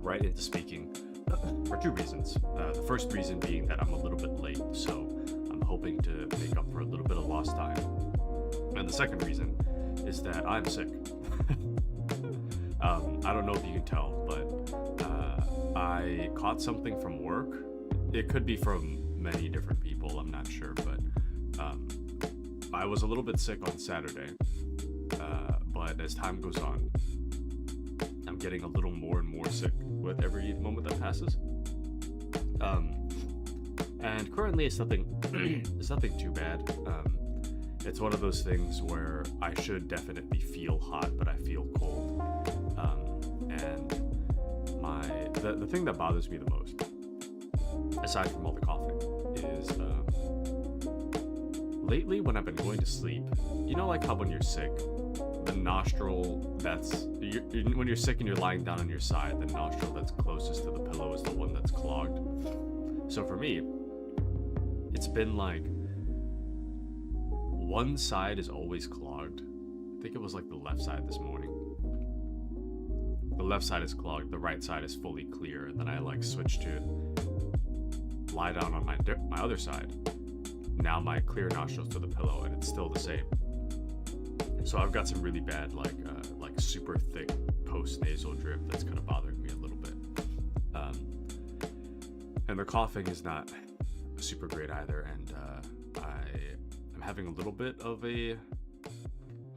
right into speaking for two reasons. The first reason being that I'm a little bit late, so I'm hoping to make up for a little bit of lost time. And the second reason is that I'm sick. I don't know if you can tell, but I caught something from work. It could be from many different people, I'm not sure, but I was a little bit sick on Saturday, but as time goes on, I'm getting a little more and more sick with every moment that passes. And currently it's nothing it's nothing too bad. It's one of those things where I should definitely feel hot, but I feel cold. And the thing that bothers me the most, aside from all the coughing, is lately when I've been going to sleep, you know, like how when you're sick, the nostril when you're sick and you're lying down on your side, the nostril that's closest to the pillow is the one that's clogged. So for me, it's been like one side is always clogged. I think it was like the left side this morning. The left side is clogged, the right side is fully clear, and then I like switched to lie down on my other side. Now my clear nostril's to the pillow, and it's still the same. So I've got some really bad, like super thick post-nasal drip that's kind of bothering me a little bit. And the coughing is not super great either, and I'm having a little bit of a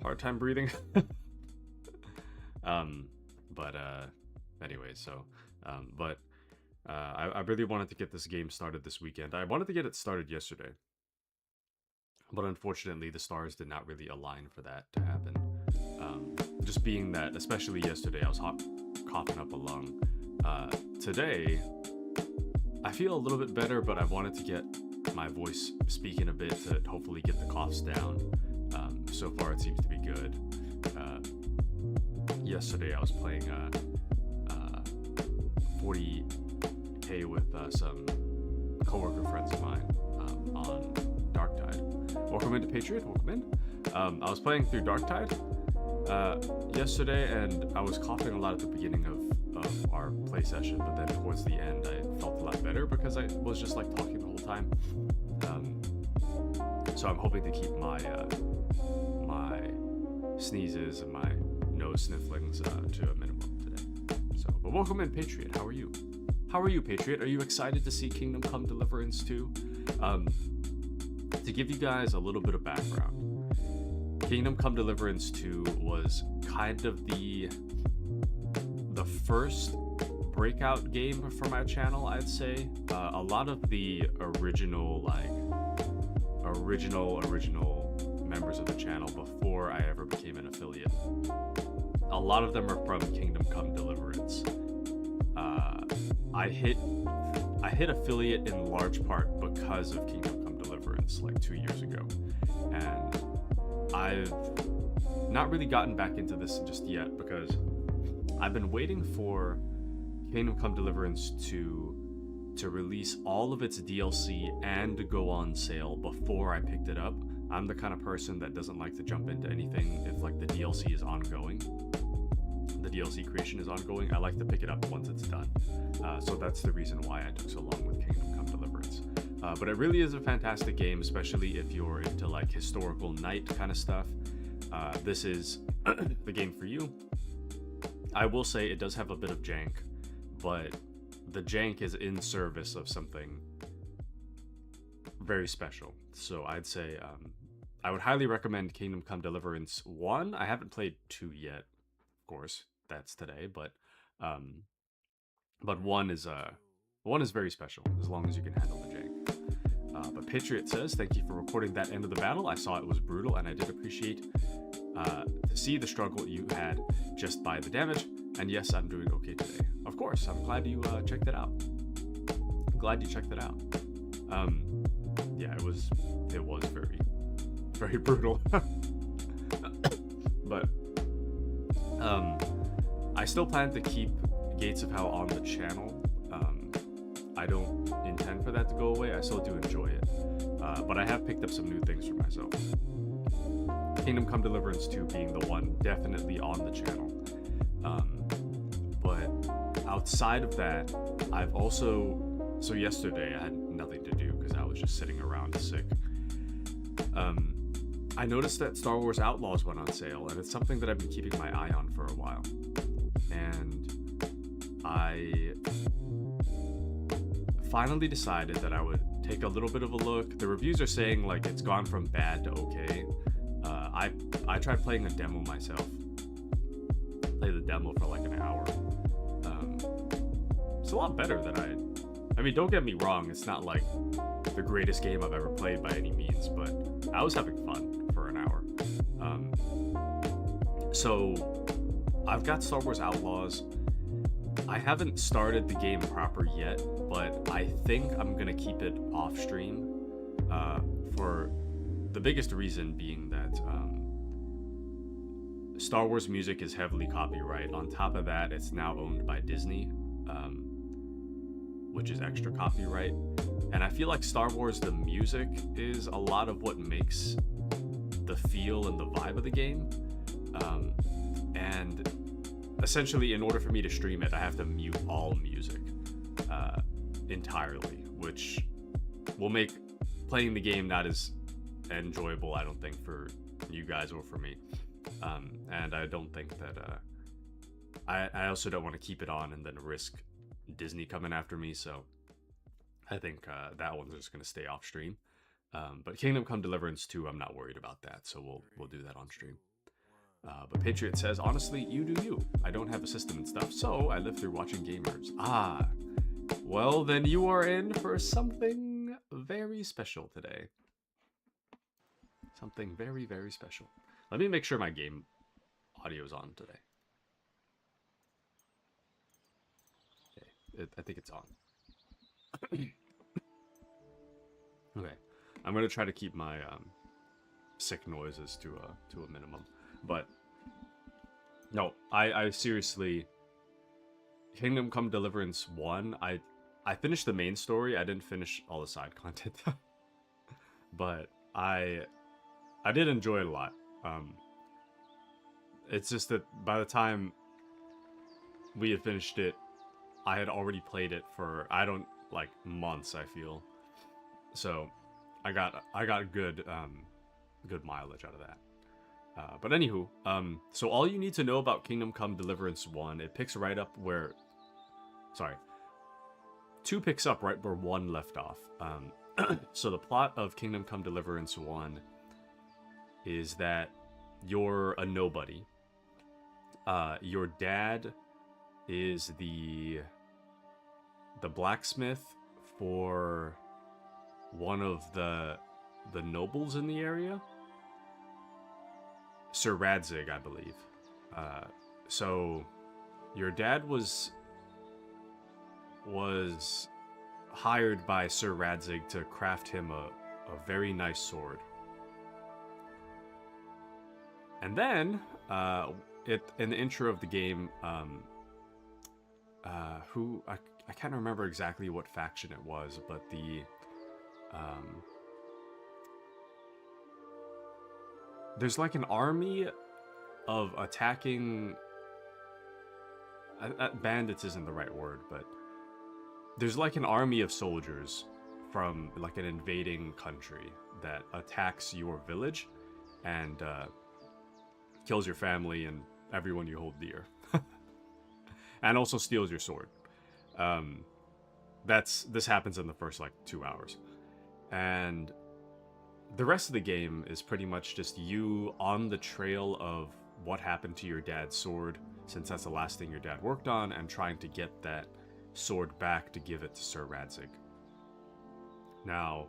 hard time breathing. Anyway, so I really wanted to get this game started this weekend. I wanted to get it started yesterday, but unfortunately the stars did not really align for that to happen. Just being that, especially yesterday, I was coughing up a lung. Today, I feel a little bit better, but I wanted to get my voice speaking a bit to hopefully get the coughs down. So far it seems to be good. Yesterday I was playing 40k with some coworker friends of mine on Darktide. Welcome into Patriot, welcome in. I was playing through Darktide yesterday, and I was coughing a lot at the beginning of our play session, but then towards the end I felt a lot better because I was just like talking the whole time. So I'm hoping to keep my my sneezes and my nose snifflings to a minimum today. So, but welcome in, Patriot. How are you? How are you, Patriot? Are you excited to see Kingdom Come Deliverance 2? To give you guys a little bit of background, Kingdom Come Deliverance 2 was kind of the first breakout game for my channel, I'd say. A lot of the original members of the channel before I ever became an affiliate, a lot of them are from Kingdom Come Deliverance. I hit affiliate in large part because of Kingdom Come Deliverance like 2 years ago, and I've not really gotten back into this just yet because I've been waiting for Kingdom Come Deliverance to release all of its DLC and to go on sale before I picked it up. I'm the kind of person that doesn't like to jump into anything if like the DLC is ongoing. The DLC creation is ongoing. I like to pick it up once it's done. So that's the reason why I took so long with Kingdom Come Deliverance. But it really is a fantastic game, especially if you're into like historical knight kind of stuff. This is the game for you. I will say it does have a bit of jank, but the jank is in service of something very special. So I'd say I would highly recommend Kingdom Come Deliverance 1. I haven't played 2 yet, of course, that's today, but 1 is very special as long as you can handle the jank. But Patriot says, thank you for recording that end of the battle. I saw it was brutal, and I did appreciate to see the struggle you had just by the damage. And yes, I'm doing okay today. Of course, I'm glad you checked it out. Glad you checked it out. Yeah, it was very, very brutal. But I still plan to keep Gates of Hell on the channel. I don't intend for that to go away. I still do enjoy it. But I have picked up some new things for myself. Kingdom Come Deliverance 2 being the one definitely on the channel. But outside of that, I've also... So yesterday, I had nothing to do because I was just sitting around sick. I noticed that Star Wars Outlaws went on sale, and it's something that I've been keeping my eye on for a while. And I finally decided that I would take a little bit of a look. The reviews are saying like it's gone from bad to okay. I tried playing a demo myself. Played the demo for like an hour. It's a lot better than I mean, don't get me wrong, it's not like the greatest game I've ever played by any means, but I was having fun for an hour. So I've got Star Wars Outlaws. I haven't started the game proper yet, but I think I'm gonna keep it off stream for the biggest reason being that Star Wars music is heavily copyright. On top of that, it's now owned by Disney, which is extra copyright. And I feel like Star Wars, the music, is a lot of what makes the feel and the vibe of the game. And essentially, in order for me to stream it, I have to mute all music entirely, which will make playing the game not as enjoyable, I don't think, for you guys or for me. And I don't think that... I also don't want to keep it on and then risk Disney coming after me, so I think that one's just going to stay off stream. But Kingdom Come Deliverance 2, I'm not worried about that, so we'll do that on stream. But Patriot says, honestly, you do you. I don't have a system and stuff, so I live through watching gamers. Ah, well, then you are in for something very special today. Something very, very special. Let me make sure my game audio is on today. Okay, I think it's on. Okay, I'm gonna try to keep my sick noises to a minimum. But no, I seriously, Kingdom Come Deliverance 1, I finished the main story. I didn't finish all the side content, but I did enjoy it a lot. It's just that by the time we had finished it, I had already played it for months, I feel. So I got good good mileage out of that. But anywho, so all you need to know about Kingdom Come Deliverance 1, it picks right up where... Sorry. 2 picks up right where 1 left off. So the plot of Kingdom Come Deliverance 1 is that you're a nobody. Your dad is the blacksmith for one of the nobles in the area. Sir Radzig, I believe. So your dad was hired by Sir Radzig to craft him a very nice sword. And then, in the intro of the game, I can't remember exactly what faction it was, but there's like an army of attacking... bandits isn't the right word, but there's like an army of soldiers from like an invading country that attacks your village and kills your family and everyone you hold dear. And also steals your sword. This happens in the first like 2 hours. And the rest of the game is pretty much just you on the trail of what happened to your dad's sword, since that's the last thing your dad worked on, and trying to get that sword back to give it to Sir Radzig. Now,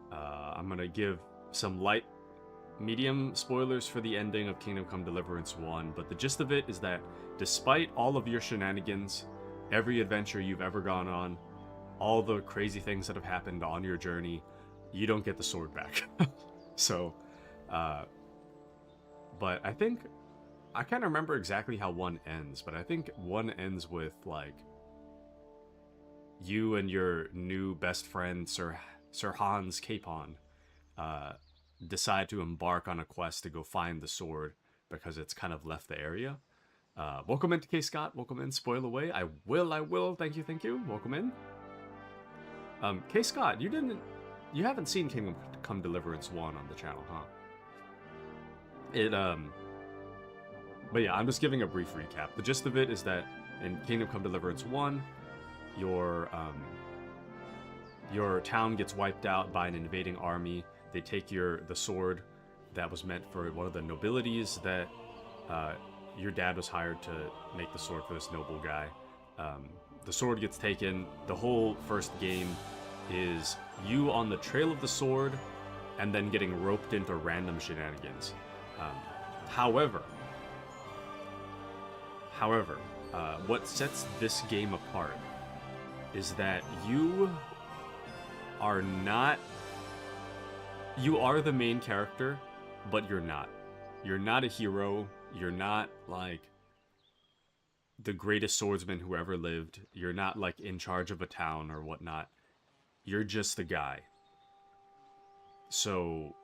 I'm gonna give some light, medium spoilers for the ending of Kingdom Come Deliverance 1, but the gist of it is that despite all of your shenanigans, every adventure you've ever gone on, all the crazy things that have happened on your journey, you don't get the sword back. So, but I think, I can't remember exactly how 1 ends, but I think 1 ends with, like, you and your new best friend, Sir Hans Capon, decide to embark on a quest to go find the sword because it's kind of left the area. Welcome in, K Scott. Welcome in. Spoil away. I will. Thank you. Welcome in. K Scott, you haven't seen Kingdom Come Deliverance 1 on the channel, huh? But yeah, I'm just giving a brief recap. The gist of it is that in Kingdom Come Deliverance 1, your town gets wiped out by an invading army. They take the sword that was meant for one of the nobilities that your dad was hired to make the sword for this noble guy. The sword gets taken. The whole first game is you on the trail of the sword and then getting roped into random shenanigans. However, what sets this game apart is that you are the main character, but you're not. You're not a hero. You're not like the greatest swordsman who ever lived. You're not like in charge of a town or whatnot. You're just a guy. So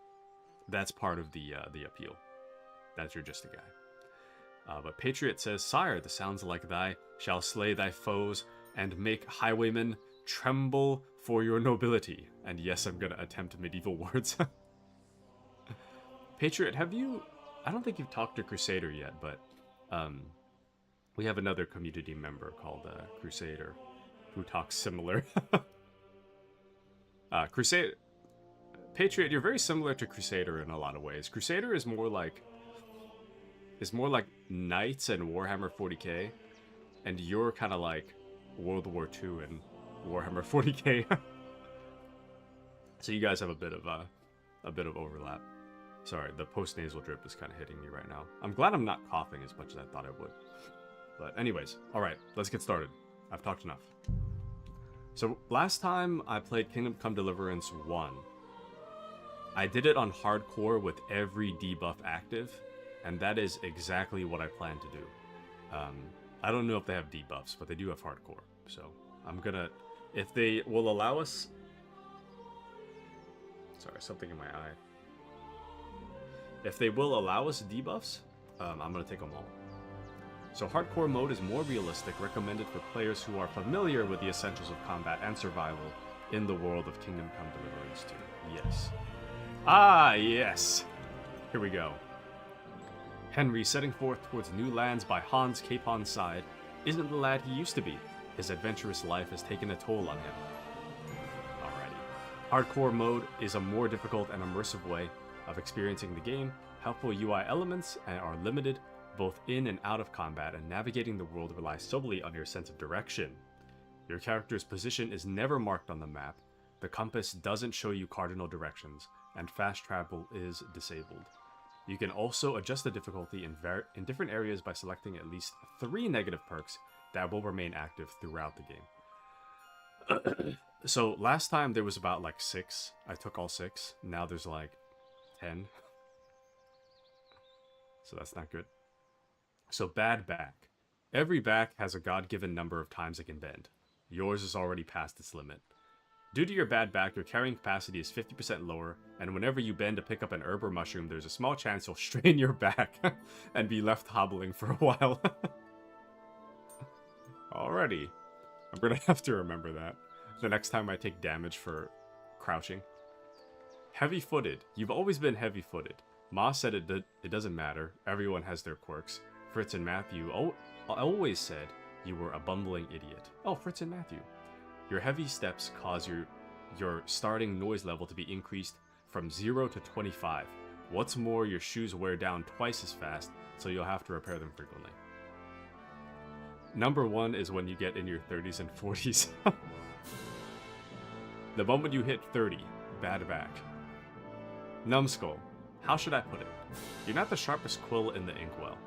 that's part of the appeal. That you're just a guy. But Patriot says, Sire, the sounds like thy shall slay thy foes and make highwaymen tremble for your nobility. And yes, I'm gonna attempt medieval words. Patriot, I don't think you've talked to Crusader yet, but we have another community member called Crusader who talks similar. Crusader, Patriot, you're very similar to Crusader in a lot of ways. Crusader is more like Knights and Warhammer 40k, and you're kind of like World War II and Warhammer 40k. So you guys have a bit of overlap. Sorry, the post-nasal drip is kind of hitting me right now. I'm glad I'm not coughing as much as I thought I would. But anyways, alright, let's get started. I've talked enough. So last time I played Kingdom Come Deliverance 1, I did it on hardcore with every debuff active, and that is exactly what I plan to do. I don't know if they have debuffs, but they do have hardcore. So I'm gonna, if they will allow us... Sorry, something in my eye. If they will allow us debuffs, I'm going to take them all. So hardcore mode is more realistic, recommended for players who are familiar with the essentials of combat and survival in the world of Kingdom Come Deliverance 2. Yes. Ah, yes! Here we go. Henry, setting forth towards new lands by Han's Capon's side, isn't the lad he used to be. His adventurous life has taken a toll on him. Alrighty. Hardcore mode is a more difficult and immersive way of experiencing the game. Helpful UI elements are limited both in and out of combat, and navigating the world relies solely on your sense of direction. Your character's position is never marked on the map, the compass doesn't show you cardinal directions, and fast travel is disabled. You can also adjust the difficulty in different areas by selecting at least 3 negative perks that will remain active throughout the game. So last time there was about like 6. I took all 6. Now there's like 10. So that's not good. So bad back. Every back has a God-given number of times it can bend. Yours is already past its limit. Due to your bad back, your carrying capacity is 50% lower, and whenever you bend to pick up an herb or mushroom, there's a small chance you'll strain your back and be left hobbling for a while. Alrighty. I'm gonna have to remember that the next time I take damage for crouching. Heavy-footed. You've always been heavy-footed. Ma said it doesn't matter. Everyone has their quirks. Fritz and Matthew always said you were a bumbling idiot. Oh, Fritz and Matthew. Your heavy steps cause your starting noise level to be increased from 0 to 25. What's more, your shoes wear down twice as fast, so you'll have to repair them frequently. Number 1 is when you get in your 30s and 40s. The moment you hit 30, bad back. Numbskull. How should I put it? You're not the sharpest quill in the inkwell.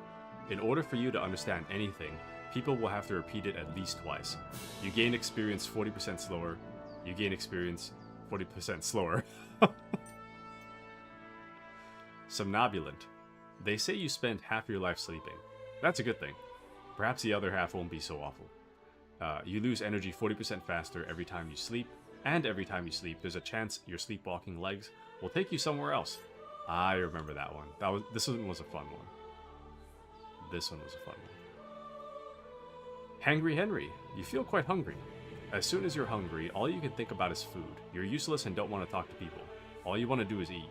In order for you to understand anything, people will have to repeat it at least twice. You gain experience 40% slower. You gain experience 40% slower. Somnambulant. They say you spend half your life sleeping. That's a good thing. Perhaps the other half won't be so awful. You lose energy 40% faster every time you sleep, and every time you sleep, there's a chance your sleepwalking legs will take you somewhere else. I remember that one. This one was a fun one. This one was a fun one. Hangry Henry, you feel quite hungry. As soon as you're hungry, all you can think about is food. You're useless and don't want to talk to people. All you want to do is eat.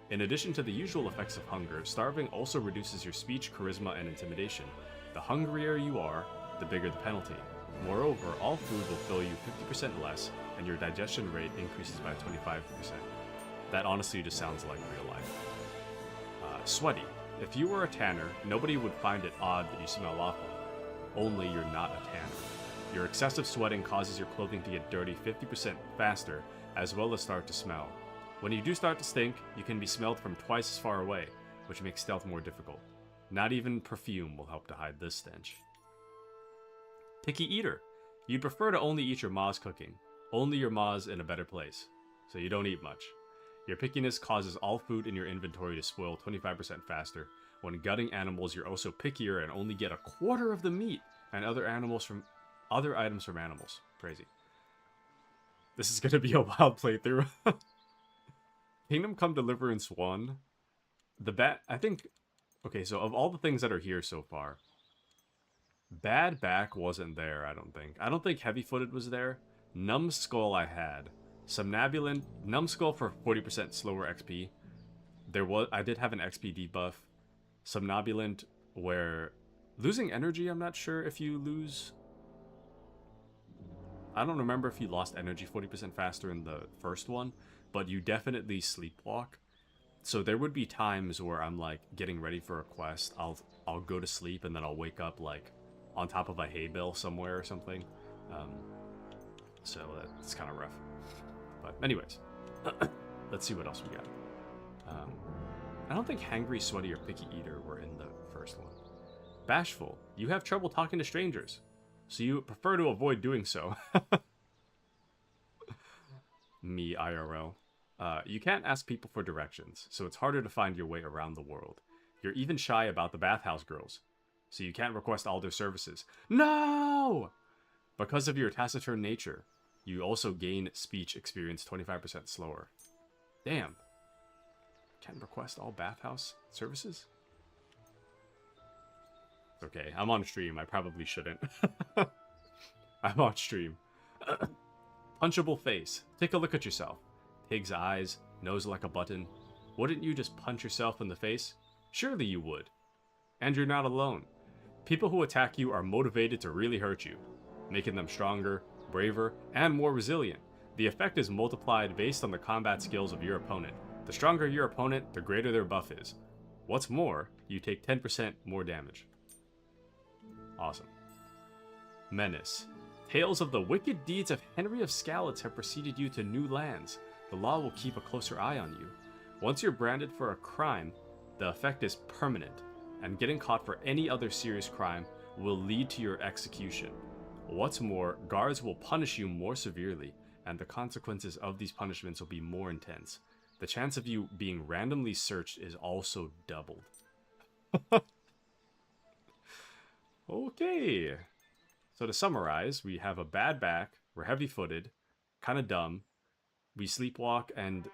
In addition to the usual effects of hunger, starving also reduces your speech, charisma, and intimidation. The hungrier you are, the bigger the penalty. Moreover, all food will fill you 50% less, and your digestion rate increases by 25%. That honestly just sounds like real life. Sweaty. If you were a tanner, nobody would find it odd that you smell awful. Only you're not a tanner. Your excessive sweating causes your clothing to get dirty 50% faster, as well as start to smell. When you do start to stink, you can be smelled from twice as far away, which makes stealth more difficult. Not even perfume will help to hide this stench. Picky eater. You'd prefer to only eat your ma's cooking. Only your ma's in a better place, so you don't eat much. Your pickiness causes all food in your inventory to spoil 25% faster. When gutting animals, you're also pickier and only get a quarter of the meat and other items from animals. Crazy. This is gonna be a wild playthrough. Kingdom Come Deliverance 1. I think... Okay, so of all the things that are here so far, Bad Back wasn't there, I don't think. I don't think Heavy-Footed was there. Numbskull I had. Somnambulant, Numbskull for 40% slower XP. I did have an XP debuff. Somnambulant, where losing energy, I'm not sure if you lose. I don't remember if you lost energy 40% faster in the first one, but you definitely sleepwalk. So there would be times where I'm like getting ready for a quest. I'll go to sleep and then I'll wake up like on top of a hay bale somewhere or something. So that's kind of rough. But anyways, let's see what else we got. I don't think Hangry, Sweaty, or Picky Eater were in the first one. Bashful. You have trouble talking to strangers, so you prefer to avoid doing so. Me, IRL. You can't ask people for directions, so it's harder to find your way around the world. You're even shy about the bathhouse girls, so you can't request all their services. No! Because of your taciturn nature, you also gain speech experience 25% slower. Damn. Can't request all bathhouse services? It's okay, I'm on stream, I probably shouldn't. I'm on stream. Punchable face. Take a look at yourself. Pig's eyes, nose like a button. Wouldn't you just punch yourself in the face? Surely you would. And you're not alone. People who attack you are motivated to really hurt you, making them stronger, braver, and more resilient. The effect is multiplied based on the combat skills of your opponent. The stronger your opponent, the greater their buff is. What's more, you take 10% more damage. Awesome. Menace. Tales of the wicked deeds of Henry of Skalitz have preceded you to new lands. The law will keep a closer eye on you. Once you're branded for a crime, the effect is permanent, and getting caught for any other serious crime will lead to your execution. What's more, guards will punish you more severely, and the consequences of these punishments will be more intense. The chance of you being randomly searched is also doubled. Okay. So to summarize, we have a bad back, we're heavy-footed, kind of dumb, we sleepwalk and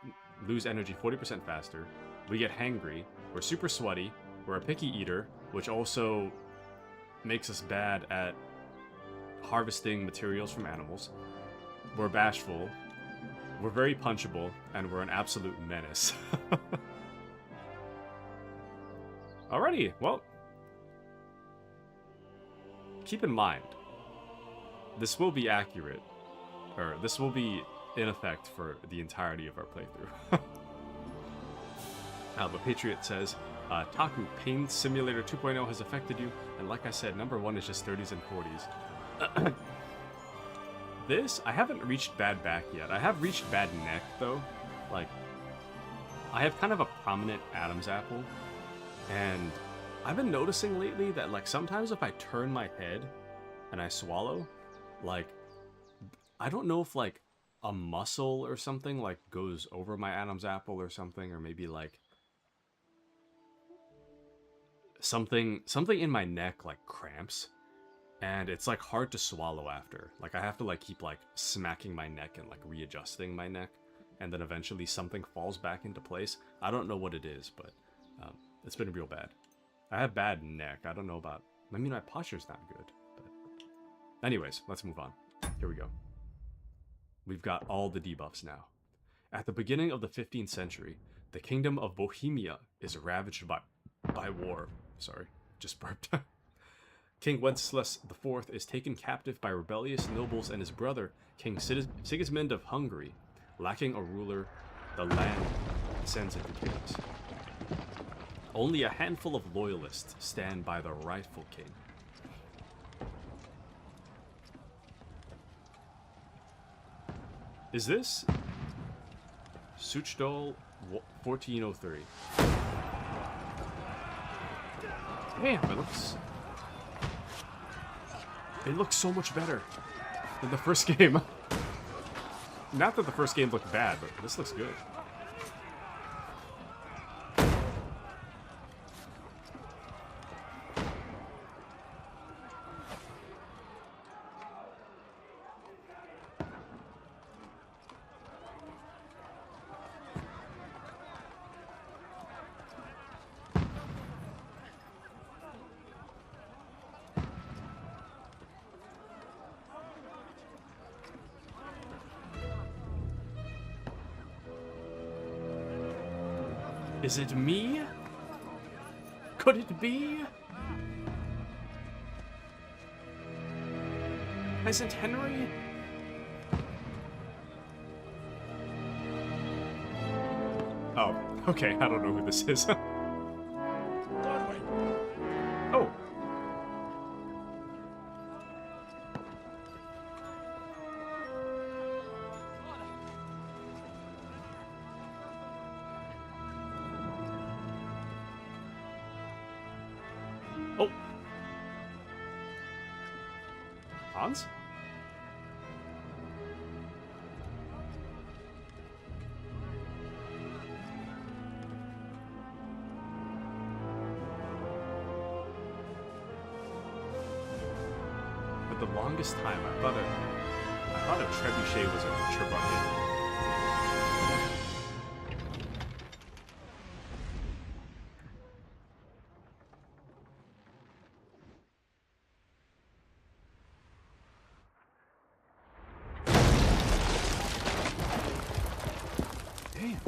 lose energy 40% faster, we get hangry, we're super sweaty, we're a picky eater, which also makes us bad at harvesting materials from animals, we're bashful, we're very punchable, and we're an absolute menace. Alrighty, well, keep in mind, this will be accurate, or this will be in effect for the entirety of our playthrough. But Patriot says, Taku, Pain Simulator 2.0 has affected you, and like I said, number 1 is just 30s and 40s. This, I haven't reached bad back yet. I have reached bad neck, though. Like, I have kind of a prominent Adam's apple, and I've been noticing lately that, like, sometimes if I turn my head and I swallow, like, I don't know if, like, a muscle or something, like, goes over my Adam's apple or something, or maybe, like, something in my neck, like, cramps. And it's, like, hard to swallow after. Like, I have to, like, keep, like, smacking my neck and, like, readjusting my neck. And then eventually something falls back into place. I don't know what it is, but it's been real bad. I have bad neck. I don't know about... I mean, my posture's not good, but... Anyways, let's move on. Here we go. We've got all the debuffs now. At the beginning of the 15th century, the kingdom of Bohemia is ravaged by war. Sorry, just burped. King Wenceslas IV is taken captive by rebellious nobles, and his brother, King Sigismund of Hungary, lacking a ruler, the land descends into chaos. Only a handful of loyalists stand by the rightful king. Is this Suchdol 1403? Damn, it looks so much better than the first game. Not that the first game looked bad, but this looks good. Is it me? Could it be? Peasant Henry? Oh, okay, I don't know who this is. Oh. Oh. Hans? For the longest time, I thought a trebuchet was a trebuchet. Damn.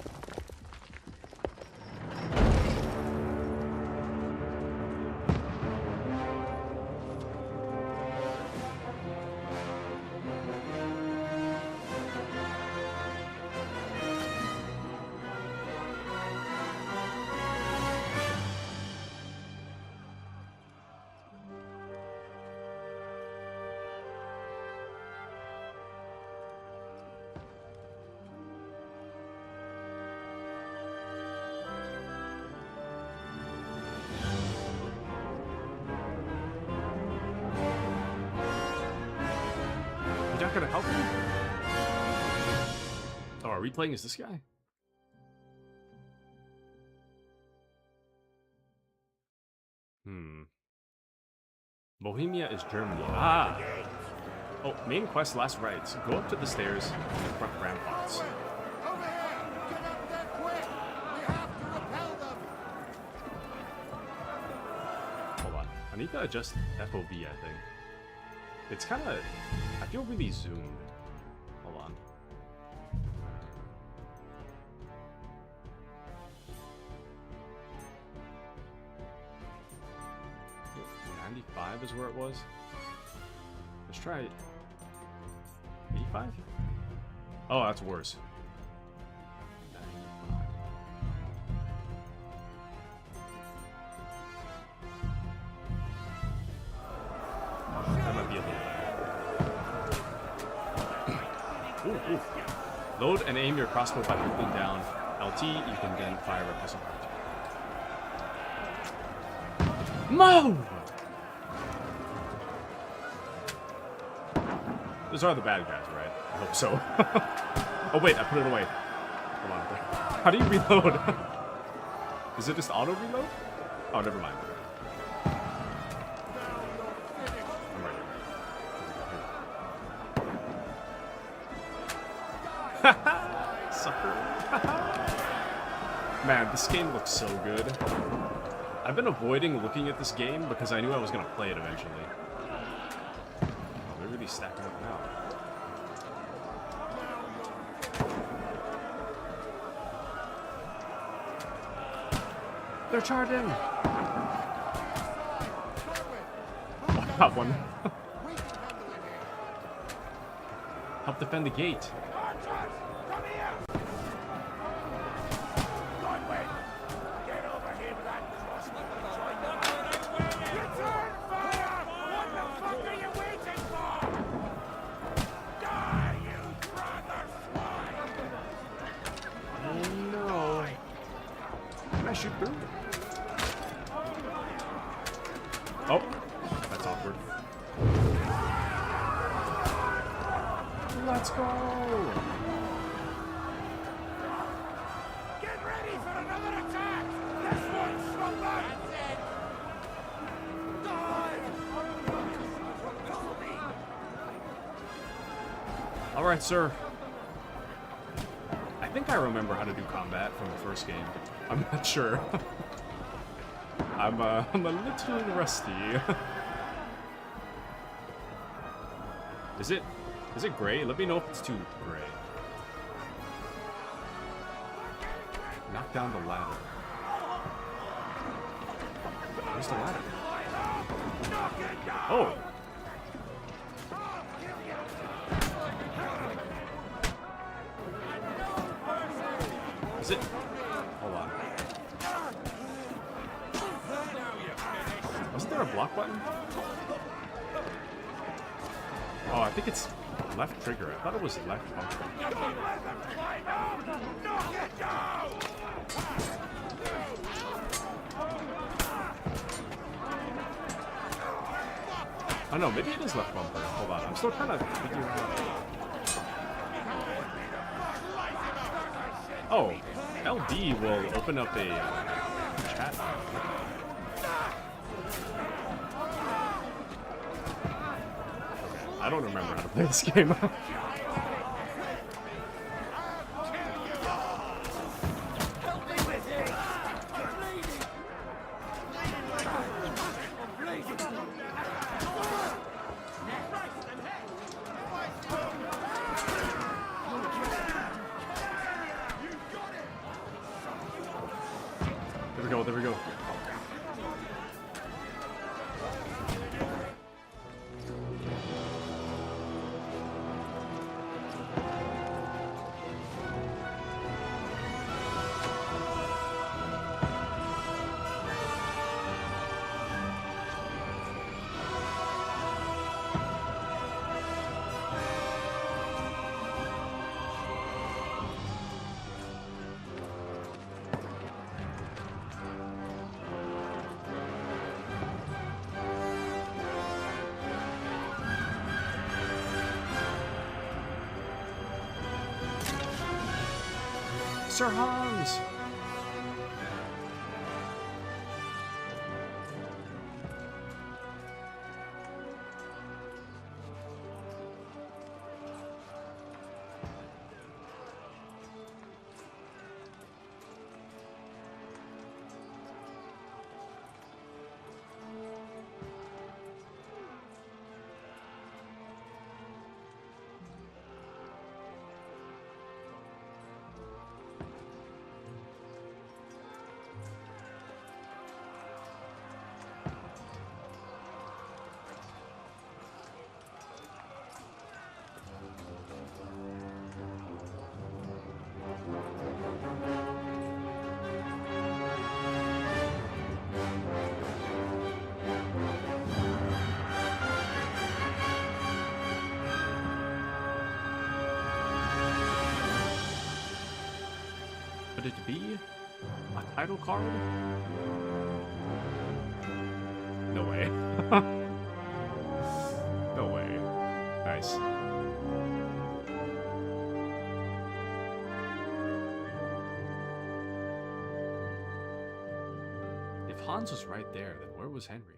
You're not gonna help me? Oh, are we playing as this guy? Bohemia is Germany. Ah! Oh, main quest, last rites. Go up to the stairs in the front ramparts. Hold on. I need to adjust FOV, I think. It's kind of... I feel really zoomed. Hold on. .95 is where it was. Let's try 85? Oh, that's worse. 95. That might be a little better. Ooh, ooh. Load and aim your crossbow by holding down LT. You can then fire a pistol. Mo! Those are the bad guys, right? I hope so. Oh wait, I put it away. Hold on. How do you reload? Is it just auto reload? Oh, never mind. I'm right here. Sucker. Man, this game looks so good. I've been avoiding looking at this game because I knew I was going to play it eventually. Oh, there's really stacking up now. They're charging! Oh, got one. Help defend the gate. Shoot through. Oh, that's awkward. Let's go. Get ready for another attack. This one's stronger. That's it. Die. All right, sir. I think I remember how to do combat from the first game. I'm not sure. I'm a little rusty. Is it gray? Let me know if it's too gray. Knock down the ladder. Where's the ladder? Oh. Is it? Hold on. Wasn't there a block button? Oh, I think it's left trigger. I thought it was left bumper. Oh no, maybe it is left bumper. Hold on, I'm still trying to figure it out. Oh, LD will open up a chat. I don't remember how to play this game. There we go. Sir Hans! Could it be a title card? No way. No way. Nice. If Hans was right there, then where was Henry?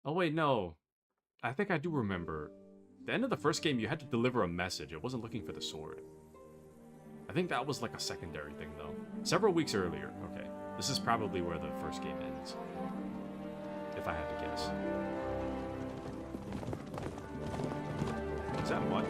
Oh wait, no. I think I do remember. The end of the first game, you had to deliver a message. It wasn't looking for the sword. I think that was like a secondary thing, though. Several weeks earlier. Okay. This is probably where the first game ends, if I had to guess. Is that what?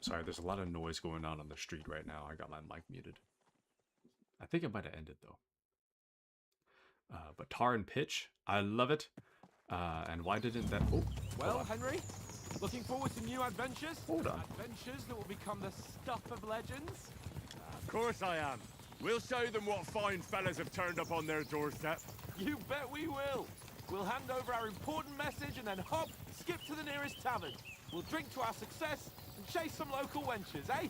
Sorry, there's a lot of noise going on the street right now. I got my mic muted. I think it might have ended though. But Tar and Pitch, I love it. And why didn't that... Oh, well, Henry, looking forward to new adventures? Hold on. Adventures that will become the stuff of legends? Of course I am. We'll show them what fine fellas have turned up on their doorstep. You bet we will. We'll hand over our important message and then hop, skip to the nearest tavern. We'll drink to our success and chase some local wenches, eh?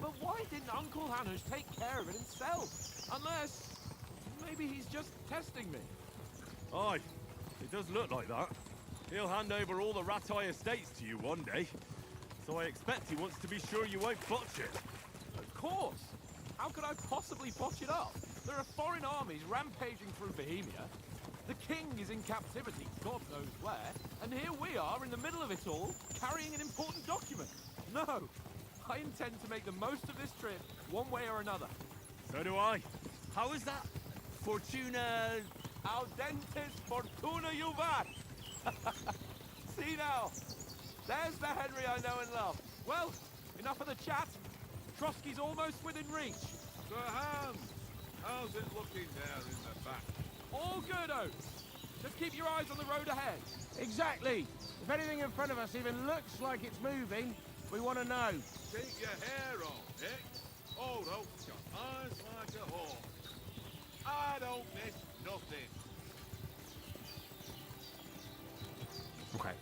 But why didn't Uncle Hanush take care of it himself? Unless, maybe he's just testing me. Aye, it does look like that. He'll hand over all the Ratai estates to you one day. So I expect he wants to be sure you won't botch it. Of course. How could I possibly botch it up? There are foreign armies rampaging through Bohemia. The king is in captivity, God knows where, and here we are in the middle of it all, carrying an important document. No, I intend to make the most of this trip, one way or another. So do I. How is that? Fortuna... Audentes fortuna juvat! See now, there's the Henry I know and love. Well, enough of the chat. Trotsky's almost within reach. Sir Hans, how's it looking there in the back? All good, Oates. Just keep your eyes on the road ahead. Exactly. If anything in front of us even looks like it's moving, we want to know. Keep your hair on, Dick. Old Oak's got eyes like a hawk. I don't miss nothing. Okay.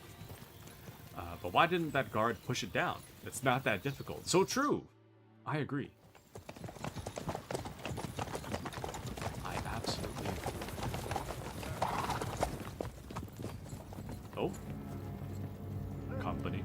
But why didn't that guard push it down? It's not that difficult. So true. I agree. I absolutely agree. Oh. Company.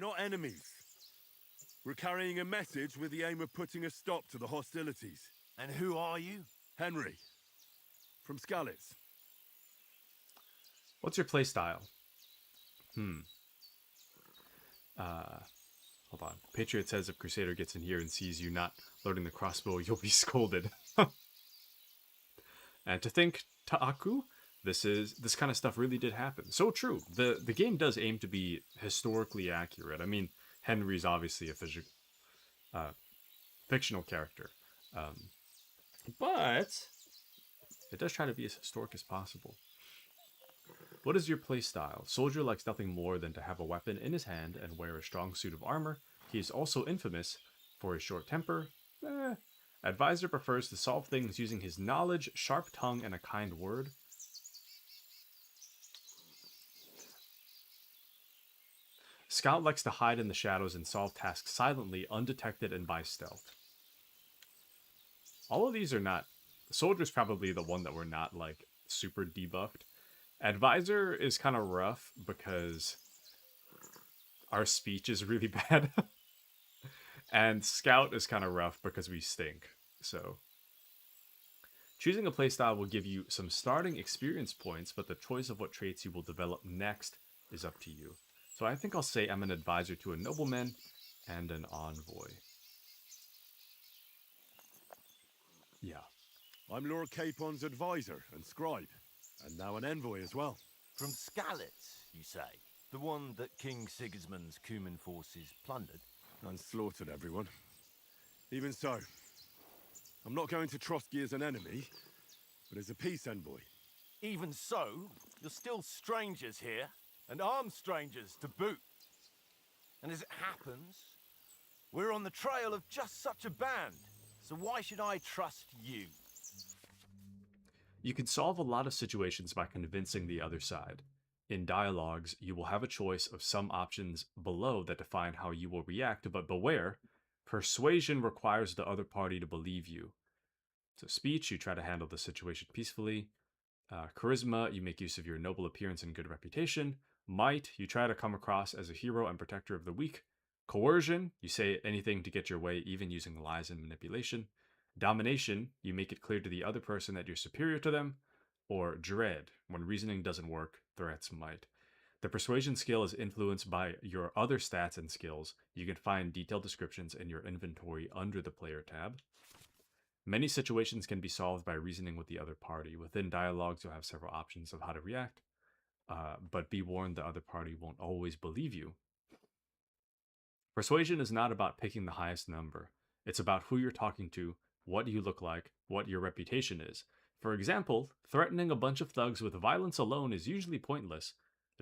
not enemies. We're carrying a message with the aim of putting a stop to the hostilities. And who are you? Henry, from Skalitz. What's your playstyle? Hold on. Patriot says if Crusader gets in here and sees you not loading the crossbow, you'll be scolded. And to think, Taku, this kind of stuff really did happen. So true. The game does aim to be historically accurate. I mean, Henry's obviously a fictional character. But it does try to be as historic as possible. What is your playstyle? Soldier likes nothing more than to have a weapon in his hand and wear a strong suit of armor. He is also infamous for his short temper. Advisor prefers to solve things using his knowledge, sharp tongue, and a kind word. Scout likes to hide in the shadows and solve tasks silently, undetected, and by stealth. All of these are not... Soldier's probably the one that we're not, like, super debuffed. Advisor is kind of rough because our speech is really bad. And Scout is kind of rough because we stink. So choosing a playstyle will give you some starting experience points, but the choice of what traits you will develop next is up to you. So I think I'll say I'm an advisor to a nobleman and an envoy. Yeah. I'm Lord Capon's advisor and scribe, and now an envoy as well. From Skalitz, you say? The one that King Sigismund's Cuman forces plundered? And slaughtered everyone. Even so, I'm not going to Trotsky as an enemy, but as a peace envoy. Even so, you're still strangers here, and armed strangers to boot. And as it happens, we're on the trail of just such a band, so why should I trust you? You can solve a lot of situations by convincing the other side. In dialogues, you will have a choice of some options below that define how you will react, but beware, persuasion requires the other party to believe you. So speech, you try to handle the situation peacefully. Charisma, you make use of your noble appearance and good reputation. Might, you try to come across as a hero and protector of the weak. Coercion, you say anything to get your way, even using lies and manipulation. Domination, you make it clear to the other person that you're superior to them. Or dread, when reasoning doesn't work, threats might. The persuasion skill is influenced by your other stats and skills. You can find detailed descriptions in your inventory under the player tab. Many situations can be solved by reasoning with the other party. Within dialogues, you'll have several options of how to react, but be warned the other party won't always believe you. Persuasion is not about picking the highest number. It's about who you're talking to, what you look like, what your reputation is. For example, threatening a bunch of thugs with violence alone is usually pointless,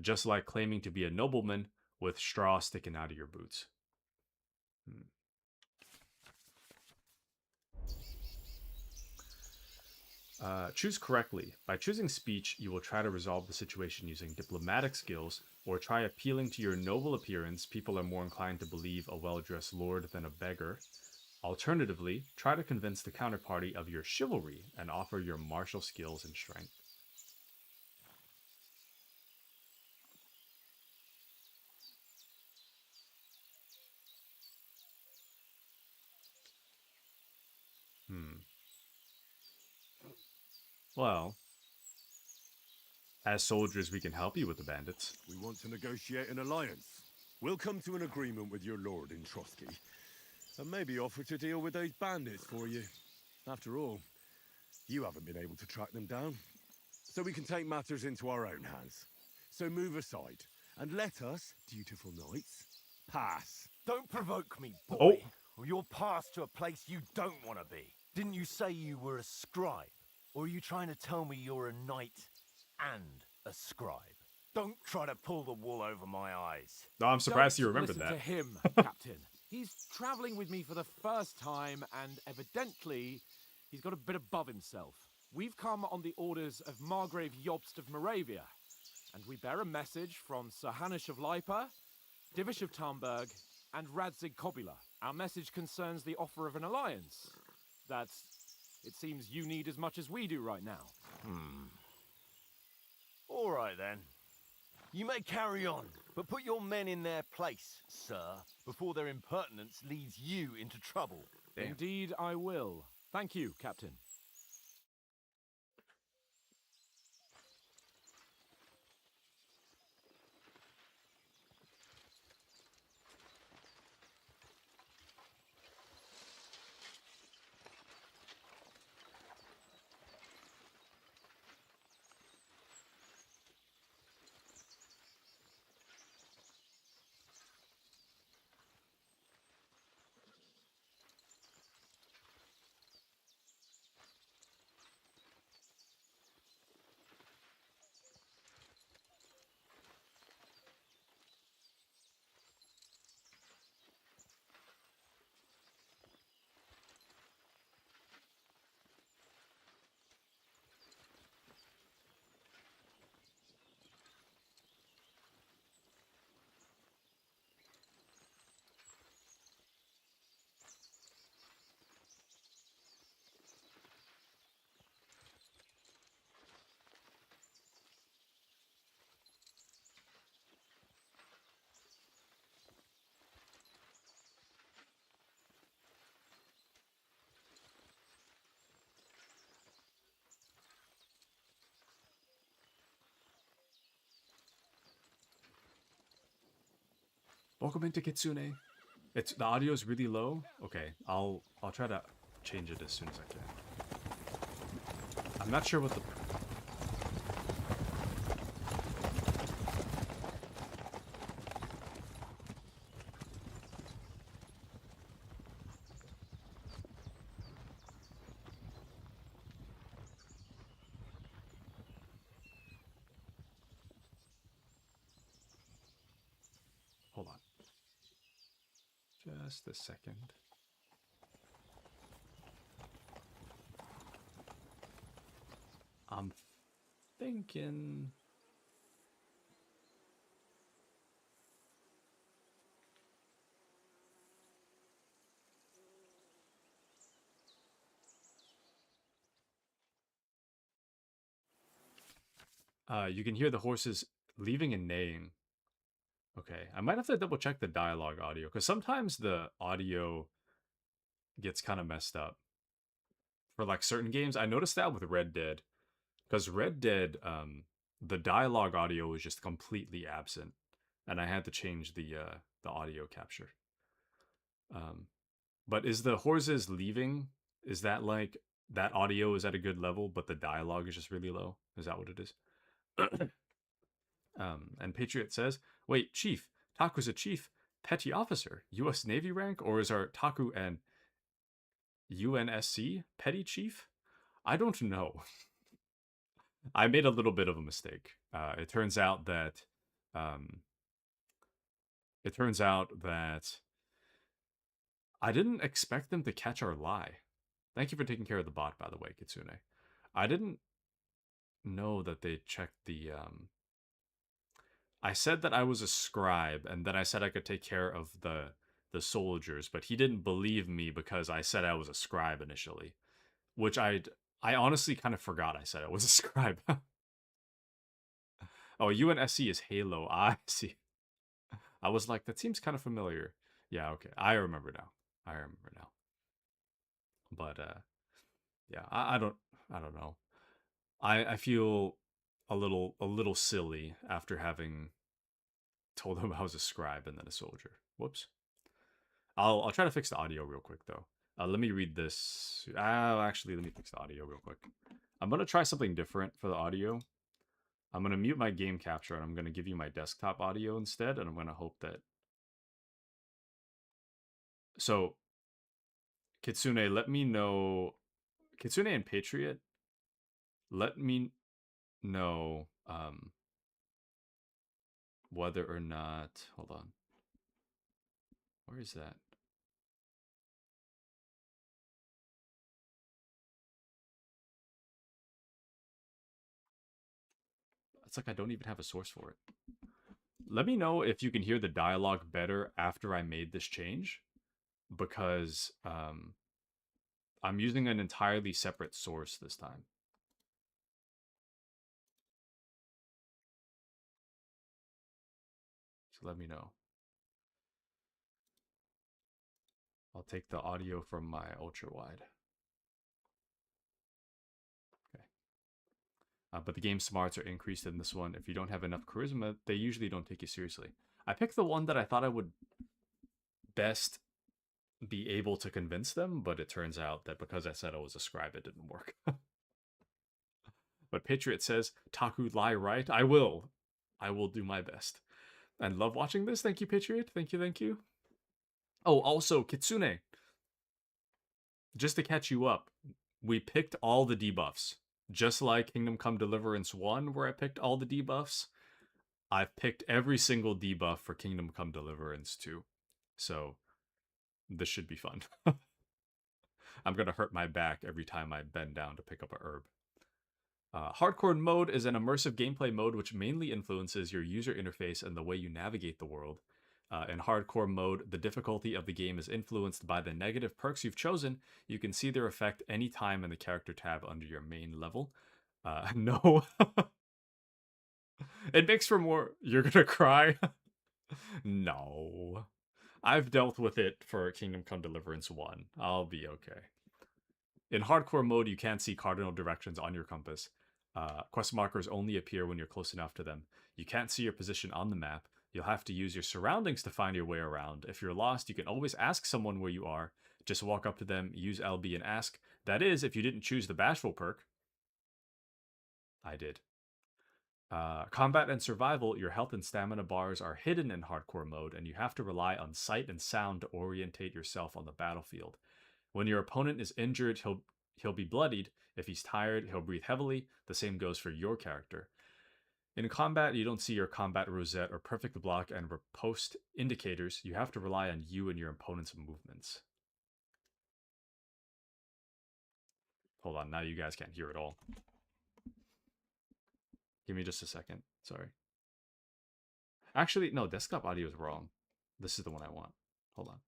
just like claiming to be a nobleman with straw sticking out of your boots. Choose correctly. By choosing speech, you will try to resolve the situation using diplomatic skills, or try appealing to your noble appearance. People are more inclined to believe a well-dressed lord than a beggar. Alternatively, try to convince the counterparty of your chivalry and offer your martial skills and strength. Well, as soldiers, we can help you with the bandits. We want to negotiate an alliance. We'll come to an agreement with your lord in Trotsky, and maybe offer to deal with those bandits for you. After all, you haven't been able to track them down. So we can take matters into our own hands. So move aside, and let us, dutiful knights, pass. Don't provoke me, boy, Oh. or you'll pass to a place you don't want to be. Didn't you say you were a scribe? Or are you trying to tell me you're a knight and a scribe? Don't try to pull the wool over my eyes. No, I'm surprised you Don't remembered listen that. to him, Captain. He's traveling with me for the first time, and evidently, he's got a bit above himself. We've come on the orders of Margrave Jobst of Moravia, and we bear a message from Sir Hanish of Lipa, Divish of Tarnberg, and Radzig Kobula. Our message concerns the offer of an alliance. That's, it seems, you need as much as we do right now. All right, then. You may carry on, But put your men in their place, sir, before their impertinence leads you into trouble. Indeed, I will. Thank you, Captain. Welcome into Kitsune. It's the audio is really low. Okay, I'll try to change it as soon as I can. I'm not sure what the hold on. Just a second. I'm thinking. You can hear the horses leaving and neighing. Okay, I might have to double check the dialogue audio because sometimes the audio gets kind of messed up for like certain games. I noticed that with Red Dead because Red Dead, the dialogue audio was just completely absent, and I had to change the audio capture. But is the horses leaving? Is that like that audio is at a good level, but the dialogue is just really low? Is that what it is? And Patriot says, wait, Chief, Taku's a chief, petty officer, U.S. Navy rank, or is our Taku an UNSC petty chief? I don't know. I made a little bit of a mistake. It turns out that I didn't expect them to catch our lie. Thank you for taking care of the bot, by the way, Kitsune. I didn't know that they checked the I said that I was a scribe, and then I said I could take care of the soldiers, but he didn't believe me because I said I was a scribe initially, which I honestly kind of forgot I said I was a scribe. Oh, UNSC is Halo. I see. I was like, that seems kind of familiar. Yeah, okay. I remember now. But yeah, I don't know. I feel a little silly after having told him I was a scribe and then a soldier. Whoops. I'll try to fix the audio real quick though. Let me read this. Actually, let me fix the audio real quick. I'm gonna try something different for the audio. I'm gonna mute my game capture and I'm gonna give you my desktop audio instead, and I'm gonna hope that. So, Kitsune, let me know. Kitsune and Patriot, let me know whether or not. Hold on. Where is that? It's like I don't even have a source for it. Let me know if you can hear the dialogue better after I made this change, because I'm using an entirely separate source this time. So let me know. I'll take the audio from my ultra wide. Okay. But the game smarts are increased in this one. If you don't have enough charisma, they usually don't take you seriously. I picked the one that I thought I would best be able to convince them, but it turns out that because I said I was a scribe, it didn't work. But Patriot says, Taku lie right? I will. I will do my best. And love watching this. Thank you, Patriot. Thank you, thank you. Oh, also, Kitsune. Just to catch you up, we picked all the debuffs. Just like Kingdom Come Deliverance 1, where I picked all the debuffs, I've picked every single debuff for Kingdom Come Deliverance 2. So, this should be fun. I'm gonna hurt my back every time I bend down to pick up a herb. Hardcore mode is an immersive gameplay mode which mainly influences your user interface and the way you navigate the world. In hardcore mode, the difficulty of the game is influenced by the negative perks you've chosen. You can see their effect anytime in the character tab under your main level. No. It makes for more... You're gonna cry? No. I've dealt with it for Kingdom Come Deliverance 1. I'll be okay. In hardcore mode, you can't see cardinal directions on your compass. Quest markers only appear when you're close enough to them. You can't see your position on the map. You'll have to use your surroundings to find your way around. If you're lost, you can always ask someone where you are. Just walk up to them, use LB, and ask. That is, if you didn't choose the Bashful perk. I did. Combat and survival, your health and stamina bars are hidden in hardcore mode, and you have to rely on sight and sound to orientate yourself on the battlefield. When your opponent is injured, he'll be bloodied. If he's tired, he'll breathe heavily. The same goes for your character. In combat, you don't see your combat rosette or perfect block and riposte indicators. You have to rely on you and your opponent's movements. Hold on, now you guys can't hear it all. Give me just a second. Sorry. Actually, no, desktop audio is wrong. This is the one I want. Hold on.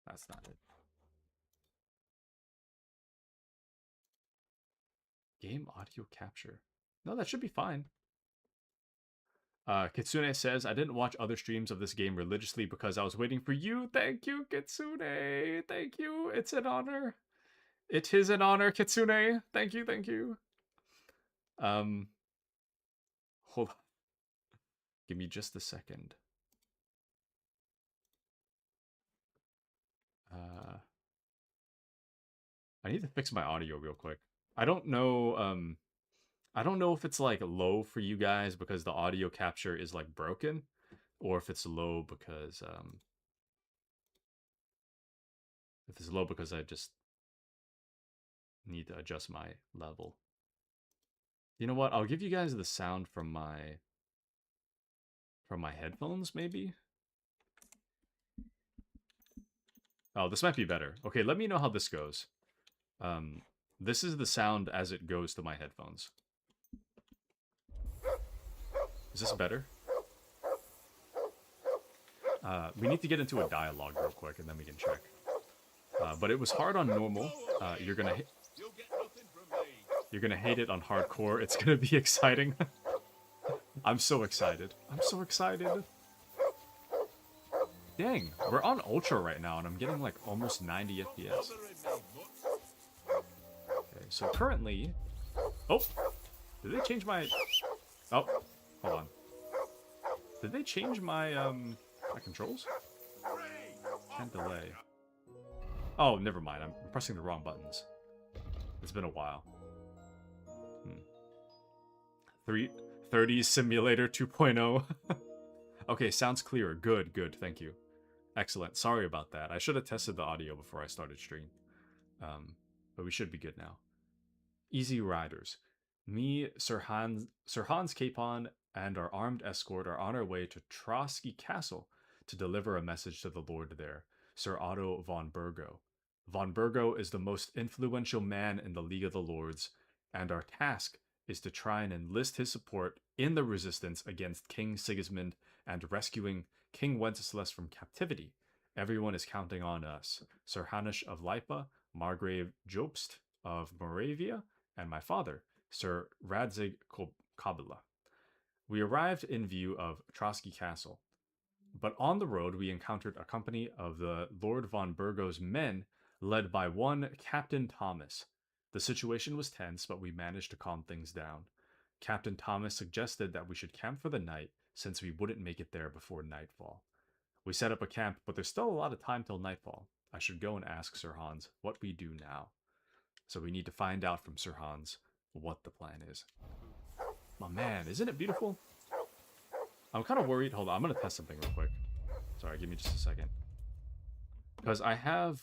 That's not it. Game audio capture. No, that should be fine. Kitsune says, I didn't watch other streams of this game religiously because I was waiting for you. Thank you, Kitsune. Thank you. It's an honor. It is an honor, Kitsune. Thank you, thank you. Hold on. Give me just a second. I need to fix my audio real quick. I don't know if it's like low for you guys because the audio capture is like broken, or if it's low because I just need to adjust my level. You know what? I'll give you guys the sound from my headphones, maybe. Oh, this might be better. Okay, let me know how this goes. This is the sound as it goes to my headphones. Is this better? We need to get into a dialogue real quick, and then we can check. But it was hard on normal. You're gonna hate it on hardcore. It's gonna be exciting. I'm so excited. I'm so excited. Dang, we're on ultra right now, and I'm getting like almost 90 FPS. Okay, so currently... Oh! Did they change my... Oh, hold on. Did they change my, my controls? Can't delay. Oh, never mind. I'm pressing the wrong buttons. It's been a while. 30 Simulator 2.0. Okay, sounds clearer. Good, good. Thank you. Excellent. Sorry about that. I should have tested the audio before I started stream. But we should be good now. Easy Riders. Me, Sir Hans Capon, and our armed escort are on our way to Trotsky Castle to deliver a message to the Lord there, Sir Otto von Burgo. Von Burgo is the most influential man in the League of the Lords, and our task is to try and enlist his support in the resistance against King Sigismund and rescuing King Wenceslas from captivity. Everyone is counting on us. Sir Hanush of Lipa, Margrave Jobst of Moravia, and my father, Sir Radzig Kabila. We arrived in view of Trotsky Castle, but on the road we encountered a company of the Lord von Burgo's men, led by one Captain Thomas. The situation was tense, but we managed to calm things down. Captain Thomas suggested that we should camp for the night, since we wouldn't make it there before nightfall. We set up a camp, but there's still a lot of time till nightfall. I should go and ask Sir Hans what we do now. So we need to find out from Sir Hans what the plan is. My man, isn't it beautiful? I'm kind of worried. Hold on, I'm going to test something real quick. Sorry, give me just a second. Because I have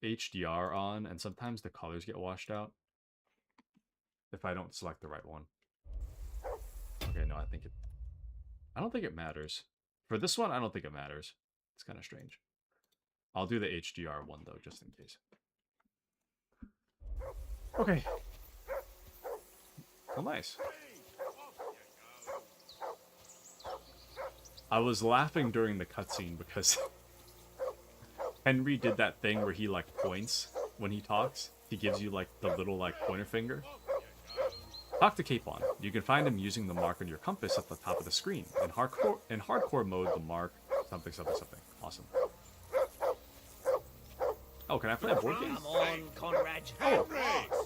HDR on, and sometimes the colors get washed out if I don't select the right one. Okay, no, I don't think it matters. For this one, I don't think it matters. It's kind of strange. I'll do the HDR one, though, just in case. Okay. Oh, nice. I was laughing during the cutscene because Henry did that thing where he, like, points when he talks. He gives you, like, the little, like, pointer finger. Talk to Capon. You can find him using the mark on your compass at the top of the screen. In hardcore mode, the mark... Something. Awesome. Oh, can I play a board game? Come on, Conrad. Oh,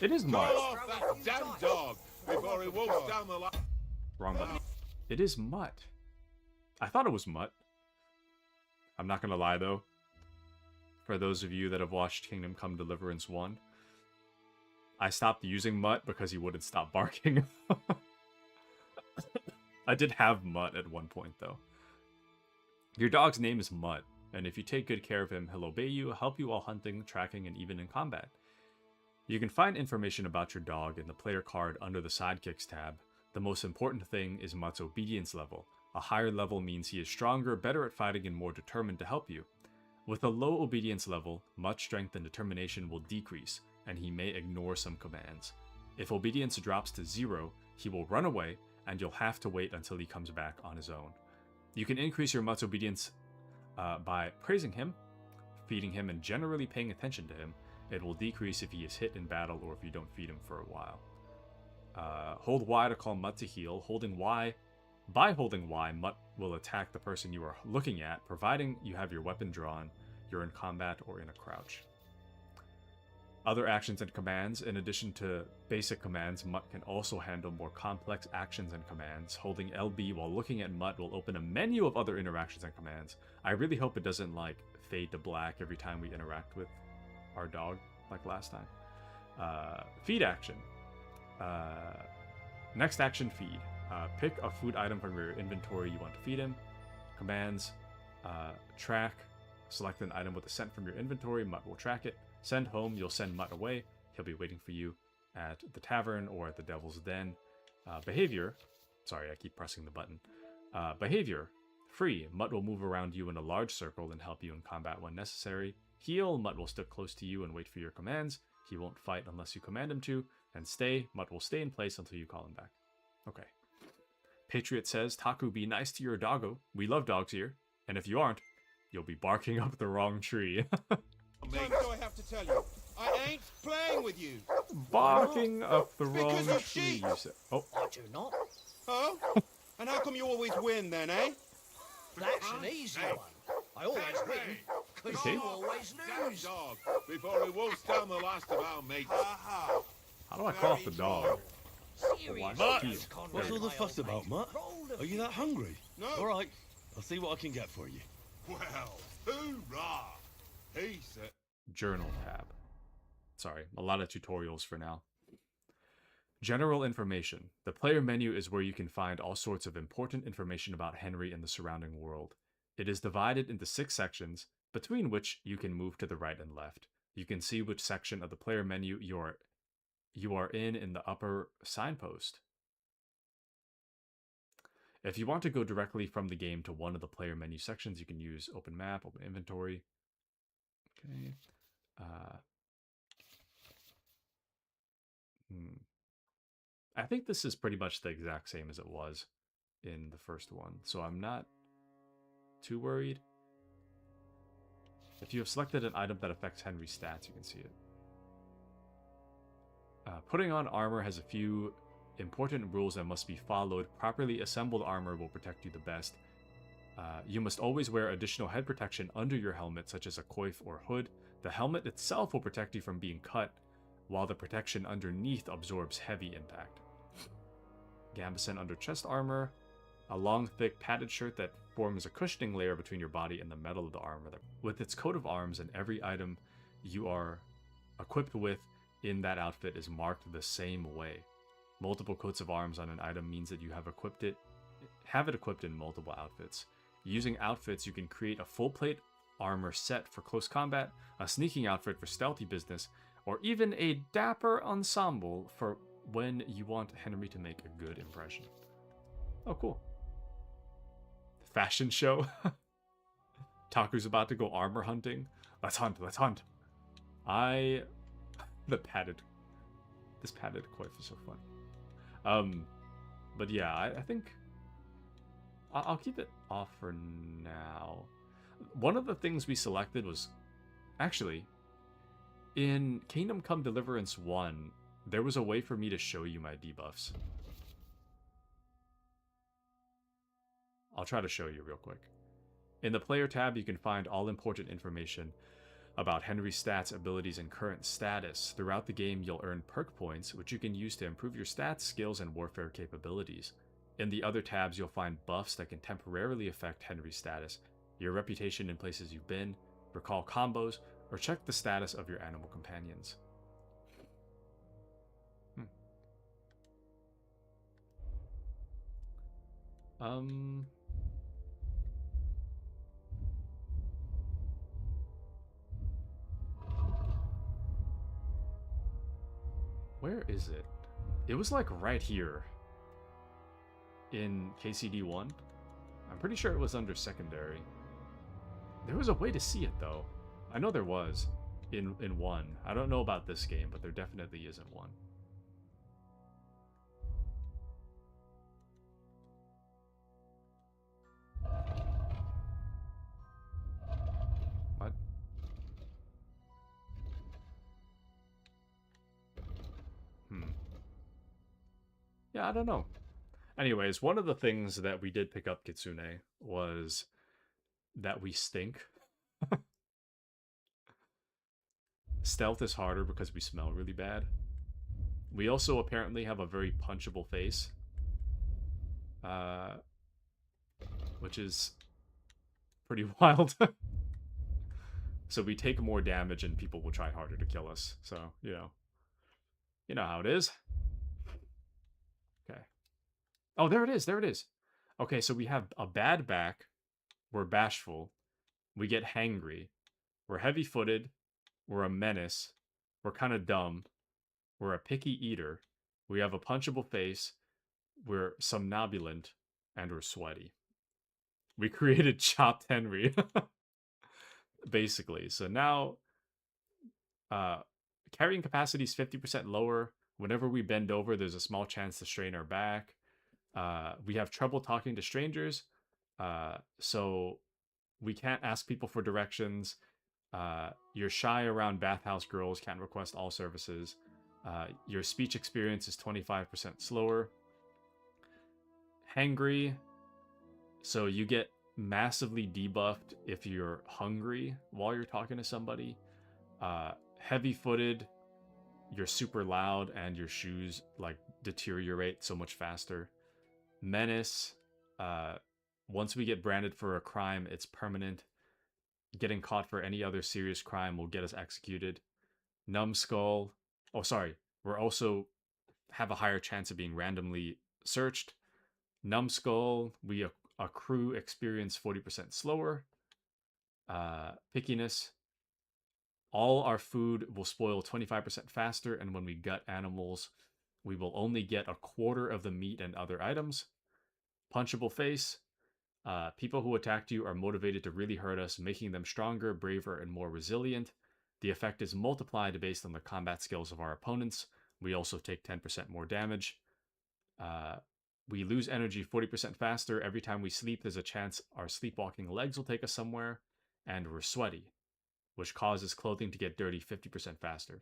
it is Mutt. Call off that damn dog before he walks down the line. Wrong button. It is Mutt. I thought it was Mutt. I'm not gonna lie, though. For those of you that have watched Kingdom Come Deliverance 1, I stopped using Mutt because he wouldn't stop barking. I did have Mutt at one point, though. Your dog's name is Mutt, and if you take good care of him, he'll obey you, help you while hunting, tracking, and even in combat. You can find information about your dog in the player card under the Sidekicks tab. The most important thing is Mutt's obedience level. A higher level means he is stronger, better at fighting, and more determined to help you. With a low obedience level, Mutt's strength and determination will decrease, and he may ignore some commands. If obedience drops to 0, he will run away, and you'll have to wait until he comes back on his own. You can increase your Mutt's obedience by praising him, feeding him, and generally paying attention to him. It will decrease if he is hit in battle or if you don't feed him for a while. Hold Y to call Mutt to heal. By holding Y, Mutt will attack the person you are looking at, providing you have your weapon drawn, you're in combat, or in a crouch. Other actions and commands. In addition to basic commands, Mutt can also handle more complex actions and commands. Holding LB while looking at Mutt will open a menu of other interactions and commands. I really hope it doesn't, like, fade to black every time we interact with our dog, like last time. Feed action. Next action, feed. Pick a food item from your inventory you want to feed him. Commands. Track. Select an item with a scent from your inventory. Mutt will track it. Send home. You'll send Mutt away. He'll be waiting for you at the tavern or at the Devil's Den. Behavior. Sorry, I keep pressing the button. Behavior. Free. Mutt will move around you in a large circle and help you in combat when necessary. Heal. Mutt will stick close to you and wait for your commands. He won't fight unless you command him to. And stay. Mutt will stay in place until you call him back. Okay. Patriot says, Taku, be nice to your doggo. We love dogs here. And if you aren't, you'll be barking up the wrong tree. How many times do I have to tell you? I ain't playing with you. Barking up the wrong Because you're tree. sheep. You said. Oh, I do not. Huh? And how come you always win then, eh? That's an easy one. I always win, because Okay. you always Damn lose. dog before he walks down the last of our mates. Aha. how do I call off the dog? Seriously, Mutt. Conrad, What's all the my fuss old about, mate. Mutt? Roll the Are you that hungry? No. All right, I'll see what I can get for you. Well, hoorah! He said. Journal tab. Sorry, a lot of tutorials for now. General information. The player menu is where you can find all sorts of important information about Henry and the surrounding world. It is divided into 6 sections, between which you can move to the right and left. You can see which section of the player menu you are in the upper signpost. If you want to go directly from the game to one of the player menu sections, you can use open map, open inventory. Okay. I think this is pretty much the exact same as it was. in the first one, so I'm not too worried. If you have selected an item that affects Henry's stats, you can see it. Putting on armor has a few important rules that must be followed. Properly assembled armor will protect you the best. You must always wear additional head protection under your helmet, such as a coif or hood. The helmet itself will protect you from being cut, while the protection underneath absorbs heavy impact. Gambeson under chest armor. A long, thick, padded shirt that forms a cushioning layer between your body and the metal of the armor. With its coat of arms, and every item you are equipped with in that outfit is marked the same way. Multiple coats of arms on an item means that you have it equipped in multiple outfits. Using outfits, you can create a full plate armor set for close combat, a sneaking outfit for stealthy business, or even a dapper ensemble for when you want Henry to make a good impression. Oh, cool. Fashion show. Taku's about to go armor hunting. Let's hunt, let's hunt. This padded coif is so fun. But yeah, I think I'll keep it off for now. One of the things we selected was, actually, in Kingdom Come Deliverance 1, there was a way for me to show you my debuffs. I'll try to show you real quick. In the player tab, you can find all important information about Henry's stats, abilities, and current status. Throughout the game, you'll earn perk points, which you can use to improve your stats, skills, and warfare capabilities. In the other tabs, you'll find buffs that can temporarily affect Henry's status, your reputation in places you've been, recall combos, or check the status of your animal companions. Where is it? It was like right here in KCD1. I'm pretty sure it was under secondary. There was a way to see it though. I know there was in 1. I don't know about this game, but there definitely is in 1. What? Yeah, I don't know. Anyways, one of the things that we did pick up, Kitsune, was that we stink. Stealth is harder because we smell really bad. We also apparently have a very punchable face. Which is pretty wild. So we take more damage and people will try harder to kill us. So, you know how it is. Okay. Oh, there it is. There it is. Okay, so we have a bad back. We're bashful. We get hangry. We're heavy-footed. We're a menace. We're kind of dumb. We're a picky eater. We have a punchable face. We're somnambulant. And we're sweaty. We created Chopped Henry. Basically. So now, carrying capacity is 50% lower. Whenever we bend over, there's a small chance to strain our back. We have trouble talking to strangers. So we can't ask people for directions. You're shy around bathhouse girls, can't request all services. Your speech experience is 25% slower. Hangry. So you get massively debuffed if you're hungry while you're talking to somebody. Heavy-footed. You're super loud and your shoes like deteriorate so much faster. Menace. Once we get branded for a crime, it's permanent. Getting caught for any other serious crime will get us executed. Numbskull. Oh, sorry. We're also have a higher chance of being randomly searched. Numbskull. We accrue experience 40% slower. Pickiness. All our food will spoil 25% faster, and when we gut animals, we will only get a quarter of the meat and other items. Punchable face. People who attacked you are motivated to really hurt us, making them stronger, braver, and more resilient. The effect is multiplied based on the combat skills of our opponents. We also take 10% more damage. We lose energy 40% faster. Every time we sleep, there's a chance our sleepwalking legs will take us somewhere. And we're sweaty, which causes clothing to get dirty 50% faster.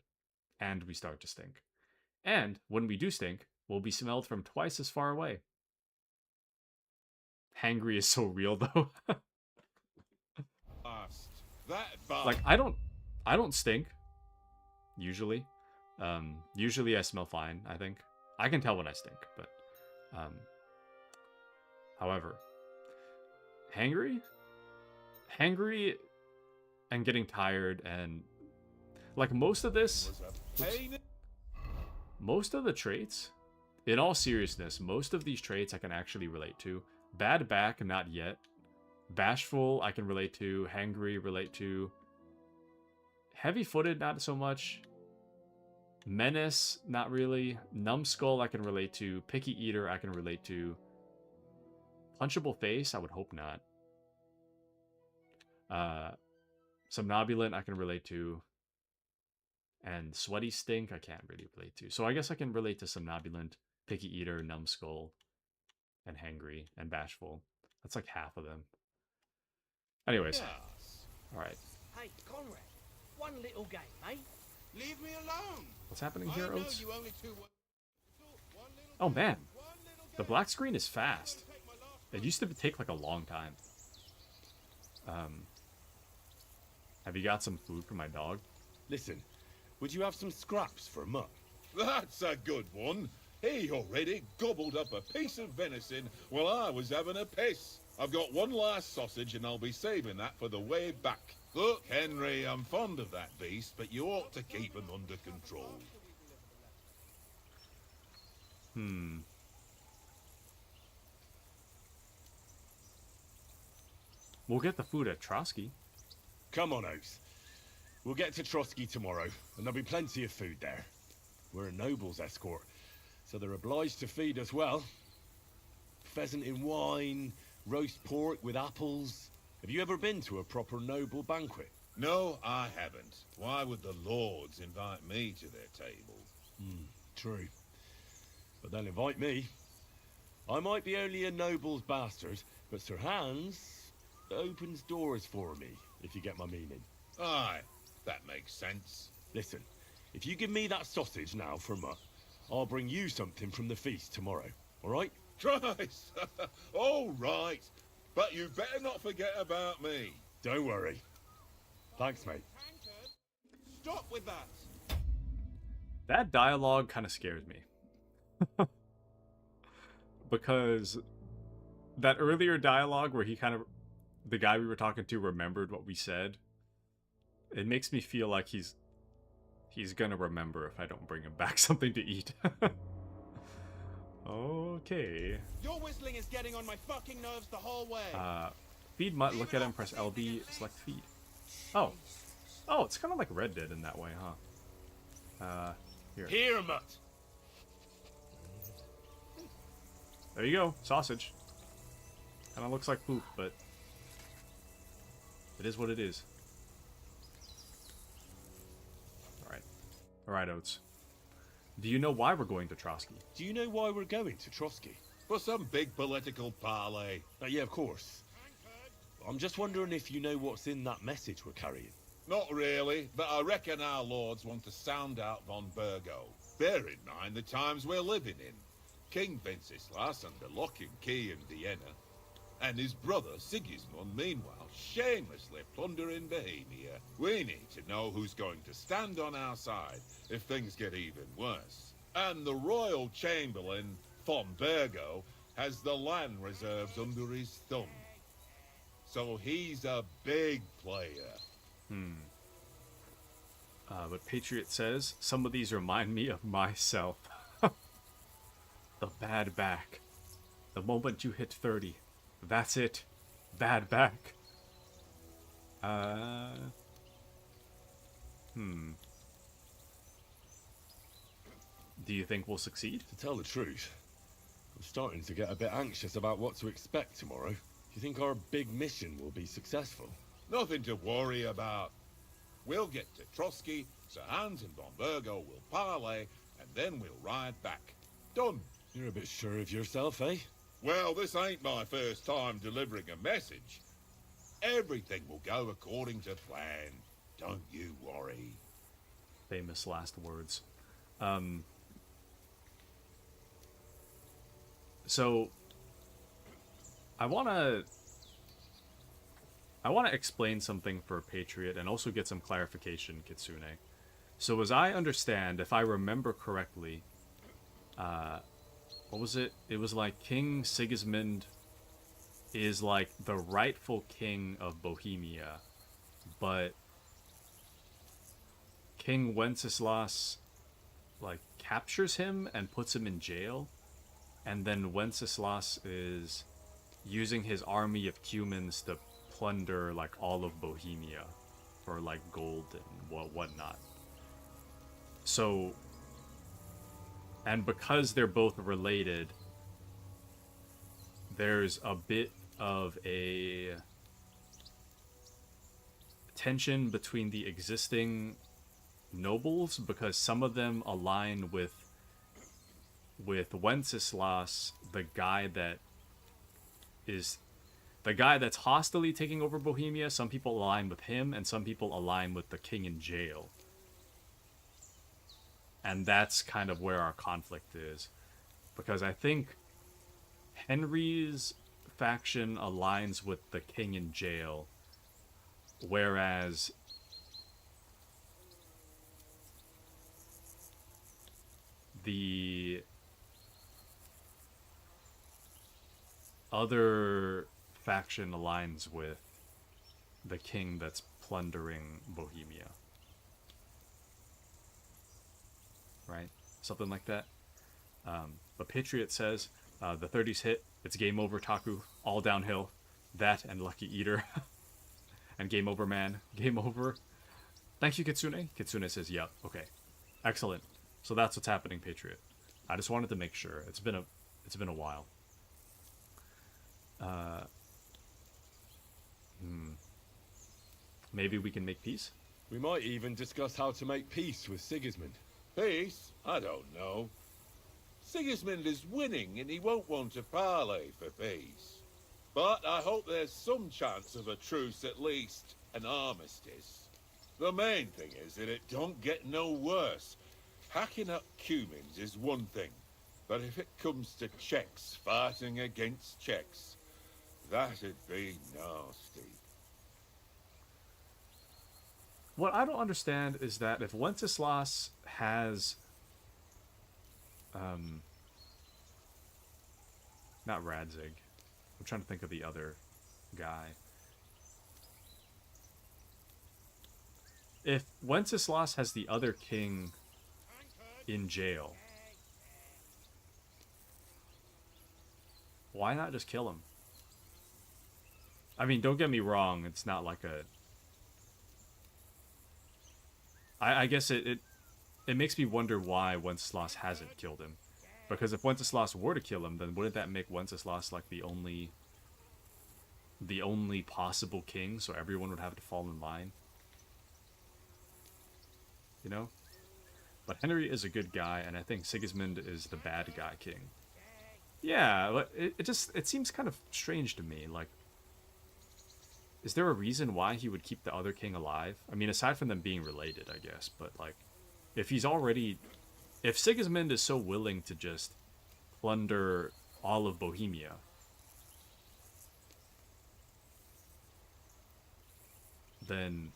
And we start to stink. And when we do stink, we'll be smelled from twice as far away. Hangry is so real, though. Like, I don't stink. Usually. Usually I smell fine, I think. I can tell when I stink, but... however... Hangry and getting tired and... Like, most of this... Most of the traits... In all seriousness, most of these traits I can actually relate to. Bad back, not yet. Bashful, I can relate to. Hangry, relate to. Heavy-footed, not so much. Menace, not really. Numbskull, I can relate to. Picky Eater, I can relate to. Punchable Face, I would hope not. Somnambulant, I can relate to. And Sweaty Stink, I can't really relate to. So I guess I can relate to Somnambulant, Picky Eater, Numbskull, and Hangry, and Bashful. That's like half of them. Anyways. Alright. Hey, Conrad, one little game, eh? Leave me alone. What's happening here, Oates? One Oh man, the black screen is fast. It used to take like a long time. Have you got some food for my dog? Listen, would you have some scraps for Mutt? That's a good one. He already gobbled up a piece of venison while I was having a piss. I've got one last sausage and I'll be saving that for the way back. Look, Henry, I'm fond of that beast, but you ought to keep him under control. We'll get the food at Trotsky. Come on, Oates. We'll get to Trotsky tomorrow, and there'll be plenty of food there. We're a noble's escort, so they're obliged to feed us well. Pheasant in wine, roast pork with apples. Have you ever been to a proper noble banquet? No, I haven't. Why would the lords invite me to their table? True. But they'll invite me. I might be only a noble's bastard, but Sir Hans opens doors for me, if you get my meaning. Aye, that makes sense. Listen, if you give me that sausage now for Mutt, I'll bring you something from the feast tomorrow, all right? Christ! All right. But you better not forget about me. Don't worry. Thanks, mate. Stop with that. That dialogue kind of scares me. Because that earlier dialogue where he kind of... The guy we were talking to remembered what we said. It makes me feel like he's gonna remember if I don't bring him back something to eat. Okay. Your whistling is getting on my fucking nerves the whole way. Feed Mutt, look at him, press LB, select feed. Oh. Oh, it's kind of like Red Dead in that way, huh? Here. Here, Mutt. There you go, sausage. Kind of looks like poop, but it is what it is. Alright. Alright, Oates. Do you know why we're going to Trotsky? Do you know why we're going to Trotsky? For some big political parley. Yeah, of course. I'm just wondering if you know what's in that message we're carrying. Not really, but I reckon our lords want to sound out von Burgo. Bear in mind the times we're living in. King Wenceslas under lock and key in Vienna, and his brother Sigismund, meanwhile, shamelessly plundering Bohemia. We need to know who's going to stand on our side if things get even worse. And the Royal Chamberlain, von Burgo, has the land reserves under his thumb. So he's a big player. But Patriot says, some of these remind me of myself. The bad back. The moment you hit 30. That's it. Bad back. Do you think we'll succeed? To tell the truth, I'm starting to get a bit anxious about what to expect tomorrow. Do you think our big mission will be successful? Nothing to worry about. We'll get to Trotsky, Sir Hans and von Burgo will parley, and then we'll ride back. Done. You're a bit sure of yourself, eh? Well, this ain't my first time delivering a message. Everything will go according to plan. Don't you worry. Famous last words. So I wanna explain something for Patriot and also get some clarification, Kitsune. So as I understand, if I remember correctly, what was it? It was like King Sigismund is like the rightful king of Bohemia, but King Wenceslas like captures him and puts him in jail, and then Wenceslas is using his army of Cumans to plunder like all of Bohemia for like gold and whatnot. So, and because they're both related, there's a bit of a tension between the existing nobles, because some of them align with Wenceslas, the guy that's hostilely taking over Bohemia. Some people align with him, and some people align with the king in jail. And that's kind of where our conflict is, because I think Henry's faction aligns with the king in jail, whereas the other faction aligns with the king that's plundering Bohemia. Right? Something like that. But Patriot says, the 30s hit, it's game over, Taku, all downhill. That and Lucky Eater. And game over, man. Game over. Thank you, Kitsune. Kitsune says, yep, okay. Excellent. So that's what's happening, Patriot. I just wanted to make sure. It's been a while. Maybe we can make peace? We might even discuss how to make peace with Sigismund. Peace? I don't know. Sigismund is winning and he won't want to parley for peace. But I hope there's some chance of a truce, at least an armistice. The main thing is that it don't get no worse. Hacking up Cumans is one thing, but if it comes to Czechs fighting against Czechs, that'd be nasty. What I don't understand is that if Wenceslas has, not Radzig, I'm trying to think of the other guy. If Wenceslas has the other king in jail, why not just kill him? I mean, don't get me wrong, it's not like a... I guess it makes me wonder why Wenceslas hasn't killed him. Because if Wenceslas were to kill him, then wouldn't that make Wenceslas like the only possible king, so everyone would have to fall in line? You know? But Henry is a good guy, and I think Sigismund is the bad guy king. Yeah, but it seems kind of strange to me. Like, is there a reason why he would keep the other king alive? I mean, aside from them being related, I guess. But, like, if Sigismund is so willing to just plunder all of Bohemia, then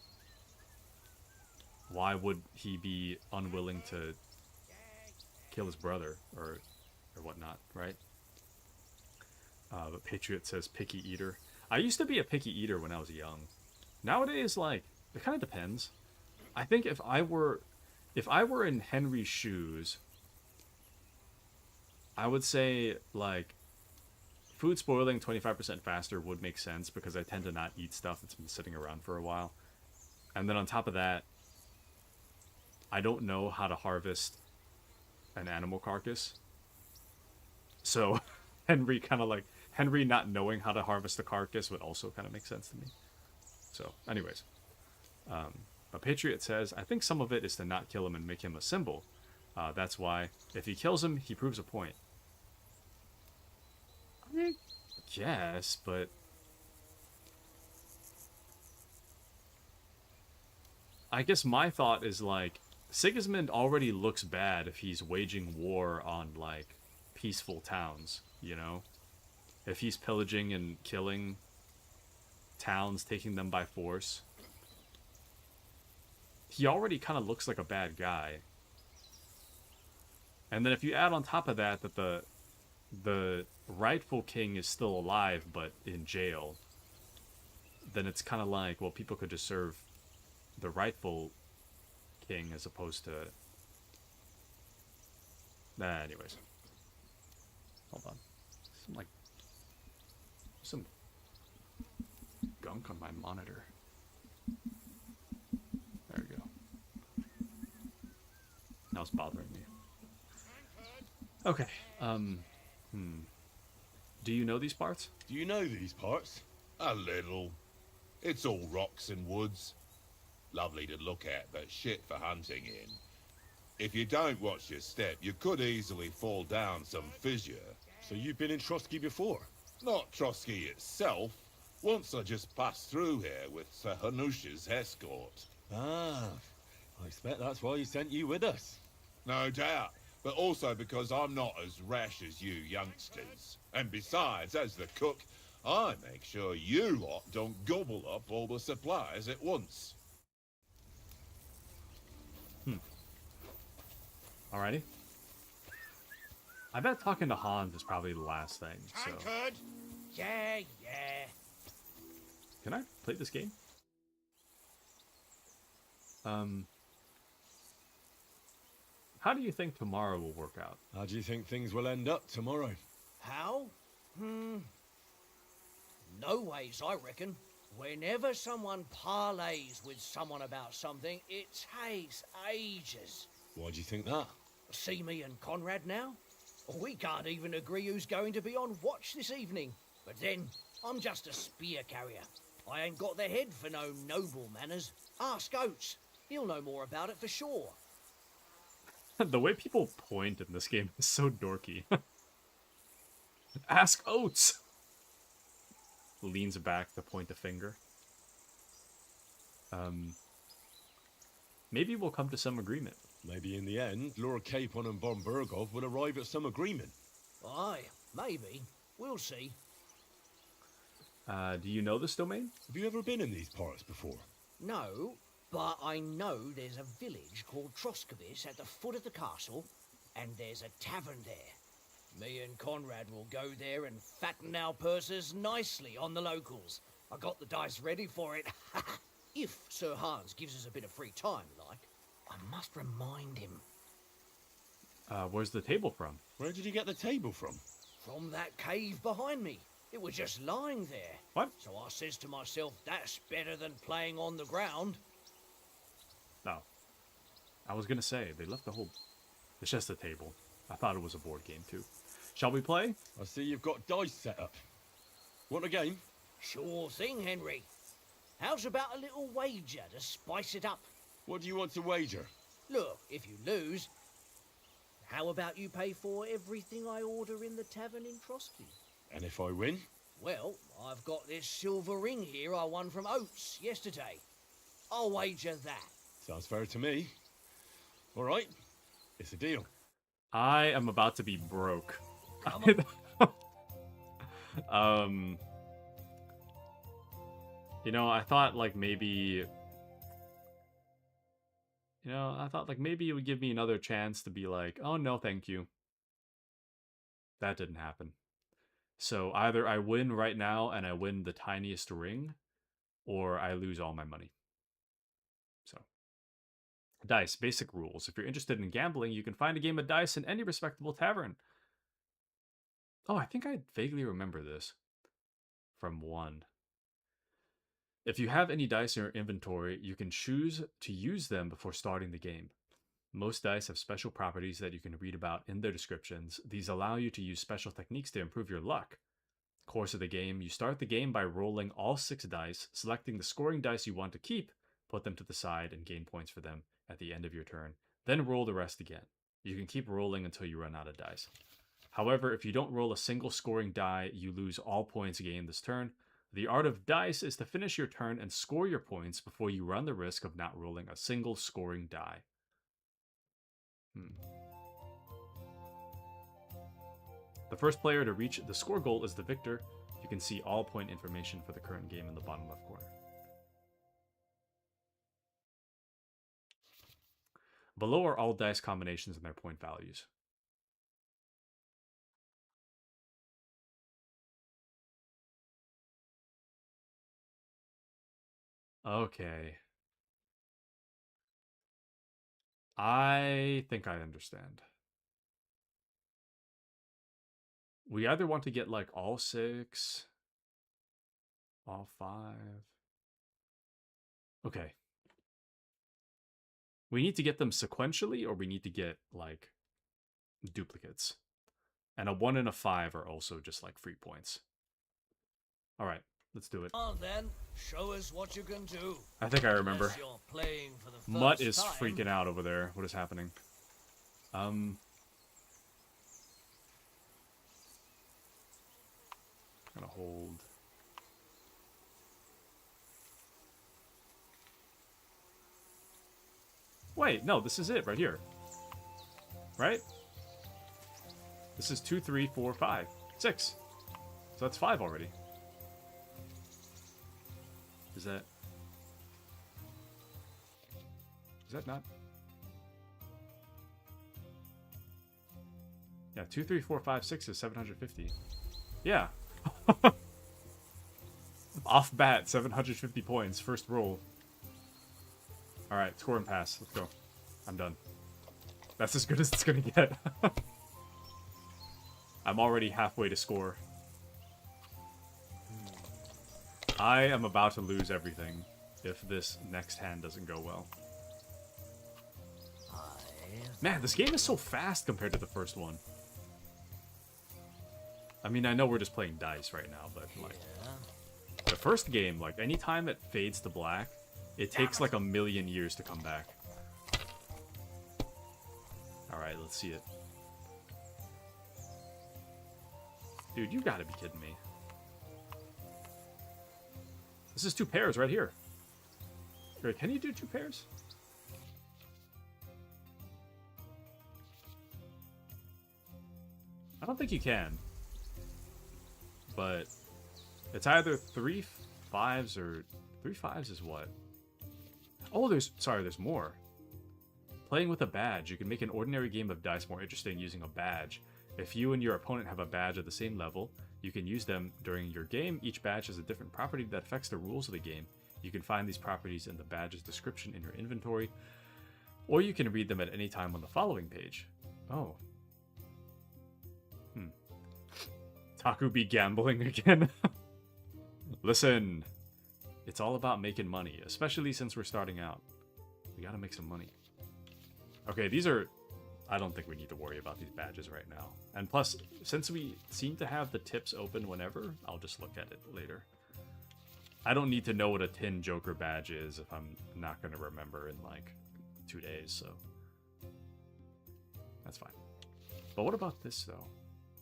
why would he be unwilling to kill his brother or whatnot, right? But Patriot says picky eater. I used to be a picky eater when I was young. Nowadays, like, it kind of depends. I think if I were in Henry's shoes, I would say, like, food spoiling 25% faster would make sense because I tend to not eat stuff that's been sitting around for a while. And then on top of that, I don't know how to harvest an animal carcass. So Henry not knowing how to harvest the carcass would also kind of make sense to me. So, anyways. But Patriot says, I think some of it is to not kill him and make him a symbol. That's why, if he kills him, he proves a point. Yes, but I guess my thought is like Sigismund already looks bad if he's waging war on like peaceful towns, you know? If he's pillaging and killing towns, taking them by force. He already kind of looks like a bad guy. And then if you add on top of that that the rightful king is still alive but in jail, then it's kind of like, well, people could just serve the rightful king as opposed to... anyways. Hold on. Some gunk on my monitor. There we go. Now it's bothering me. Okay. Do you know these parts? Do you know these parts? A little. It's all rocks and woods. Lovely to look at, but shit for hunting in. If you don't watch your step, you could easily fall down some fissure. So you've been in Trotsky before? Not Trotsky itself. Once I just passed through here with Sir Hanusha's escort. Ah, I expect that's why he sent you with us. No doubt, but also because I'm not as rash as you youngsters. And besides, as the cook, I make sure you lot don't gobble up all the supplies at once. Alrighty. I bet talking to Hans is probably the last thing, so... Tankard? Yeah, yeah. Can I play this game? How do you think tomorrow will work out? How do you think things will end up tomorrow? How? No ways, I reckon. Whenever someone parleys with someone about something, it takes ages. Why do you think that? See me and Conrad now? We can't even agree who's going to be on watch this evening. But then, I'm just a spear carrier. I ain't got the head for no noble manners. Ask Oates. He'll know more about it for sure. The way people point in this game is so dorky. Ask Oates! Leans back to point a finger. Maybe we'll come to some agreement. Maybe in the end, Lord Capon and Von Burgov will arrive at some agreement. Aye, maybe. We'll see. Do you know this domain? Have you ever been in these parts before? No, but I know there's a village called Troskovis at the foot of the castle, and there's a tavern there. Me and Conrad will go there and fatten our purses nicely on the locals. I got the dice ready for it. If Sir Hans gives us a bit of free time, like, I must remind him. Where's the table from? Where did you get the table from? From that cave behind me. It was just lying there. What? So I says to myself, that's better than playing on the ground. No. I was gonna say, they left the whole... It's just a table. I thought it was a board game, too. Shall we play? I see you've got dice set up. Want a game? Sure thing, Henry. How's about a little wager to spice it up? What do you want to wager? Look, if you lose, how about you pay for everything I order in the tavern in Trotsky? And if I win? Well, I've got this silver ring here I won from Oates yesterday. I'll wager that. Sounds fair to me. All right, it's a deal. I am about to be broke. Come on. You know, I thought like maybe... You know, I thought like maybe it would give me another chance to be like, oh no, thank you. That didn't happen. So either I win right now and I win the tiniest ring, or I lose all my money. So, dice, basic rules. If you're interested in gambling, you can find a game of dice in any respectable tavern. Oh, I think I vaguely remember this from 1. If you have any dice in your inventory, you can choose to use them before starting the game. Most dice have special properties that you can read about in their descriptions. These allow you to use special techniques to improve your luck. Course of the game, you start the game by rolling all 6 dice, selecting the scoring dice you want to keep, put them to the side, and gain points for them at the end of your turn. Then roll the rest again. You can keep rolling until you run out of dice. However, if you don't roll a single scoring die, you lose all points gained this turn. The art of dice is to finish your turn and score your points before you run the risk of not rolling a single scoring die. The first player to reach the score goal is the victor. You can see all point information for the current game in the bottom left corner. Below are all dice combinations and their point values. Okay. I think I understand. We either want to get like all 6, all 5. Okay. We need to get them sequentially, or we need to get like duplicates. And a 1 and a 5 are also just like free points. All right, let's do it. On then, show us what you can do. I think I remember. Unless you're playing for the first Mutt is time. freaking out over there. What is happening? Gonna hold. Wait, no, this is it right here. Right? This is 2, 3, 4, 5, 6. So that's 5 already. Is that not? Yeah, 2, 3, 4, 5, 6 is 750. Yeah. Off bat, 750 points, first roll. Alright, score and pass. Let's go. I'm done. That's as good as it's gonna get. I'm already halfway to score. I am about to lose everything if this next hand doesn't go well. Man, this game is so fast compared to the first one. I mean, I know we're just playing dice right now, but like... The first game, like, anytime it fades to black, it takes like 1,000,000 years to come back. Alright, let's see it. Dude, you gotta be kidding me. This is 2 pairs right here. Wait, can you do 2 pairs? I don't think you can. But it's either 3 5s or 3 5s is what? Oh, there's more. Playing with a badge. You can make an ordinary game of dice more interesting using a badge. If you and your opponent have a badge at the same level, you can use them during your game. Each badge has a different property that affects the rules of the game. You can find these properties in the badge's description in your inventory, or you can read them at any time on the following page. Oh. Taku be gambling again. Listen, it's all about making money, especially since we're starting out. We gotta make some money. Okay, these are... I don't think we need to worry about these badges right now. And plus, since we seem to have the tips open whenever, I'll just look at it later. I don't need to know what a Tin Joker badge is if I'm not going to remember in like 2 days, so... That's fine. But what about this, though?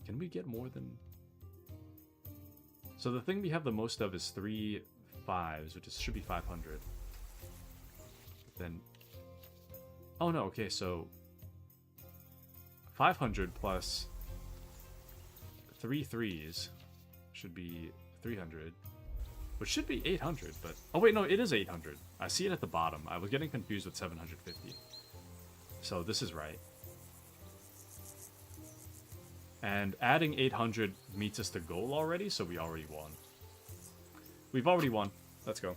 Can we get more than... So the thing we have the most of is 3 5s, which should be 500. Then... Oh no, okay, so... 500 plus 3 3s should be 300, which should be 800, but... Oh wait, no, it is 800. I see it at the bottom. I was getting confused with 750. So this is right. And adding 800 meets us the goal already, so we already won. We've already won. Let's go.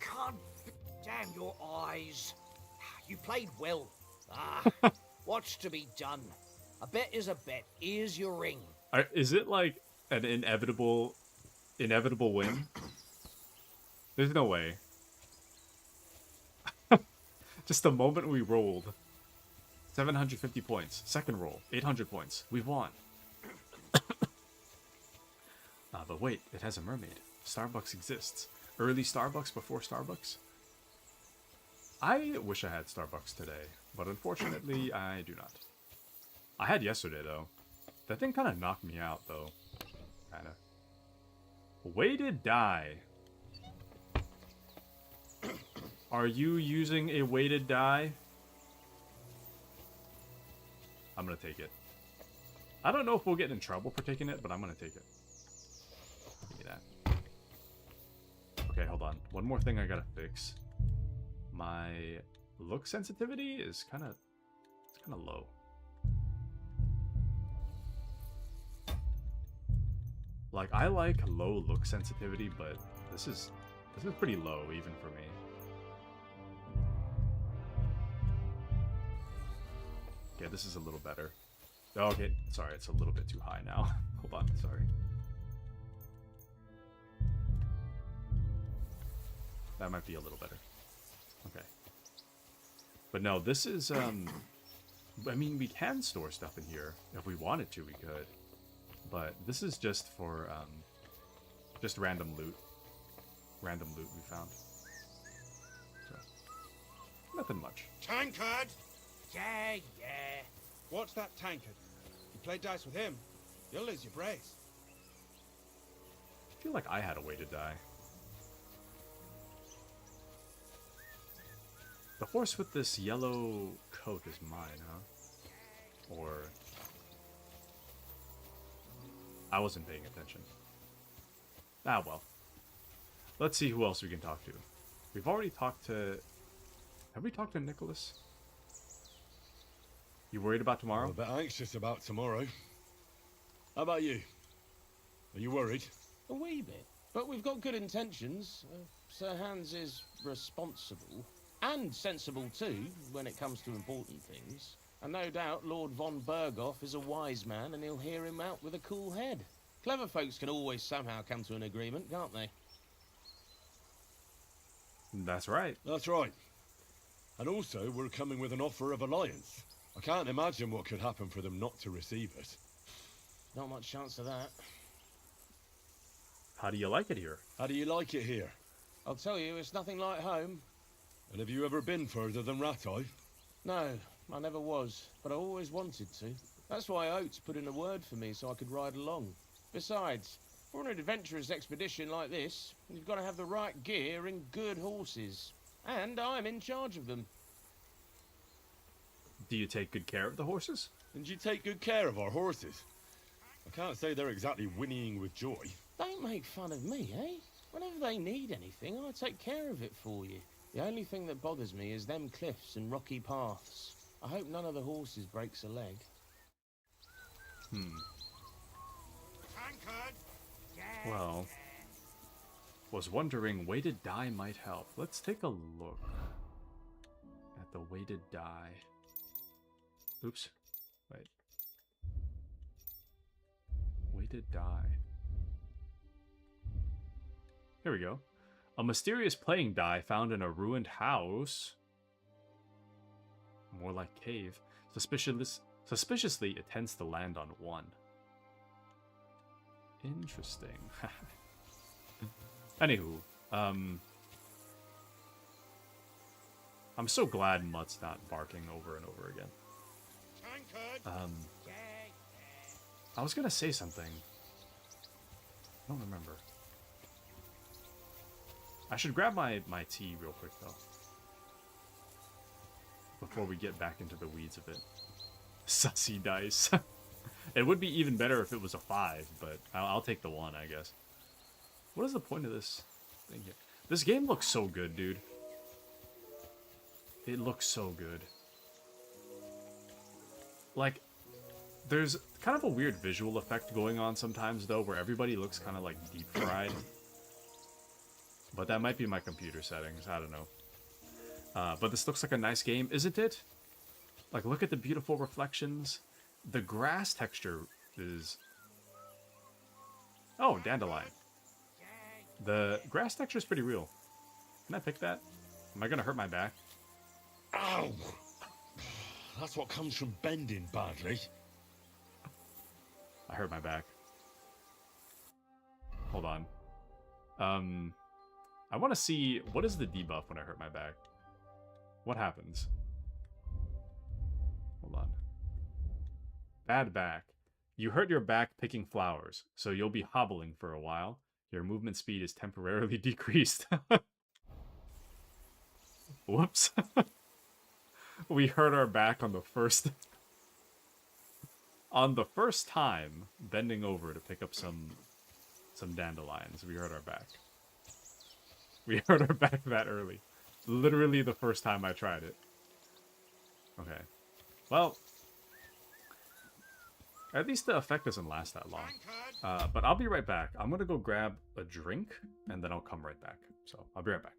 God damn your eyes. You played well. What's to be done? A bet is a bet. Here's your ring. Is it like an inevitable win? There's no way. Just the moment we rolled. 750 points. Second roll. 800 points. We've won. But wait, it has a mermaid. Starbucks exists. Early Starbucks before Starbucks? I wish I had Starbucks today, but unfortunately I do not. I had yesterday, though. That thing kind of knocked me out, though. Kind of. Weighted die. Are you using a weighted die? I'm gonna take it. I don't know if we'll get in trouble for taking it, but I'm gonna take it. Give me that. Okay, hold on. One more thing I gotta fix. My look sensitivity is kind of low. Like, I like low look sensitivity, but this is pretty low even for me. Okay, this is a little better. Oh, okay, sorry, it's a little bit too high now. Hold on, sorry. That might be a little better. Okay. But no, this is, I mean, we can store stuff in here. If we wanted to, we could. But this is just for, just random loot. Random loot we found. So, nothing much. Tankard! Yeah. Watch that tankard. You play dice with him, you'll lose your brace. I feel like I had a way to die. The horse with this yellow coat is mine, huh? Or... I wasn't paying attention. Ah, well. Let's see who else we can talk to. We've already talked to... Have we talked to Nicholas? You worried about tomorrow? I'm a bit anxious about tomorrow. How about you? Are you worried? A wee bit. But we've got good intentions. Sir Hans is responsible. And sensible too, when it comes to important things. And no doubt Lord von Berghoff is a wise man and he'll hear him out with a cool head. Clever folks can always somehow come to an agreement, can't they? That's right. That's right. And also, we're coming with an offer of alliance. I can't imagine what could happen for them not to receive it. Not much chance of that. How do you like it here? How do you like it here? I'll tell you, it's nothing like home. And have you ever been further than Rattay? No, I never was, but I always wanted to. That's why Oates put in a word for me so I could ride along. Besides, for an adventurous expedition like this, you've got to have the right gear and good horses. And I'm in charge of them. Do you take good care of the horses? And you take good care of our horses. I can't say they're exactly whinnying with joy. Don't make fun of me, eh? Whenever they need anything, I take care of it for you. The only thing that bothers me is them cliffs and rocky paths. I hope none of the horses breaks a leg. Tankard! Well, was wondering weighted die might help. Let's take a look at the weighted die. Oops. Wait. Weighted die. Here we go. A mysterious playing die found in a ruined house. More like cave. Suspiciously, it tends to land on one. Interesting. Anywho, I'm so glad Mutt's not barking over and over again. Tankard! I was gonna say something. I don't remember. I should grab my tea real quick, though. Before we get back into the weeds of it. Sussy dice. It would be even better if it was a 5, but I'll take the 1, I guess. What is the point of this thing here? This game looks so good, dude. It looks so good. Like, there's kind of a weird visual effect going on sometimes, though, where everybody looks kind of like deep fried. But that might be my computer settings. I don't know. But this looks like a nice game, isn't it? Like, look at the beautiful reflections. The grass texture is... Oh, dandelion. The grass texture is pretty real. Can I pick that? Am I going to hurt my back? Ow! That's what comes from bending badly. I hurt my back. Hold on. I want to see, what is the debuff when I hurt my back? What happens? Hold on. Bad back. You hurt your back picking flowers, so you'll be hobbling for a while. Your movement speed is temporarily decreased. Whoops. We hurt our back on the first... on the first time bending over to pick up some dandelions. We hurt our back. We hurt our back that early. Literally the first time I tried it. Okay. Well, at least the effect doesn't last that long. But I'll be right back. I'm gonna go grab a drink, and then I'll come right back. So, I'll be right back.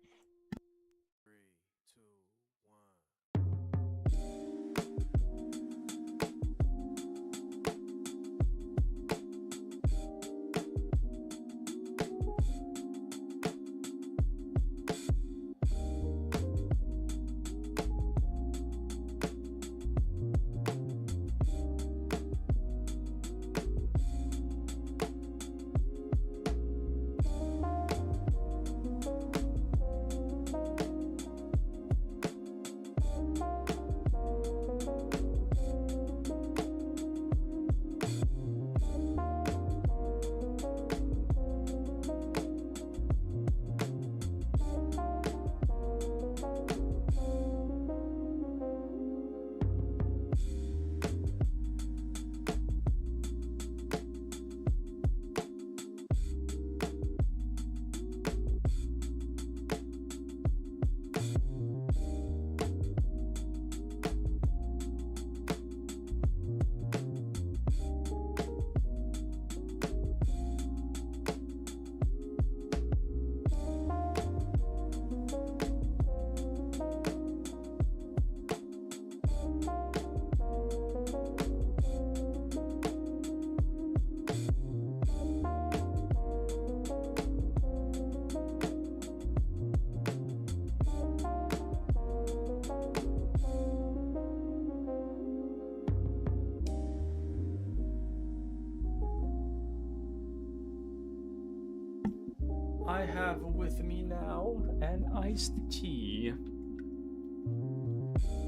I have with me now an iced tea.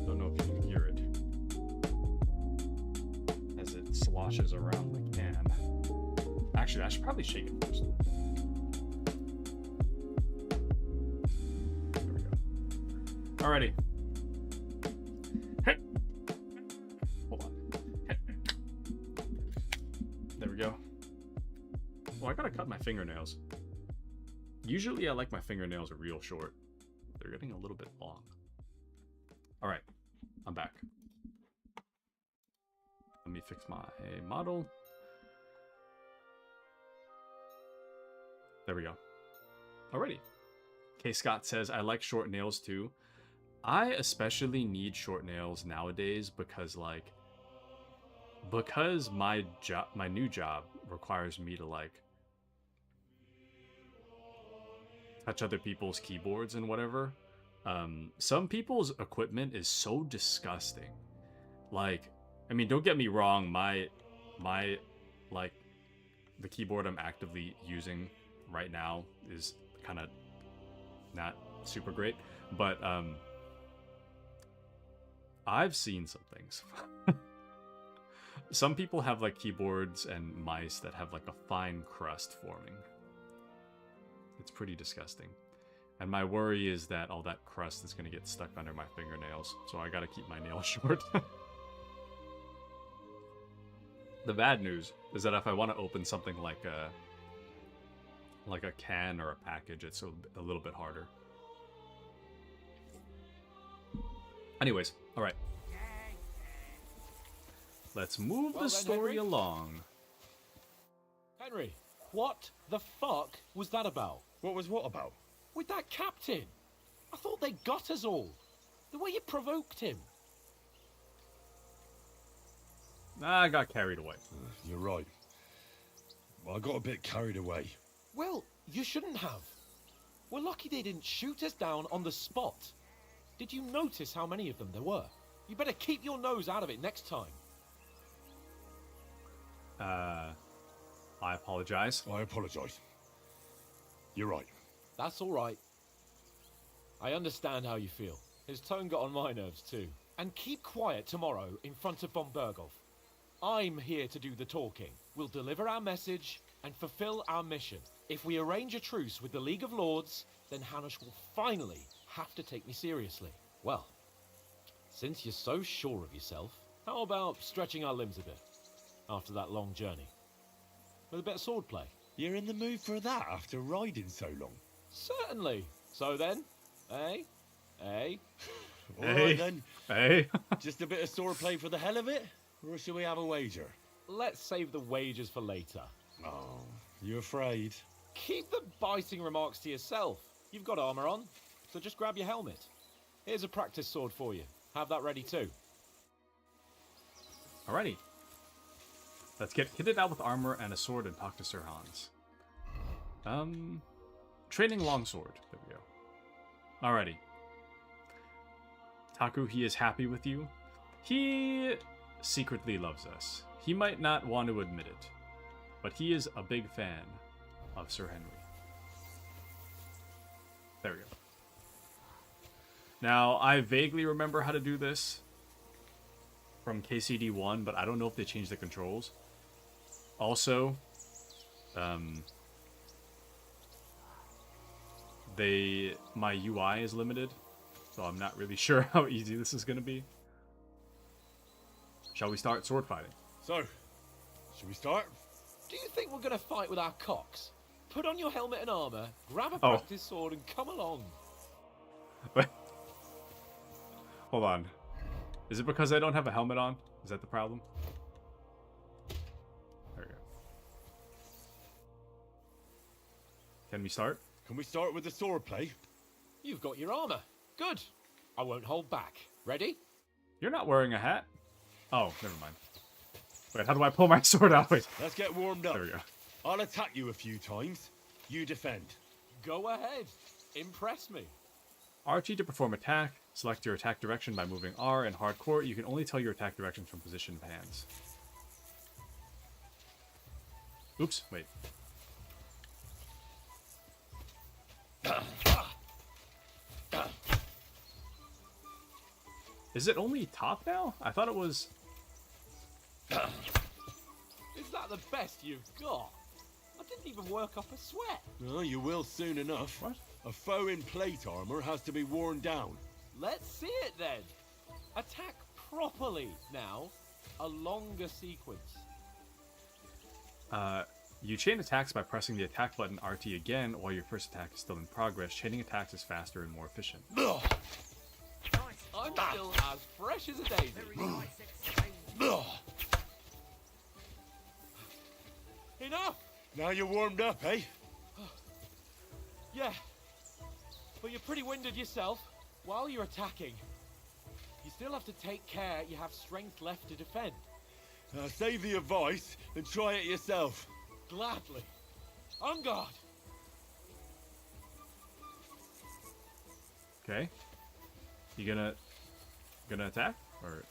Don't know if you can hear it as it sloshes around the can. Actually, I should probably shake it first. There we go. Alrighty. Hold on. There we go. Oh, I gotta cut my fingernails. Usually I like my fingernails real short. They're getting a little bit long. Alright, I'm back. Let me fix my model. There we go. Alrighty. K. Scott says, I like short nails too. I especially need short nails nowadays because my new job requires me to touch other people's keyboards and whatever. Some people's equipment is so disgusting. I mean, don't get me wrong, my the keyboard I'm actively using right now is kind of not super great, but I've seen some things. Some people have keyboards and mice that have a fine crust forming. It's pretty disgusting. And my worry is that all that crust is going to get stuck under my fingernails, so I gotta keep my nails short. The bad news is that if I want to open something like a can or a package, it's a little bit harder. Anyways, alright. Let's move the story along. Henry, what the fuck was that about? What about? With that captain. I thought they got us all. The way you provoked him. I got carried away. You're right. I got a bit carried away. Well, you shouldn't have. We're lucky they didn't shoot us down on the spot. Did you notice how many of them there were? You better keep your nose out of it next time. I apologize. I apologize. You're right. That's all right. I understand how you feel. His tone got on my nerves too. And keep quiet tomorrow in front of von Berghoff. I'm here to do the talking. We'll deliver our message and fulfill our mission. If we arrange a truce with the League of Lords, then Hanush will finally have to take me seriously. Well, since you're so sure of yourself, how about stretching our limbs a bit after that long journey? With a bit of swordplay. You're in the mood for that after riding so long? Certainly. So then, eh? All right then. Hey. Just a bit of swordplay for the hell of it? Or shall we have a wager? Let's save the wagers for later. Oh, you afraid? Keep the biting remarks to yourself. You've got armor on, so just grab your helmet. Here's a practice sword for you. Have that ready too. Alrighty. Let's get kitted out with armor and a sword and talk to Sir Hans. Training longsword. There we go. Alrighty. Taku, he is happy with you. He secretly loves us. He might not want to admit it, but he is a big fan of Sir Henry. There we go. Now, I vaguely remember how to do this from KCD1, but I don't know if they changed the controls. Also, my UI is limited, so I'm not really sure how easy this is going to be. Shall we start sword fighting? So, should we start? Do you think we're going to fight with our cocks? Put on your helmet and armor, grab a practice sword, and come along. Wait. Hold on. Is it because I don't have a helmet on? Is that the problem? There we go. Can we start? Can we start with the swordplay? You've got your armor. Good. I won't hold back. Ready? You're not wearing a hat. Oh, never mind. Wait, how do I pull my sword out? Wait. Let's get warmed up. There we go. I'll attack you a few times. You defend. Go ahead. Impress me. RT to perform attack. Select your attack direction by moving R. In hardcore, you can only tell your attack directions from position of hands. Oops, wait. Is it only top now? I thought it was... Is that the best you've got? I didn't even work up a sweat. Oh, you will soon enough. What? A foe in plate armor has to be worn down. Let's see it then. Attack properly now. A longer sequence. You chain attacks by pressing the attack button RT again while your first attack is still in progress. Chaining attacks is faster and more efficient. I'm still as fresh as a daisy. Enough! Now you're warmed up, eh? Yeah. But you're pretty winded yourself. While you're attacking, you still have to take care you have strength left to defend. Save the advice and try it yourself. Gladly. On guard. Okay. You gonna attack? Or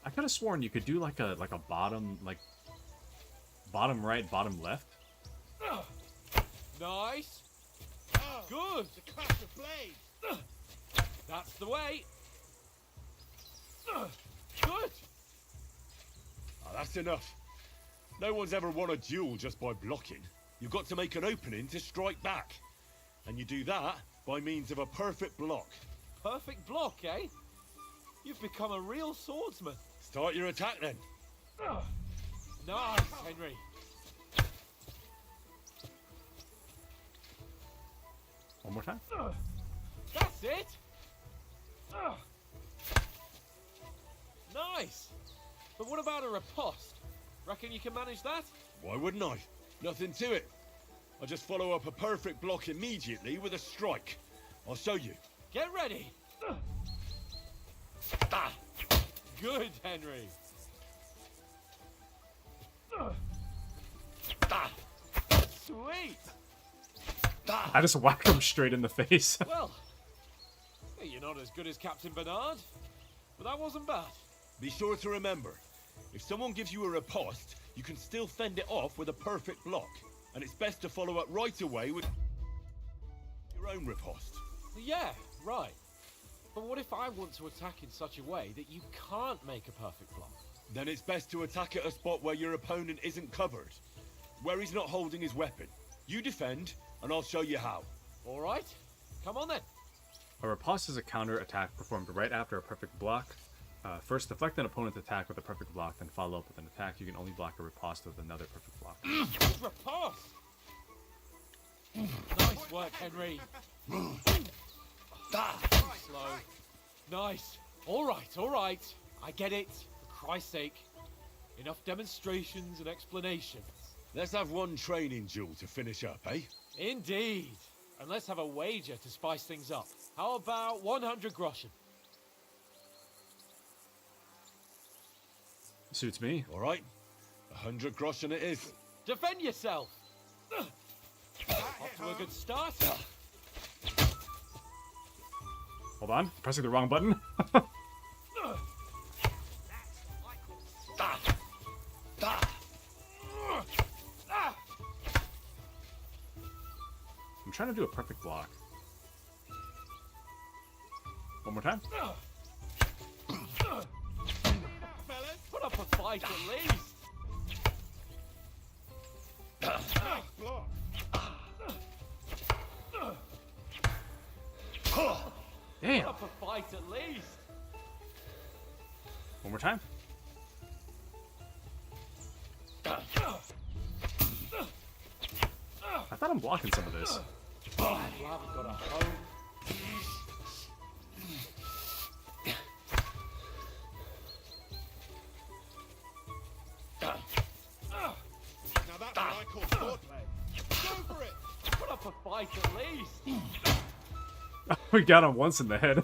I could have sworn you could do like a bottom bottom right, bottom left. Nice. Good. The clash of blades. That's the way. Good. Oh, that's enough. No one's ever won a duel just by blocking. You've got to make an opening to strike back. And you do that by means of a perfect block. Perfect block, eh? You've become a real swordsman. Start your attack then. Nice, Henry. One more time. That's it. Nice. But what about a riposte? Reckon you can manage that? Why wouldn't I? Nothing to it. I just follow up a perfect block immediately with a strike. I'll show you. Get ready. Good, Henry. Sweet. I just whacked him straight in the face. Well, you're not as good as Captain Bernard, but that wasn't bad. Be sure to remember, if someone gives you a riposte, you can still fend it off with a perfect block. And it's best to follow up right away with your own riposte. Yeah, right. But what if I want to attack in such a way that you can't make a perfect block? Then it's best to attack at a spot where your opponent isn't covered. Where he's not holding his weapon. You defend, and I'll show you how. All right, come on then. A riposte is a counter attack performed right after a perfect block. First, deflect an opponent's attack with a perfect block, then follow up with an attack. You can only block a riposte with another perfect block. Riposte! Nice work, Henry. Slow. Nice. All right. I get it. For Christ's sake. Enough demonstrations and explanations. Let's have one training duel to finish up, eh? Indeed. And let's have a wager to spice things up. How about 100 groschen? Suits me. All right. 100 groschen it is. Defend yourself. Off to a good start. Hold on. Pressing the wrong button. I'm trying to do a perfect block. One more time. Put up a fight at least. Damn. Put up a fight at least. One more time. I thought I'm blocking some of this. You haven't got a home. Now that's what I call swordplay. Go for it! Put up a fight at least. We got him once in the head.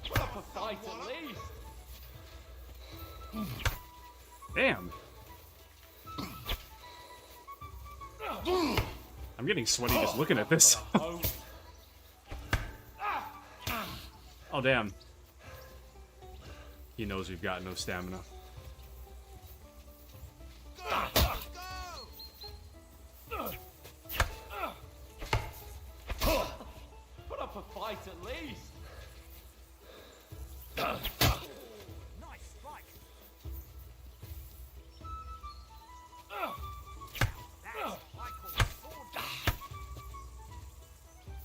Put up a fight at least. Damn. I'm getting sweaty just looking at this. Oh, damn. He knows we've got no stamina. Put up a fight at least.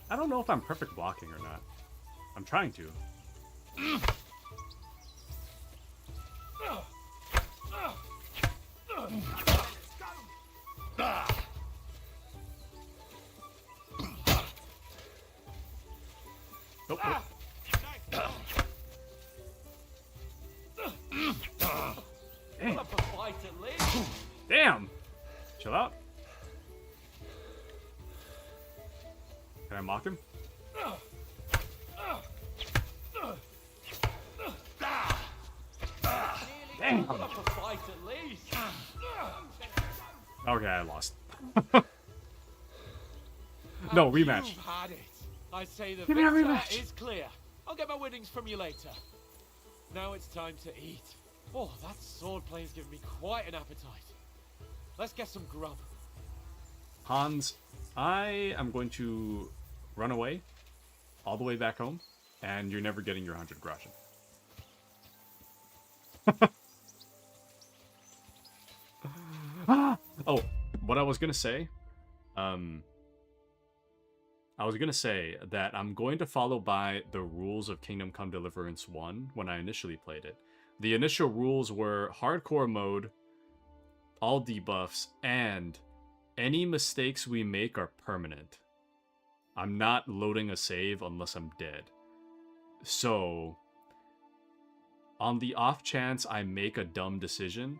I don't know if I'm perfect blocking or not. I'm trying to. Nope, nope. Put up a fight at least. Damn! Chill out. Can I mock him? Damn! Put up a fight at least. Okay, I lost. No, rematch. You've had it. I say the Give me a victor rematch. is clear. I'll get my winnings from you later. Now it's time to eat. Oh, that swordplay has given me quite an appetite. Let's get some grub. Hans, I am going to run away all the way back home, and you're never getting your 100 groschen. Oh, what I was gonna say, I was gonna say that I'm going to follow by the rules of Kingdom Come Deliverance 1 when I initially played it. The initial rules were hardcore mode, all debuffs, and any mistakes we make are permanent. I'm not loading a save unless I'm dead. So, on the off chance I make a dumb decision,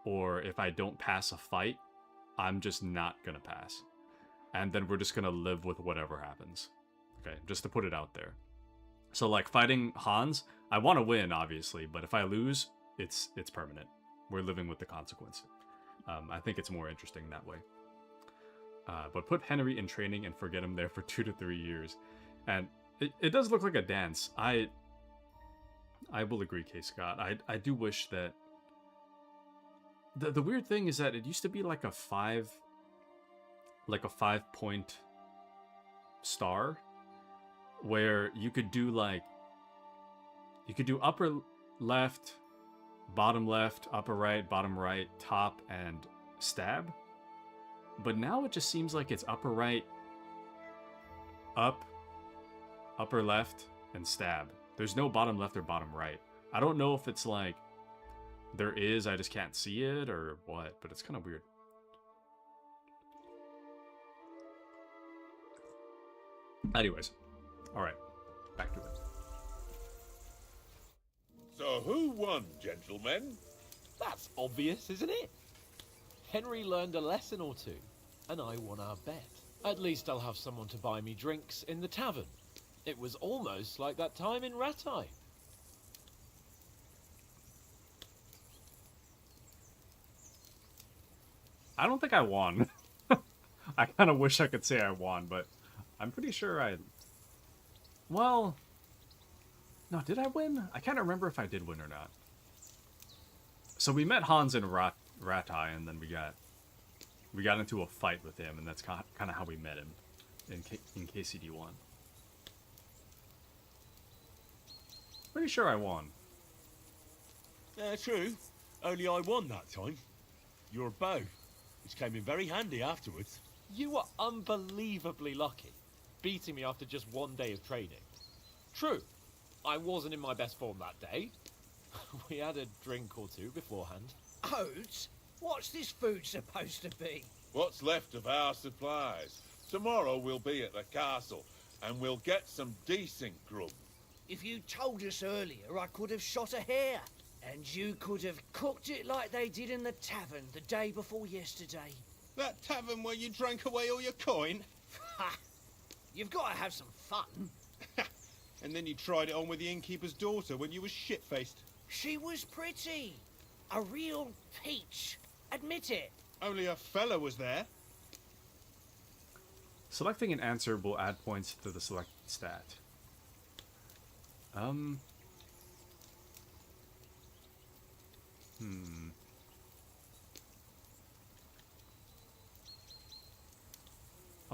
or if I don't pass a fight, I'm just not gonna pass. and then we're just gonna live with whatever happens. Okay, just to put it out there. So like fighting Hans, I want to win, obviously, but if I lose, it's permanent. We're living with the consequence. I think it's more interesting that way. But put Henry in training and forget him there for 2 to 3 years. And it does look like a dance. I will agree, K. Scott. I do wish that... The weird thing is that it used to be like a 5-point star, where you could do like... You could do upper left, upper right, bottom right, top, and stab. But now it just seems like it's upper right, up, upper left, and stab. There's no bottom left or bottom right. I don't know if it's like there is, I just can't see it, or what, but it's kind of weird. Anyways, alright, back to it. So who won, gentlemen? That's obvious, isn't it? Henry learned a lesson or two, and I won our bet. At least I'll have someone to buy me drinks in the tavern. It was almost like that time in Ratai. I don't think I won. I kind of wish I could say I won, but I'm pretty sure I... Well... No, did I win? I can't remember if I did win or not. So we met Hans in Ratai, and then we got into a fight with him, and that's kind of how we met him in KCD1. Pretty sure I won. True. Only I won that time. Your bow, which came in very handy afterwards. You were unbelievably lucky, beating me after just 1 day of training. True, I wasn't in my best form that day. We had a drink or two beforehand. Oats? What's this food supposed to be? What's left of our supplies? Tomorrow we'll be at the castle, and we'll get some decent grub. If you told us earlier, I could have shot a hare. And you could have cooked it like they did in the tavern the day before yesterday. That tavern where you drank away all your coin? Ha! You've got to have some fun. And then you tried it on with the innkeeper's daughter when you were shit-faced. She was pretty. A real peach. Admit it. Only a fella was there. Selecting an answer will add points to the selected stat. I'm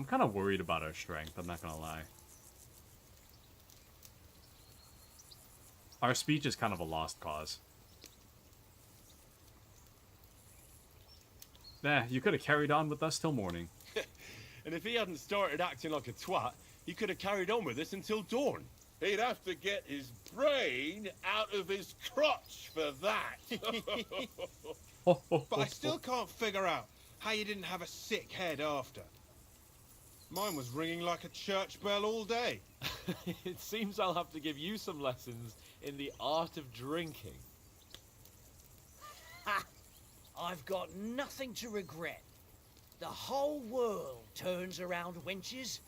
kind of worried about our strength, I'm not gonna lie. Our speech is kind of a lost cause. Nah, you could have carried on with us till morning. And if he hadn't started acting like a twat, he could have carried on with us until dawn. He'd have to get his brain out of his crotch for that. But I still can't figure out how you didn't have a sick head after. Mine was ringing like a church bell all day. It seems I'll have to give you some lessons in the art of drinking. Ha! I've got nothing to regret. The whole world turns around wenches.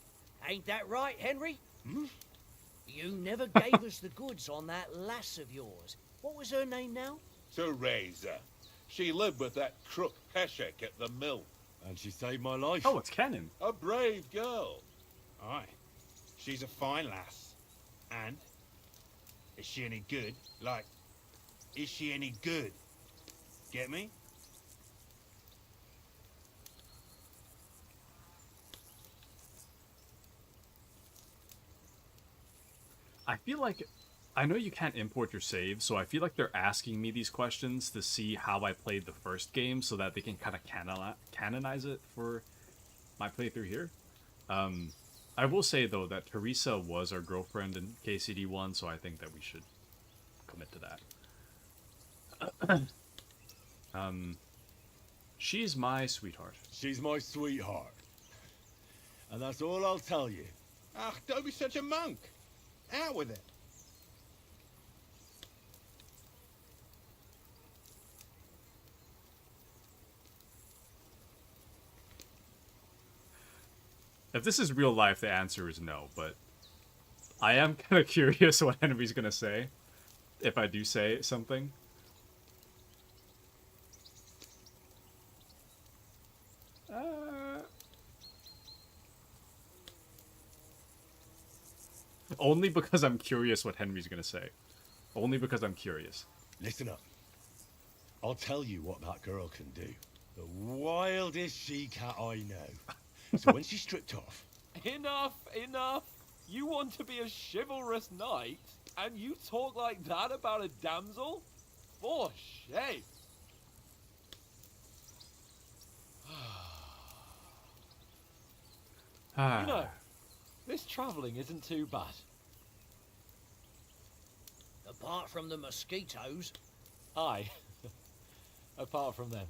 Ain't that right, Henry? Hmm? You never gave us the goods on that lass of yours. What was her name now? Teresa. She lived with that crook Peshek at the mill. And she saved my life. Oh, it's canon. A brave girl. Aye. She's a fine lass. And? Is she any good? Like, is she any good? Get me? I feel like... I know you can't import your save, so I feel like they're asking me these questions to see how I played the first game so that they can kind of canonize it for my playthrough here. I will say, though, that Teresa was our girlfriend in KCD1, so I think that we should commit to that. She's my sweetheart. She's my sweetheart. And that's all I'll tell you. Ah, don't be such a monk. Out with it. If this is real life, the answer is no, but I am kind of curious what Henry's gonna say if I do say something. Only because I'm curious what Henry's gonna say. Only because I'm curious. Listen up. I'll tell you what that girl can do. The wildest she-cat I know. So when she's stripped off... Enough, enough. You want to be a chivalrous knight, and you talk like that about a damsel? For shame. You know, this travelling isn't too bad. Apart from the mosquitoes. Aye. Apart from them.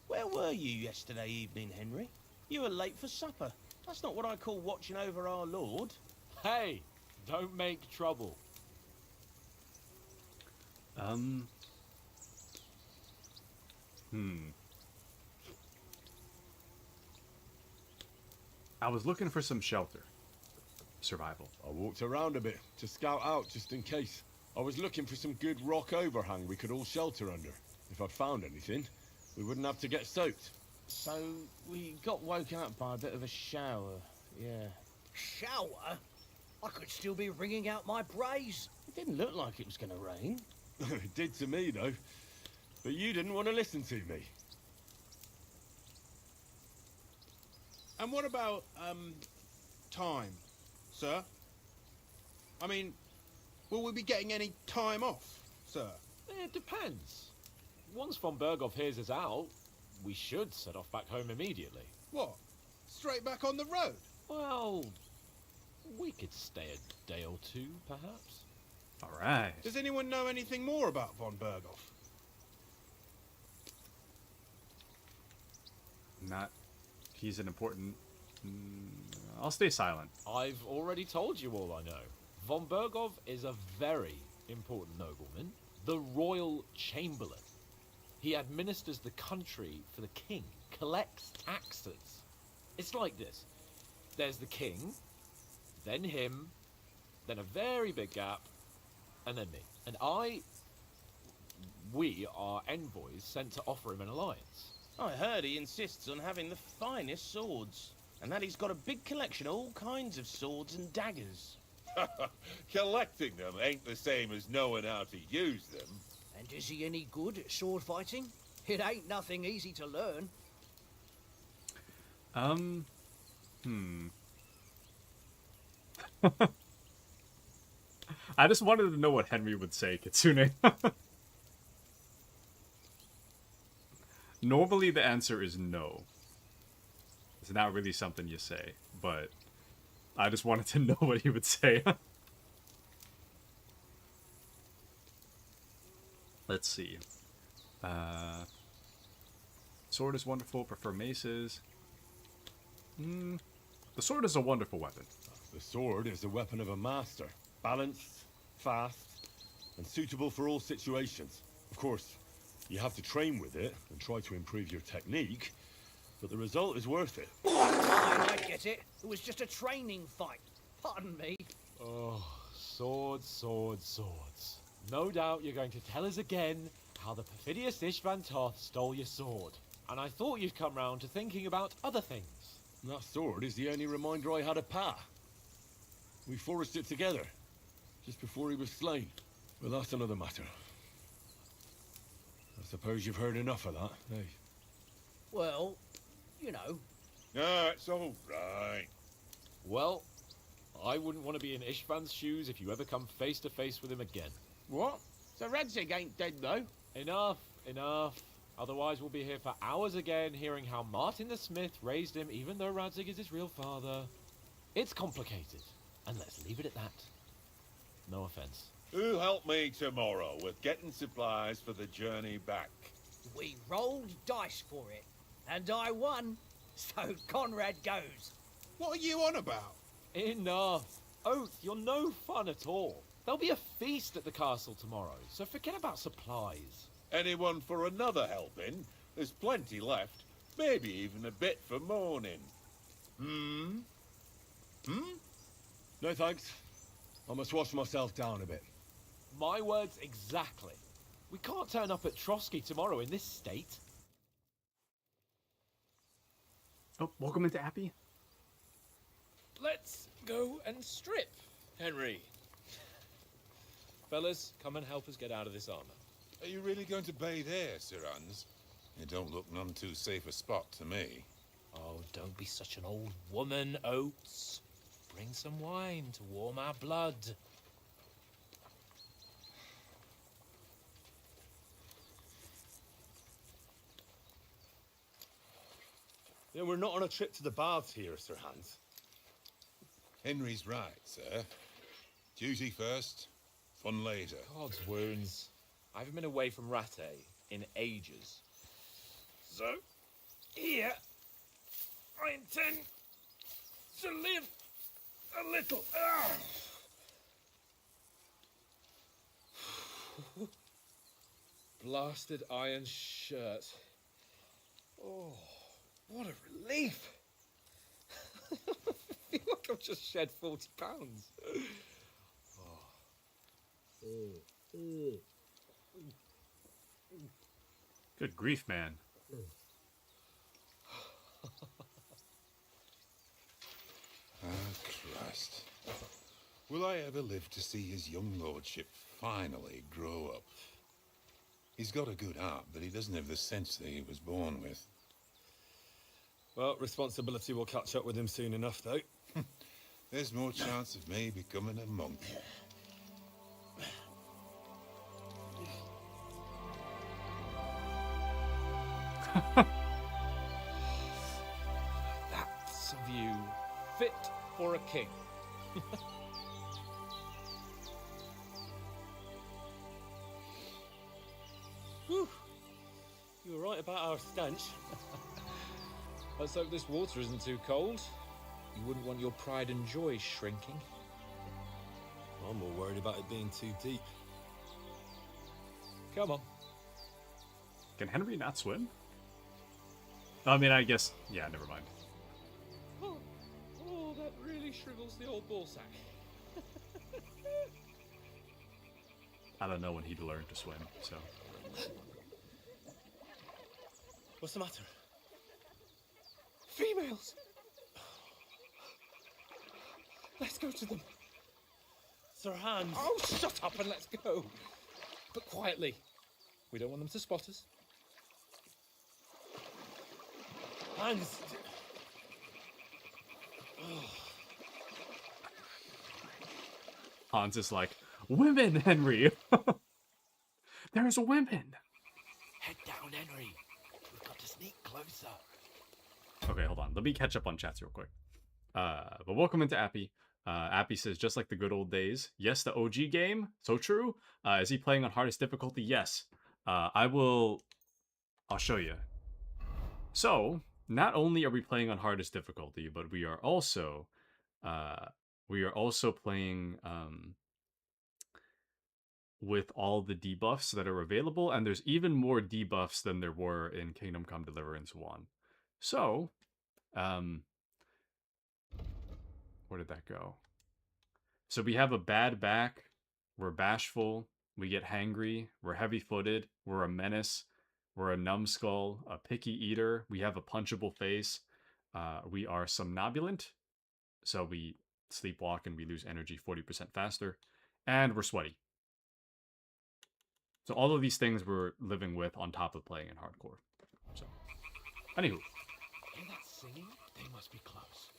Where were you yesterday evening, Henry? You were late for supper. That's not what I call watching over our Lord. Hey, don't make trouble. I was looking for some shelter. Survival. I walked around a bit to scout out just in case. I was looking for some good rock overhang we could all shelter under. If I'd found anything, we wouldn't have to get soaked. So, we got woken up by a bit of a shower, yeah. Shower? I could still be wringing out my brays. It didn't look like it was going to rain. It did to me, though. But you didn't want to listen to me. And what about, time, sir? I mean, will we be getting any time off, sir? It depends. Once von Berghoff hears us out, we should set off back home immediately. What? Straight back on the road? Well, we could stay a day or two, perhaps. Alright. Does anyone know anything more about von Berghoff? Not... He's an important... I'll stay silent. I've already told you all I know. Von Berghoff is a very important nobleman, the Royal Chamberlain. He administers the country for the king, collects taxes. It's like this. There's the king, then him, then a very big gap, and then me. And we are envoys sent to offer him an alliance. I heard he insists on having the finest swords, and that he's got a big collection of all kinds of swords and daggers. Collecting them ain't the same as knowing how to use them. And is he any good at sword fighting? It ain't nothing easy to learn. I just wanted to know what Henry would say, Kitsune. Normally the answer is no. It's not really something you say, but I just wanted to know what he would say. Let's see. Sword is wonderful, prefer maces. The sword is a wonderful weapon. The sword is the weapon of a master. Balanced, fast, and suitable for all situations. Of course, you have to train with it and try to improve your technique, but the result is worth it. I get it. It was just a training fight. Pardon me. Oh, swords, swords, swords. No doubt you're going to tell us again how the perfidious Ishvan Toth stole your sword. And I thought you'd come round to thinking about other things. And that sword is the only reminder I had of Pa. We forged it together, just before he was slain. But that's another matter. I suppose you've heard enough of that, eh? Well, you know. No, it's all right. Well, I wouldn't want to be in Ishvan's shoes if you ever come face to face with him again. What? So Radzig ain't dead, though? Enough, enough. Otherwise we'll be here for hours again hearing how Martin the Smith raised him even though Radzig is his real father. It's complicated, and let's leave it at that. No offense. Who'll help me tomorrow with getting supplies for the journey back? We rolled dice for it, and I won. So Conrad goes. What are you on about? Enough. Oath, you're no fun at all. There'll be a feast at the castle tomorrow, so forget about supplies. Anyone for another helping? There's plenty left. Maybe even a bit for morning. Hmm? No thanks. I must wash myself down a bit. My words exactly. We can't turn up at Trotsky tomorrow in this state. Oh, welcome into Appy. Let's go and strip, Henry. Fellas, come and help us get out of this armor. Are you really going to bathe here, Sir Hans? It don't look none too safe a spot to me. Oh, don't be such an old woman, Oates. Bring some wine to warm our blood. Yeah, we're not on a trip to the baths here, Sir Hans. Henry's right, sir. Duty first, fun later. God's wounds. I haven't been away from Rattay in ages. So, here, I intend to live a little. Blasted iron shirt. Oh, what a relief. I feel like I've just shed 40 pounds. Good grief, man. Ah, Christ. Will I ever live to see his young lordship finally grow up? He's got a good heart, but he doesn't have the sense that he was born with. Well, responsibility will catch up with him soon enough, though. There's more chance of me becoming a monk. That's a view fit for a king. Whew. You were right about our stench. Let's hope this water isn't too cold. You wouldn't want your pride and joy shrinking. I'm more worried about it being too deep. Come on. Can Henry not swim? I mean, I guess... Yeah, never mind. Oh, that really shrivels the old ball sack. I don't know when he'd learn to swim, so... What's the matter? Females! Let's go to them. Sir Hans. Oh, shut up and let's go. But quietly. We don't want them to spot us. Hans. Hans is like, women, Henry! There's women! Head down, Henry. We've got to sneak closer. Okay, hold on. Let me catch up on chats real quick. But welcome into Appy. Appy says, just like the good old days. Yes, the OG game. So true. Is he playing on hardest difficulty? Yes. I'll show you. So, not only are we playing on hardest difficulty, but we are also playing with all the debuffs that are available, and there's even more debuffs than there were in Kingdom Come Deliverance 1. So, where did that go? So we have a bad back, we're bashful, we get hangry, we're heavy-footed, we're a menace, we're a numbskull, a picky eater, we have a punchable face, we are somnambulant, so we sleepwalk and we lose energy 40% faster, and we're sweaty. So all of these things we're living with on top of playing in hardcore. So, anywho. Hear that singing? They must be close.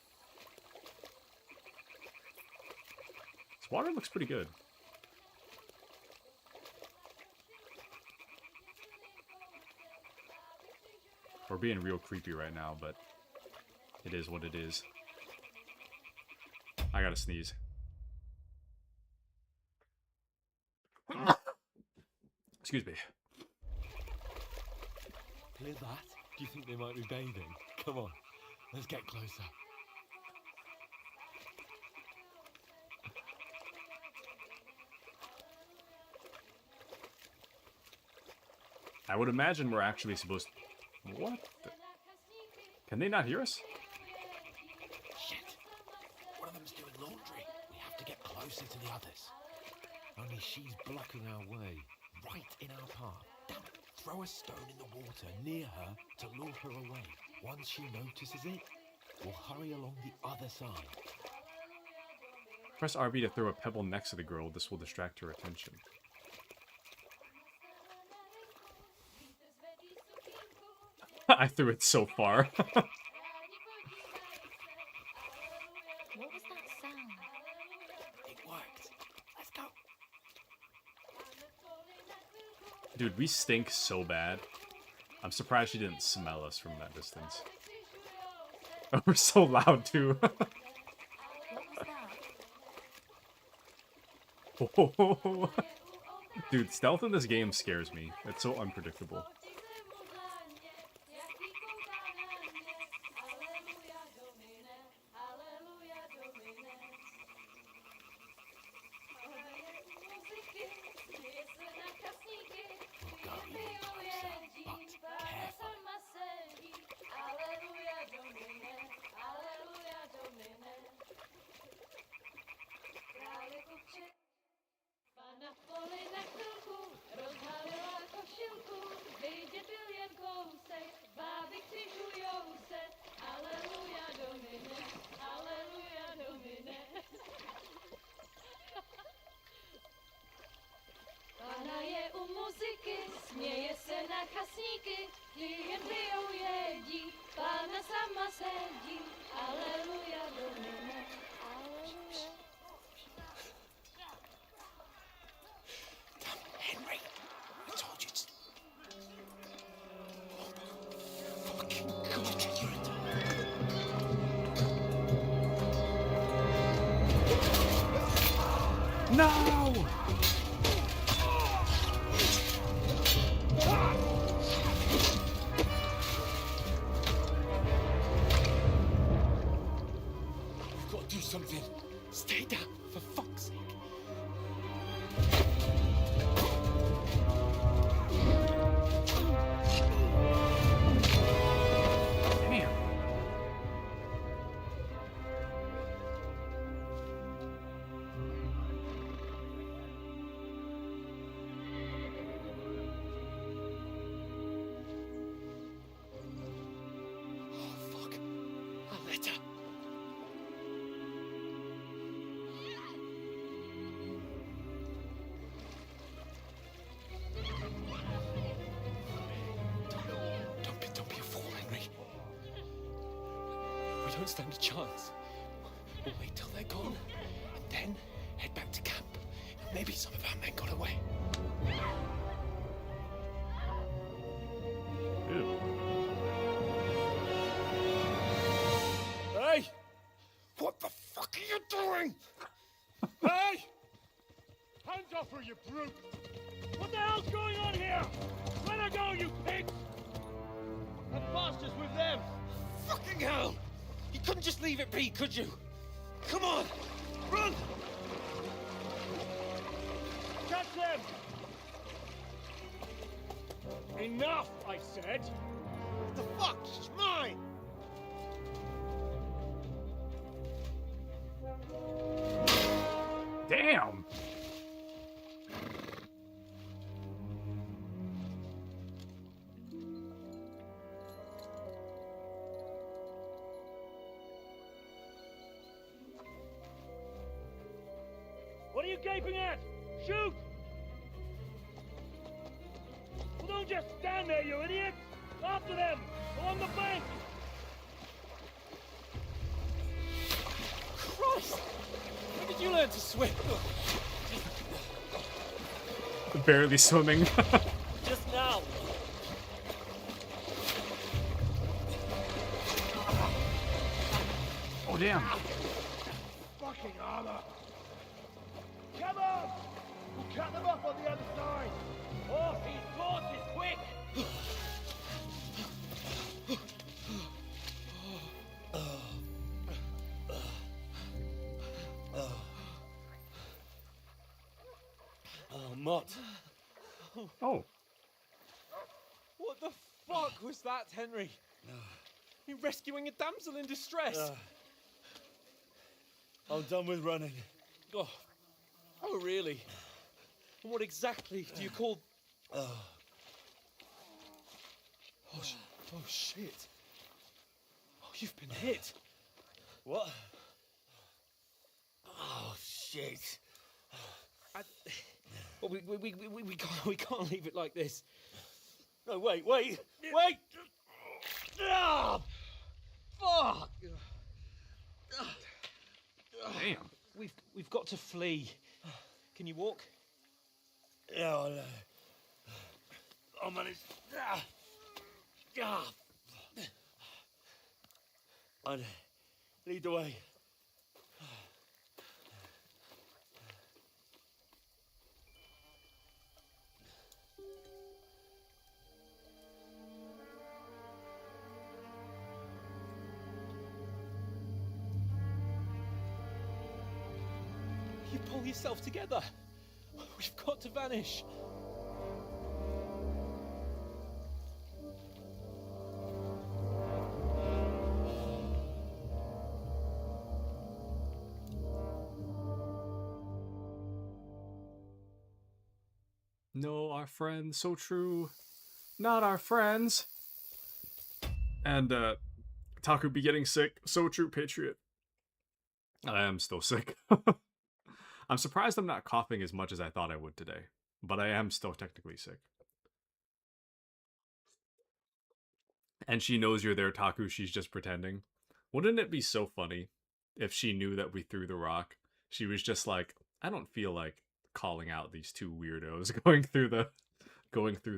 This water looks pretty good. We're being real creepy right now, but it is what it is. I gotta sneeze. Excuse me. Hear that? Do you think they might be bathing? Come on, let's get closer. I would imagine we're actually supposed to... What? Can they not hear us? Shit! One of them's doing laundry. We have to get closer to the others. Only she's blocking our way, right in our path. Damn it! Throw a stone in the water near her to lure her away. Once she notices it, we'll hurry along the other side. Press RB to throw a pebble next to the girl. This will distract her attention. I threw it so far. What was that sound? It worked. Let's go. Dude, we stink so bad. I'm surprised she didn't smell us from that distance. Oh, we're so loud, too. What was that? Dude, stealth in this game scares me. It's so unpredictable. Henry, I told you to... Fucking God, No! We've got to do something. Stay down, for fuck's sake. Damn. Oh, fuck. A letter. Don't be a fool, Henry. We don't stand a chance. We'll wait till they're gone, and then head back to camp. Maybe some of our men got away. Ew. Hey! What the fuck are you doing? Hey! Hands off her, you brute! What the hell's going on here? Let her go, you pigs! That bastard's with them! Fucking hell! You couldn't just leave it be, could you? Come on! Run! Catch them! Enough, I said! What the fuck? She's mine! Damn! What are you gaping at? Shoot! Well, don't just stand there, you idiot! After them! Along the bank! Christ! When did you learn to swim? Barely swimming. Just now! Oh, damn. Fucking armor! Come on! We'll cut them up on the other side! Off his horses, quick! Oh, Mott. Oh. What the fuck was that, Henry? You're rescuing a damsel in distress. I'm done with running. Oh, really? And what exactly do you call... Oh, shit. Oh, you've been hit. What? Oh, shit. Well, we can't leave it like this. No, wait! Ah, fuck! Damn. We've got to flee. Can you walk? Yeah, I'll manage. I'd lead the way. You pull yourself together. We've got to vanish. No, our friends, so true. Not our friends. And Taku be getting sick. So true, Patriot. I am still sick. I'm surprised I'm not coughing as much as I thought I would today. But I am still technically sick. And she knows you're there, Taku. She's just pretending. Wouldn't it be so funny if she knew that we threw the rock? She was just like, I don't feel like calling out these two weirdos going through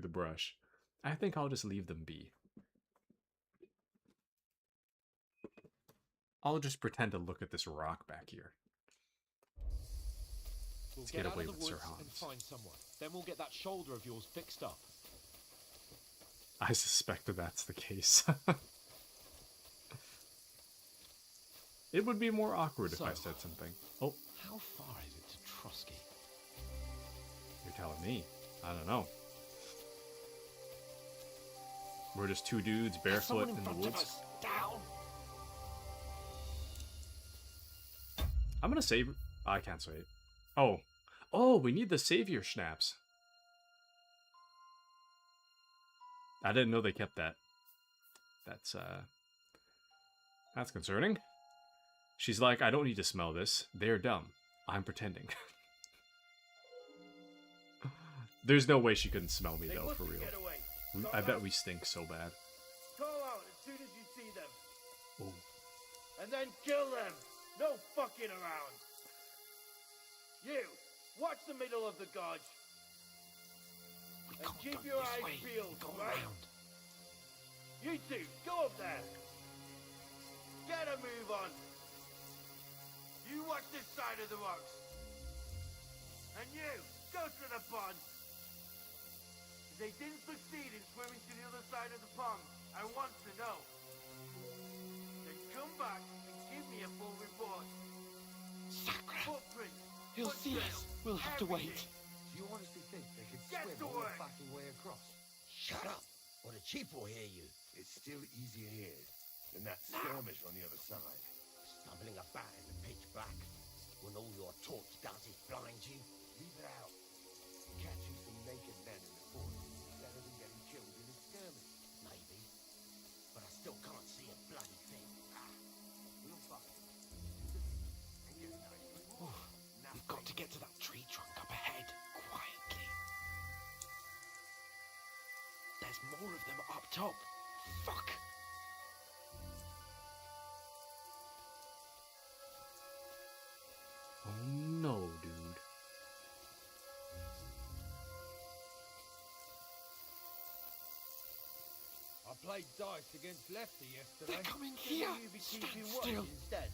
the brush. I think I'll just leave them be. I'll just pretend to look at this rock back here. We'll get get away out of with the Sir woods and Hans. find someone. Then we'll get that shoulder of yours fixed up. I suspect that that's the case. It would be more awkward if I said something. Oh, How far is it to Trusky? you're telling me. I don't know. We're just two dudes barefoot in the woods. Down. I'm gonna save. I can't save. Oh, we need the savior schnapps. I didn't know they kept that. That's concerning. She's like, I don't need to smell this. They're dumb. I'm pretending. There's no way she couldn't smell me though, for real. I bet we stink so bad. Call out as soon as you see them. Oh. And then kill them. No fucking around. You, watch the middle of the gorge. And keep your eyes peeled, right? You two, go up there. Get a move on. You watch this side of the rocks. And you, go to the pond. If they didn't succeed in swimming to the other side of the pond, I want to know. Then come back and give me a full report. Sacra. Footprints. He'll see us. We'll have to wait. Do you honestly think they could Get swim to all the work. fucking way across? Shut up, or the chief will hear you. It's still easier here than that skirmish on the other side. Stumbling about in the pitch black, when all your torch does is blind you. Leave it out. Catching some naked men in the forest is better than getting killed in a skirmish. Maybe, but I still can't see a bloody thing. We'll find them. And get a nice reward. We've got to get to that tree trunk up ahead, quietly. There's more of them up top. Fuck. Oh no, dude. I played dice against Lefty yesterday. They're coming here. You be Stand keeping watch still. instead.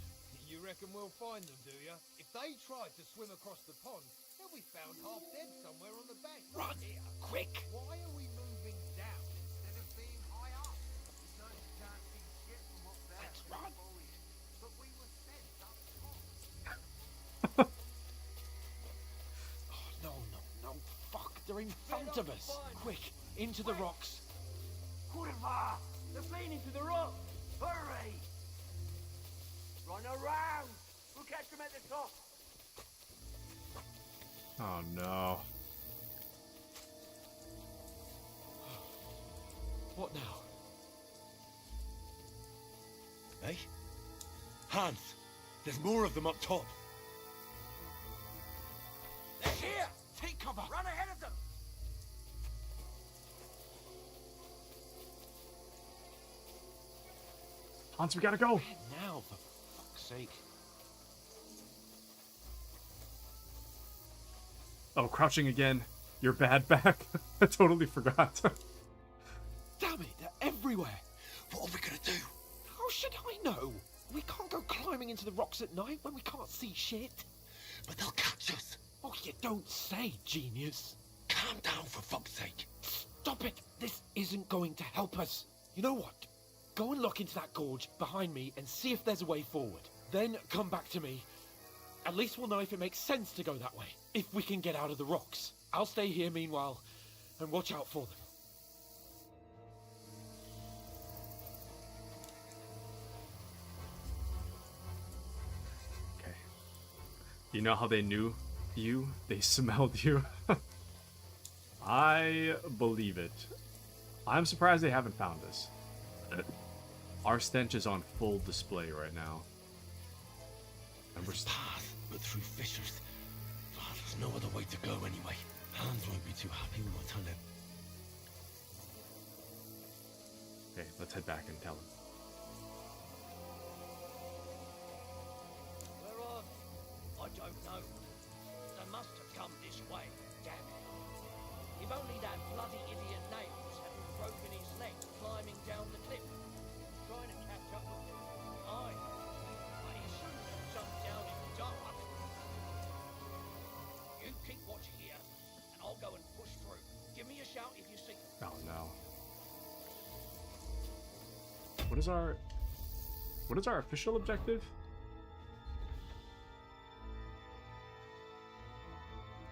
You reckon we'll find them, do you? If they tried to swim across the pond, they'll be found half dead somewhere on the bank. Run, quick. Why are we moving down instead of being high up? Because you can't see shit from up there. Let's run. But we were sent up top. Oh, no. Fuck, they're in front of us. Quick, into the rocks. Kurva! They're fleeing into the rock. Hurry! Run around! We'll catch them at the top! Oh no. What now? Hey? Hans! There's more of them up top! They're here! Take cover! Run ahead of them! Hans, we gotta go! Now, for fuck's sake. Oh, crouching again. You're bad back. I totally forgot. Damn it, they're everywhere! What are we gonna do? How should I know? We can't go climbing into the rocks at night when we can't see shit. But they'll catch us! Oh, you don't say, genius. Calm down, for fuck's sake! Stop it! This isn't going to help us. You know what? Go and look into that gorge behind me and see if there's a way forward. Then come back to me. At least we'll know if it makes sense to go that way. If we can get out of the rocks. I'll stay here meanwhile and watch out for them. Okay. You know how they knew you? They smelled you. I believe it. I'm surprised they haven't found us. Our stench is on full display right now. And we're path, but through fissures. Oh, there's no other way to go anyway. Hans won't be too happy when I tell him. Okay, let's head back and tell him. Where are they? I don't know. They must have come this way. Damn it. If only that bloody idiot Nails hadn't broken his leg climbing down the cliff. Trying to catch up with him. Aye. But he shouldn't have jumped down in the dark. You keep watch here, and I'll go and push through. Give me a shout if you see. Oh no. What is our official objective?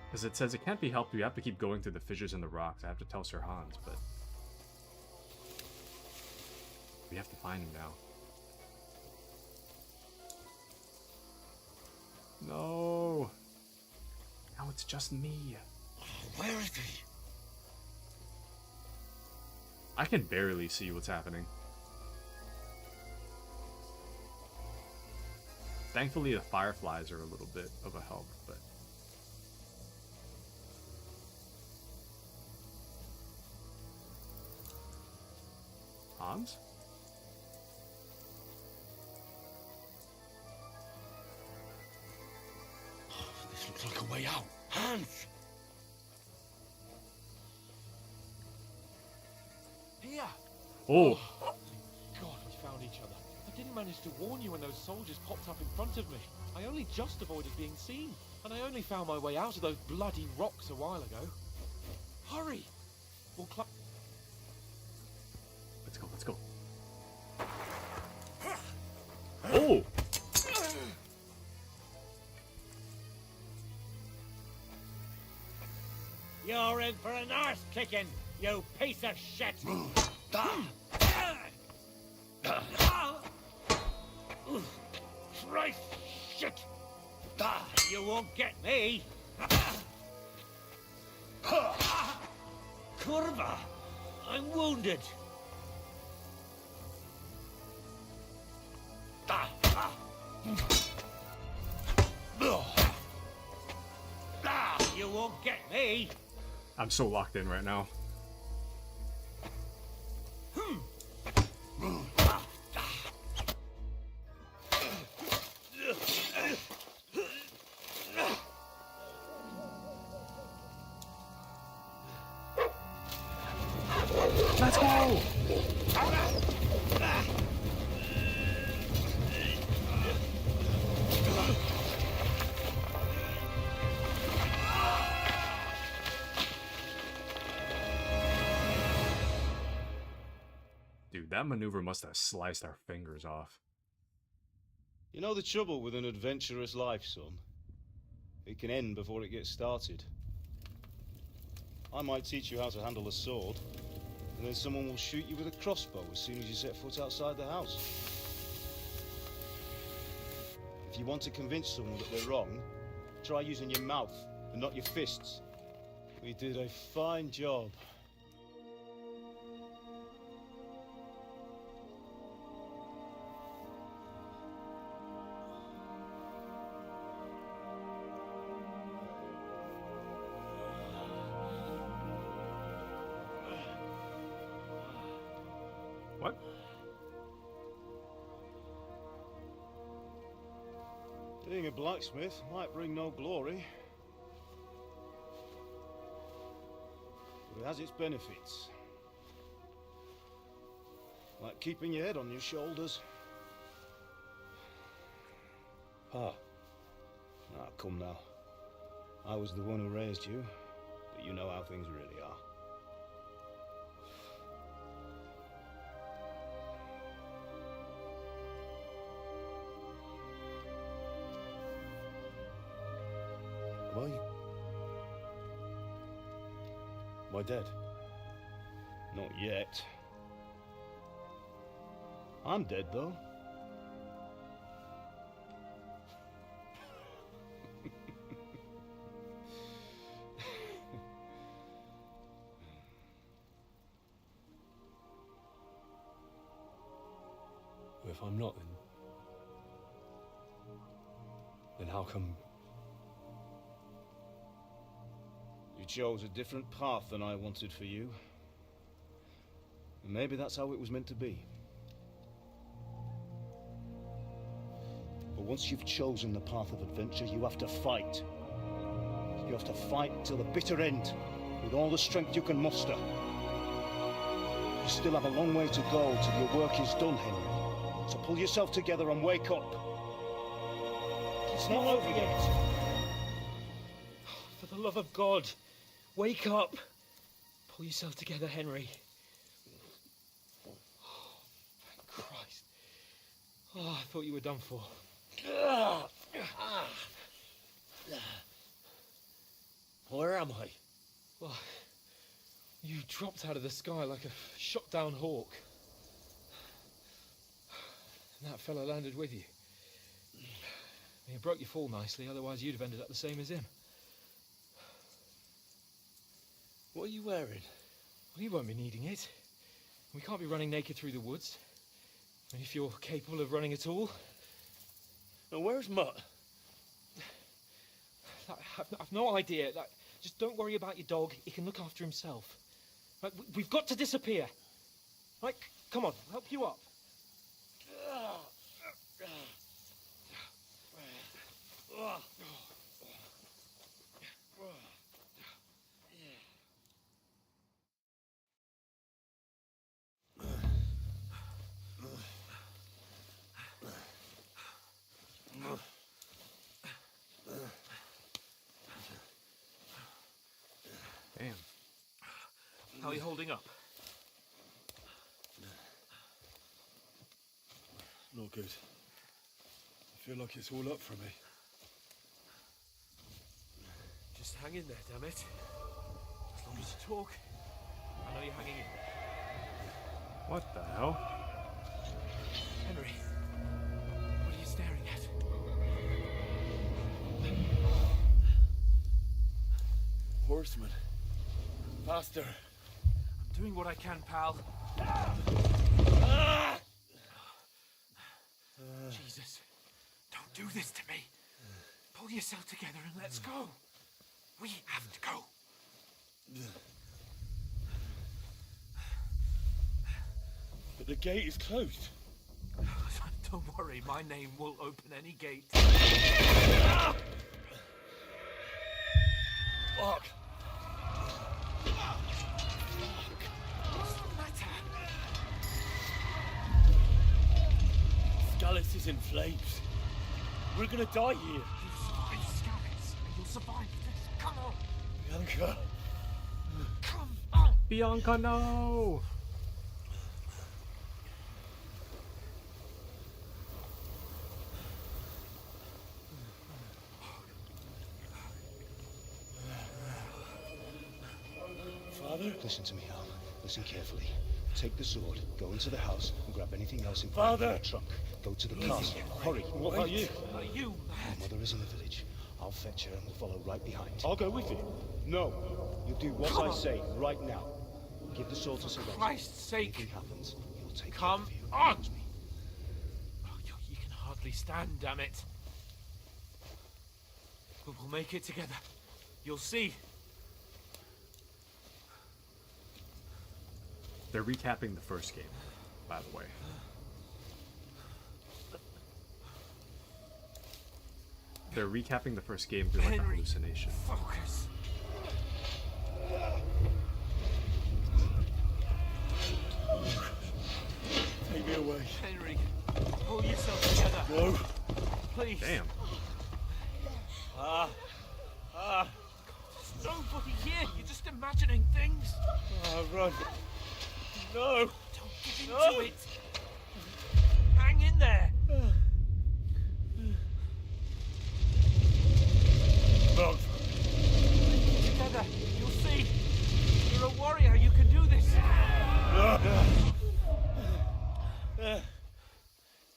Because it says it can't be helped, we have to keep going through the fissures in the rocks. I have to tell Sir Hans, but we have to find him now. No. Now it's just me. Where is he? I can barely see what's happening. Thankfully, the fireflies are a little bit of a help, but... Hans? This looks like a way out. Hans! Here! Oh! God, we found each other. I didn't manage to warn you when those soldiers popped up in front of me. I only just avoided being seen. And I only found my way out of those bloody rocks a while ago. Hurry! We'll climb... Let's go, let's go. Oh! You're in for an arse kicking, you piece of shit! Christ, shit! You won't get me! Curva! I'm wounded! You won't get me! I'm so locked in right now. Let's go! Dude, that maneuver must have sliced our fingers off. You know the trouble with an adventurous life, son? It can end before it gets started. I might teach you how to handle a sword, and then someone will shoot you with a crossbow as soon as you set foot outside the house. If you want to convince someone that they're wrong, try using your mouth and not your fists. We did a fine job. What? Being a blacksmith might bring no glory, but it has its benefits. Like keeping your head on your shoulders. Ah. Ah, come now. I was the one who raised you, but you know how things really are. Am I dead? Not yet. I'm dead, though. If I'm not, then how come... You chose a different path than I wanted for you. And maybe that's how it was meant to be. But once you've chosen the path of adventure, you have to fight. You have to fight till the bitter end, with all the strength you can muster. You still have a long way to go till your work is done, Henry. So pull yourself together and wake up. It's not over yet. For the love of God, wake up. Pull yourself together, Henry. Oh, thank Christ. Oh, I thought you were done for. Where am I? Well, you dropped out of the sky like a shot-down hawk. And that fella landed with you. He broke your fall nicely, otherwise you'd have ended up the same as him. What are you wearing? Well, you won't be needing it. We can't be running naked through the woods. And if you're capable of running at all... Now, where's Mutt? I've no idea. Just don't worry about your dog. He can look after himself. Right, we've got to disappear. Right, come on, I'll help you up. Damn. How are you holding up? Not good. I feel like it's all up for me. Just hang in there, damn it. As long as you talk, I know you're hanging in there. What the hell? Henry, what are you staring at? Horseman. Faster. I'm doing what I can, pal. Jesus, don't do this to me. Pull yourself together and let's go. We have to go. But the gate is closed. Don't worry, my name will open any gate. Fuck. What's the matter? Scallis is in flames. We're gonna die here. You survive Scallis, and you'll survive this. Come on. Bianca. Come on. Bianca, no! Father? Listen to me, Al. Listen carefully. Take the sword, go into the house, and grab anything else important in the trunk. Go to the castle. Hurry. What about you? Are you My mad? mother is in the village. I'll fetch her and we'll follow right behind. I'll go with you. No. You do what I say right now. Give the sword to Serenity. Christ's sake. Anything happens, he'll take Come care of you. on! Trust me. Oh, you can hardly stand, damn it. But we'll make it together. You'll see. They're recapping the first game, by the way. They're recapping the first game through like a Henry, hallucination. Focus. Take me away. Henry, pull yourself together. No. Please. Damn. There's nobody here. You're just imagining things. Run. No. Don't give into it. Hang in there. Mom. Together. You'll see. You're a warrior. You can do this.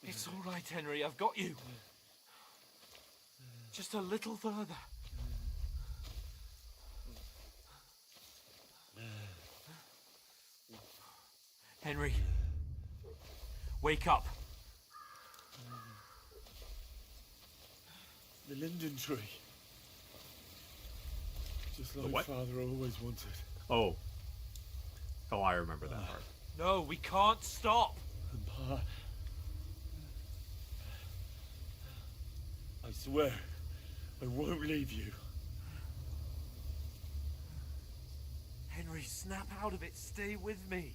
It's all right, Henry. I've got you. Just a little further. Henry, wake up. The linden tree. Just like what? Father always wanted. Oh. Oh, I remember that part. No, we can't stop. And Pa, I swear, I won't leave you. Henry, snap out of it. Stay with me.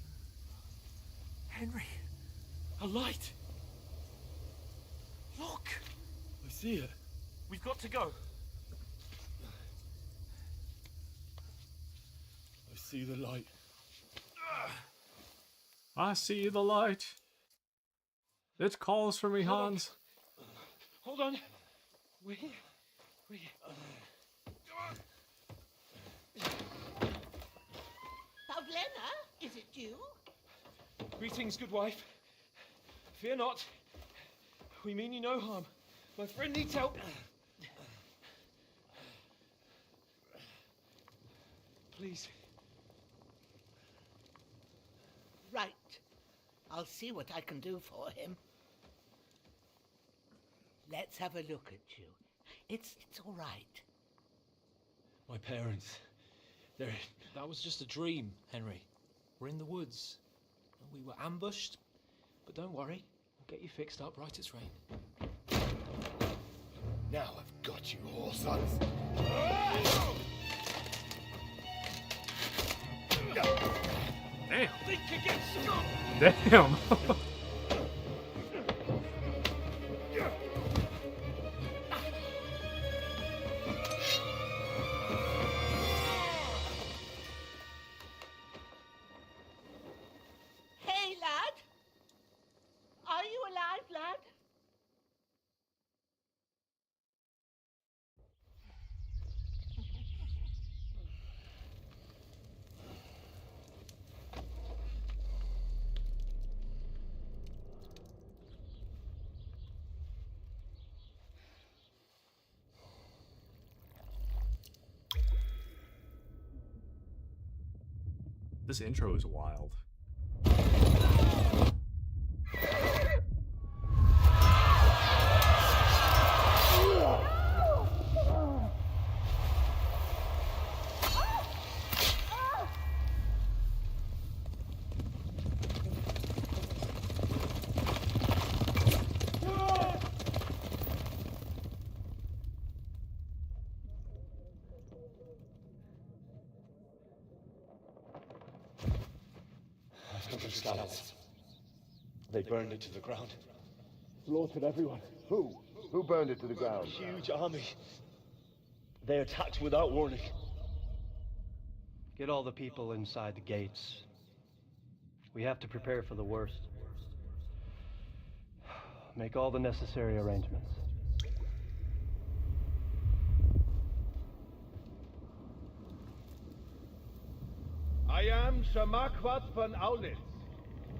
Henry, a light. Look. I see it. We've got to go. I see the light. I see the light. It calls for me, Hans. Hold on. We're here. We're here. Pavlena, is it you? Greetings, good wife. Fear not. We mean you no harm. My friend needs help. Please. Right. I'll see what I can do for him. Let's have a look at you. It's all right. My parents. That was just a dream, Henry. We're in the woods. We were ambushed. But don't worry. We'll get you fixed up right as rain. Now I've got you, whore sons. Damn. Think against Scott. Damn. Hey, lad. Are you alive, lad? This intro is wild. Scouts. They burned it to the ground. Slaughtered everyone. Who? Who burned it to the ground? Huge army. They attacked without warning. Get all the people inside the gates. We have to prepare for the worst. Make all the necessary arrangements. I am am Sir Marquardt von Aulitz.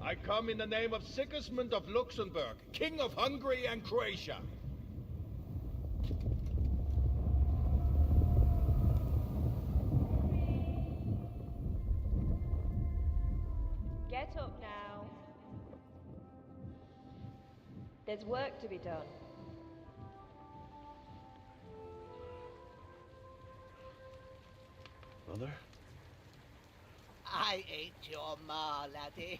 I come in the name of Sigismund of Luxembourg, King of Hungary and Croatia. Get up now. There's work to be done. Mother? I ain't your ma, laddie.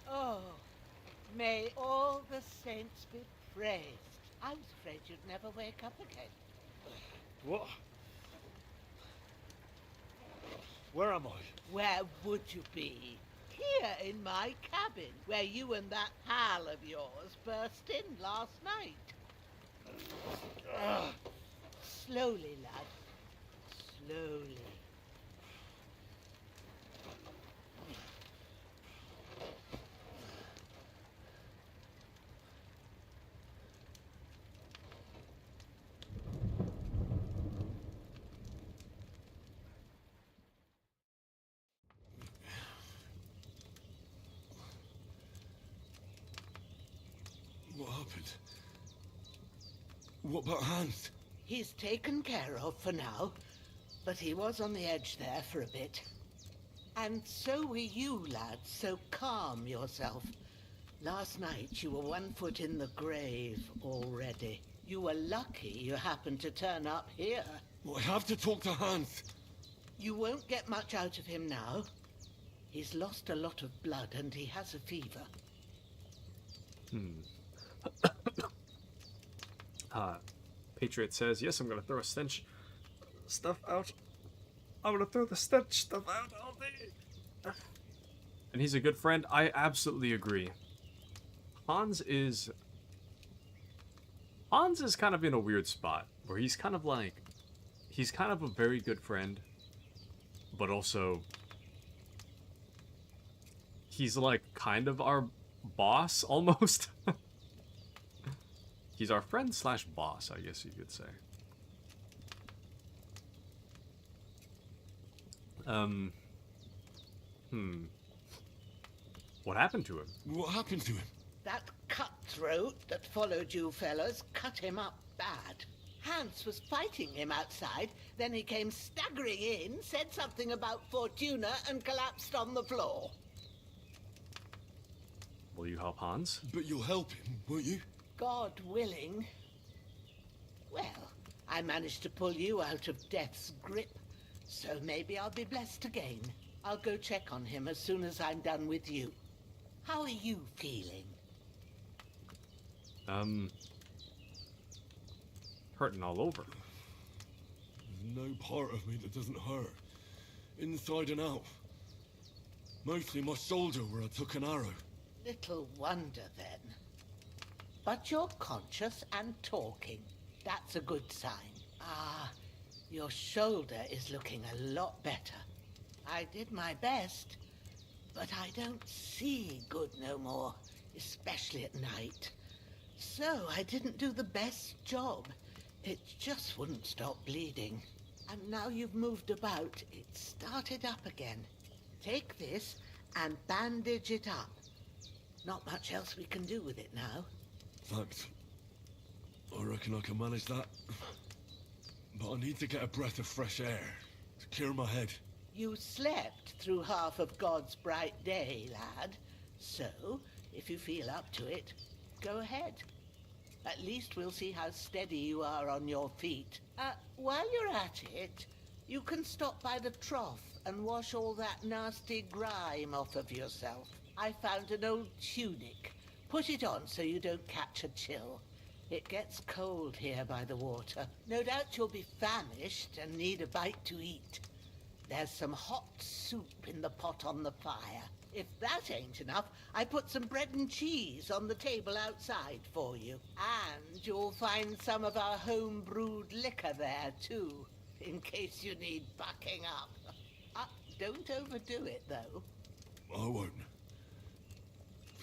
Oh, may all the saints be praised. I was afraid you'd never wake up again. What? Where am I? Where would you be? Here in my cabin, where you and that pal of yours burst in last night. Slowly, lad. Slowly. What happened? What about Hans? He's taken care of for now, but he was on the edge there for a bit. And so were you, lad, so calm yourself. Last night you were 1 foot in the grave already. You were lucky you happened to turn up here. Well, I have to talk to Hans. You won't get much out of him now. He's lost a lot of blood and he has a fever. Patriot says, yes, I'm gonna throw a stench stuff out. I'm gonna throw the stench stuff out all day. And he's a good friend. I absolutely agree. Hans is kind of in a weird spot where he's kind of a very good friend, but also he's like kind of our boss almost. He's our friend slash boss, I guess you could say. What happened to him? What happened to him? That cutthroat that followed you fellas cut him up bad. Hans was fighting him outside, then he came staggering in, said something about Fortuna, and collapsed on the floor. Will you help Hans? But you'll help him, won't you? God willing. Well, I managed to pull you out of death's grip, so maybe I'll be blessed again. I'll go check on him as soon as I'm done with you. How are you feeling? Hurting all over. There's no part of me that doesn't hurt. Inside and out. Mostly my shoulder where I took an arrow. Little wonder then. But you're conscious and talking. That's a good sign. Ah, your shoulder is looking a lot better. I did my best, but I don't see good no more, especially at night. So I didn't do the best job. It just wouldn't stop bleeding. And now you've moved about, it started up again. Take this and bandage it up. Not much else we can do with it now. Thanks. I reckon I can manage that. But I need to get a breath of fresh air to clear my head. You slept through half of God's bright day, lad. So, if you feel up to it, go ahead. At least we'll see how steady you are on your feet. While you're at it, you can stop by the trough and wash all that nasty grime off of yourself. I found an old tunic. Put it on so you don't catch a chill. It gets cold here by the water. No doubt you'll be famished and need a bite to eat. There's some hot soup in the pot on the fire. If that ain't enough, I put some bread and cheese on the table outside for you. And you'll find some of our home-brewed liquor there, too, in case you need bucking up. Don't overdo it, though. I won't.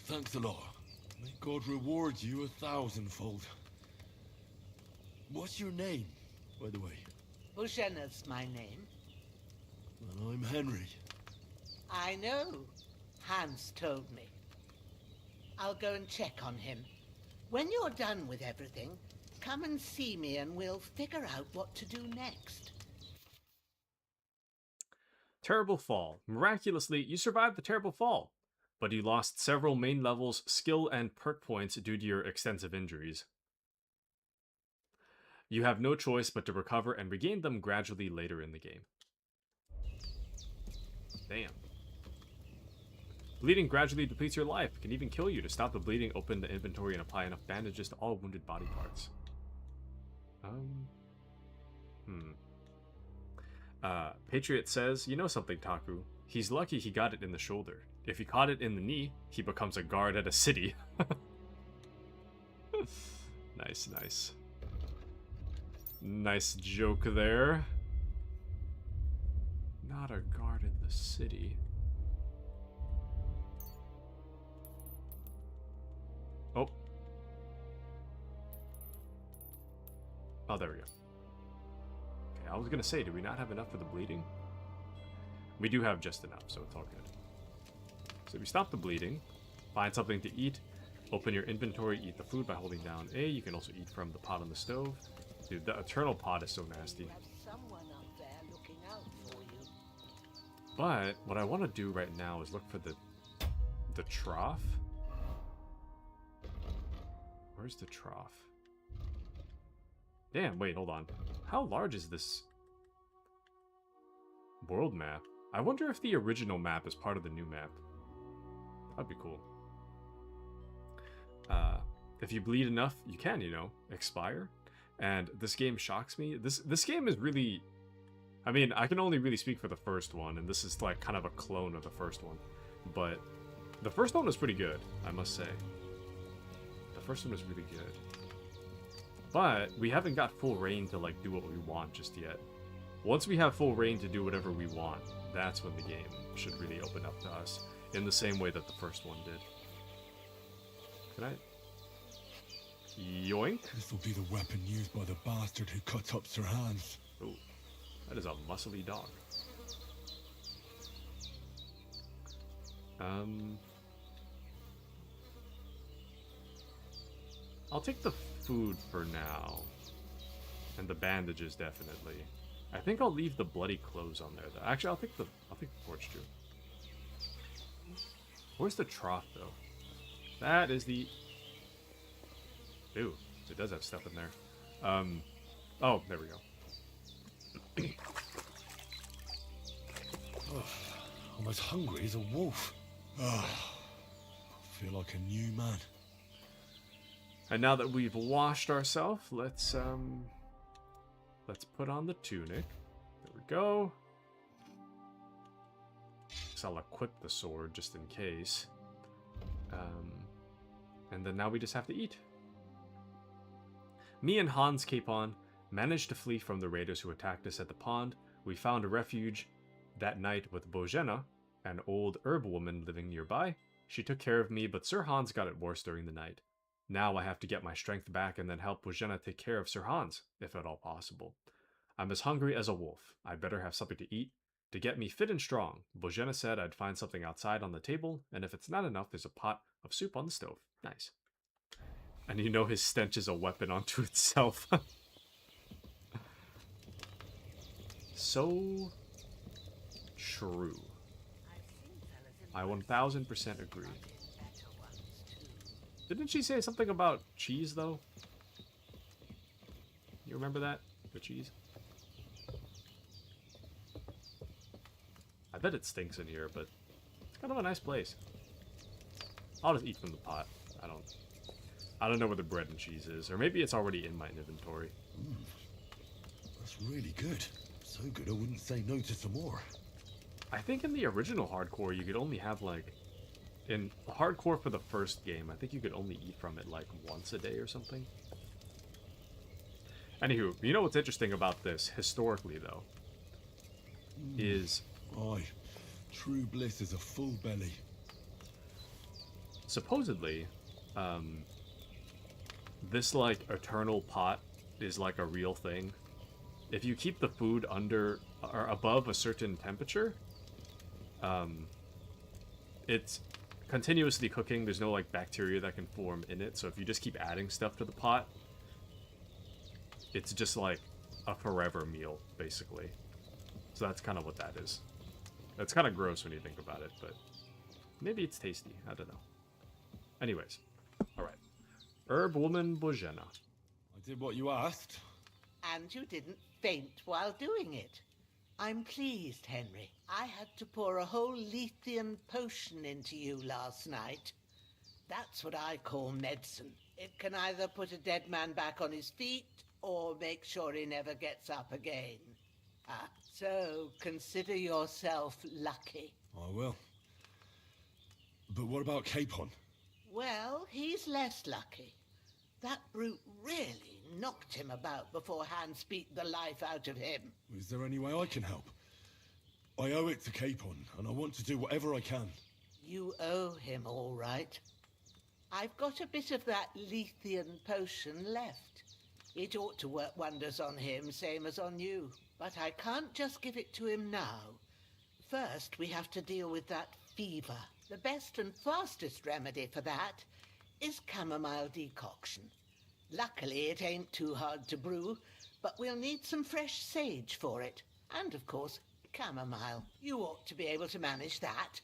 Thanks a lot. May God reward you 1,000-fold. What's your name, by the way? Bushena's my name. And I'm Henry. I know. Hans told me. I'll go and check on him. When you're done with everything, come and see me and we'll figure out what to do next. Terrible fall. Miraculously, you survived the terrible fall, but you lost several main levels, skill, and perk points due to your extensive injuries. You have no choice but to recover and regain them gradually later in the game. Damn. Bleeding gradually depletes your life. Can even kill you. To stop the bleeding, open the inventory and apply enough bandages to all wounded body parts. Patriot says, you know something, Taku. He's lucky he got it in the shoulder. If he caught it in the knee, he becomes a guard at a city. Nice, nice. Nice joke there. Not a guard in the city. Oh. Oh, there we go. Okay, I was gonna say, do we not have enough for the bleeding? We do have just enough, so it's all good. So we stop the bleeding, find something to eat, open your inventory, eat the food by holding down A. You can also eat from the pot on the stove. Dude, the eternal pot is so nasty. But what I want to do right now is look for the trough. Where's the trough? Damn, wait, hold on. How large is this world map? I wonder if the original map is part of the new map. That'd be cool. If you bleed enough, you can, you know, expire. And this game shocks me. This game is really... I mean, I can only really speak for the first one, and this is like kind of a clone of the first one. But the first one was pretty good, I must say. The first one was really good. But we haven't got full reign to like do what we want just yet. Once we have full reign to do whatever we want, that's when the game should really open up to us, in the same way that the first one did. Can I... Yoink? This will be the weapon used by the bastard who cut up Sir Hans. Oh, that is a muscly dog. I'll take the food for now. And the bandages, definitely. I think I'll leave the bloody clothes on there, though. Actually, I'll take the torch, too. Where's the trough, though? That is the... Ooh, it does have stuff in there. Oh, there we go. Oh, I'm as hungry as a wolf. Oh, I feel like a new man. And now that we've washed ourselves, let's put on the tunic. There we go. So I'll equip the sword just in case. And then now we just have to eat. Me and Hans Capon managed to flee from the raiders who attacked us at the pond. We found a refuge that night with Bojena, an old herb woman living nearby. She took care of me, but Sir Hans got it worse during the night. Now I have to get my strength back and then help Bojena take care of Sir Hans, if at all possible. I'm as hungry as a wolf. I'd better have something to eat. To get me fit and strong, Bojena said I'd find something outside on the table, and if it's not enough, there's a pot of soup on the stove. Nice. And you know his stench is a weapon unto itself. So true. I 1000% agree. Didn't she say something about cheese, though? You remember that? The cheese? I bet it stinks in here, but it's kind of a nice place. I'll just eat from the pot. I don't know where the bread and cheese is, or maybe it's already in my inventory. That's really good. So good I wouldn't say no to some more. I think in the original hardcore you could only have like... In hardcore for the first game, I think you could only eat from it like once a day or something. Anywho, you know what's interesting about this, historically though, is... Aye, true bliss is a full belly. Supposedly, this like eternal pot is like a real thing. if you keep the food under or above a certain temperature, it's continuously cooking. There's no like bacteria that can form in it. So if you just keep adding stuff to the pot, it's just like a forever meal, basically. So that's kind of what that is. It's kind of gross when you think about it, but maybe it's tasty. I don't know. Anyways, all right. Herb Woman Bojena. I did what you asked. And you didn't faint while doing it. I'm pleased, Henry. I had to pour a whole Lethean potion into you last night. That's what I call medicine. It can either put a dead man back on his feet or make sure he never gets up again. So consider yourself lucky. I will. But what about Capon? Well, he's less lucky. That brute really knocked him about before Hans beat the life out of him. Is there any way I can help? I owe it to Capon, and I want to do whatever I can. You owe him, all right. I've got a bit of that Lethean potion left. It ought to work wonders on him, same as on you. But I can't just give it to him now. First, we have to deal with that fever. The best and fastest remedy for that is chamomile decoction. Luckily, it ain't too hard to brew, but we'll need some fresh sage for it. And, of course, chamomile. You ought to be able to manage that.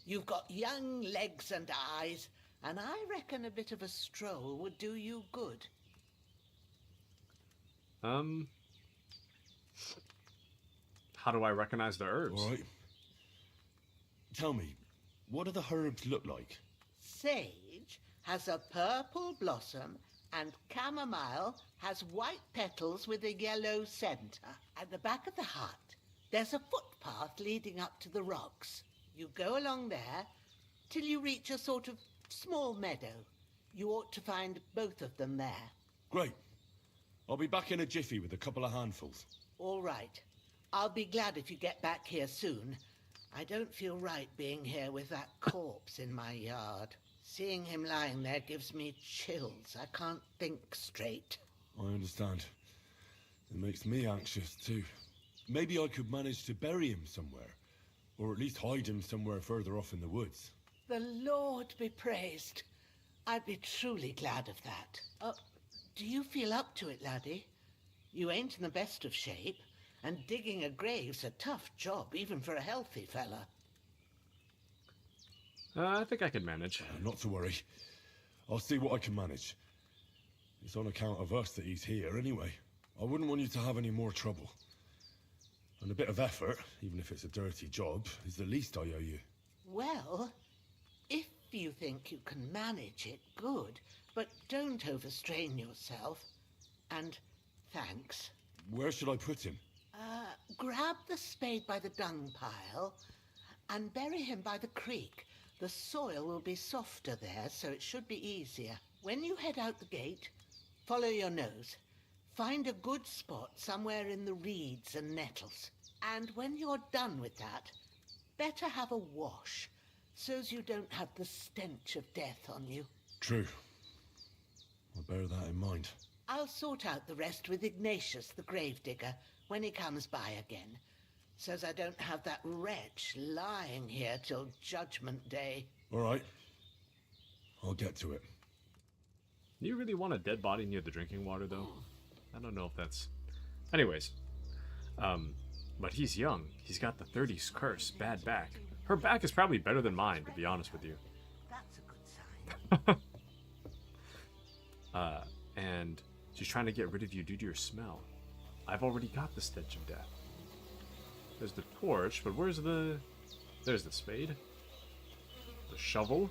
You've got young legs and eyes, and I reckon a bit of a stroll would do you good. How do I recognize the herbs? All right. Tell me, what do the herbs look like? Sage has a purple blossom, and chamomile has white petals with a yellow centre. At the back of the hut, there's a footpath leading up to the rocks. You go along there till you reach a sort of small meadow. You ought to find both of them there. Great. I'll be back in a jiffy with a couple of handfuls. All right. I'll be glad if you get back here soon. I don't feel right being here with that corpse in my yard. Seeing him lying there gives me chills. I can't think straight. I understand. It makes me anxious too. Maybe I could manage to bury him somewhere. Or at least hide him somewhere further off in the woods. The Lord be praised. I'd be truly glad of that. Do you feel up to it, laddie? You ain't in the best of shape, and digging a grave's a tough job, even for a healthy fella. I think I can manage. Not to worry. I'll see what I can manage. It's on account of us that he's here anyway. I wouldn't want you to have any more trouble. And a bit of effort, even if it's a dirty job, is the least I owe you. Well, if you think you can manage it, good. But don't overstrain yourself. And thanks. Where should I put him? Grab the spade by the dung pile and bury him by the creek. The soil will be softer there, so it should be easier. When you head out the gate, follow your nose. Find a good spot somewhere in the reeds and nettles. And when you're done with that, better have a wash, so's you don't have the stench of death on you. True. I'll bear that in mind. I'll sort out the rest with Ignatius, the gravedigger, when he comes by again, so's I don't have that wretch lying here till Judgment Day. All right. I'll get to it. Do you really want a dead body near the drinking water, though? I don't know if that's... Anyways. But he's young. He's got the 30s curse. Bad back. Her back is probably better than mine, to be honest with you. That's a good sign. And she's trying to get rid of you due to your smell. I've already got the stench of death. There's the torch, but where's the... There's the spade. The shovel.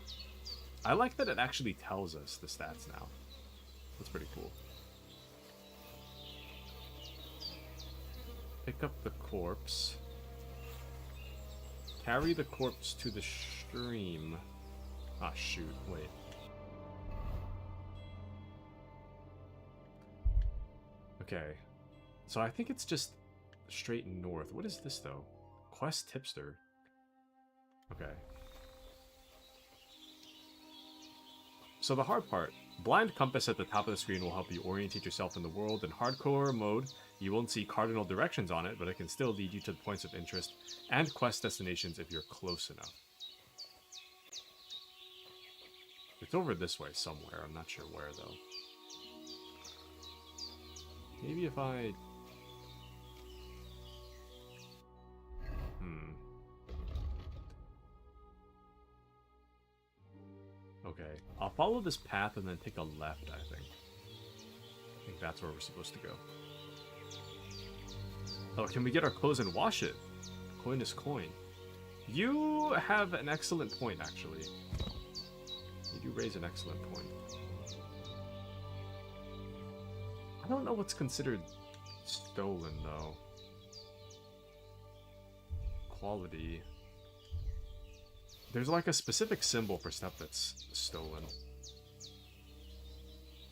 I like that it actually tells us the stats now. That's pretty cool. Pick up the corpse. Carry the corpse to the stream. Ah, shoot. Wait. Okay. So I think it's just straight north. What is this, though? Quest tipster. Okay. So the hard part. Blind compass at the top of the screen will help you orientate yourself in the world. In hardcore mode, You won't see cardinal directions on it, but it can still lead you to points of interest and quest destinations if you're close enough. It's over this way somewhere. I'm not sure where, though. Maybe if I... Okay, I'll follow this path and then take a left, I think. I think that's where we're supposed to go. Oh, can we get our clothes and wash it? Coin is coin. You have an excellent point, actually. You do raise an excellent point. I don't know what's considered stolen, though. Quality. There's like a specific symbol for stuff that's stolen.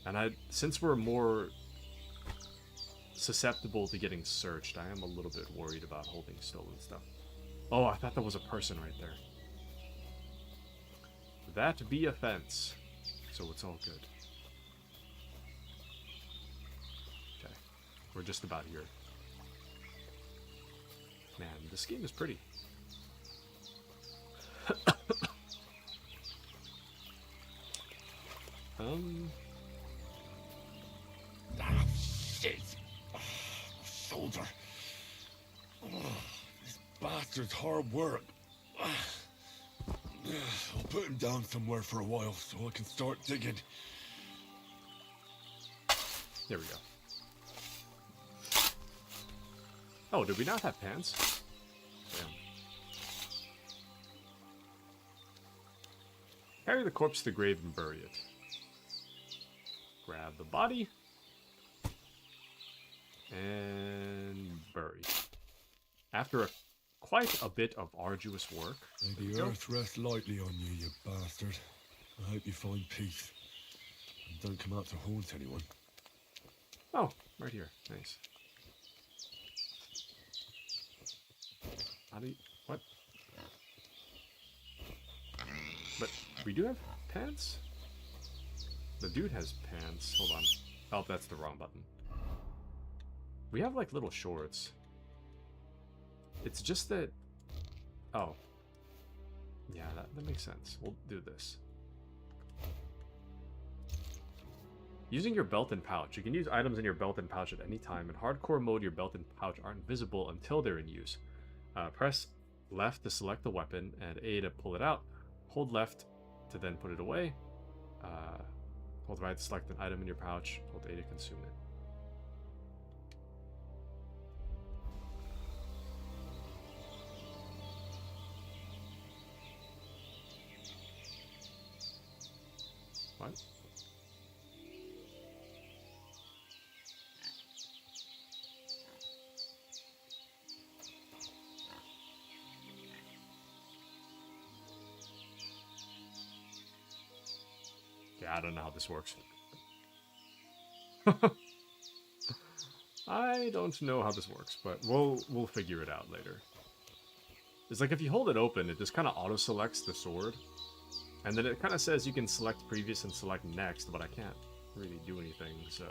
And since we're more susceptible to getting searched, I am a little bit worried about holding stolen stuff. Oh, I thought that was a person right there. That be a fence. So it's all good. Okay. We're just about here. Man, this game is pretty. Ah, shit. Shoulder. This bastard's hard work. I'll put him down somewhere for a while so I can start digging. There we go. Oh, did we not have pants? Damn. Carry the corpse to the grave and bury it. Grab the body. And bury. After quite a bit of arduous work. May the earth rest lightly on you, you bastard. I hope you find peace. And don't come out to haunt anyone. Oh, right here. Nice. How do you... What? But we do have pants? The dude has pants. Hold on. Oh, that's the wrong button. We have like little shorts. It's just that... Oh. Yeah, that makes sense. We'll do this. Using your belt and pouch. You can use items in your belt and pouch at any time. In hardcore mode, your belt and pouch aren't visible until they're in use. Press left to select the weapon and A to pull it out. Hold left to then put it away. Hold right to select an item in your pouch. Hold A to consume it. What? Yeah, I don't know how this works. I don't know how this works, but we'll figure it out later. It's like if you hold it open, it just kind of auto-selects the sword. And then it kind of says you can select previous and select next, but I can't really do anything, so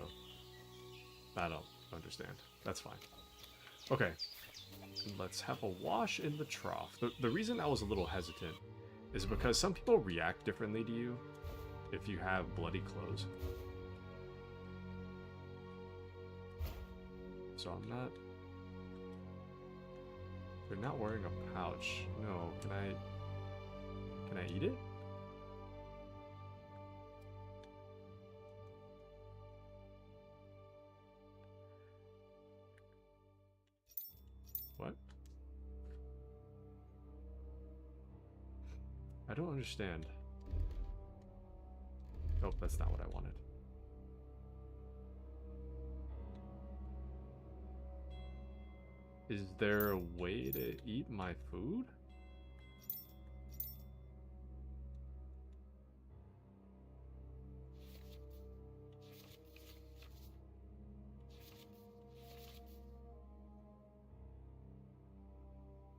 I don't understand. That's fine. Okay, let's have a wash in the trough. The reason I was a little hesitant is because some people react differently to you if you have bloody clothes. So I'm not... They're not wearing a pouch. No, can I eat it? What? I don't understand. Nope, that's not what I wanted. Is there a way to eat my food?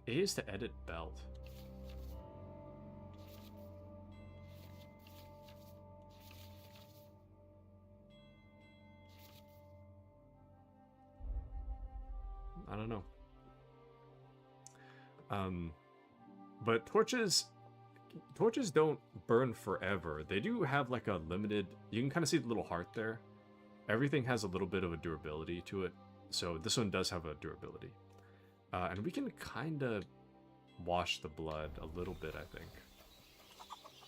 A is to edit belt. I don't know. But torches don't burn forever. They do have like a limited, you can kind of see the little heart there. Everything has a little bit of a durability to it. So this one does have a durability. And we can kind of wash the blood a little bit, I think.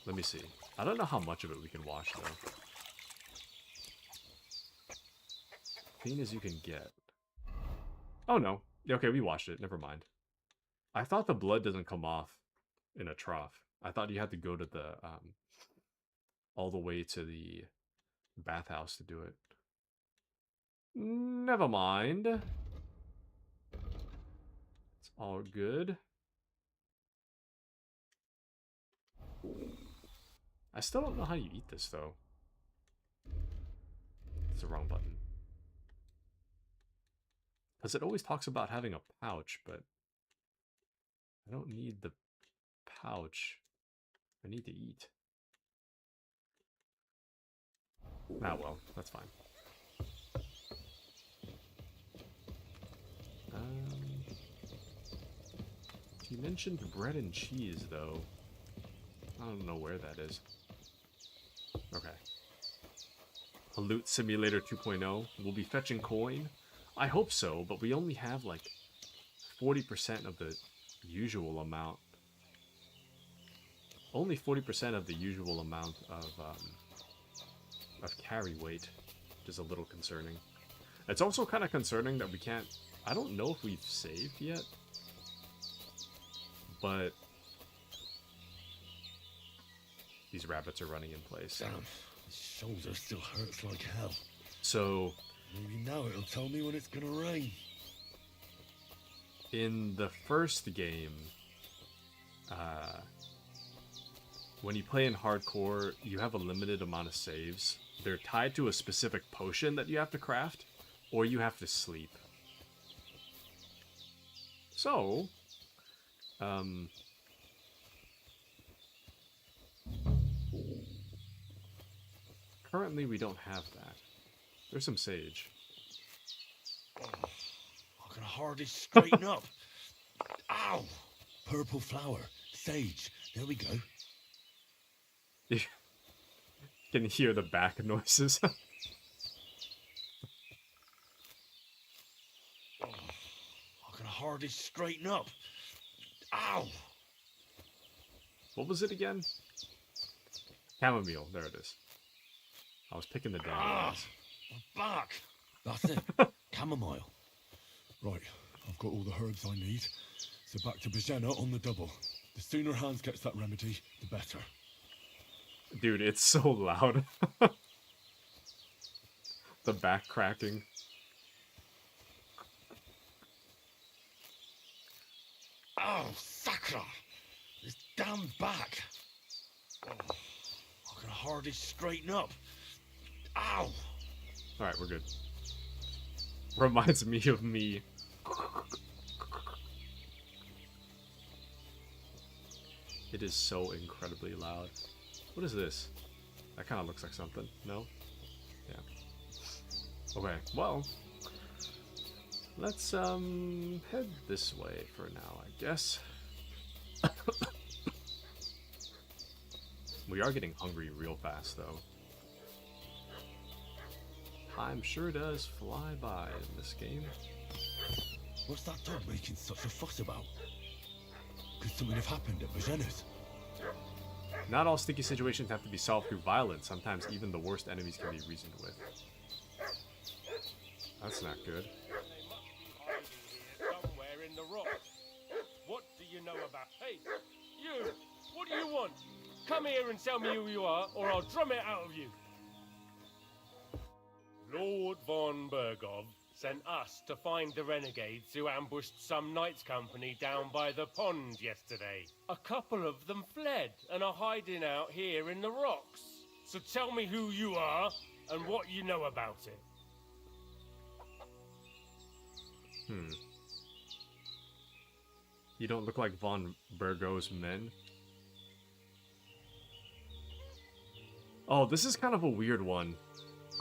Let me see. I don't know how much of it we can wash, though. Clean as you can get. Oh, no. Okay, we washed it. Never mind. I thought the blood doesn't come off in a trough. I thought you had to go to the, all the way to the bathhouse to do it. Never mind. It's all good. I still don't know how you eat this, though. It's the wrong button. Because it always talks about having a pouch, but I don't need the pouch. I need to eat. Ah, well, that's fine. You mentioned bread and cheese, though. I don't know where that is. Okay. A loot simulator 2.0. We'll be fetching coin. I hope so, but we only have like 40% of the usual amount. Only 40% of the usual amount of carry weight, which is a little concerning. It's also kind of concerning that we can't... I don't know if we've saved yet, but these rabbits are running in place. Damn, his shoulder still hurts like hell. So... maybe now it'll tell me when it's gonna rain. In the first game, when you play in hardcore, you have a limited amount of saves. They're tied to a specific potion that you have to craft, or you have to sleep. So, currently we don't have that. There's some sage. Oh, I can hardly straighten up. Ow! Purple flower, sage. There we go. You can hear the back noises. Oh, I can hardly straighten up. Ow! What was it again? Chamomile. There it is. I was picking the dandelions. My back. That's it. Chamomile. Right, I've got all the herbs I need. So back to Bajena on the double. The sooner Hans gets that remedy, the better. Dude, it's so loud. The back cracking. Oh, Sakra! This damn back. Oh, I can hardly straighten up. Ow! Alright, we're good. Reminds me of me. It is so incredibly loud. What is this? That kind of looks like something. No? Yeah. Okay, well. Let's, head this way for now, I guess. We are getting hungry real fast, though. Time sure does fly by in this game. What's that dog making such a fuss about? Could something have happened at Bajena's? Not all sticky situations have to be solved through violence. Sometimes even the worst enemies can be reasoned with. That's not good. Somewhere in the rocks. What do you know about? Hey, you! What do you want? Come here and tell me who you are, or I'll drum it out of you. Lord von Bergov sent us to find the renegades who ambushed some knights' company down by the pond yesterday. A couple of them fled and are hiding out here in the rocks. So tell me who you are and what you know about it. You don't look like von Bergo's men. Oh, this is kind of a weird one.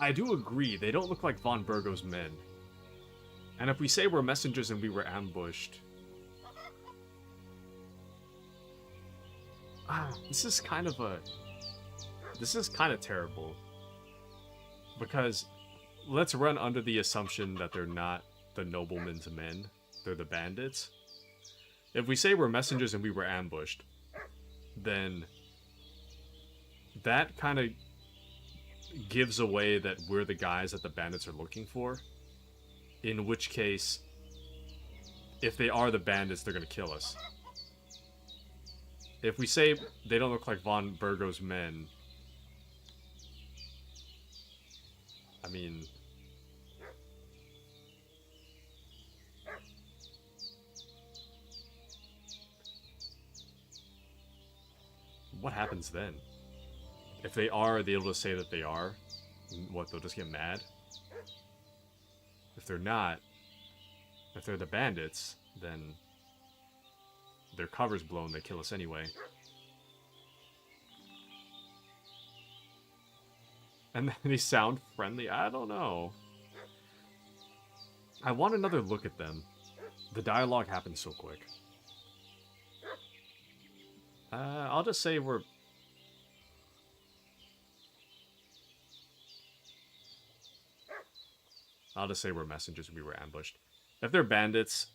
I do agree, they don't look like von Bergo's men. And if we say we're messengers and we were ambushed... this is kind of terrible. Because let's run under the assumption that they're not the noblemen's men. They're the bandits. If we say we're messengers and we were ambushed, then that kind of gives away that we're the guys that the bandits are looking for. In which case, if they are the bandits, they're going to kill us. If we say they don't look like von Burgo's men, I mean... what happens then? If they are able to say that they are, what, they'll just get mad? If they're not, if they're the bandits, then their cover's blown, they kill us anyway. And then they sound friendly? I don't know. I want another look at them. The dialogue happens so quick. I'll just say we're... messengers and we were ambushed. If they're bandits,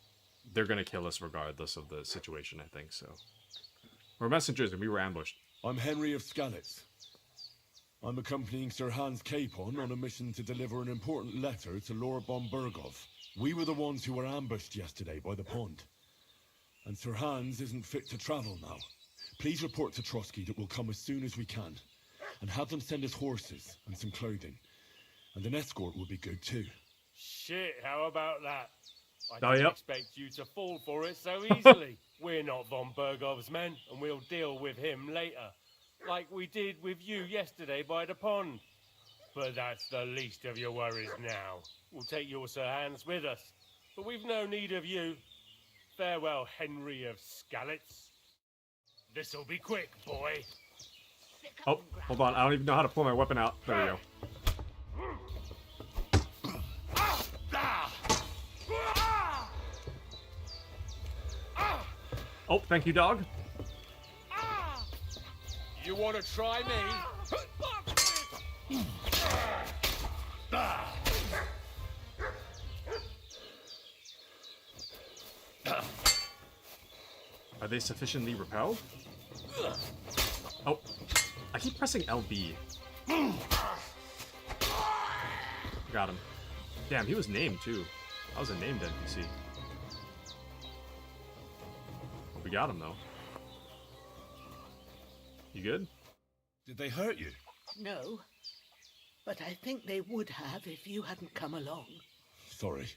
they're gonna kill us regardless of the situation, I think, so. We're messengers and we were ambushed. I'm Henry of Skalitz. I'm accompanying Sir Hans Capon on a mission to deliver an important letter to Lord von Burgov. We were the ones who were ambushed yesterday by the pond. And Sir Hans isn't fit to travel now. Please report to Trotsky that we'll come as soon as we can. And have them send us horses and some clothing. And an escort will be good too. Shit, how about that? I Oh, didn't yep. expect you to fall for it so easily. We're not von Burgov's men, and we'll deal with him later. Like we did with you yesterday by the pond. But that's the least of your worries now. We'll take your Sir Hans with us. But we've no need of you. Farewell, Henry of Skalitz. This'll be quick, boy. Oh, hold on. I don't even know how to pull my weapon out. There we go. Oh, thank you, dog. You want to try me? Are they sufficiently repelled? Oh, I keep pressing LB. Got him. Damn, he was named too. I was a named NPC. We got him though. You good? Did they hurt you? No, but I think they would have if you hadn't come along. Sorry.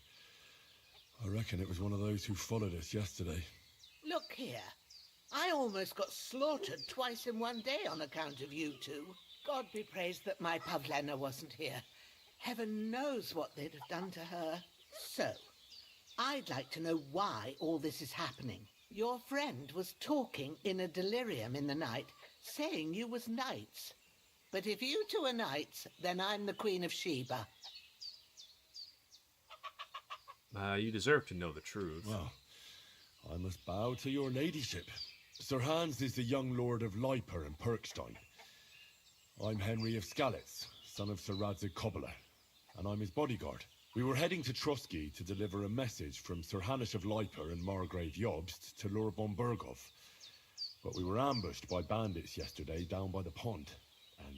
I reckon it was one of those who followed us yesterday. Look here. I almost got slaughtered twice in one day on account of you two. God be praised that my Pavlena wasn't here. Heaven knows what they'd have done to her. So, I'd like to know why all this is happening. Your friend was talking in a delirium in the night, saying you was knights. But if you two are knights, then I'm the Queen of Sheba. You deserve to know the truth. Well, I must bow to your ladyship. Sir Hans is the young lord of Leiper and Perkstein. I'm Henry of Skalitz, son of Sir Radzig Kobyla, and I'm his bodyguard. We were heading to Trotsky to deliver a message from Sir Hanish of Leiper and Margrave Jobst to Lord von Burgov. But we were ambushed by bandits yesterday down by the pond, and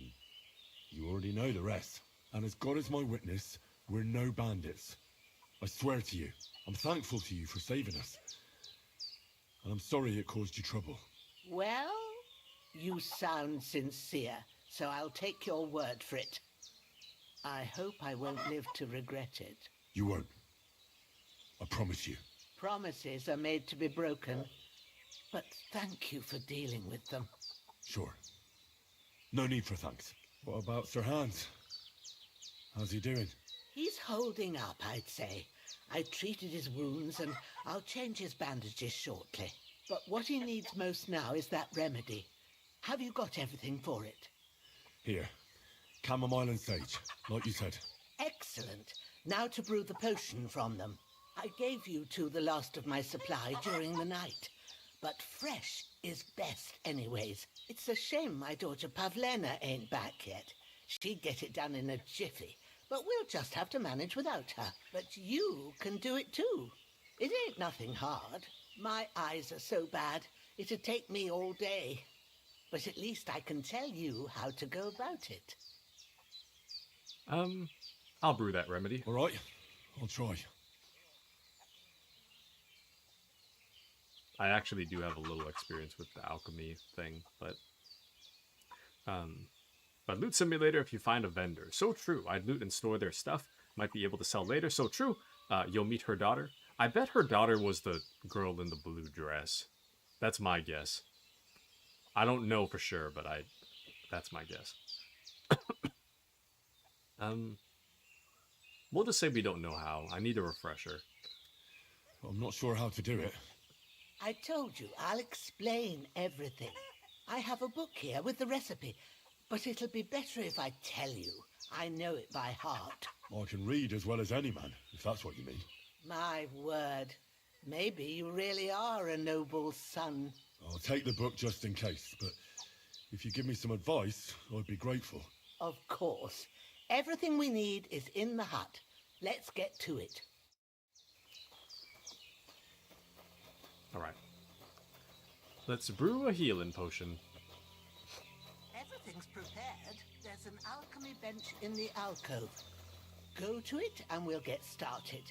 you already know the rest. And as God is my witness, we're no bandits. I swear to you, I'm thankful to you for saving us. And I'm sorry it caused you trouble. Well, you sound sincere, so I'll take your word for it. I hope I won't live to regret it. You won't. I promise you. Promises are made to be broken, but thank you for dealing with them. Sure. No need for thanks. What about Sir Hans? How's he doing? He's holding up, I'd say. I treated his wounds and I'll change his bandages shortly. But what he needs most now is that remedy. Have you got everything for it? Here. Chamomile and sage, like you said. Excellent. Now to brew the potion from them. I gave you two the last of my supply during the night. But fresh is best anyways. It's a shame my daughter Pavlena ain't back yet. She'd get it done in a jiffy. But we'll just have to manage without her. But you can do it too. It ain't nothing hard. My eyes are so bad, it'd take me all day. But at least I can tell you how to go about it. I'll brew that remedy. All right, I'll try. I actually do have a little experience with the alchemy thing, but Loot Simulator, if you find a vendor. So true. I'd loot and store their stuff. Might be able to sell later. So true. You'll meet her daughter. I bet her daughter was the girl in the blue dress. That's my guess. I don't know for sure, but that's my guess. We'll just say we don't know how. I need a refresher. I'm not sure how to do it. I told you, I'll explain everything. I have a book here with the recipe, but it'll be better if I tell you. I know it by heart. I can read as well as any man, if that's what you mean. My word. Maybe you really are a noble son. I'll take the book just in case, but if you give me some advice, I'd be grateful. Of course. Everything we need is in the hut. Let's get to it. Alright. Let's brew a healing potion. Everything's prepared. There's an alchemy bench in the alcove. Go to it and we'll get started.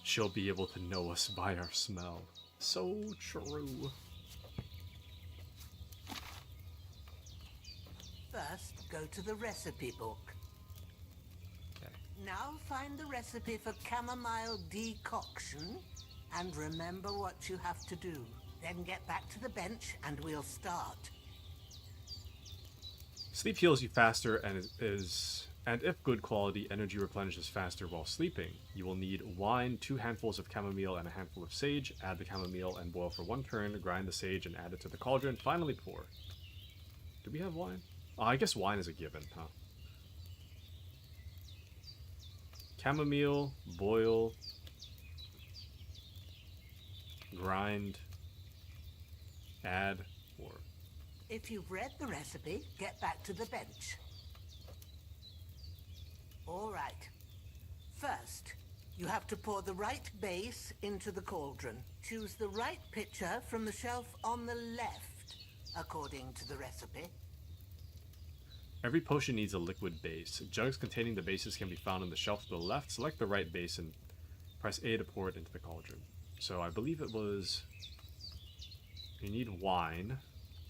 She'll be able to know us by our smell. So true. First, go to the recipe book. Okay. Now find the recipe for chamomile decoction and remember what you have to do. Then get back to the bench and we'll start. Sleep heals you faster and and if good quality, energy replenishes faster while sleeping. You will need wine, 2 handfuls of chamomile, and a handful of sage. Add the chamomile and boil for 1 turn. Grind the sage and add it to the cauldron. Finally pour. Do we have wine? Oh, I guess wine is a given, huh? Chamomile, boil, grind, add, pour. If you've read the recipe, get back to the bench. All right. First, you have to pour the right base into the cauldron. Choose the right pitcher from the shelf on the left, according to the recipe. Every potion needs a liquid base. Jugs containing the bases can be found on the shelf to the left. Select the right base and press A to pour it into the cauldron. So I believe it was... You need wine,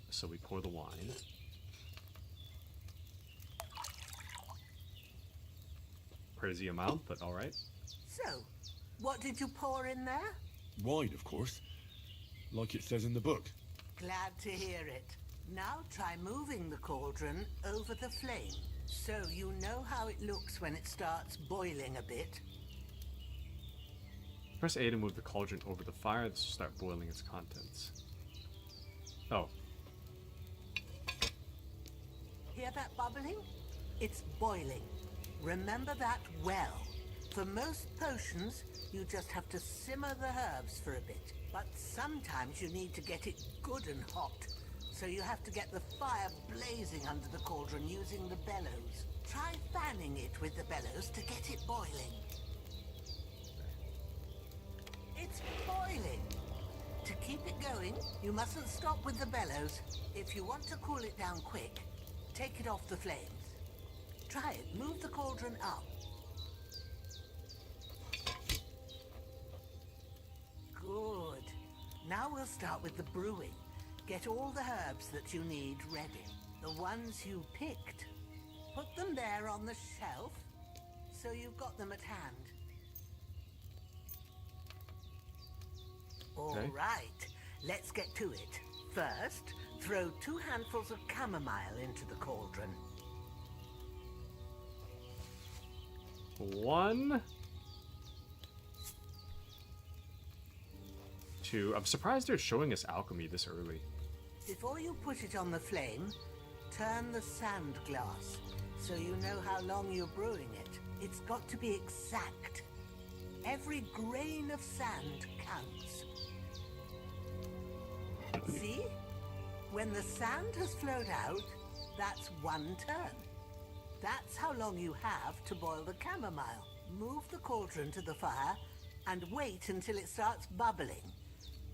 so we pour the wine. Crazy amount, but alright. So, what did you pour in there? Wine, of course. Like it says in the book. Glad to hear it. Now try moving the cauldron over the flame, so you know how it looks when it starts boiling a bit. Press A to move the cauldron over the fire to start boiling its contents. Oh. Hear that bubbling? It's boiling. Remember that well. For most potions, you just have to simmer the herbs for a bit. But sometimes you need to get it good and hot. So you have to get the fire blazing under the cauldron using the bellows. Try fanning it with the bellows to get it boiling. It's boiling. To keep it going, you mustn't stop with the bellows. If you want to cool it down quick, take it off the flames. Try it. Move the cauldron up. Good. Now we'll start with the brewing. Get all the herbs that you need ready. The ones you picked. Put them there on the shelf, so you've got them at hand. All right, let's get to it. First, throw 2 handfuls of chamomile into the cauldron. 1, 2. I'm surprised they're showing us alchemy this early. Before you put it on the flame, turn the sand glass so you know how long you're brewing it. It's got to be exact. Every grain of sand counts. See? When the sand has flowed out, that's 1 turn. That's how long you have to boil the chamomile. Move the cauldron to the fire and wait until it starts bubbling.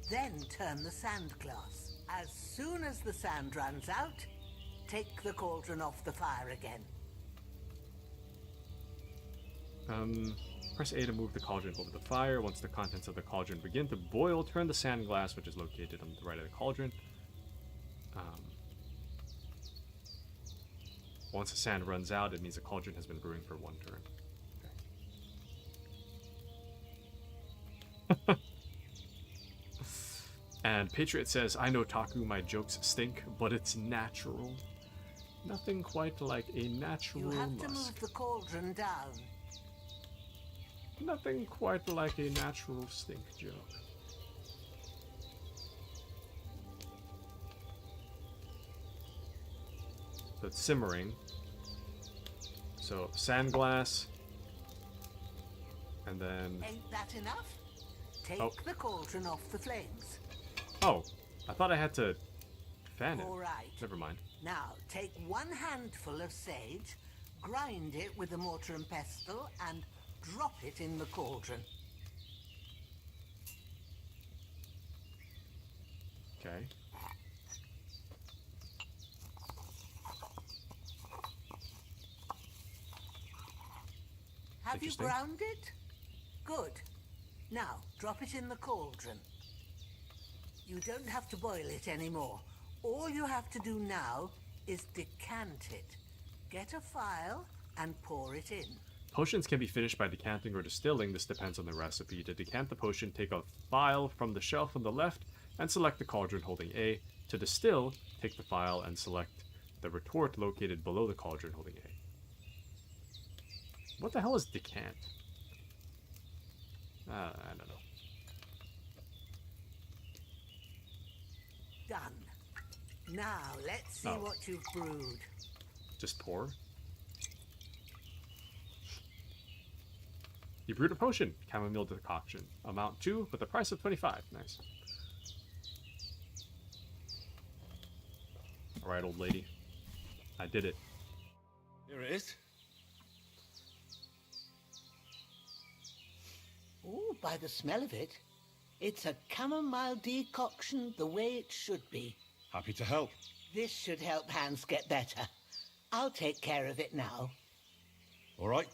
Then turn the sand glass. As soon as the sand runs out, take the cauldron off the fire again. Press A to move the cauldron over the fire. Once the contents of the cauldron begin to boil, turn the sand glass, which is located on the right of the cauldron. Once the sand runs out, it means the cauldron has been brewing for 1 turn. Okay. And Patriot says, I know, Taku, my jokes stink, but it's natural. Nothing quite like a natural You have musk. to move the cauldron down. Nothing quite like a natural stink joke. So it's simmering. So sand glass. And then... Ain't that enough? Take the cauldron off the flames. Oh, I thought I had to fan it. All right. Never mind. Now, take 1 handful of sage, grind it with a mortar and pestle, and drop it in the cauldron. Okay. Have you Interesting. ground it? Good. Now, drop it in the cauldron. You don't have to boil it anymore. All you have to do now is decant it. Get a phial and pour it in. Potions can be finished by decanting or distilling. This depends on the recipe. To decant the potion, take a phial from the shelf on the left and select the cauldron holding A. To distill, take the phial and select the retort located below the cauldron holding A. What the hell is decant? I don't know. Done. Now, let's see what you've brewed. Just pour. You brewed a potion. Chamomile decoction. Amount 2 with a price of 25. Nice. Alright, old lady. I did it. Here it is. Oh, by the smell of it, it's a chamomile decoction the way it should be. Happy to help. This should help Hans get better. I'll take care of it now. All right.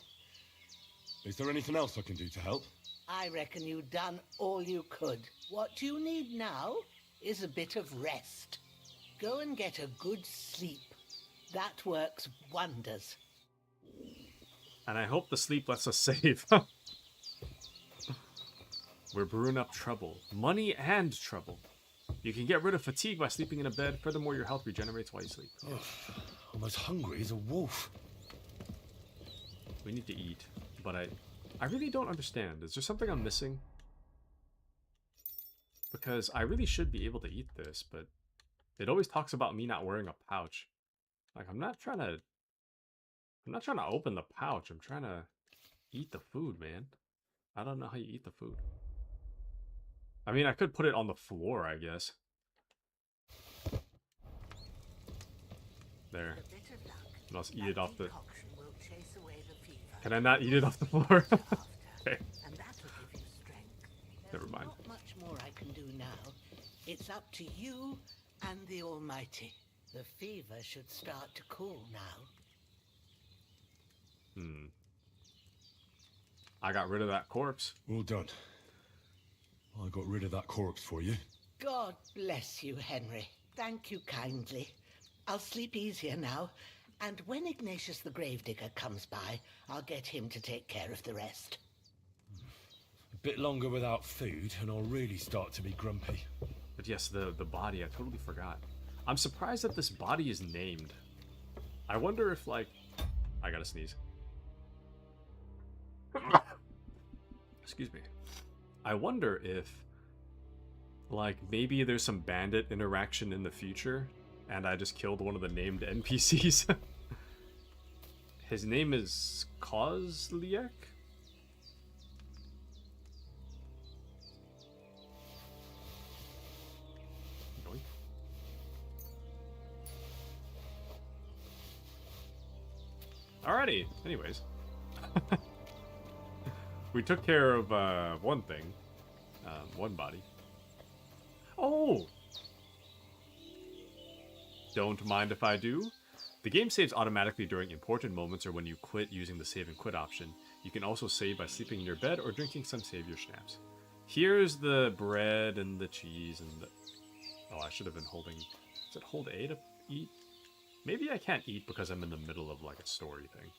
Is there anything else I can do to help? I reckon you've done all you could. What you need now is a bit of rest. Go and get a good sleep. That works wonders. And I hope the sleep lets us save. We're brewing up trouble. Money and trouble. You can get rid of fatigue by sleeping in a bed. Furthermore, your health regenerates while you sleep. Oh, I'm as hungry as a wolf. We need to eat. But I really don't understand. Is there something I'm missing? Because I really should be able to eat this, but it always talks about me not wearing a pouch. Like, I'm not trying to open the pouch. I'm trying to eat the food, man. I don't know how you eat the food. I mean, I could put it on the floor, I guess. There. And I'll eat it off the... Can I not eat it off the floor? Okay. Never mind. Not much more I can do now. It's up to you and the Almighty. The fever should start to cool now. I got rid of that corpse. Well done. I got rid of that corpse for you. God bless you, Henry. Thank you kindly. I'll sleep easier now, and when Ignatius the Gravedigger comes by, I'll get him to take care of the rest. A bit longer without food, and I'll really start to be grumpy. But yes, the body, I totally forgot. I'm surprised that this body is named. I wonder if, like... I gotta sneeze. Excuse me. I wonder if, like, maybe there's some bandit interaction in the future, and I just killed one of the named NPCs. His name is Kozliek? Alrighty. Anyways. We took care of one thing. One body. Oh! Don't mind if I do. The game saves automatically during important moments or when you quit using the save and quit option. You can also save by sleeping in your bed or drinking some savior schnapps. Here's the bread and the cheese and the... Oh, I should have been holding... Is it hold A to eat? Maybe I can't eat because I'm in the middle of like a story thing.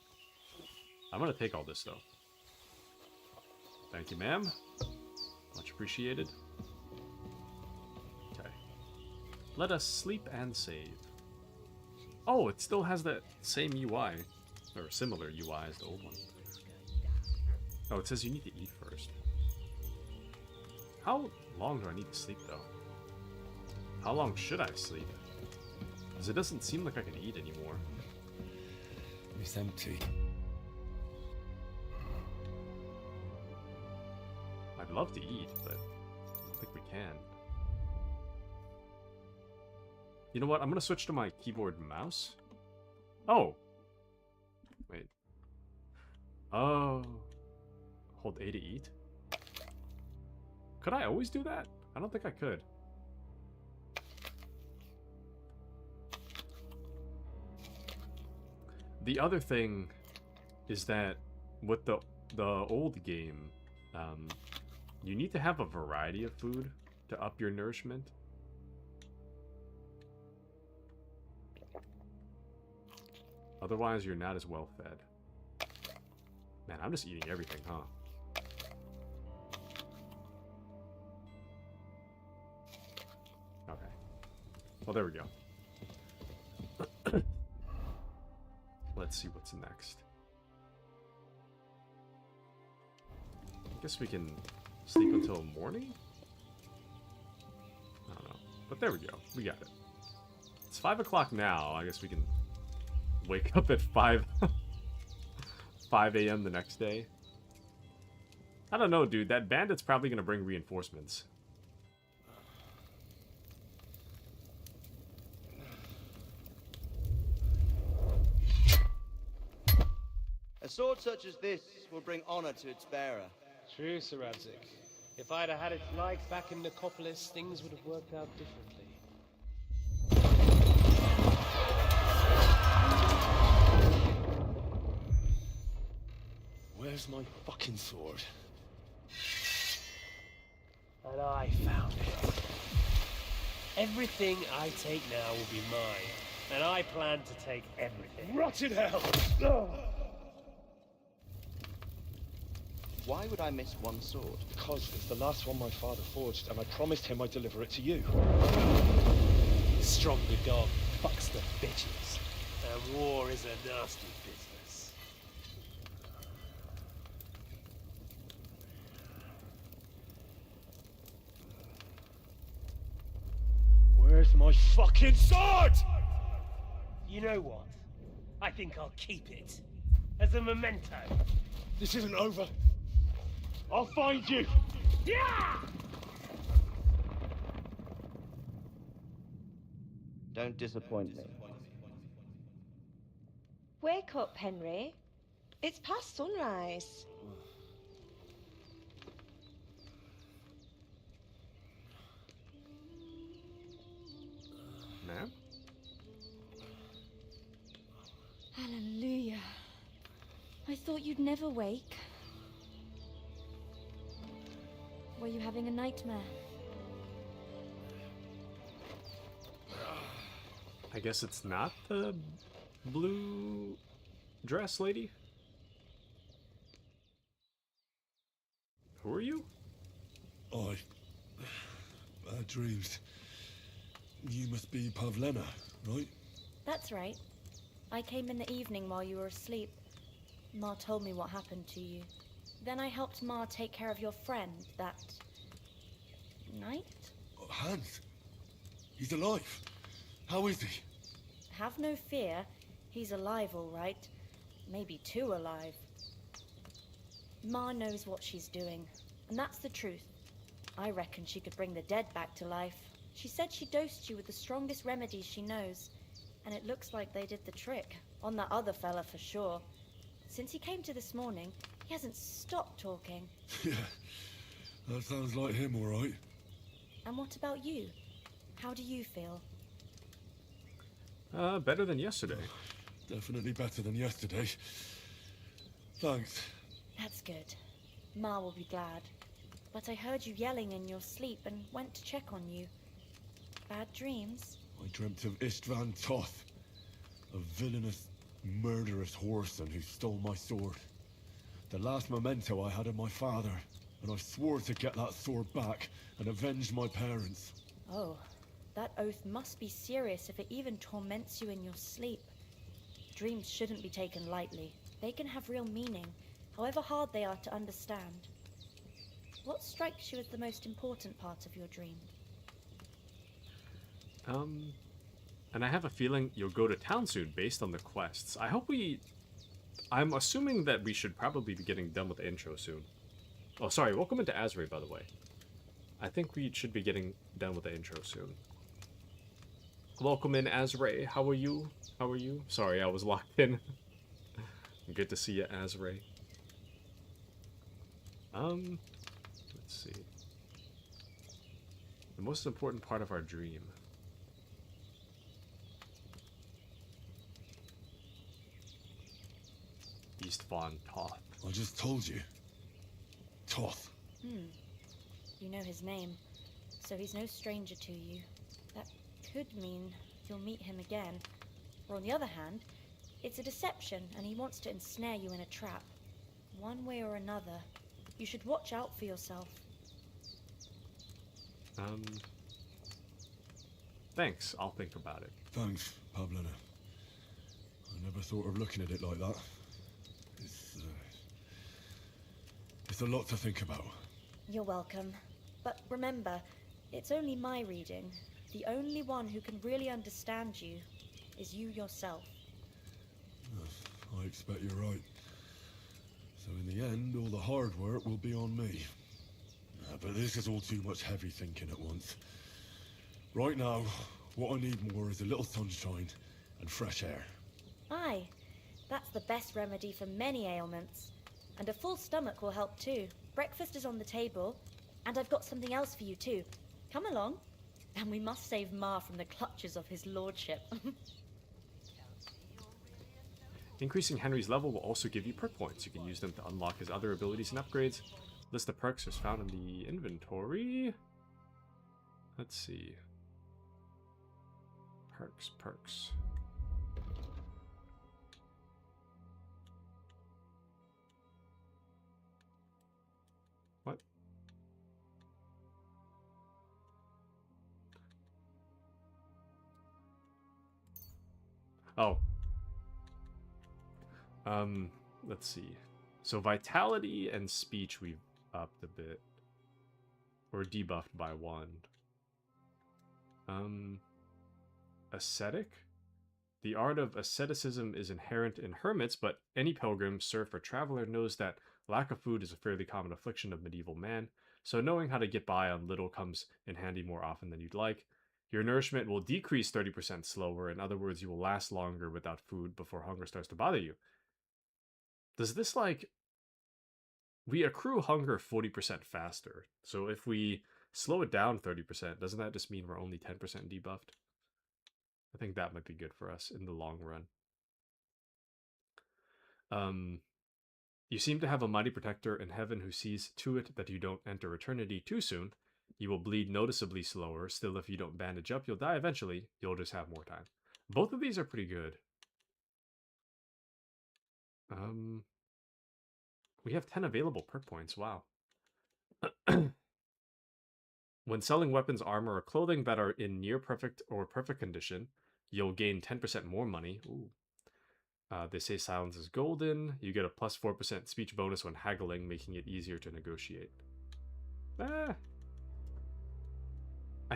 I'm gonna take all this though. Thank you, ma'am. Much appreciated. Okay. Let us sleep and save. Oh, it still has that same UI. Or similar UI as the old one. Oh, it says you need to eat first. How long do I need to sleep, though? How long should I sleep? Because it doesn't seem like I can eat anymore. It's empty. I'd love to eat, but I don't think we can. You know what? I'm gonna switch to my keyboard and mouse. Oh! Wait. Oh. Hold A to eat? Could I always do that? I don't think I could. The other thing is that with the old game, you need to have a variety of food to up your nourishment. Otherwise, you're not as well fed. Man, I'm just eating everything, huh? Okay. Well, there we go. Let's see what's next. I guess we can sleep until morning? I don't know. But there we go. We got it. It's 5 o'clock now. I guess we can wake up at 5 a.m. the next day. I don't know, dude. That bandit's probably going to bring reinforcements. A sword such as this will bring honor to its bearer. True, Sir Radzik. If I'd have had it like back in Nicopolis, things would have worked out differently. Where's my fucking sword? And I found it. Everything I take now will be mine, and I plan to take everything. Rotted hell! Why would I miss one sword? Because it's the last one my father forged, and I promised him I'd deliver it to you. Stronger dog fucks the bitches, and war is a nasty business. Where's my fucking sword? You know what? I think I'll keep it. As a memento. This isn't over. I'll find you! Yeah! Don't disappoint me. Wake up, Henry. It's past sunrise. Ma'am? Hallelujah. I thought you'd never wake. Were you having a nightmare? I guess it's not the blue dress lady? Who are you? I dreamed. You must be Pavlena, right? That's right. I came in the evening while you were asleep. Ma told me what happened to you. Then I helped Ma take care of your friend that night? Hans? He's alive. How is he? Have no fear. He's alive, all right. Maybe too alive. Ma knows what she's doing, and that's the truth. I reckon she could bring the dead back to life. She said she dosed you with the strongest remedies she knows, and it looks like they did the trick. On that other fella for sure. Since he came to this morning, he hasn't stopped talking. Yeah, that sounds like him, all right. And what about you? How do you feel? Better than yesterday. Definitely better than yesterday. Thanks. That's good. Ma will be glad. But I heard you yelling in your sleep and went to check on you. Bad dreams? I dreamt of Istvan Toth, a villainous, murderous whoreson who stole my sword. The last memento I had of my father, and I swore to get that sword back and avenge my parents. Oh, that oath must be serious if it even torments you in your sleep. Dreams shouldn't be taken lightly. They can have real meaning, however hard they are to understand. What strikes you as the most important part of your dream? And I have a feeling you'll go to town soon based on the quests. I'm assuming that we should probably be getting done with the intro soon. Oh, sorry, welcome into Azray, by the way. I think we should be getting done with the intro soon. Welcome in, Azray. How are you? How are you? Sorry, I was locked in. Good to see you, Azray. Let's see. The most important part of our dream. Istvan Toth. I just told you. Toth. You know his name, so he's no stranger to you. That could mean you'll meet him again. Or on the other hand, it's a deception and he wants to ensnare you in a trap. One way or another, you should watch out for yourself. Thanks. I'll think about it. Thanks, Pavlina. I never thought of looking at it like that. It's a lot to think about. You're welcome. But remember, it's only my reading. The only one who can really understand you is you yourself. I expect you're right. So in the end, all the hard work will be on me. But this is all too much heavy thinking at once. Right now, what I need more is a little sunshine and fresh air. Aye, that's the best remedy for many ailments. And a full stomach will help too. Breakfast is on the table, and I've got something else for you too. Come along, and we must save Ma from the clutches of his lordship. Increasing Henry's level will also give you perk points. You can use them to unlock his other abilities and upgrades. List of perks is found in the inventory. Let's see. Perks. What? Oh. Let's see. So vitality and speech we've upped a bit. Or debuffed by 1. Ascetic? The art of asceticism is inherent in hermits, but any pilgrim, serf, or traveler knows that lack of food is a fairly common affliction of medieval man, so knowing how to get by on little comes in handy more often than you'd like. Your nourishment will decrease 30% slower. In other words, you will last longer without food before hunger starts to bother you. Does this, like... We accrue hunger 40% faster, so if we slow it down 30%, doesn't that just mean we're only 10% debuffed? I think that might be good for us in the long run. You seem to have a mighty protector in heaven who sees to it that you don't enter eternity too soon. You will bleed noticeably slower. Still, if you don't bandage up, you'll die eventually. You'll just have more time. Both of these are pretty good. We have 10 available perk points. Wow. When selling weapons, armor, or clothing that are in near perfect or perfect condition, you'll gain 10% more money. Ooh. They say silence is golden. You get a plus 4% speech bonus when haggling, making it easier to negotiate. I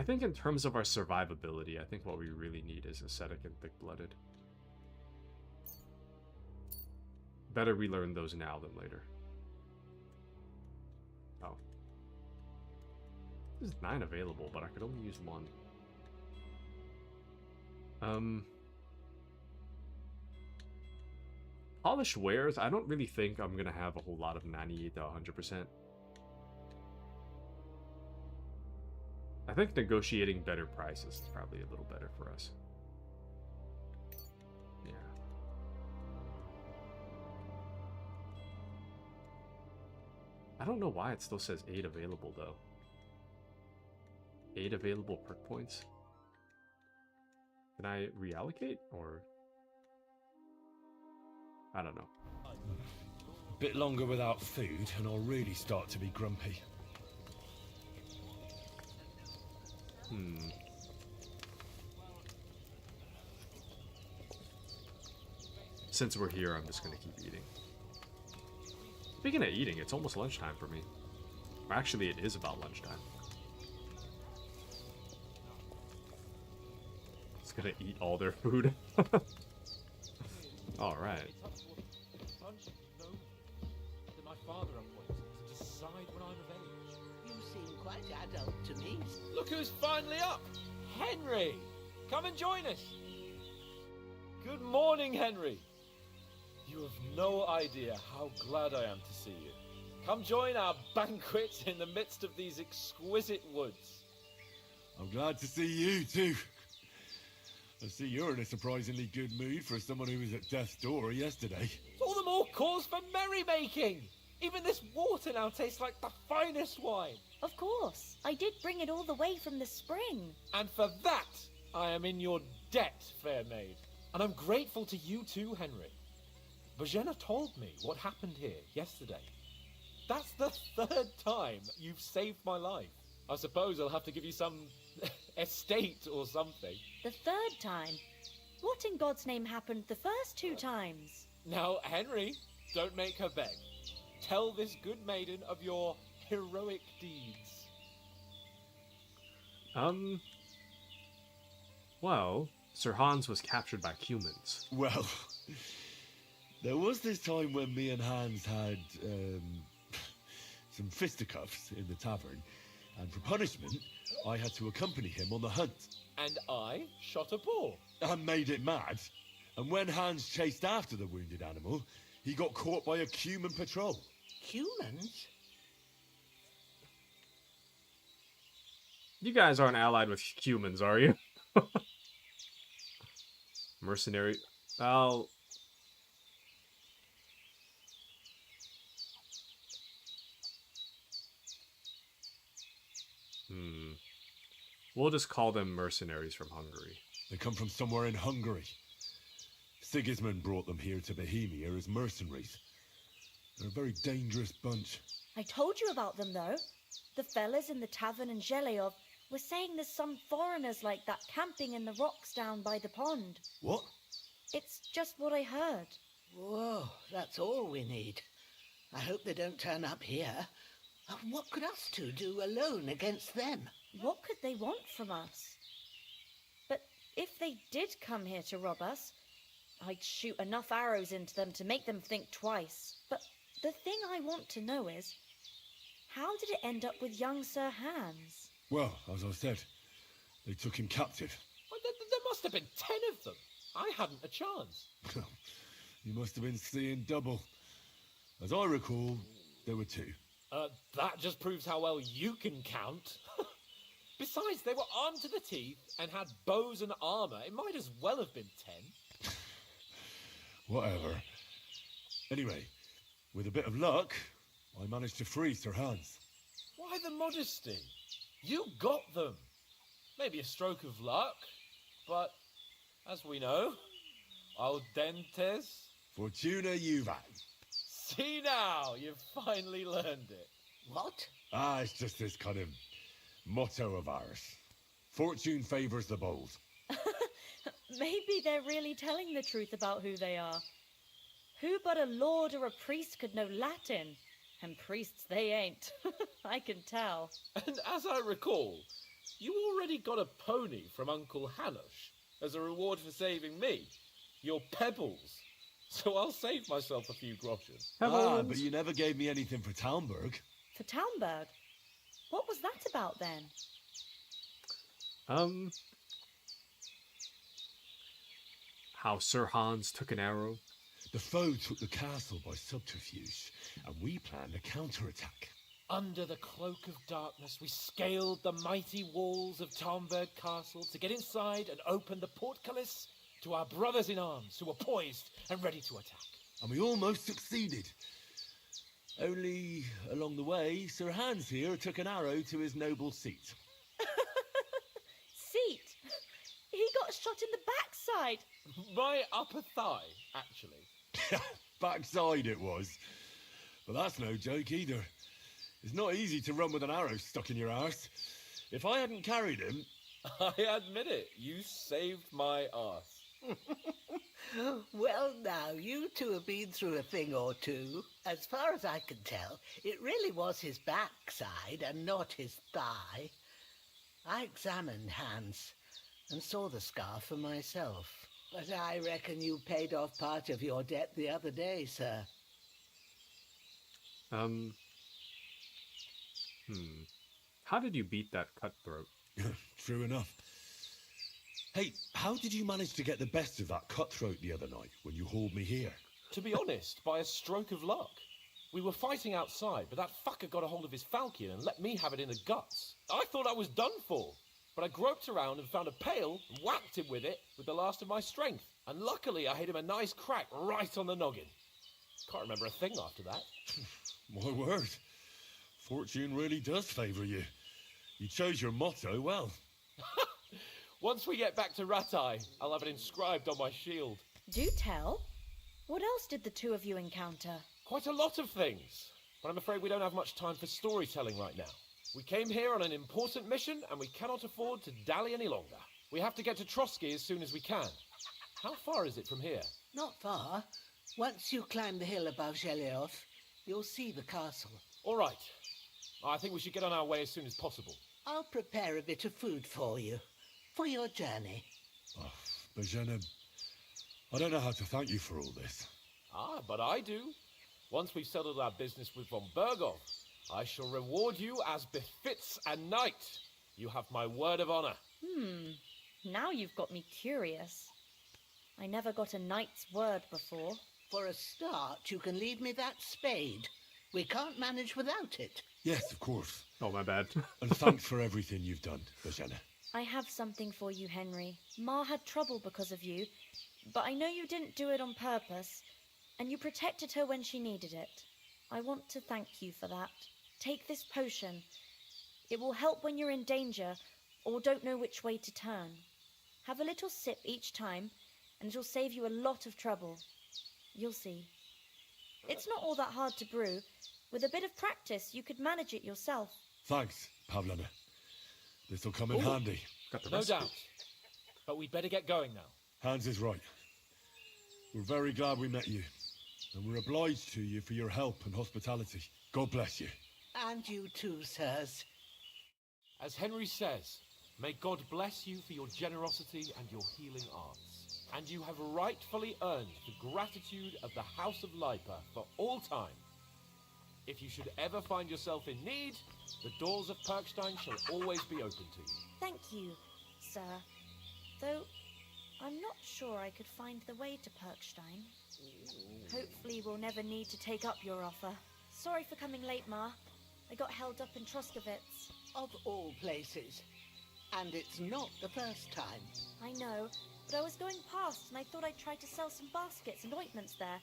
think in terms of our survivability, I think what we really need is ascetic and thick-blooded. Better we learn those now than later. Oh. There's 9 available, but I could only use 1. Polished wares, I don't really think I'm gonna have a whole lot of 98 to 100%. I think negotiating better prices is probably a little better for us. Yeah. I don't know why it still says 8 available, though. 8 available perk points? Can I reallocate, or... I don't know. Bit longer without food, and I'll really start to be grumpy. Since we're here, I'm just gonna keep eating. Speaking of eating, it's almost lunchtime for me. Actually, it is about lunchtime. Just gonna eat all their food. Alright. That my father appointed to decide when I'm of age. You seem quite adult to me. Look who's finally up! Henry! Come and join us! Good morning, Henry! You have no idea how glad I am to see you. Come join our banquet in the midst of these exquisite woods. I'm glad to see you, too. I see you're in a surprisingly good mood for someone who was at death's door yesterday. All the more cause for merrymaking! Even this water now tastes like the finest wine! Of course. I did bring it all the way from the spring. And for that, I am in your debt, fair maid. And I'm grateful to you too, Henry. Bajena told me what happened here yesterday. That's the 3rd time you've saved my life. I suppose I'll have to give you some estate or something. The 3rd time? What in God's name happened the first 2 times? Now, Henry, don't make her beg. Tell this good maiden of your heroic deeds. Well, Sir Hans was captured by humans. Well, there was this time when me and Hans had, some fisticuffs in the tavern, and for punishment, I had to accompany him on the hunt. And I shot a boar. And made it mad. And when Hans chased after the wounded animal, he got caught by a human patrol. Humans? You guys aren't allied with humans, are you? Mercenary... Well... We'll just call them mercenaries from Hungary. They come from somewhere in Hungary. Sigismund brought them here to Bohemia as mercenaries. They're a very dangerous bunch. I told you about them, though. The fellas in the tavern in Chillhop were saying there's some foreigners like that camping in the rocks down by the pond. What? It's just what I heard. Whoa, that's all we need. I hope they don't turn up here. What could us two do alone against them? What could they want from us? But if they did come here to rob us, I'd shoot enough arrows into them to make them think twice. But the thing I want to know is, how did it end up with young Sir Hans? Well, as I said, they took him captive. Well, there must have been 10 of them. I hadn't a chance. You must have been seeing double. As I recall, there were 2. That just proves how well you can count. Besides, they were armed to the teeth and had bows and armor. It might as well have been 10. Whatever. Anyway, with a bit of luck, I managed to free Sir Hans. Why the modesty? You got them. Maybe a stroke of luck, but as we know, al dentes... Fortuna juvat. See now, you've finally learned it. What? It's just this kind of motto of ours. Fortune favors the bold. Maybe they're really telling the truth about who they are. Who but a lord or a priest could know Latin? And priests they ain't. I can tell. And as I recall, you already got a pony from Uncle Hanosh as a reward for saving me. Your pebbles. So I'll save myself a few groschen. But you never gave me anything for Talmberg. For Talmberg? What was that about then? How Sir Hans took an arrow. The foe took the castle by subterfuge, and we planned a counterattack. Under the cloak of darkness, we scaled the mighty walls of Tarnberg Castle to get inside and open the portcullis to our brothers in arms who were poised and ready to attack. And we almost succeeded. Only, along the way, Sir Hans here took an arrow to his noble seat. Seat? He got shot in the backside. My upper thigh, actually. Backside it was. But that's no joke either. It's not easy to run with an arrow stuck in your arse. If I hadn't carried him... I admit it, you saved my arse. Well, now, you two have been through a thing or two. As far as I can tell, it really was his backside and not his thigh. I examined Hans and saw the scar for myself. But I reckon you paid off part of your debt the other day, sir. How did you beat that cutthroat? True enough. Hey, how did you manage to get the best of that cutthroat the other night when you hauled me here? To be honest, by a stroke of luck. We were fighting outside, but that fucker got a hold of his falchion and let me have it in the guts. I thought I was done for, but I groped around and found a pail and whacked him with it with the last of my strength. And luckily I hit him a nice crack right on the noggin. Can't remember a thing after that. My word. Fortune really does favour you. You chose your motto well. Once we get back to Ratai, I'll have it inscribed on my shield. Do tell. What else did the two of you encounter? Quite a lot of things, but I'm afraid we don't have much time for storytelling right now. We came here on an important mission, and we cannot afford to dally any longer. We have to get to Trotsky as soon as we can. How far is it from here? Not far. Once you climb the hill above Chillhop, you'll see the castle. All right. I think we should get on our way as soon as possible. I'll prepare a bit of food for you, for your journey. Oh, Bozhena, I don't know how to thank you for all this. Ah, but I do. Once we've settled our business with von Bergov, I shall reward you as befits a knight. You have my word of honor. Now you've got me curious. I never got a knight's word before. For a start, you can leave me that spade. We can't manage without it. Yes, of course. Oh, my bad. And thanks for everything you've done, Bozhena. I have something for you, Henry. Ma had trouble because of you, but I know you didn't do it on purpose, and you protected her when she needed it. I want to thank you for that. Take this potion. It will help when you're in danger or don't know which way to turn. Have a little sip each time, and it'll save you a lot of trouble. You'll see. It's not all that hard to brew. With a bit of practice, you could manage it yourself. Thanks, Pavlana. This'll come in handy. Got the No recipe. doubt. But we'd better get going now. Hans is right. We're very glad we met you. And we're obliged to you for your help and hospitality. God bless you. And you too, sirs. As Henry says, may God bless you for your generosity and your healing arts. And you have rightfully earned the gratitude of the House of Lipa for all time. If you should ever find yourself in need, the doors of Perkstein shall always be open to you. Thank you, sir. Though, I'm not sure I could find the way to Perkstein. Hopefully we'll never need to take up your offer. Sorry for coming late, Ma. I got held up in Troskowitz. Of all places. And it's not the first time. I know, but I was going past and I thought I'd try to sell some baskets and ointments there.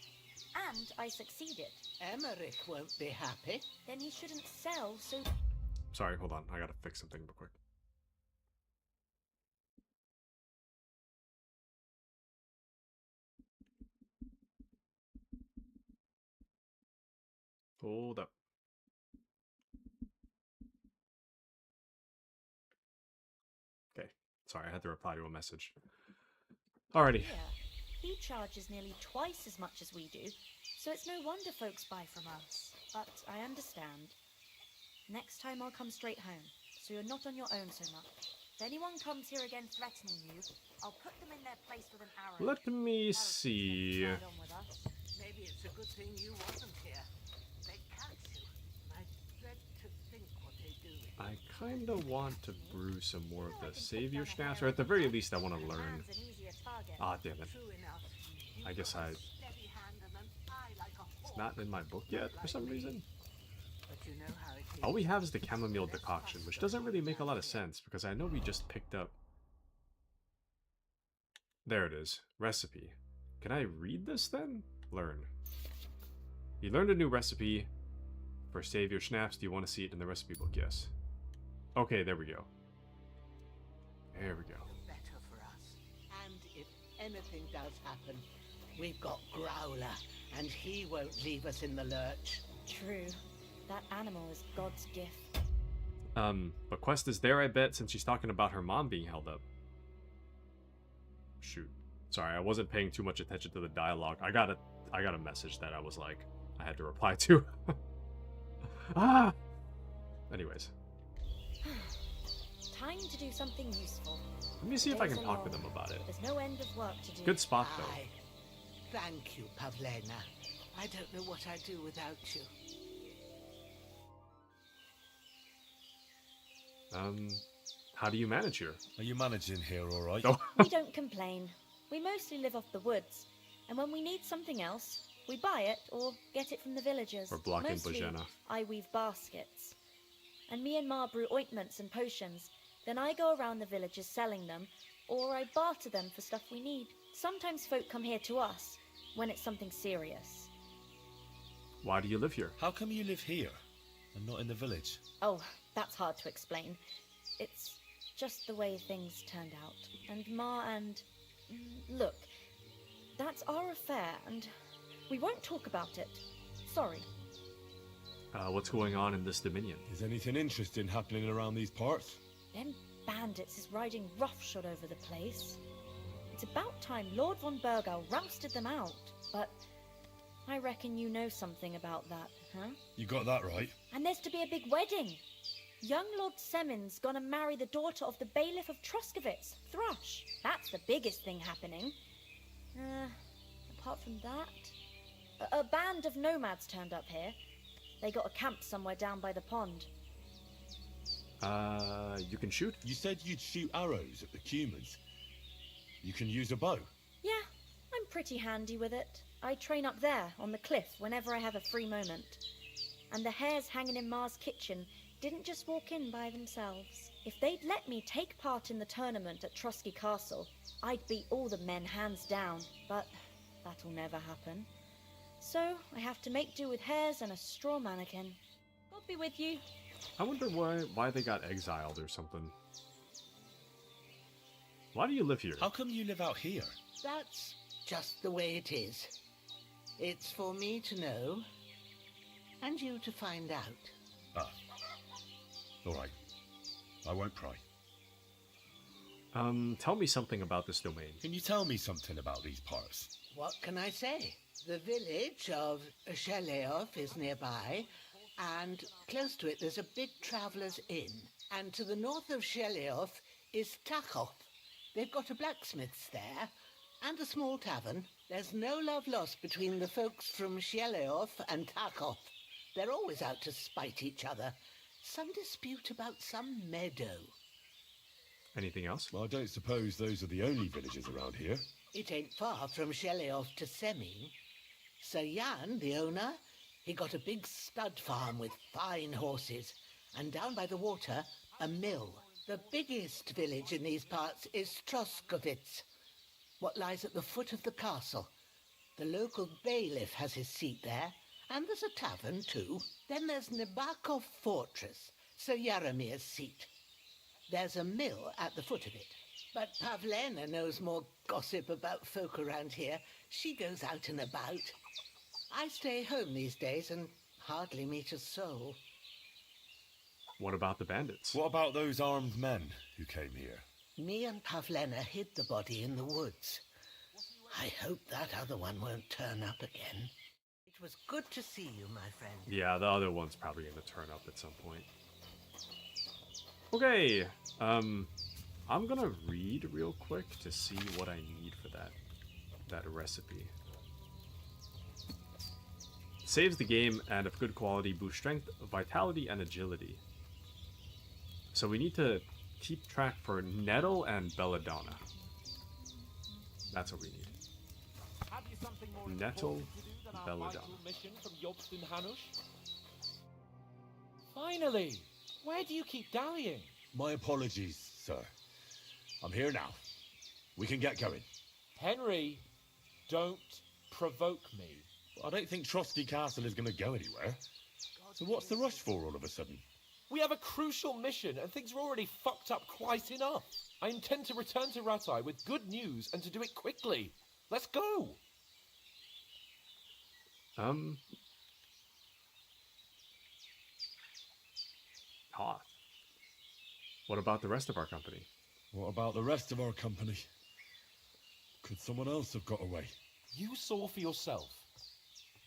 And I succeeded. Emmerich won't be happy. Then he shouldn't sell, so... Sorry, hold on. I gotta fix something real quick. Hold up. Okay. Sorry, I had to reply to a message. Alrighty. Yeah, he charges nearly twice as much as we do, so it's no wonder folks buy from us. But I understand. Next time I'll come straight home, so you're not on your own so much. If anyone comes here again threatening you, I'll put them in their place with an arrow. Let me see. Maybe it's a good thing you wasn't here. They catch you. I dread to think what they do. I kind of want to brew some more of the savior schnapps, or at the very least I want to learn. Ah, damn it. I guess I not in my book yet for some reason. But you know how it is. All we have is the chamomile decoction, which doesn't really make a lot of sense because I know we just picked up... There it is. Recipe. Can I read this then? Learn. You learned a new recipe for save your schnapps. Do you want to see it in the recipe book? Yes. Okay, there we go. There we go. Better for us. And if anything does happen, we've got Growler, and he won't leave us in the lurch. True. That animal is God's gift. But Quest is there, I bet, since she's talking about her mom being held up. Shoot. Sorry, I wasn't paying too much attention to the dialogue. I got a message that I was like, I had to reply to. Ah! Anyways. Time to do something useful. Let me see if I can talk to them about it. There's no end of work to do. Good spot, though. Aye. Thank you, Pavlena. I don't know what I'd do without you. How do you manage here? Are you managing here all right? Oh. We don't complain. We mostly live off the woods, and when we need something else, we buy it or get it from the villagers. Or Block and Mostly, Bojana. I weave baskets. And me and Ma brew ointments and potions. Then I go around the villages selling them, or I barter them for stuff we need. Sometimes folk come here to us, when it's something serious. Why do you live here? How come you live here and not in the village? Oh, that's hard to explain. It's just the way things turned out. And Ma and... Look, that's our affair, and we won't talk about it. Sorry. What's going on in this dominion? Is anything interesting happening around these parts? Them bandits is riding roughshod over the place. It's about time Lord von Burgau rousted them out, but I reckon you know something about that, huh? You got that right. And there's to be a big wedding. Young Lord Semin's gonna marry the daughter of the bailiff of Troskovitz, Thrush. That's the biggest thing happening. Apart from that, a band of nomads turned up here. They got a camp somewhere down by the pond. You can shoot? You said you'd shoot arrows at the humans. You can use a bow. Yeah, I'm pretty handy with it. I train up there, on the cliff, whenever I have a free moment. And the hares hanging in Ma's kitchen didn't just walk in by themselves. If they'd let me take part in the tournament at Trosky Castle, I'd beat all the men hands down, but that'll never happen. So I have to make do with hares and a straw mannequin. God be with you. I wonder why they got exiled or something. Why do you live here? How come you live out here? That's just the way it is. It's for me to know, and you to find out. Ah. All right. I won't pry. Tell me something about this domain. Can you tell me something about these parts? What can I say? The village of Chillhop is nearby, and close to it there's a big traveller's inn. And to the north of Chillhop is Taku. They've got a blacksmith's there, and a small tavern. There's no love lost between the folks from Chillhop and Taku. They're always out to spite each other. Some dispute about some meadow. Anything else? Well, I don't suppose those are the only villages around here. It ain't far from Chillhop to Semin. Sir Jan, the owner, he got a big stud farm with fine horses, and down by the water, a mill. The biggest village in these parts is Troskovitz, what lies at the foot of the castle. The local bailiff has his seat there, and there's a tavern too. Then there's Nabakov Fortress, Sir Yaramir's seat. There's a mill at the foot of it. But Pavlena knows more gossip about folk around here. She goes out and about. I stay home these days and hardly meet a soul. What about the bandits? What about those armed men who came here? Me and Pavlena hid the body in the woods. I hope that other one won't turn up again. It was good to see you, my friend. Yeah, the other one's probably going to turn up at some point. Okay, I'm gonna read real quick to see what I need for that recipe. Saves the game and of good quality, boosts strength, vitality, and agility. So we need to keep track for Nettle and Belladonna. That's what we need. Have you something more Nettle important to do than on our Belladonna. vital mission from Jobst and Hanush? Finally! Where do you keep dallying? My apologies, sir. I'm here now. We can get going. Henry, don't provoke me. I don't think Trotsky Castle is going to go anywhere. So what's the rush for all of a sudden? We have a crucial mission, and things are already fucked up quite enough. I intend to return to Ratai with good news, and to do it quickly. Let's go! Hoth. What about the rest of our company? What about the rest of our company? Could someone else have got away? You saw for yourself.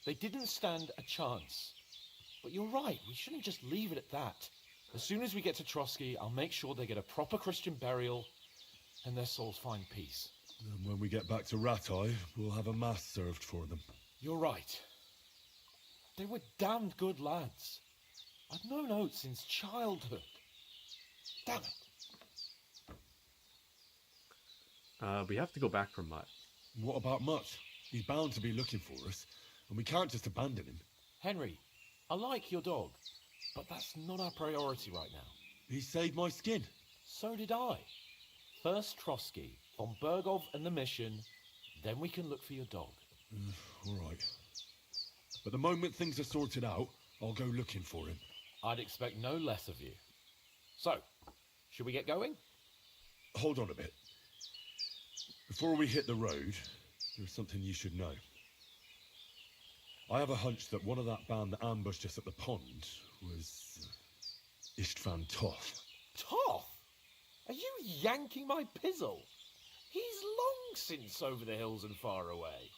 They didn't stand a chance. But you're right, we shouldn't just leave it at that. As soon as we get to Trotsky, I'll make sure they get a proper Christian burial and their souls find peace. And when we get back to Ratai, we'll have a mass served for them. You're right. They were damned good lads. I've known Oates since childhood. Damn it. We have to go back for Mutt. What about Mutt? He's bound to be looking for us, and we can't just abandon him. Henry, I like your dog, but that's not our priority right now. He saved my skin. So did I. First Trotsky, von Bergov and the mission, then we can look for your dog. All right. But the moment things are sorted out, I'll go looking for him. I'd expect no less of you. So, should we get going? Hold on a bit. Before we hit the road, there's something you should know. I have a hunch that one of that band that ambushed us at the pond was Istvan Toth. Toth? Are you yanking my pizzle? He's long since over the hills and far away.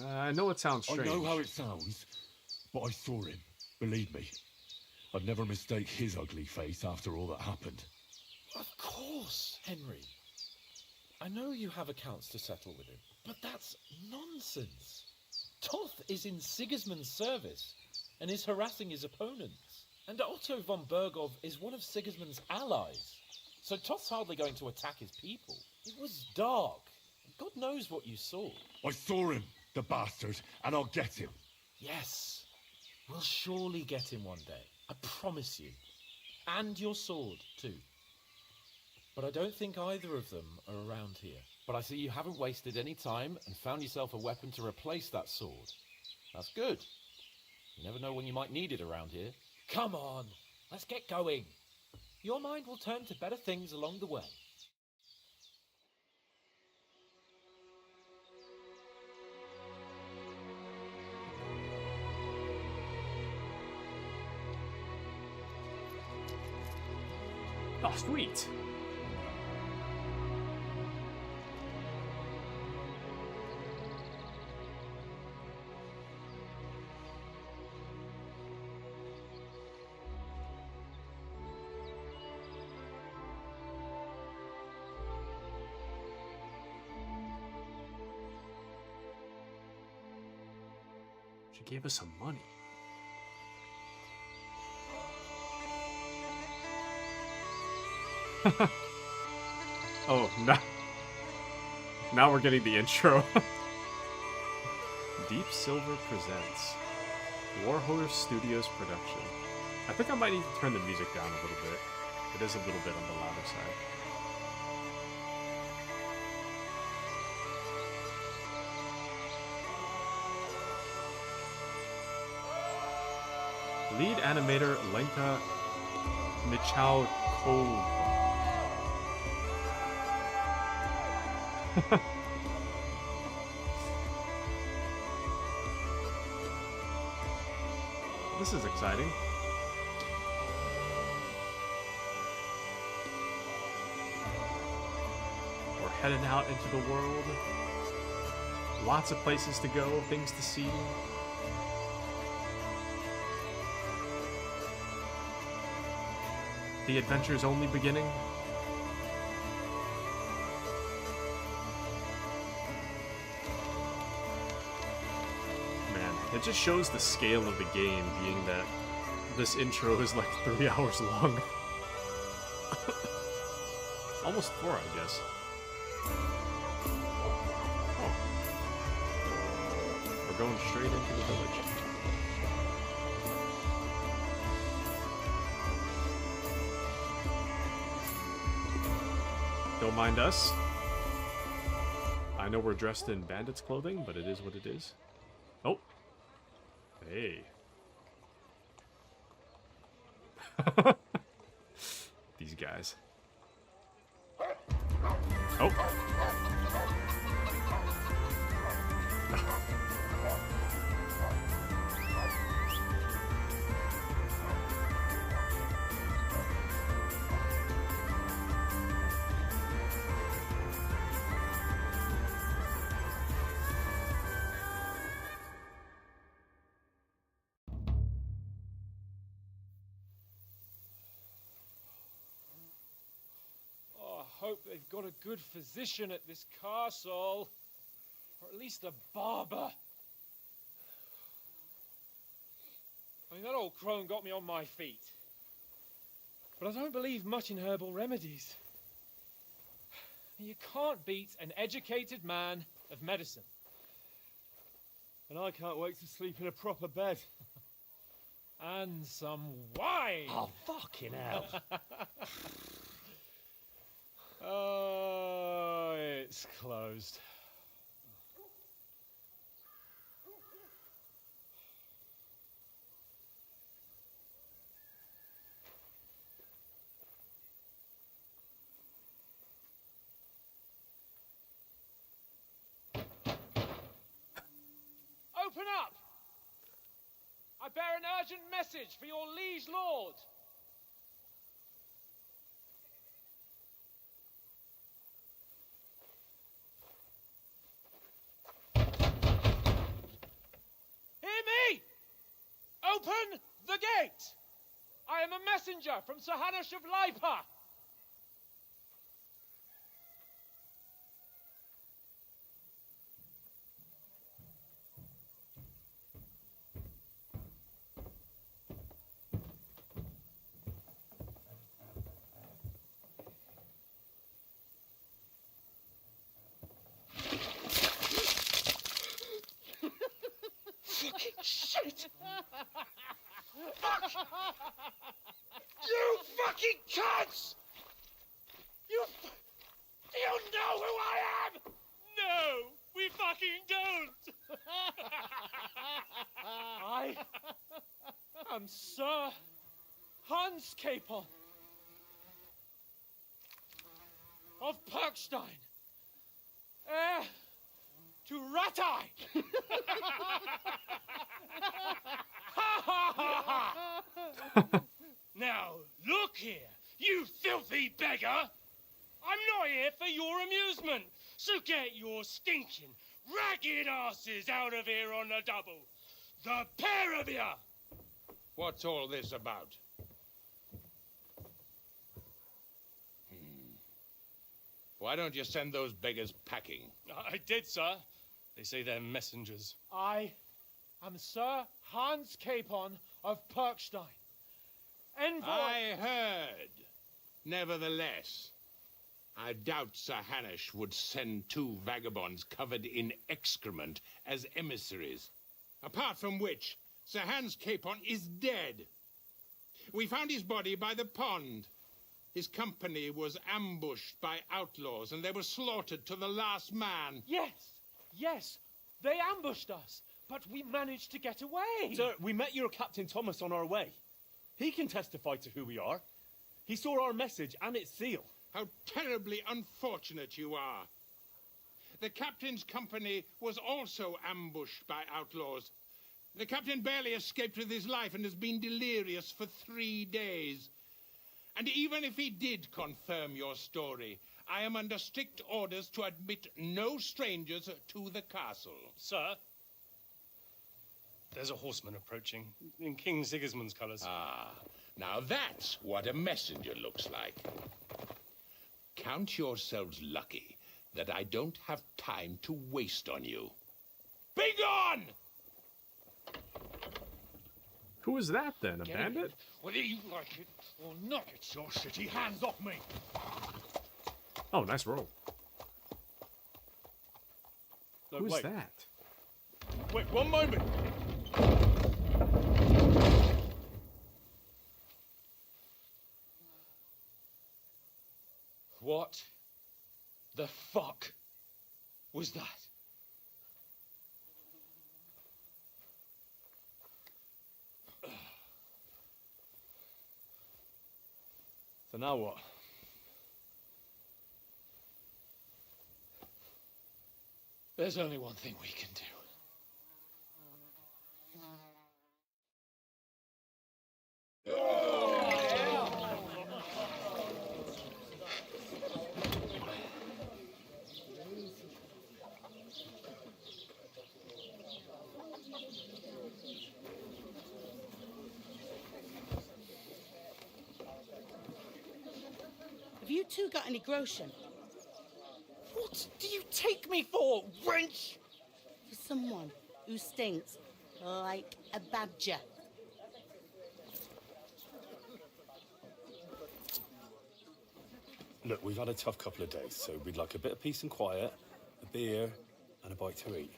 I know it sounds strange. I know how it sounds, but I saw him. Believe me. I'd never mistake his ugly face after all that happened. Of course, Henry. I know you have accounts to settle with him, but that's nonsense. Toth is in Sigismund's service and is harassing his opponents. And Otto von Bergov is one of Sigismund's allies. So Toth's hardly going to attack his people. It was dark. God knows what you saw. I saw him, the bastard, and I'll get him. Yes. We'll surely get him one day. I promise you. And your sword, too. But I don't think either of them are around here. But I see you haven't wasted any time and found yourself a weapon to replace that sword. That's good. You never know when you might need it around here. Come on, let's get going. Your mind will turn to better things along the way. Oh, sweet. She gave us some money. Oh, no. Now we're getting the intro. Deep Silver presents Warhorse Studios production. I think I might need to turn the music down a little bit. It is a little bit on the louder side. Lead animator Lenka Michalkova. This is exciting. We're heading out into the world. Lots of places to go, things to see. The adventure's only beginning. Man, it just shows the scale of the game, being that this intro is like 3 hours long. Almost 4, I guess. Oh. We're going straight into the village. Don't mind us. I know we're dressed in bandits' clothing, but it is what it is. Oh. Hey. These guys. Oh. Oh, I hope they've got a good physician at this castle. Or at least a barber. I mean, that old crone got me on my feet. But I don't believe much in herbal remedies. You can't beat an educated man of medicine. And I can't wait to sleep in a proper bed. And some wine! Oh, fucking hell. Oh, it's closed. Open up! I bear an urgent message for your liege lord. Hear me! Open the gate! I am a messenger from Sir Hanush of Lipa. Fucking shit! Fuck! You fucking cunts! Do you know who I am? No, we fucking don't! I am Sir Hans Capon of Perkstein, heir to Ratai! Now, look here, you filthy beggar! I'm not here for your amusement, so get your stinking, ragged asses out of here on the double. The pair of you! What's all this about? Why don't you send those beggars packing? I did, sir. They say they're messengers. I am Sir Hans Capon of Perkstein. Envoy... I heard. Nevertheless, I doubt Sir Hanush would send 2 vagabonds covered in excrement as emissaries. Apart from which, Sir Hans Capon is dead. We found his body by the pond. His company was ambushed by outlaws, and they were slaughtered to the last man. Yes, they ambushed us, but we managed to get away. Sir, we met your Captain Thomas on our way. He can testify to who we are. He saw our message and its seal. How terribly unfortunate you are. The captain's company was also ambushed by outlaws. The captain barely escaped with his life and has been delirious for 3 days. And even if he did confirm your story, I am under strict orders to admit no strangers to the castle. Sir, there's a horseman approaching in King Sigismund's colours. Ah, now that's what a messenger looks like. Count yourselves lucky that I don't have time to waste on you. Be gone! Who is that then? A bandit? Whether you like it or not, it's your city. Hands off me! Oh, nice roll. No, Who's wait. that? Wait, one moment. What the fuck was that? So now what? There's only one thing we can do. Have you two got any groschen? What do you take me for, wench? For someone who stinks like a badger. Look, we've had a tough couple of days, so we'd like a bit of peace and quiet, a beer, and a bite to eat.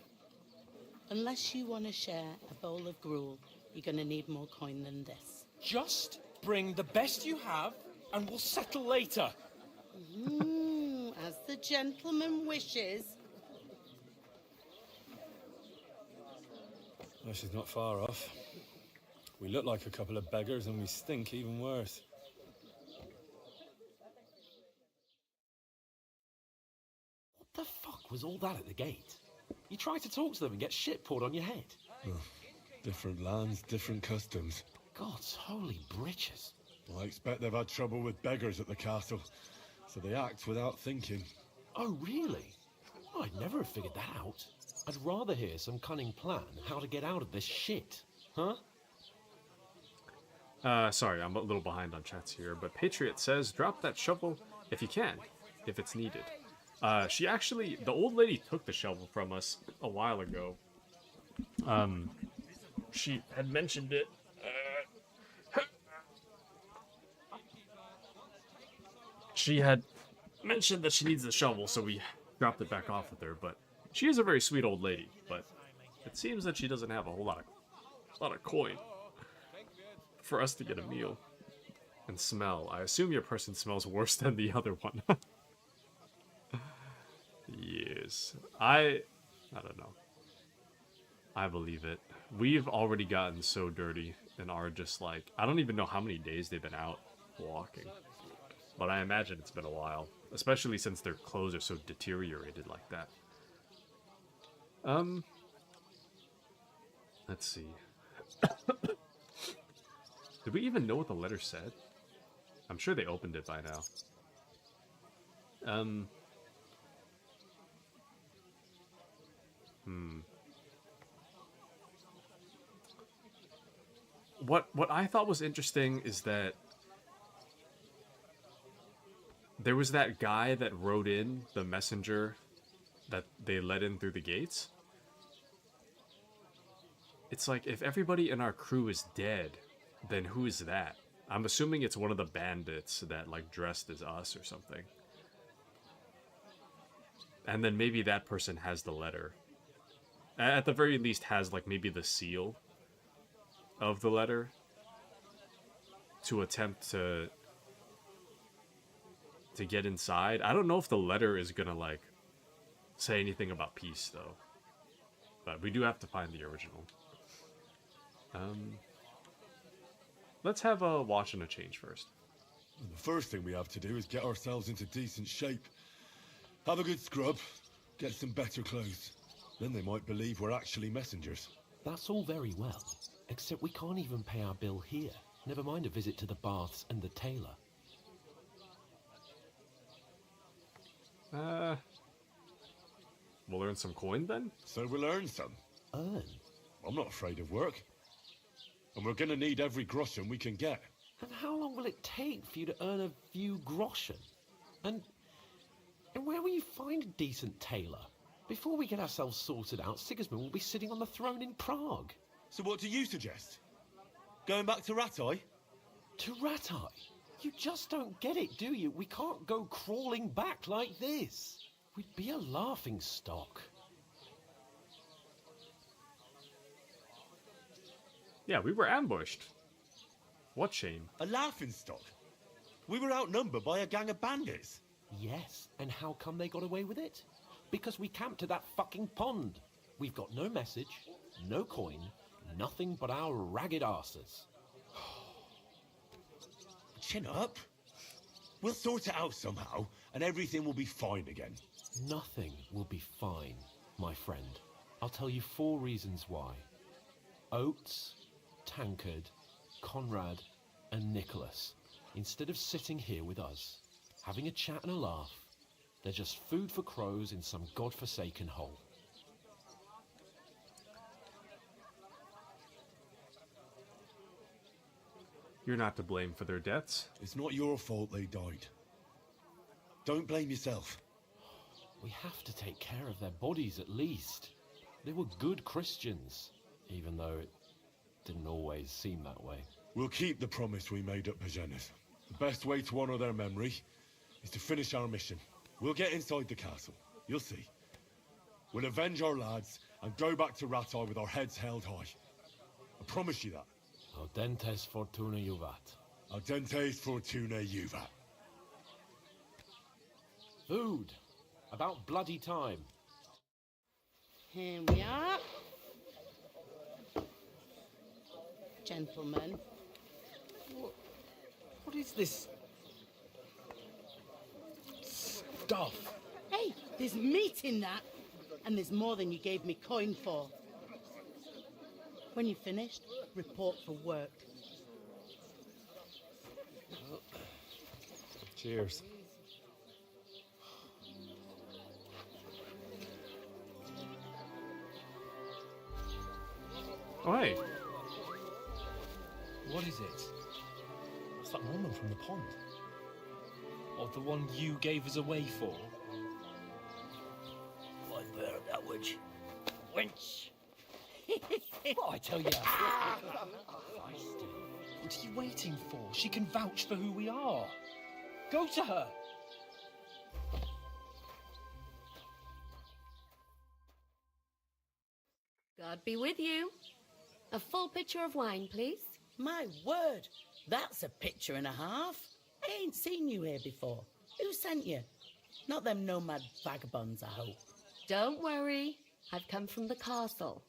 Unless you want to share a bowl of gruel, you're going to need more coin than this. Just bring the best you have, and we'll settle later. As the gentleman wishes. Well, she's not far off. We look like a couple of beggars, and we stink even worse. What the fuck was all that at the gate? You try to talk to them and get shit poured on your head. Oh, different lands, different customs. God's holy britches. I expect they've had trouble with beggars at the castle, so they act without thinking. Oh, really? I'd never have figured that out. I'd rather hear some cunning plan how to get out of this shit. Huh? Sorry, I'm a little behind on chats here, but Patriot says, drop that shovel if you can, if it's needed. She actually, the old lady took the shovel from us a while ago. She had mentioned it. She had mentioned that she needs the shovel, so we dropped it back off with her, but she is a very sweet old lady, but it seems that she doesn't have a whole lot of coin for us to get a meal and smell. I assume your person smells worse than the other one. Yes. I don't know. I believe it. We've already gotten so dirty and are just like, I don't even know how many days they've been out walking. But I imagine it's been a while, especially since their clothes are so deteriorated like that. Let's see. Did we even know what the letter said? I'm sure they opened it by now. What I thought was interesting is that there was that guy that wrote in the messenger that they let in through the gates. It's like, if everybody in our crew is dead, then who is that? I'm assuming it's one of the bandits that, like, dressed as us or something. And then maybe that person has the letter. At the very least has, like, maybe the seal of the letter to attempt to get inside. I don't know if the letter is gonna, like, say anything about peace, though. But we do have to find the original. Let's have a wash and a change first. And the first thing we have to do is get ourselves into decent shape. Have a good scrub, get some better clothes. Then they might believe we're actually messengers. That's all very well, except we can't even pay our bill here. Never mind a visit to the baths and the tailor. We'll earn some coin then? So we'll earn some. Earn? I'm not afraid of work. And we're gonna need every groschen we can get. And how long will it take for you to earn a few groschen? And where will you find a decent tailor? Before we get ourselves sorted out, Sigismund will be sitting on the throne in Prague. So what do you suggest? Going back to Ratai? To Ratai? You just don't get it, do you? We can't go crawling back like this. We'd be a laughing stock. Yeah, we were ambushed. What shame. A laughingstock? We were outnumbered by a gang of bandits. Yes, and how come they got away with it? Because we camped at that fucking pond. We've got no message, no coin, nothing but our ragged arses. Chin up. We'll sort it out somehow, and everything will be fine again. Nothing will be fine, my friend. I'll tell you 4 reasons why. Oates, Tankard, Conrad, and Nicholas, instead of sitting here with us, having a chat and a laugh, they're just food for crows in some godforsaken hole. You're not to blame for their deaths. It's not your fault they died. Don't blame yourself. We have to take care of their bodies at least. They were good Christians, even though it didn't always seem that way. We'll keep the promise we made at Pagenes. The best way to honor their memory is to finish our mission. We'll get inside the castle. You'll see. We'll avenge our lads and go back to Ratai with our heads held high. I promise you that. Audentes fortuna juvat. Audentes fortuna juvat. Food. About bloody time. Here we are. Gentlemen. What is this stuff? Hey, there's meat in that. And there's more than you gave me coin for. When you're finished, report for work. Cheers. Oh, hey. What is it? It's that woman from the pond. Or the one you gave us away for? I bear that witch. Wench! What I tell you? What are you waiting for? She can vouch for who we are. Go to her. God be with you. A full pitcher of wine, please. My word, that's a picture and a half. I ain't seen you here before. Who sent you? Not them nomad vagabonds, I hope. Don't worry. I've come from the castle.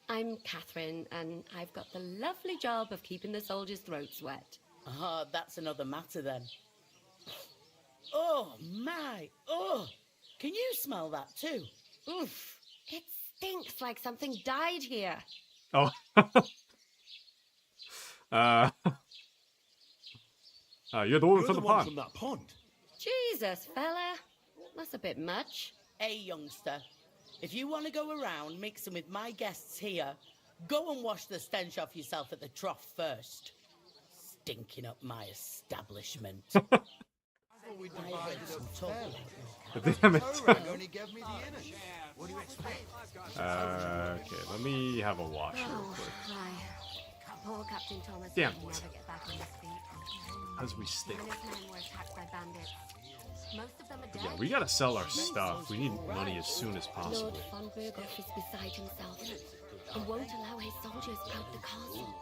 I'm Catherine, and I've got the lovely job of keeping the soldiers' throats wet. Ah, that's another matter then. Oh, my. Oh, can you smell that too? Oof. It stinks like something died here. Oh. You're the one from the pond. From that pond. Jesus, fella. That's a bit much. Hey, youngster. If you want to go around mixing with my guests here, go and wash the stench off yourself at the trough first. Stinking up my establishment. Damn it. Okay, let me have a wash real quick. Poor Captain Thomas Damn will it. never get back on his feet. As we stink. Even his men were attacked by bandits. Most of them are dead. Yeah, we gotta sell our stuff. We need money as soon as possible. Lord von Berghoff is beside himself and won't allow his soldiers out the castle.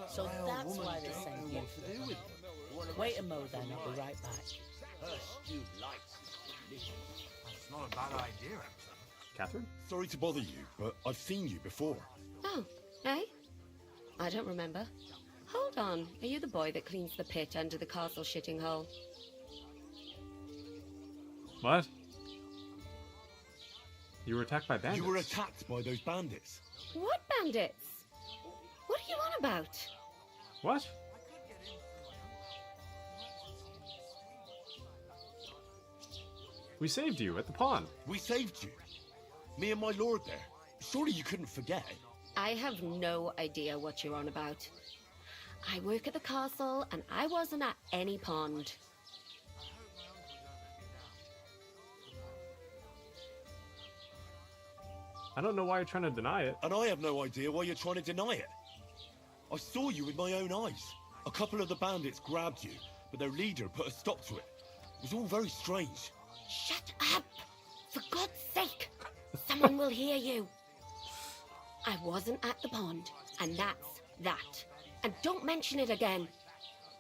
So that's why they sent you. Wait a mo then, I'll be right back. That's not a bad idea. Catherine? Sorry to bother you, but I've seen you before. Oh, eh? I don't remember. Hold on, are you the boy that cleans the pit under the castle shitting hole? What? You were attacked by bandits? You were attacked by those bandits. What bandits? What are you on about? What? We saved you at the pond. We saved you. Me and my lord there. Surely you couldn't forget. I have no idea what you're on about. I work at the castle and I wasn't at any pond. I don't know why you're trying to deny it. And I have no idea why you're trying to deny it. I saw you with my own eyes. A A couple of the bandits grabbed you, but their leader put a stop to it. It was all very strange. Shut up! For God's sake! Someone will hear you. I wasn't at the pond, and that's that. And don't mention it again.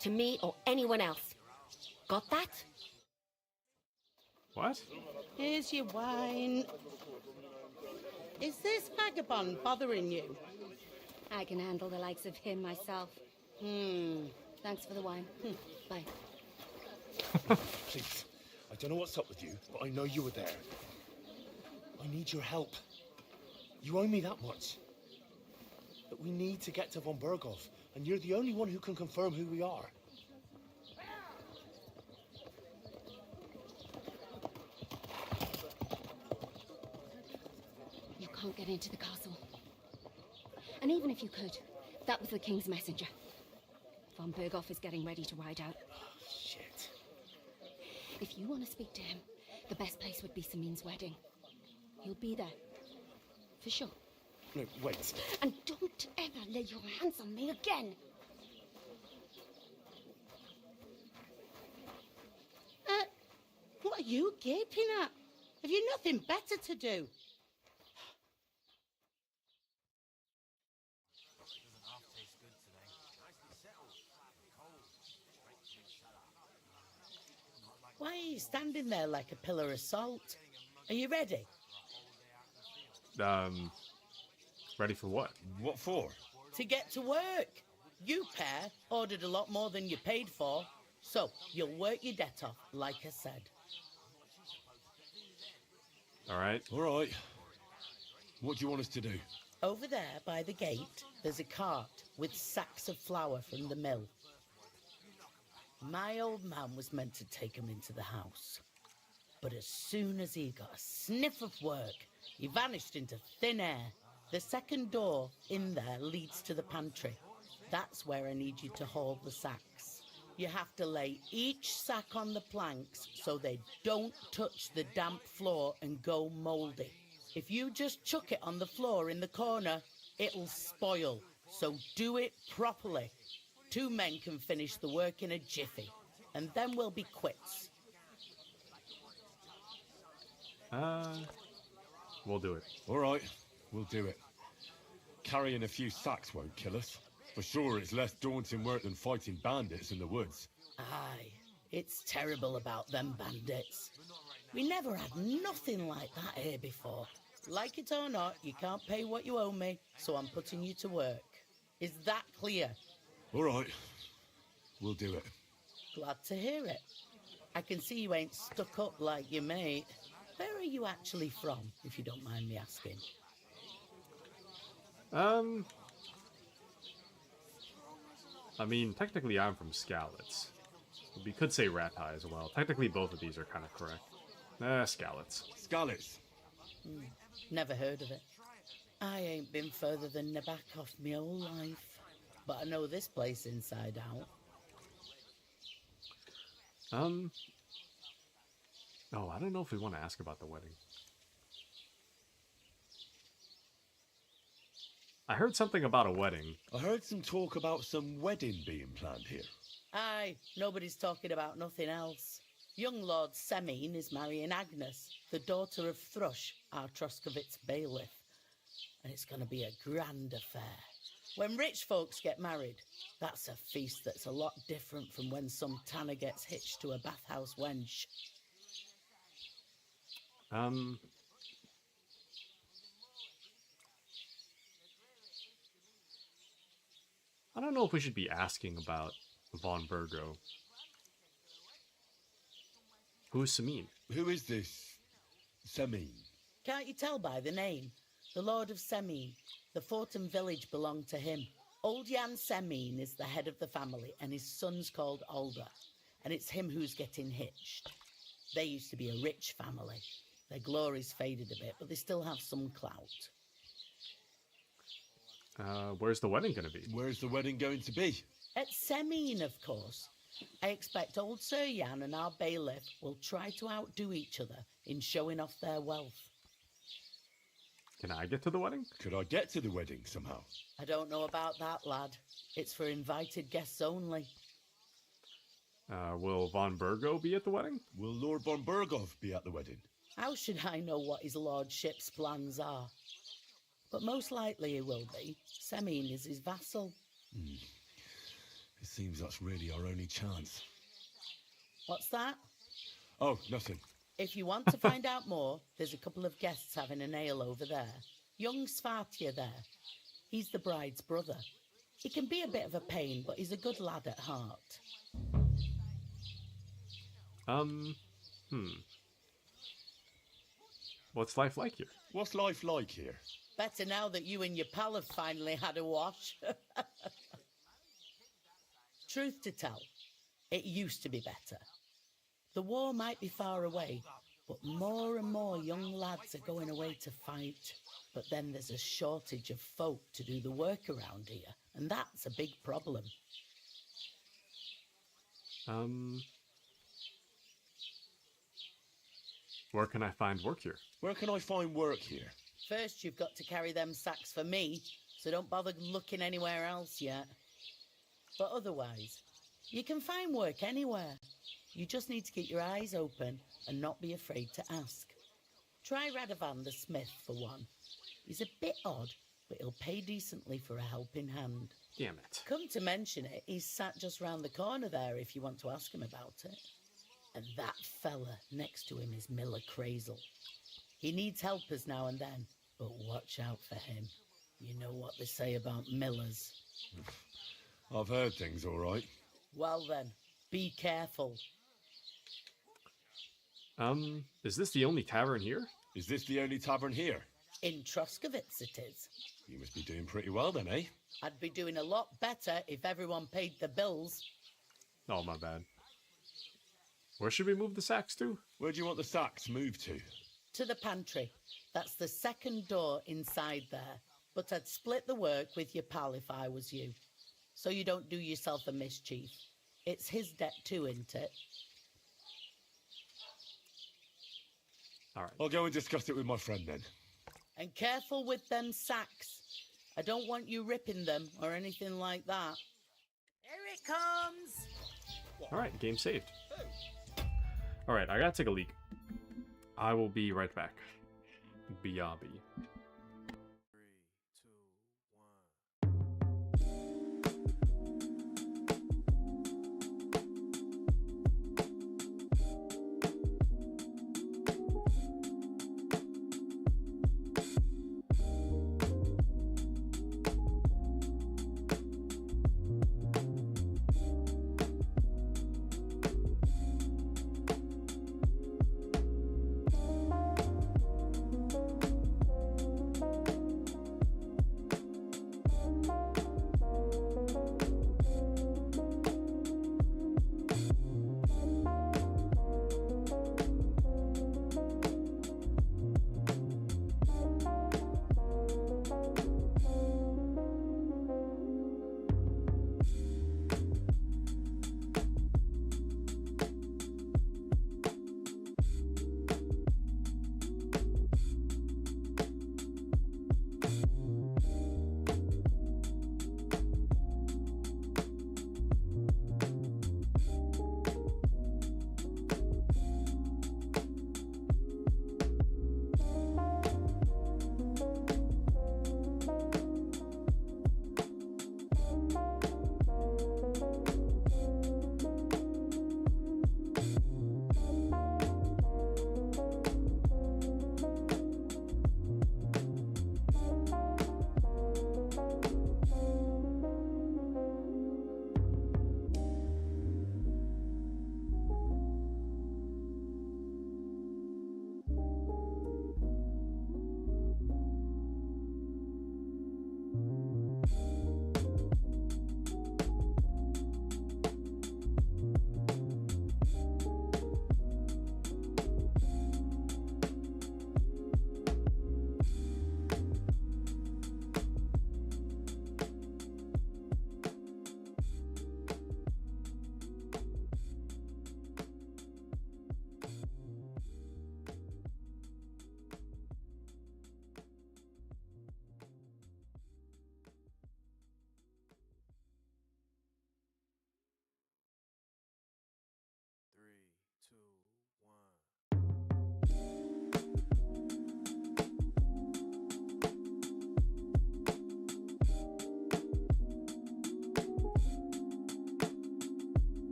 To me or anyone else. Got that? What? Here's your wine. Is this vagabond bothering you? I can handle the likes of him myself. Thanks for the wine. Bye. Please, I don't know what's up with you, but I know you were there. I need your help. You owe me that much. But we need to get to von Berghoff, and you're the only one who can confirm who we are. You can't get into the castle. And even if you could, that was the king's messenger. Von Berghoff is getting ready to ride out. Shit. If you want to speak to him, the best place would be Samin's wedding. He'll be there. For sure. No, wait. And don't ever lay your hands on me again. What are you gaping at? Have you nothing better to do? Why are you standing there like a pillar of salt? Are you ready? Ready for what? What for? To get to work. You pair ordered a lot more than you paid for, so you'll work your debt off, like I said. All right. All right. What do you want us to do? Over there by the gate, there's a cart with sacks of flour from the mill. My old man was meant to take him into the house. But as soon as he got a sniff of work, he vanished into thin air. The second door in there leads to the pantry. That's where I need you to haul the sacks. You have to lay each sack on the planks so they don't touch the damp floor and go mouldy. If you just chuck it on the floor in the corner, it'll spoil. So do it properly. 2 men can finish the work in a jiffy, and then we'll be quits. We'll do it. All right, we'll do it. Carrying a few sacks won't kill us. For sure, it's less daunting work than fighting bandits in the woods. Aye, it's terrible about them bandits. We never had nothing like that here before. Like it or not, you can't pay what you owe me, so I'm putting you to work. Is that clear? All right, we'll do it. Glad to hear it. I can see you ain't stuck up like your mate. Where are you actually from, if you don't mind me asking? I mean, technically I'm from Skalitz. We could say Ratai as well. Technically both of these are kind of correct. Skalitz. Skalitz. Never heard of it. I ain't been further than Nabakov my whole life. But I know this place inside out. Oh, I don't know if we want to ask about the wedding. I heard something about a wedding. I heard some talk about some wedding being planned here. Aye, nobody's talking about nothing else. Young Lord Semin is marrying Agnes, the daughter of Thrush, our Troskovitz bailiff. And it's going to be a grand affair. When rich folks get married, that's a feast that's a lot different from when some tanner gets hitched to a bathhouse wench. I don't know if we should be asking about von Bergo. Who is Samin? Who is this Semin? Can't you tell by the name? The Lord of Semin. The fort and village belong to him. Old Jan Semin is the head of the family, and his son's called Alder. And it's him who's getting hitched. They used to be a rich family. Their glory's faded a bit, but they still have some clout. Where's the wedding going to be? Where's the wedding going to be? At Semin, of course. I expect old Sir Jan and our bailiff will try to outdo each other in showing off their wealth. Can I get to the wedding? Could I get to the wedding somehow? I don't know about that, lad. It's for invited guests only. Will Von Burgo be at the wedding? Will Lord von Burgov be at the wedding? How should I know what his lordship's plans are? But most likely he will be. Semyon is his vassal. It seems that's really our only chance. What's that? Oh, nothing. If you want to find out more, there's a couple of guests having an ale over there. Young Svartya there. He's the bride's brother. He can be a bit of a pain, but he's a good lad at heart. What's life like here? What's life like here? Better now that you and your pal have finally had a wash. Truth to tell, it used to be better. The war might be far away, but more and more young lads are going away to fight. But then there's a shortage of folk to do the work around here, and that's a big problem. Where can I find work here? Where can I find work here? First, you've got to carry them sacks for me, so don't bother looking anywhere else yet. But otherwise, you can find work anywhere. You just need to keep your eyes open and not be afraid to ask. Try Radovan the smith for one. He's a bit odd, but he'll pay decently for a helping hand. Damn it. Come to mention it, he's sat just round the corner there if you want to ask him about it. And that fella next to him is Miller Crazel. He needs helpers now and then, but watch out for him. You know what they say about Millers. I've heard things, all right. Well then, be careful. Is this the only tavern here? Is this the only tavern here? In Troskovitz it is. You must be doing pretty well then, eh? I'd be doing a lot better if everyone paid the bills. Oh, my bad. Where should we move the sacks to? Where do you want the sacks moved to? To the pantry. That's the second door inside there. But I'd split the work with your pal if I was you. So you don't do yourself a mischief. It's his debt too, isn't it? All right. I'll go and discuss it with my friend then. And careful with them sacks. I don't want you ripping them or anything like that. Here it comes! All right, game saved. All right, I gotta take a leak. I will be right back. BRB.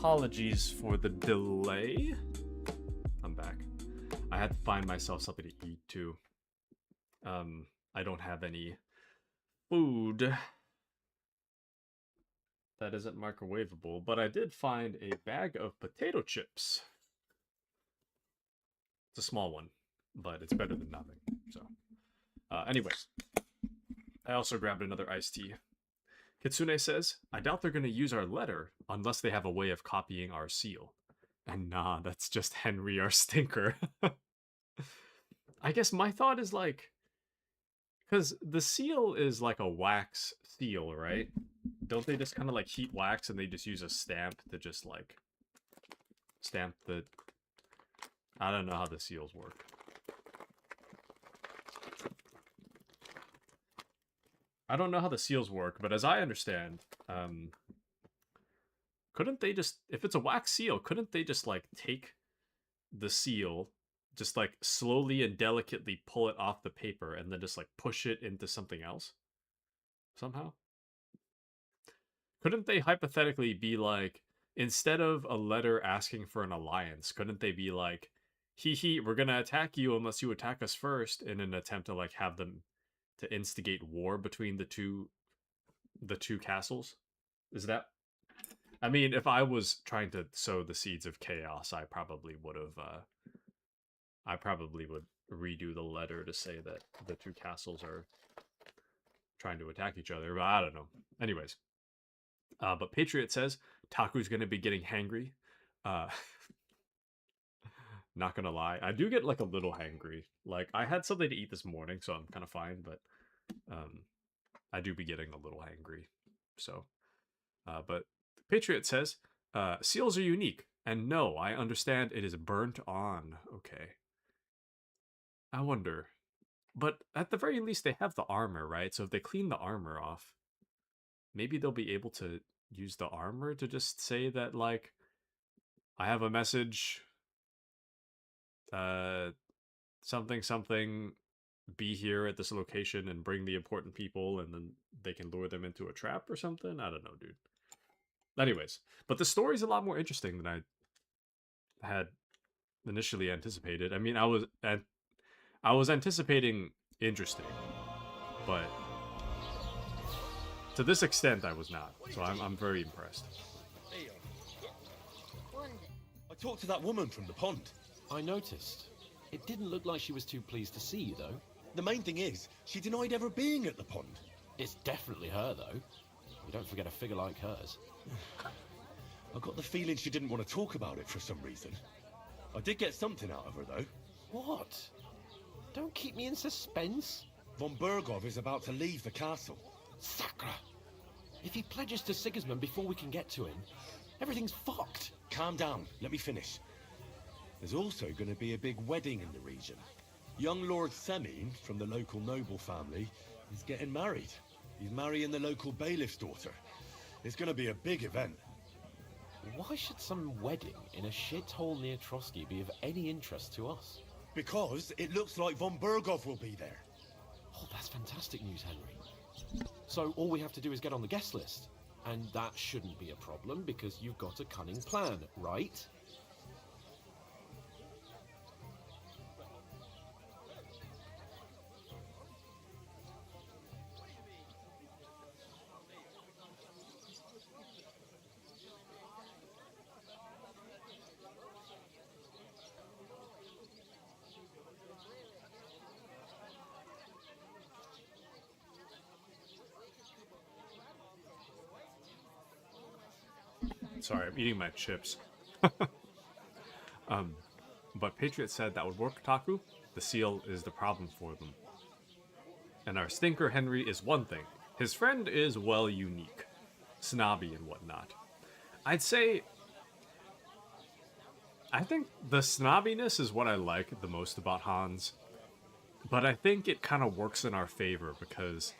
apologies for the delay. I'm back. I had to find myself something to eat too. I don't have any food that isn't microwavable, but I did find a bag of potato chips. It's a small one, but it's better than nothing. So, anyways, I also grabbed another iced tea. Kitsune says, I doubt they're going to use our letter unless they have a way of copying our seal. And nah, that's just Henry, our stinker. I guess my thought is like, because the seal is like a wax seal, right? Don't they just kind of like heat wax and they just use a stamp to just like stamp the... I don't know how the seals work. I don't know how the seals work, but as I understand, couldn't they just, if it's a wax seal, couldn't they just like take the seal, just like slowly and delicately pull it off the paper and then just like push it into something else? Somehow? Couldn't they hypothetically be like, instead of a letter asking for an alliance, couldn't they be like, hee, we're gonna attack you unless you attack us first, in an attempt to like have them to instigate war between the two castles? Is that... I mean, if I was trying to sow the seeds of chaos, I probably would have I probably would redo the letter to say that the two castles are trying to attack each other, but I don't know. Anyways, but Patriot says Taku's going to be getting hangry. Not gonna lie, I do get like a little hangry. Like, I had something to eat this morning, so I'm kind of fine, but I do be getting a little hangry. So, but Patriot says, seals are unique, and no, I understand it is burnt on. Okay. I wonder, but at the very least they have the armor, right? So if they clean the armor off, maybe they'll be able to use the armor to just say that, like, I have a message, something, be here at this location and bring the important people, and then they can lure them into a trap or something. I don't know, dude. Anyways, but the story's a lot more interesting than I had initially anticipated. I mean, I was anticipating interesting, but to this extent I was not. So I'm very impressed. I talked to that woman from the pond. I noticed. It didn't look like she was too pleased to see you, though. The main thing is, she denied ever being at the pond. It's definitely her, though. You don't forget a figure like hers. I got the feeling she didn't want to talk about it for some reason. I did get something out of her, though. What? Don't keep me in suspense. Von Bergov is about to leave the castle. Sakra! If he pledges to Sigismund before we can get to him, everything's fucked. Calm down, let me finish. There's also going to be a big wedding in the region. Young Lord Semin, from the local noble family, is getting married. He's marrying the local bailiff's daughter. It's going to be a big event. Why should some wedding in a shithole near Trotsky be of any interest to us? Because it looks like Von Bergov will be there. Oh, that's fantastic news, Henry. So all we have to do is get on the guest list. And that shouldn't be a problem because you've got a cunning plan, right? Sorry, I'm eating my chips. But Patriot said that would work, Taku. The seal is the problem for them. And our stinker Henry is one thing. His friend is, well, unique. Snobby and whatnot. I'd say... I think the snobbiness is what I like the most about Hans. But I think it kind of works in our favor because...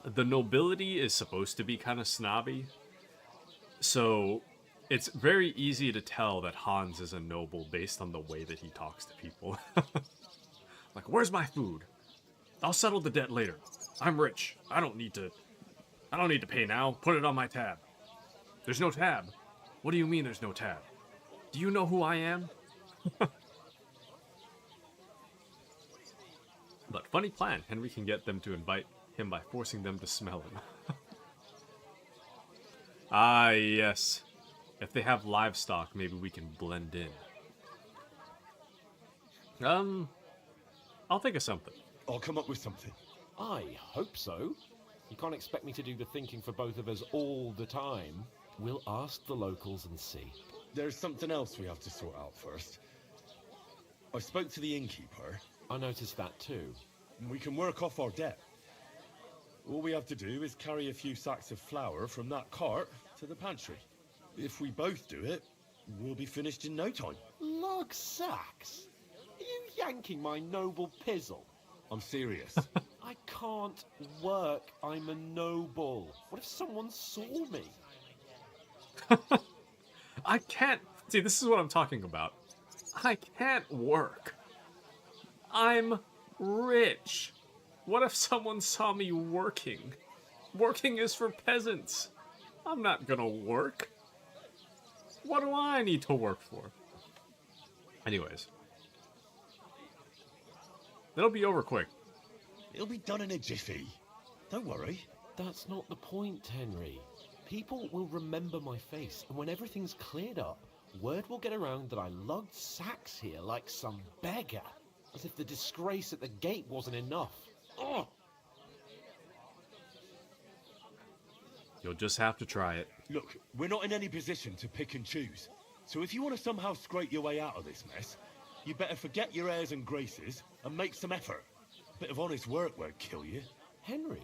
the nobility is supposed to be kind of snobby. So, it's very easy to tell that Hans is a noble based on the way that he talks to people. Like, where's my food? I'll settle the debt later. I'm rich. I don't need to pay now. Put it on my tab. There's no tab. What do you mean there's no tab? Do you know who I am? But funny plan. Henry can get them to invite him by forcing them to smell him. Ah, yes. If they have livestock, maybe we can blend in. I'll think of something. I'll come up with something. I hope so. You can't expect me to do the thinking for both of us all the time. We'll ask the locals and see. There's something else we have to sort out first. I spoke to the innkeeper. I noticed that too. We can work off our debt. All we have to do is carry a few sacks of flour from that cart to the pantry. If we both do it, we'll be finished in no time. Lug sacks? Are you yanking my noble pizzle? I'm serious. I can't work. I'm a noble. What if someone saw me? I can't... See, this is what I'm talking about. I can't work. I'm rich. What if someone saw me working? Working is for peasants. I'm not gonna work. What do I need to work for? Anyways. That'll be over quick. It'll be done in a jiffy. Don't worry. That's not the point, Henry. People will remember my face, and when everything's cleared up, word will get around that I lugged sacks here like some beggar. As if the disgrace at the gate wasn't enough. Ugh! You'll just have to try it. Look, we're not in any position to pick and choose. So if you want to somehow scrape your way out of this mess, you better forget your airs and graces and make some effort. A bit of honest work won't kill you. Henry,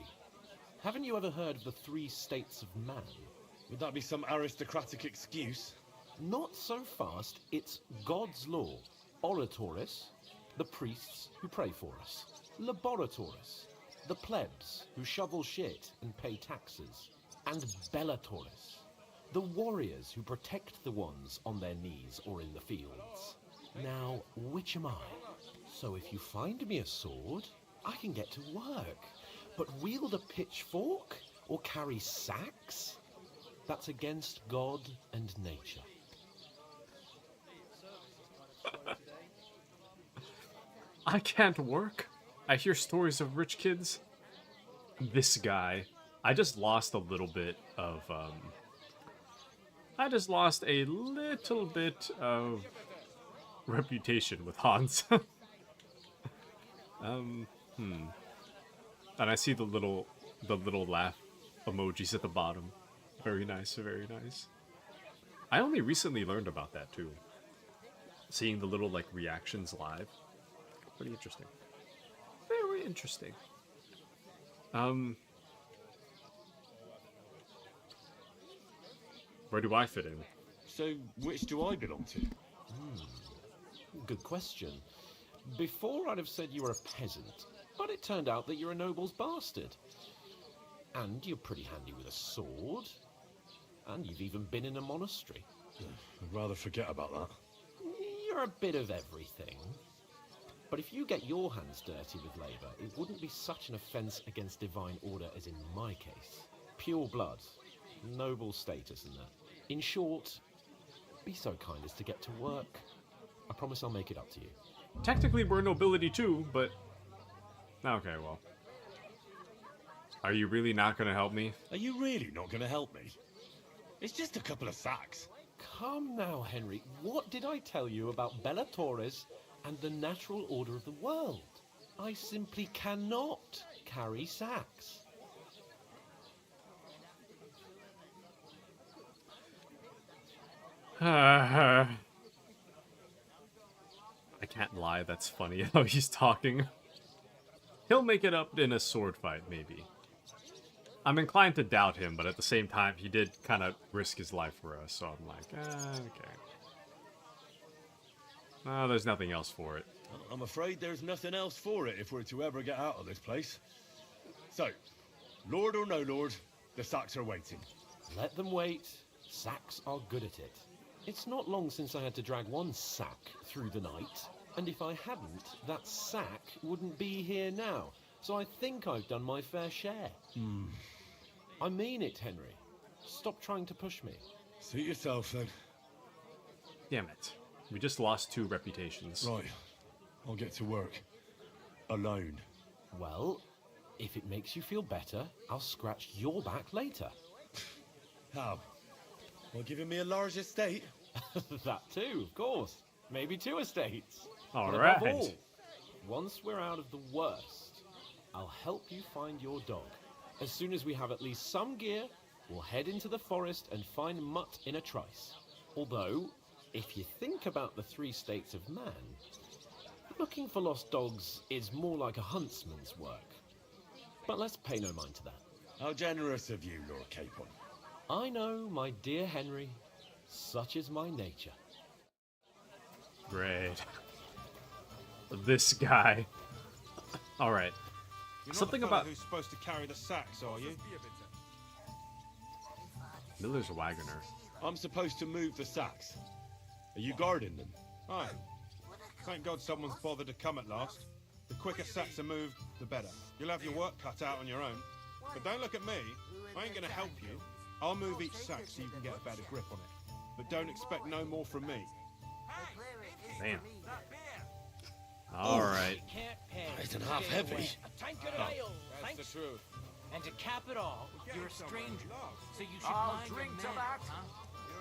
haven't you ever heard of the 3 states of man? Would that be some aristocratic excuse? Not so fast. It's God's law. Oratoris, the priests who pray for us. Laboratoris, the plebs who shovel shit and pay taxes. And Bellatoris, the warriors who protect the ones on their knees or in the fields. Now, which am I? So if you find me a sword, I can get to work. But wield a pitchfork or carry sacks? That's against God and nature. I can't work. I hear stories of rich kids. This guy. I just lost a little bit of, reputation with Hans. And I see the little laugh emojis at the bottom. Very nice, very nice. I only recently learned about that too. Seeing the little like reactions live. Pretty interesting. Very interesting. Where do I fit in? So, which do I belong to? Good question. Before I'd have said you were a peasant, but it turned out that you're a noble's bastard. And you're pretty handy with a sword. And you've even been in a monastery. I'd rather forget about that. You're a bit of everything. But if you get your hands dirty with labour, it wouldn't be such an offence against divine order as in my case. Pure blood. Noble status and that. In short, be so kind as to get to work. I promise I'll make it up to you. Technically, we're nobility too, but... Okay, well. Are you really not going to help me? Are you really not going to help me? It's just a couple of sacks. Come now, Henry. What did I tell you about Bellatoris and the natural order of the world? I simply cannot carry sacks. I can't lie, that's funny how he's talking. He'll make it up in a sword fight, maybe. I'm inclined to doubt him, but at the same time, he did kind of risk his life for us, so I'm like, okay. No, there's nothing else for it. I'm afraid there's nothing else for it if we're to ever get out of this place. So, Lord or no Lord, the sacks are waiting. Let them wait. Sacks are good at it. It's not long since I had to drag one sack through the night, and if I hadn't, that sack wouldn't be here now. So I think I've done my fair share. I mean it, Henry. Stop trying to push me. Suit yourself, then. Damn it. We just lost 2 reputations. Right. I'll get to work. Alone. Well, if it makes you feel better, I'll scratch your back later. How? Well, giving me a large estate? That too, of course. Maybe 2 estates. All But right. above all, once we're out of the worst, I'll help you find your dog. As soon as we have at least some gear, we'll head into the forest and find Mutt in a trice. Although, if you think about the 3 states of man, looking for lost dogs is more like a huntsman's work. But let's pay no mind to that. How generous of you, Lord Capon. I know, my dear Henry. Such is my nature. Great. This guy. All right. You're not Something the fella about who's supposed to carry the sacks, are you? Miller's Wagoner. I'm supposed to move the sacks. Are you guarding them? Aye. Thank God someone's bothered to come at last. The quicker sacks are moved, the better. You'll have your work cut out on your own. But don't look at me. I ain't gonna help you. I'll move each sack so you can get a better grip on it. But don't expect no more from me. Damn. All right. It's an half heavy. A tankard of ale, thanks. That's the truth. And to cap it all, you're a stranger, so you should I'll mind drink your to manners, that.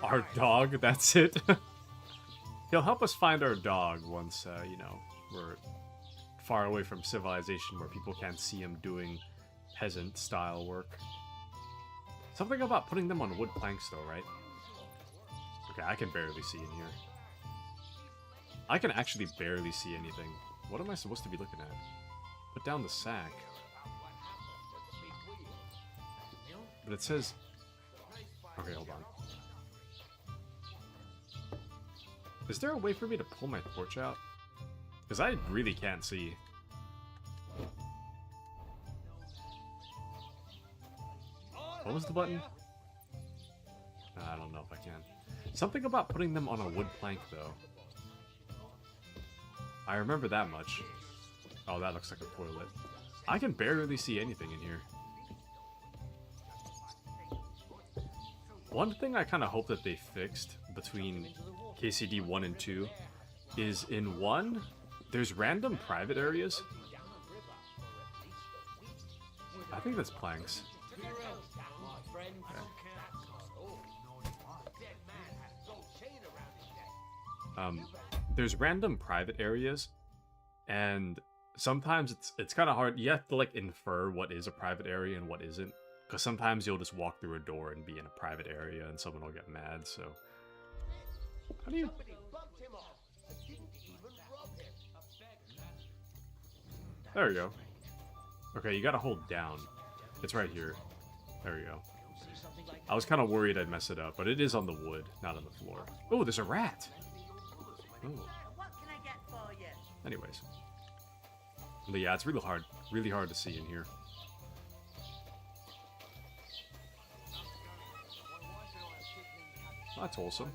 huh? Our dog, that's it. He'll help us find our dog once, you know, we're far away from civilization where people can't see him doing peasant-style work. Something about putting them on wood planks, though, right? Okay, I can barely see in here. I can actually barely see anything. What am I supposed to be looking at? Put down the sack. But it says... Okay, hold on. Is there a way for me to pull my torch out? Because I really can't see. What was the button? I don't know if I can. Something about putting them on a wood plank, though. I remember that much. Oh, that looks like a toilet. I can barely see anything in here. One thing I kind of hope that they fixed between KCD 1 and 2 is in 1, there's random private areas. I think that's planks. There's random private areas, and sometimes it's kind of hard. You have to like infer what is a private area and what isn't, because sometimes you'll just walk through a door and be in a private area and someone will get mad. So how do you... There we go. Okay, you gotta hold down. It's right here. There we go. I was kind of worried I'd mess it up, but it is on the wood, not on the floor. Oh, there's a rat! Ooh. Anyways. But yeah, it's really hard to see in here. That's wholesome.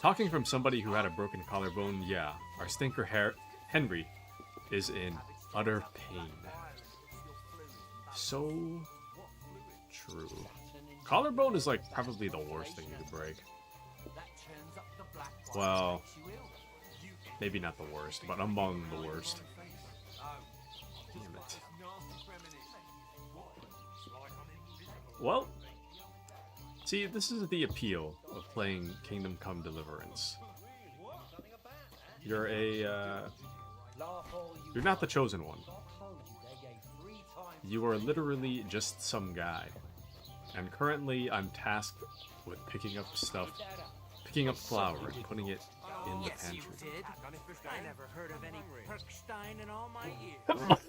Talking from somebody who had a broken collarbone, yeah, our stinker Henry is in utter pain. So true. Collarbone is like probably the worst thing you could break. Well, maybe not the worst, but among the worst. Damn it. Well, see, this is the appeal of playing Kingdom Come Deliverance. You're you're not the chosen one. You are literally just some guy. And currently, I'm tasked with picking up stuff, picking up flour and putting it in the pantry. Did. I never heard of any Perkstein in all my years. I'm not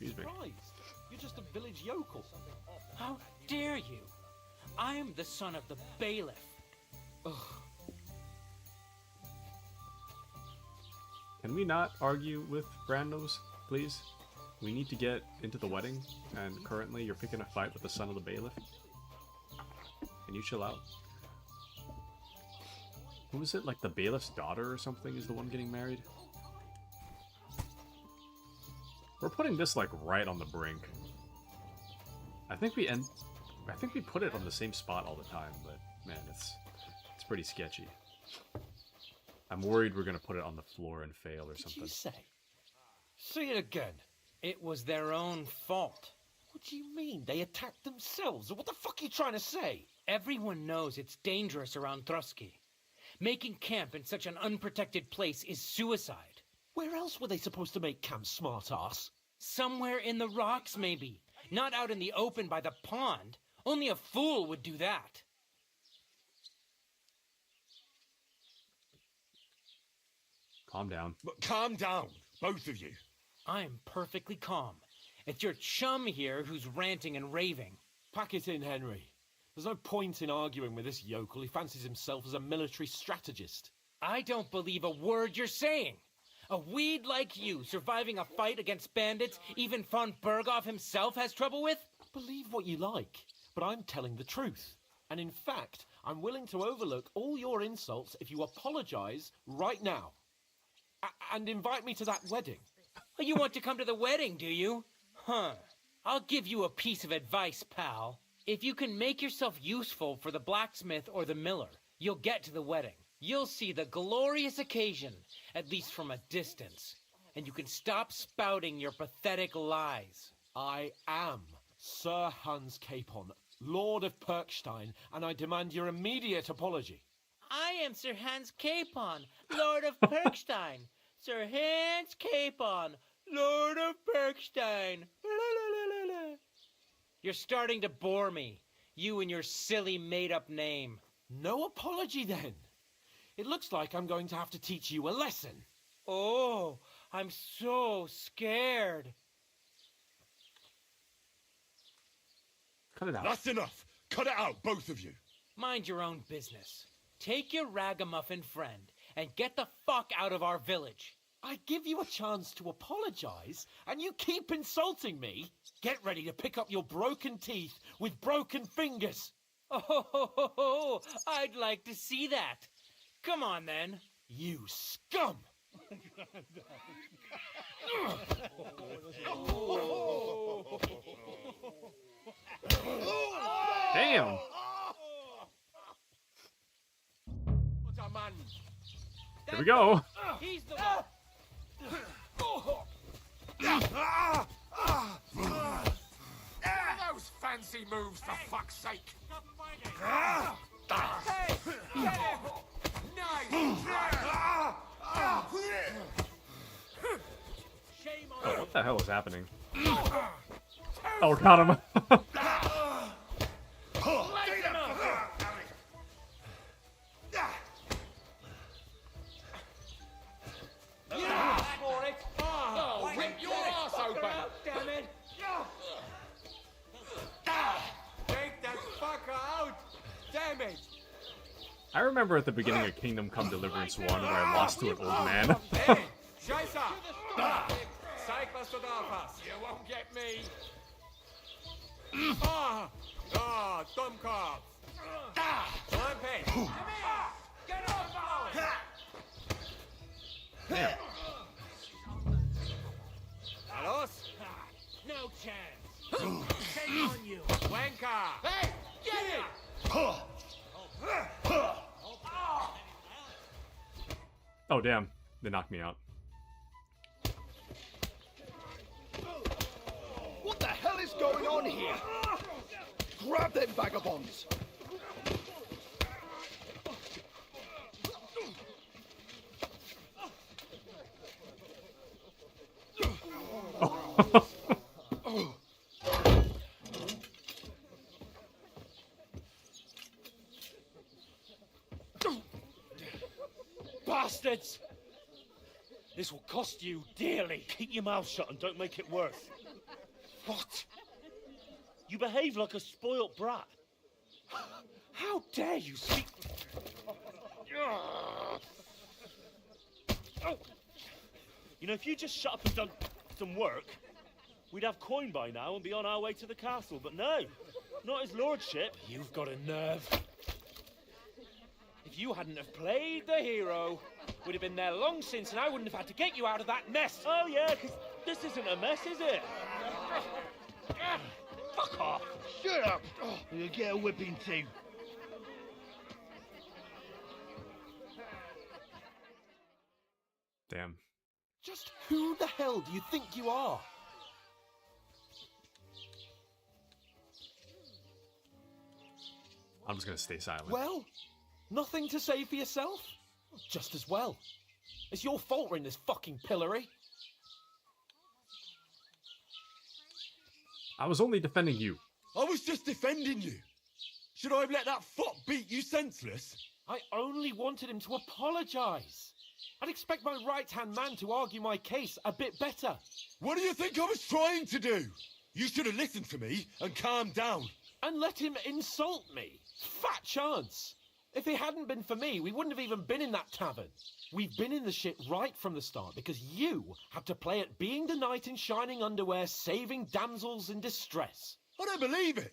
Excuse me. surprised. You're just a village yokel. How dare you? I am the son of the bailiff. Ugh. Can we not argue with randoms, please? We need to get into the wedding, and currently you're picking a fight with the son of the bailiff. Can you chill out? Who is it? Like the bailiff's daughter or something is the one getting married? We're putting this like right on the brink. I think we end... I think we put it on the same spot all the time, but man, it's pretty sketchy. I'm worried we're gonna put it on the floor and fail or something. What did you say? Say it again. It was their own fault. What do you mean? They attacked themselves? What the fuck are you trying to say? Everyone knows it's dangerous around Trusky. Making camp in such an unprotected place is suicide. Where else were they supposed to make camp, smart-ass? Somewhere in the rocks, maybe. Not out in the open by the pond. Only a fool would do that. Calm down. But calm down, both of you. I'm perfectly calm. It's your chum here who's ranting and raving. Pack it in, Henry. There's no point in arguing with this yokel. He fancies himself as a military strategist. I don't believe a word you're saying. A weed like you surviving a fight against bandits even von Berghoff himself has trouble with? Believe what you like, but I'm telling the truth. And in fact, I'm willing to overlook all your insults if you apologize right now. And invite me to that wedding. Oh, you want to come to the wedding, do you? Huh. I'll give you a piece of advice, pal. If you can make yourself useful for the blacksmith or the miller, you'll get to the wedding. You'll see the glorious occasion, at least from a distance. And you can stop spouting your pathetic lies. I am Sir Hans Capon, Lord of Perkstein, and I demand your immediate apology. I am Sir Hans Capon, Lord of Perkstein. Sir Hans Capon, Lord of Perkstein. You're starting to bore me, you and your silly made-up name. No apology, then. It looks like I'm going to have to teach you a lesson. Oh, I'm so scared. Cut it out. That's enough. Cut it out, both of you. Mind your own business. Take your ragamuffin friend and get the fuck out of our village. I give you a chance to apologize, and you keep insulting me. Get ready to pick up your broken teeth with broken fingers. Oh, I'd like to see that. Come on, then. You scum! Damn! Here we go. He's the one. Those fancy moves, for fuck's sake! Hey! Get him! Oh, what the hell is happening? Oh, got him. Rip your ass open! Damn it! Take that fucker out! Damn it! I remember at the beginning of Kingdom Come Deliverance 1 where I lost to an old man. Hey! Scheiße! Zeig, was du drauf hast! You won't get me! Dummkopf! Rampage! Get off now! Damn. Los! No chance. Shame on you. Wanker! Hey! Get it! Oh, damn. They knocked me out. What the hell is going on here? Grab them vagabonds! Bastards! This will cost you dearly. Keep your mouth shut and don't make it worse. What? You behave like a spoilt brat. How dare you speak? You know, if you just shut up and done some work, we'd have coin by now and be on our way to the castle. But no, not his lordship. You've got a nerve. If you hadn't have played the hero, we'd have been there long since, and I wouldn't have had to get you out of that mess. Oh yeah, because this isn't a mess, is it? Fuck off! Shut up! Oh, you'll get a whipping too. Damn. Just who the hell do you think you are? I'm just gonna stay silent. Well, nothing to say for yourself? Just as well. It's your fault we're in this fucking pillory. I was only defending you. I was just defending you. Should I have let that fop beat you senseless? I only wanted him to apologise. I'd expect my right-hand man to argue my case a bit better. What do you think I was trying to do? You should have listened to me and calmed down. And let him insult me. Fat chance. If it hadn't been for me, we wouldn't have even been in that tavern. We've been in the shit right from the start because you had to play at being the knight in shining underwear, saving damsels in distress. I don't believe it.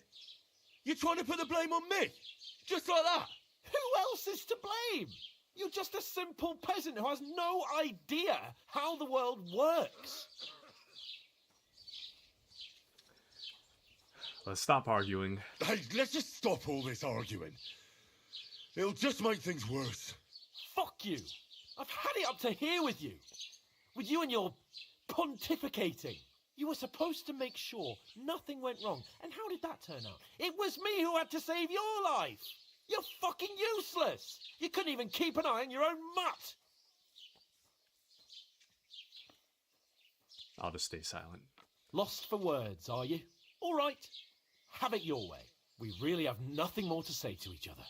You're trying to put the blame on me? Just like that? Who else is to blame? You're just a simple peasant who has no idea how the world works. Let's stop arguing. Hey, let's just stop all this arguing. It'll just make things worse. Fuck you. I've had it up to here with you. With you and your pontificating. You were supposed to make sure nothing went wrong. And how did that turn out? It was me who had to save your life. You're fucking useless. You couldn't even keep an eye on your own mutt. I'll just stay silent. Lost for words, are you? All right. Have it your way. We really have nothing more to say to each other.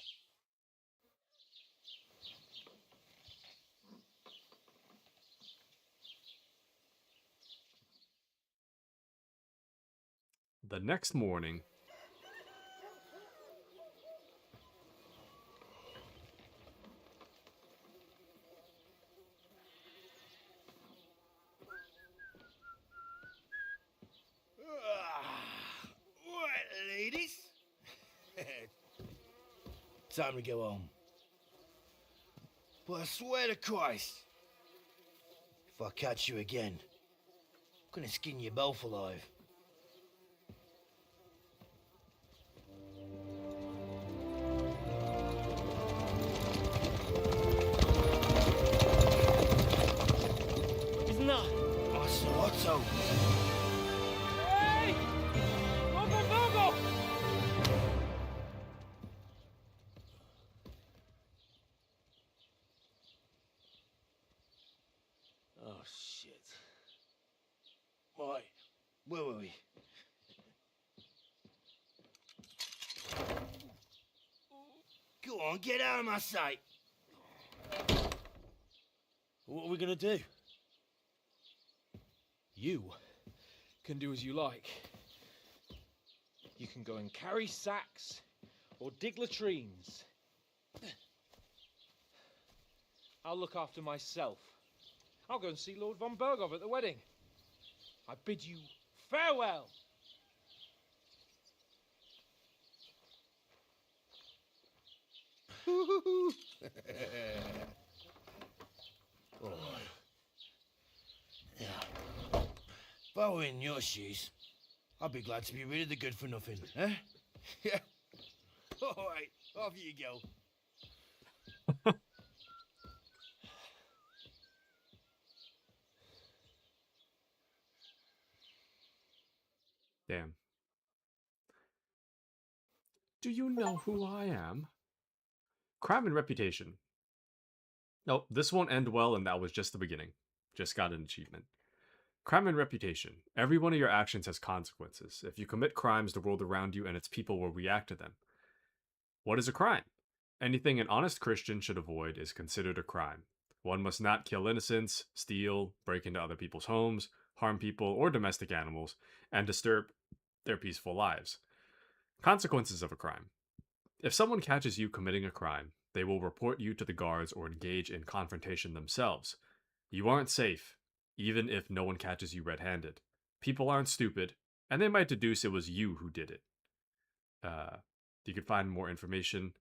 The next morning, Right, ladies. Time to go home. But I swear to Christ, if I catch you again, I'm gonna skin you both alive. Isn't that awesome? Otto? Hey! Go! Oh, shit. Right, where were we? Go on, get out of my sight. What are we gonna do? You can do as you like. You can go and carry sacks or dig latrines. I'll look after myself. I'll go and see Lord von Berghoff at the wedding. I bid you farewell. All right. Yeah. If I were in your shoes, I'd be glad to be rid of the good for nothing, eh? Yeah. All right, off you go. Damn. Do you know who I am? Crime and reputation. Nope, this won't end well, and that was just the beginning. Just got an achievement. Crime and reputation. Every one of your actions has consequences. If you commit crimes, the world around you and its people will react to them. What is a crime? Anything an honest Christian should avoid is considered a crime. One must not kill innocents, steal, break into other people's homes, harm people or domestic animals, and disturb their peaceful lives. Consequences of a crime. If someone catches you committing a crime, they will report you to the guards or engage in confrontation themselves. You aren't safe, even if no one catches you red-handed. People aren't stupid, and they might deduce it was you who did it. You can find more information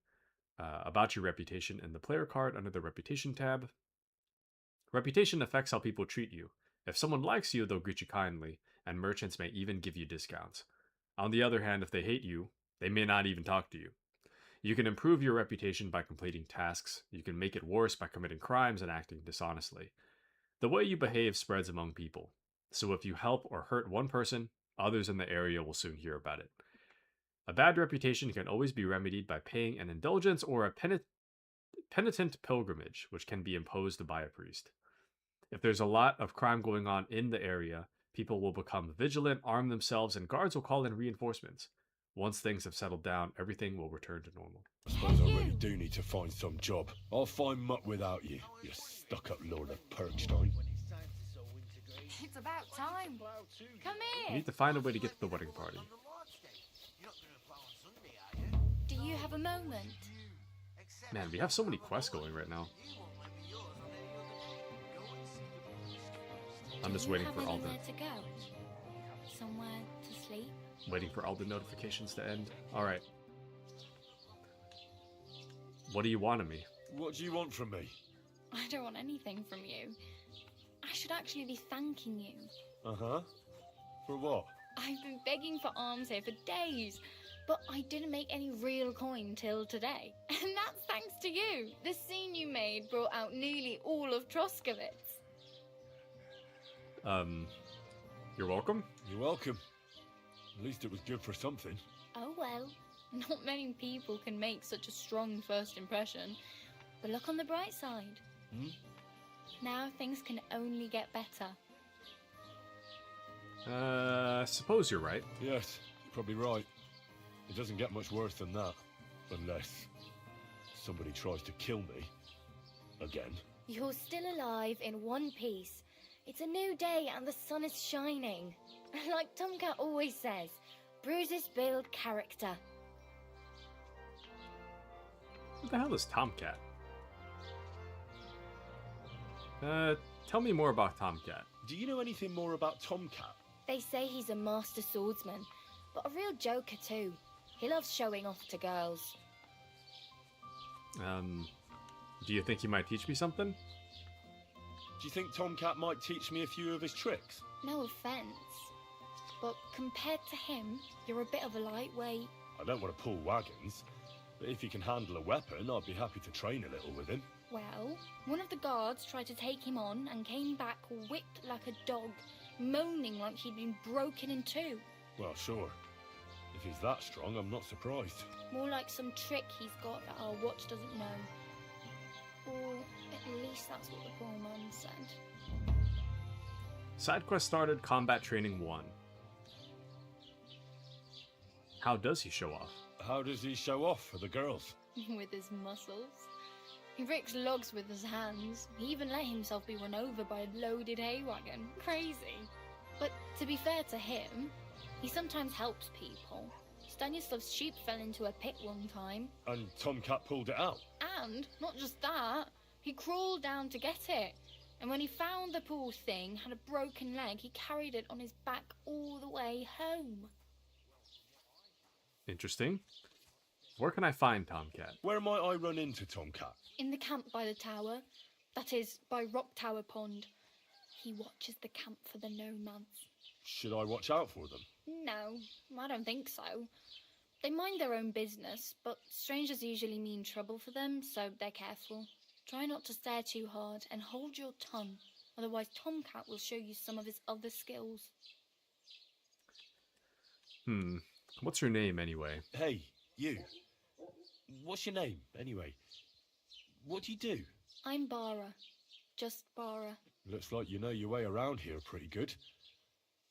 about your reputation in the player card under the Reputation tab. Reputation affects how people treat you. If someone likes you, they'll greet you kindly, and merchants may even give you discounts. On the other hand, if they hate you, they may not even talk to you. You can improve your reputation by completing tasks. You can make it worse by committing crimes and acting dishonestly. The way you behave spreads among people. So if you help or hurt one person, others in the area will soon hear about it. A bad reputation can always be remedied by paying an indulgence or a penitent pilgrimage, which can be imposed by a priest. If there's a lot of crime going on in the area, people will become vigilant, arm themselves, and guards will call in reinforcements. Once things have settled down, everything will return to normal. I suppose I really do need to find some job. I'll find muck without you, you stuck-up Lord of Perkstein. It's about time. Come You here. need to find a way to get to the wedding party. Do you have a moment? Man, we have so many quests going right now. I'm just waiting for Alden. Anywhere to go? Somewhere to sleep? Waiting for Alden notifications to end. Alright. What do you want of me? What do you want from me? I don't want anything from you. I should actually be thanking you. Uh-huh. For what? I've been begging for alms here for days, but I didn't make any real coin till today. And that's thanks to you. The scene you made brought out nearly all of Troskowitz. You're welcome? You're welcome. At least it was good for something. Oh well, not many people can make such a strong first impression. But look on the bright side. Hmm? Now things can only get better. I suppose you're right. Yes, you're probably right. It doesn't get much worse than that. Unless somebody tries to kill me. Again. You're still alive in one piece. It's a new day and the sun is shining. Like Tomcat always says, bruises build character. What the hell is Tomcat? Tell me more about Tomcat. Do you know anything more about Tomcat? They say he's a master swordsman, but a real joker too. He loves showing off to girls. Do you think he might teach me something? Do you think Tomcat might teach me a few of his tricks? No offense, but compared to him, you're a bit of a lightweight. I don't want to pull wagons, but if he can handle a weapon, I'd be happy to train a little with him. Well, one of the guards tried to take him on and came back whipped like a dog, moaning like he'd been broken in two. Well, sure. If he's that strong, I'm not surprised. More like some trick he's got that our watch doesn't know. Or at least that's what the poor man said. Side quest started, combat training 1. How does he show off? How does he show off for the girls? With his muscles. He rips logs with his hands. He even let himself be run over by a loaded hay wagon. Crazy. But to be fair to him, he sometimes helps people. Stanislav's sheep fell into a pit one time. And Tomcat pulled it out. And, not just that, he crawled down to get it. And when he found the poor thing had a broken leg, he carried it on his back all the way home. Interesting. Where can I find Tomcat? Where might I run into Tomcat? In the camp by the tower. That is, by Rock Tower Pond. He watches the camp for the nomads. Should I watch out for them? No, I don't think so. They mind their own business, but strangers usually mean trouble for them, so they're careful. Try not to stare too hard and hold your tongue, otherwise Tomcat will show you some of his other skills. What's your name anyway? Hey, you. What's your name anyway? What do you do? I'm Bara. Just Bara. Looks like you know your way around here pretty good.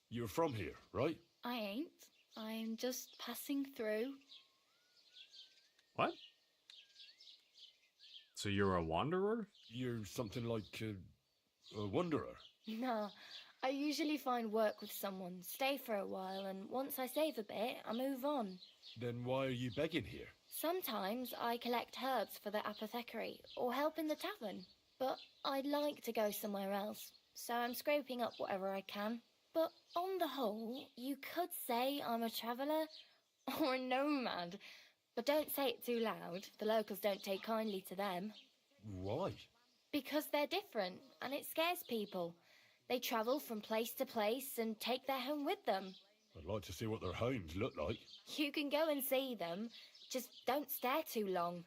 You're from here, right? I ain't. I'm just passing through. What? So you're a wanderer? You're something like a wanderer? Nah, I usually find work with someone, stay for a while, and once I save a bit, I move on. Then why are you begging here? Sometimes I collect herbs for the apothecary, or help in the tavern. But I'd like to go somewhere else, so I'm scraping up whatever I can. But on the whole, you could say I'm a traveller, or a nomad. But don't say it too loud, the locals don't take kindly to them. Why? Because they're different, and it scares people. They travel from place to place and take their home with them. I'd like to see what their homes look like. You can go and see them, just don't stare too long.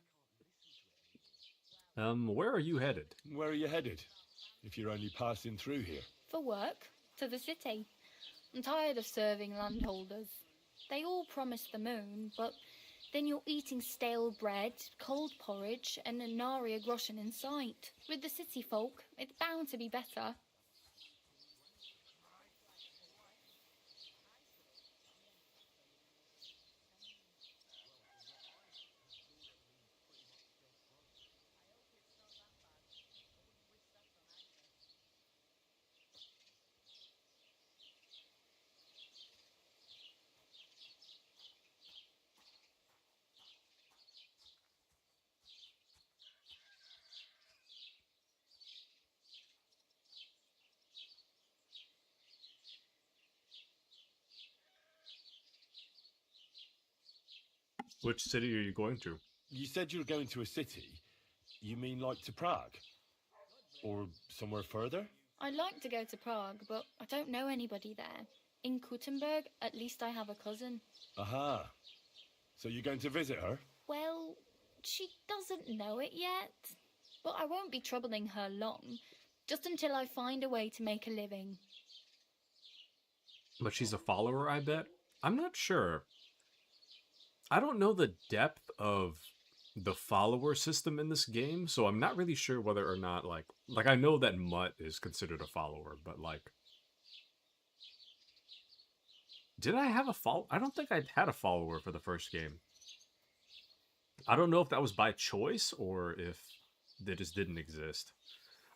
Where are you headed? Where are you headed, if you're only passing through here? For work, to the city. I'm tired of serving landholders. They all promise the moon, but then you're eating stale bread, cold porridge, and a nary a groschen in sight. With the city folk, it's bound to be better. Which city are you going to? You said you were going to a city. You mean like to Prague? Or somewhere further? I'd like to go to Prague, but I don't know anybody there. In Kuttenberg, at least I have a cousin. Aha. So you're going to visit her? Well, she doesn't know it yet. But I won't be troubling her long, just until I find a way to make a living. But she's a follower, I bet? I'm not sure. I don't know the depth of the follower system in this game, so I'm not really sure whether or not, like I know that Mutt is considered a follower, but, like... Did I have a follower? I don't think I had a follower for the first game. I don't know if that was by choice, or if they just didn't exist.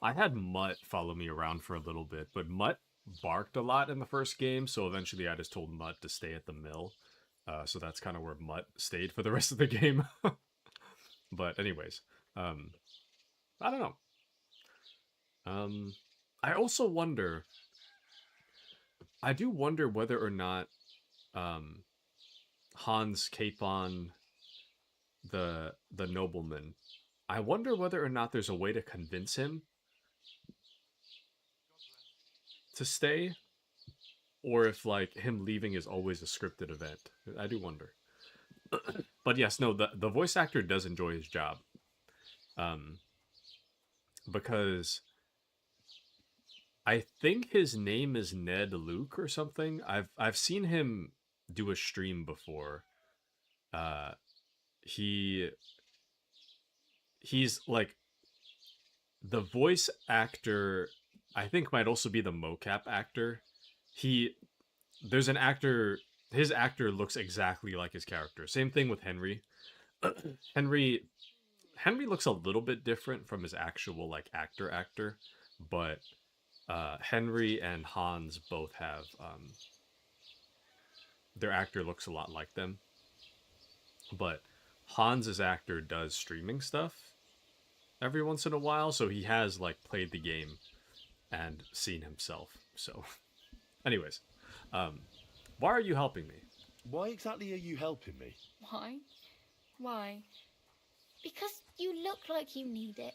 I had Mutt follow me around for a little bit, but Mutt barked a lot in the first game, so eventually I just told Mutt to stay at the mill. So that's kind of where Mutt stayed for the rest of the game. But anyways, I don't know. I also wonder... I do wonder whether or not Hans Capon, the nobleman, I wonder whether or not there's a way to convince him to stay, or if, like, him leaving is always a scripted event. I do wonder. But yes, no, the voice actor does enjoy his job. Because I think his name is Ned Luke or something. I've seen him do a stream before. He's like the voice actor, I think might also be the mocap actor. There's an actor, his actor looks exactly like his character. Same thing with Henry. Henry looks a little bit different from his actual, like, actor, but Henry and Hans both have, their actor looks a lot like them. But Hans's actor does streaming stuff every once in a while, so he has, like, played the game and seen himself. So, anyways, why are you helping me? Why exactly are you helping me? Why? Why? Because you look like you need it.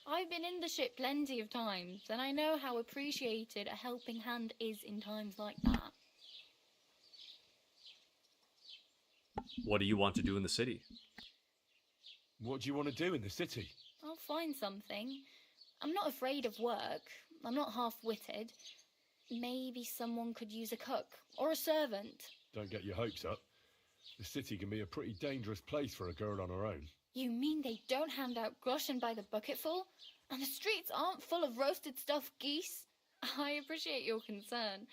I've been in the ship plenty of times, and I know how appreciated a helping hand is in times like that. What do you want to do in the city? What do you want to do in the city? I'll find something. I'm not afraid of work. I'm not half-witted. Maybe someone could use a cook or a servant. Don't get your hopes up. The city can be a pretty dangerous place for a girl on her own. You mean they don't hand out groschen by the bucketful? And the streets aren't full of roasted stuffed geese? I appreciate your concern,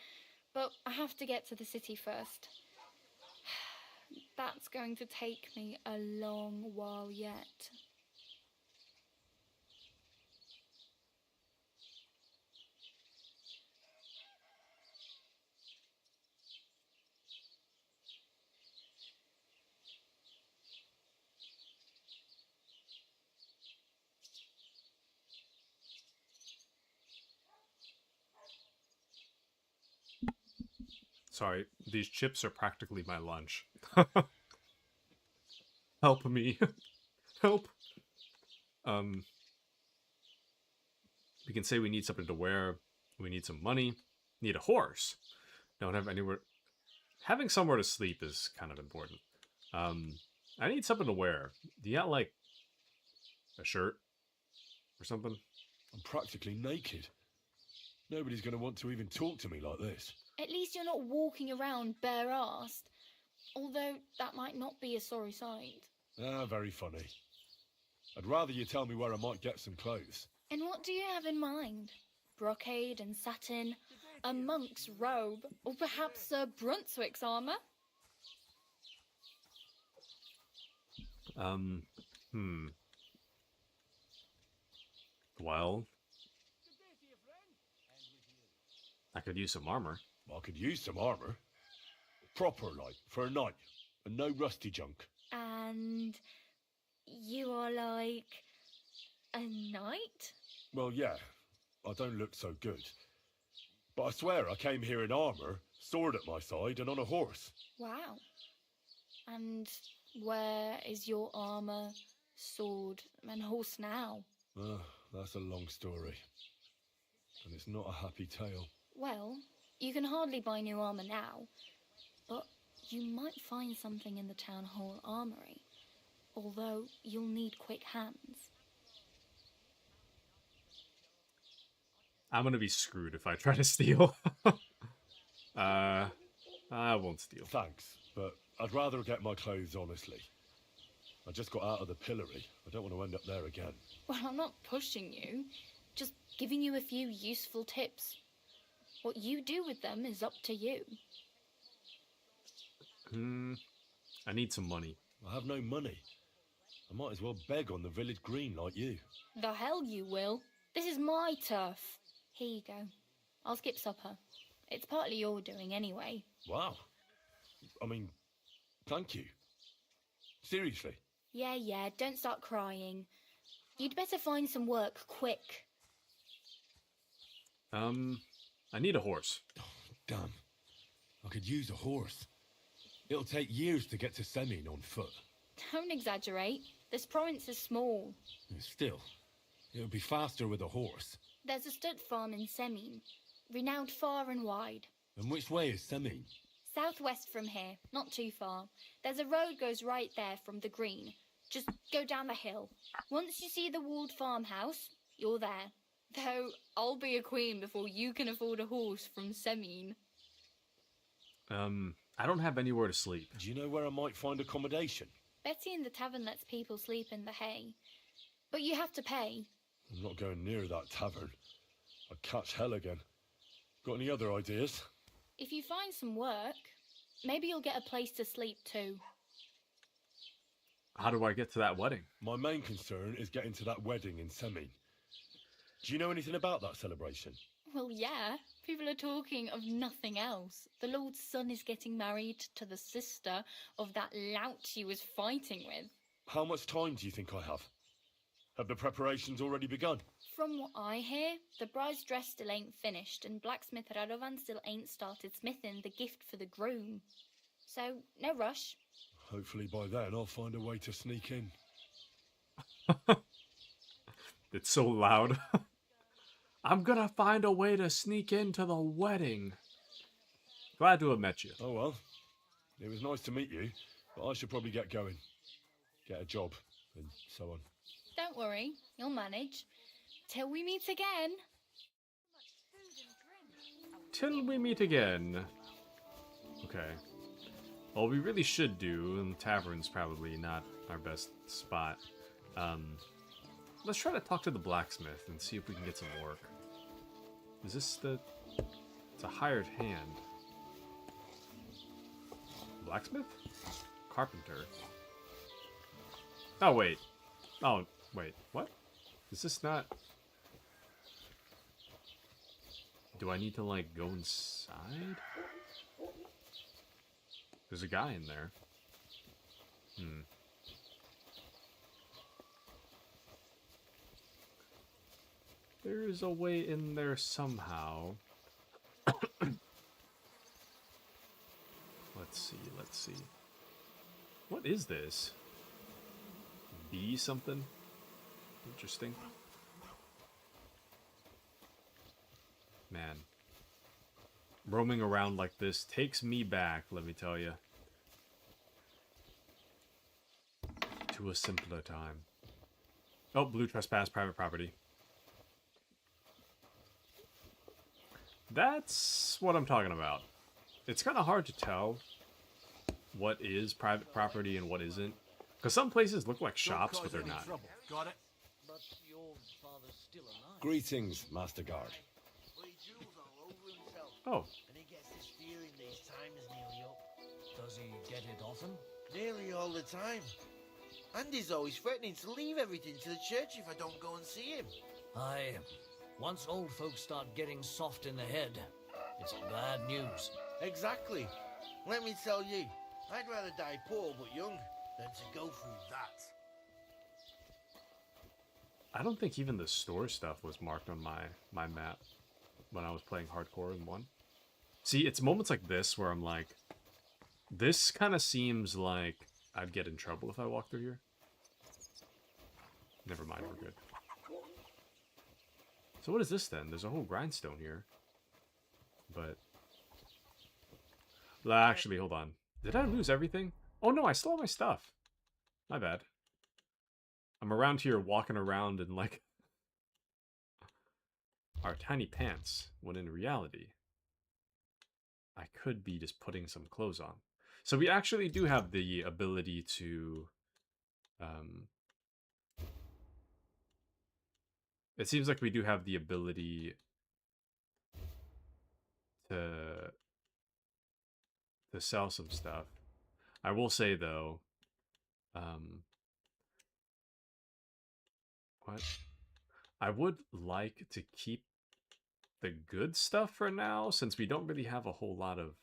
but I have to get to the city first. That's going to take me a long while yet. Sorry, these chips are practically my lunch. Help me. Help. We can say we need something to wear. We need some money. Need a horse. Don't have anywhere. having somewhere to sleep is kind of important. I need something to wear. Do you got, like, a shirt or something? I'm practically naked. Nobody's going to want to even talk to me like this. At least you're not walking around bare-assed. Although that might not be a sorry sight. Ah, very funny. I'd rather you tell me where I might get some clothes. And what do you have in mind? Brocade and satin, a monk's robe, or perhaps Sir Brunswick's armour? Well, I could use some armor. I could use some armor. Proper, like, for a night. And no rusty junk. And you are like a knight? Well, yeah. I don't look so good. But I swear I came here in armor, sword at my side, and on a horse. Wow. And where is your armour, sword, and horse now? That's a long story. And it's not a happy tale. Well, you can hardly buy new armour now, but you might find something in the town hall armoury, although you'll need quick hands. I'm gonna be screwed if I try to steal. I won't steal. Thanks, but I'd rather get my clothes honestly. I just got out of the pillory. I don't want to end up there again. Well, I'm not pushing you, just giving you a few useful tips. What you do with them is up to you. I need some money. I have no money. I might as well beg on the village green like you. The hell you will. This is my turf. Here you go. I'll skip supper. It's partly your doing anyway. Wow. I mean, thank you. Seriously. Yeah, don't start crying. You'd better find some work quick. I need a horse. Damn. I could use a horse. It'll take years to get to Semin on foot. Don't exaggerate. This province is small. Still, it'll be faster with a horse. There's a stud farm in Semin, renowned far and wide. And which way is Semin? Southwest from here, not too far. There's a road goes right there from the green. Just go down the hill. Once you see the walled farmhouse, you're there. Though I'll be a queen before you can afford a horse from Semin. I don't have anywhere to sleep. Do you know where I might find accommodation? Betty in the tavern lets people sleep in the hay. But you have to pay. I'm not going near that tavern. I'd catch hell again. Got any other ideas? If you find some work, maybe you'll get a place to sleep too. How do I get to that wedding? My main concern is getting to that wedding in Semin. Do you know anything about that celebration? Well, yeah. People are talking of nothing else. The Lord's son is getting married to the sister of that lout he was fighting with. How much time do you think I have? Have the preparations already begun? From what I hear, the bride's dress still ain't finished, and blacksmith Radovan still ain't started smithing the gift for the groom. So, no rush. Hopefully by then I'll find a way to sneak in. It's so loud. I'm gonna find a way to sneak into the wedding. Glad to have met you. Oh well. It was nice to meet you, but I should probably get going. Get a job, and so on. Don't worry, you'll manage. Till we meet again. Till we meet again. Okay. Well, we really should do, and the tavern's probably not our best spot. Let's try to talk to the blacksmith and see if we can get some work. Is this the... It's a hired hand. Blacksmith? Carpenter. Oh, wait. Oh, wait. What? Is this not... Do I need to, like, go inside? There's a guy in there. There's a way in there somehow. Let's see. What is this? B something? Interesting. Man. roaming around like this takes me back, let me tell you. To a simpler time. Oh, blue trespass, private property. That's what I'm talking about. It's kind of hard to tell what is private property and what isn't. Because some places look like shops, but they're not. Got it? But your father's still alive. Greetings, Master Guard. Oh. And he gets this feeling these times nearly up. Does he get it often? Nearly all the time. And he's always threatening to leave everything to the church if I don't go and see him. Aye. Once old folks start getting soft in the head, it's bad news. Exactly. Let me tell you, I'd rather die poor but young than to go through that. I don't think even the store stuff was marked on my map when I was playing hardcore in 1. See, it's moments like this where I'm like, this kind of seems like I'd get in trouble if I walked through here. Never mind, we're good. So what is this then? There's a whole grindstone here. But... actually, hold on. Did I lose everything? Oh no, I still have my stuff. My bad. I'm around here walking around in like... our tiny pants, when in reality, I could be just putting some clothes on. So we actually do have the ability to... it seems like we do have the ability to sell some stuff. I will say though, what? I would like to keep the good stuff for now, since we don't really have a whole lot of...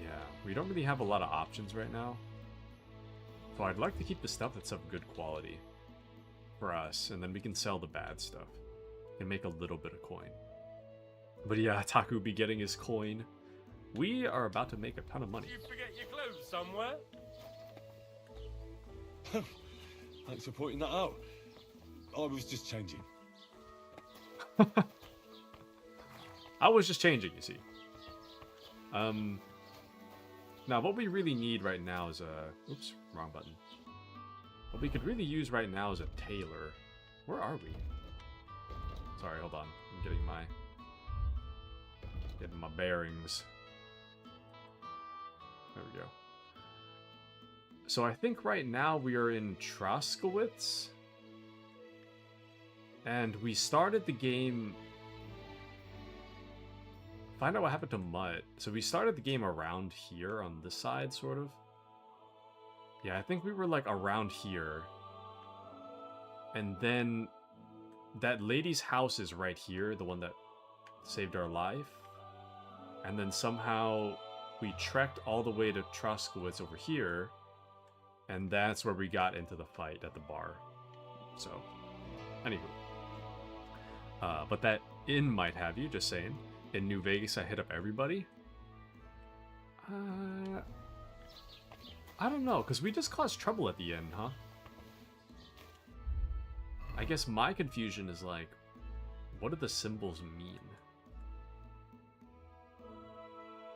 yeah, we don't really have a lot of options right now. So I'd like to keep the stuff that's of good quality for us, and then we can sell the bad stuff and make a little bit of coin. But yeah, Taku be getting his coin. We are about to make a ton of money. You forget your clothes somewhere? Thanks for pointing that out. I was just changing. I was just changing, you see. Now what we really need right now is a... oops, wrong button. What we could really use right now is a tailor. Where are we? Sorry, hold on. I'm getting my bearings. There we go. So I think right now we are in Troskowitz. And we started the game... find out what happened to Mutt. So we started the game around here on this side, sort of. Yeah, I think we were like around here. And then that lady's house is right here, the one that saved our life. And then somehow we trekked all the way to Troskowitz over here. And that's where we got into the fight at the bar. So, anywho. But that inn might have you, just saying. In New Vegas, I hit up everybody. I don't know, because we just caused trouble at the end, huh? I guess my confusion is like, what do the symbols mean?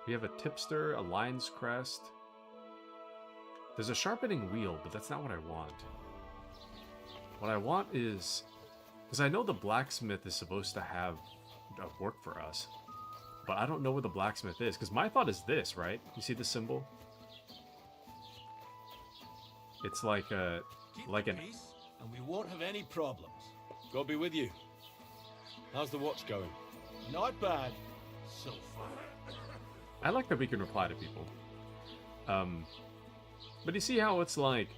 We have a tipster, a lion's crest. There's a sharpening wheel, but that's not what I want. What I want is... because I know the blacksmith is supposed to have work for us. But I don't know where the blacksmith is, because my thought is this, right? You see the symbol? It's like a... like an... and we won't have any problems. God be with you. How's the watch going? Not bad, so far. I like that we can reply to people. But you see how it's like...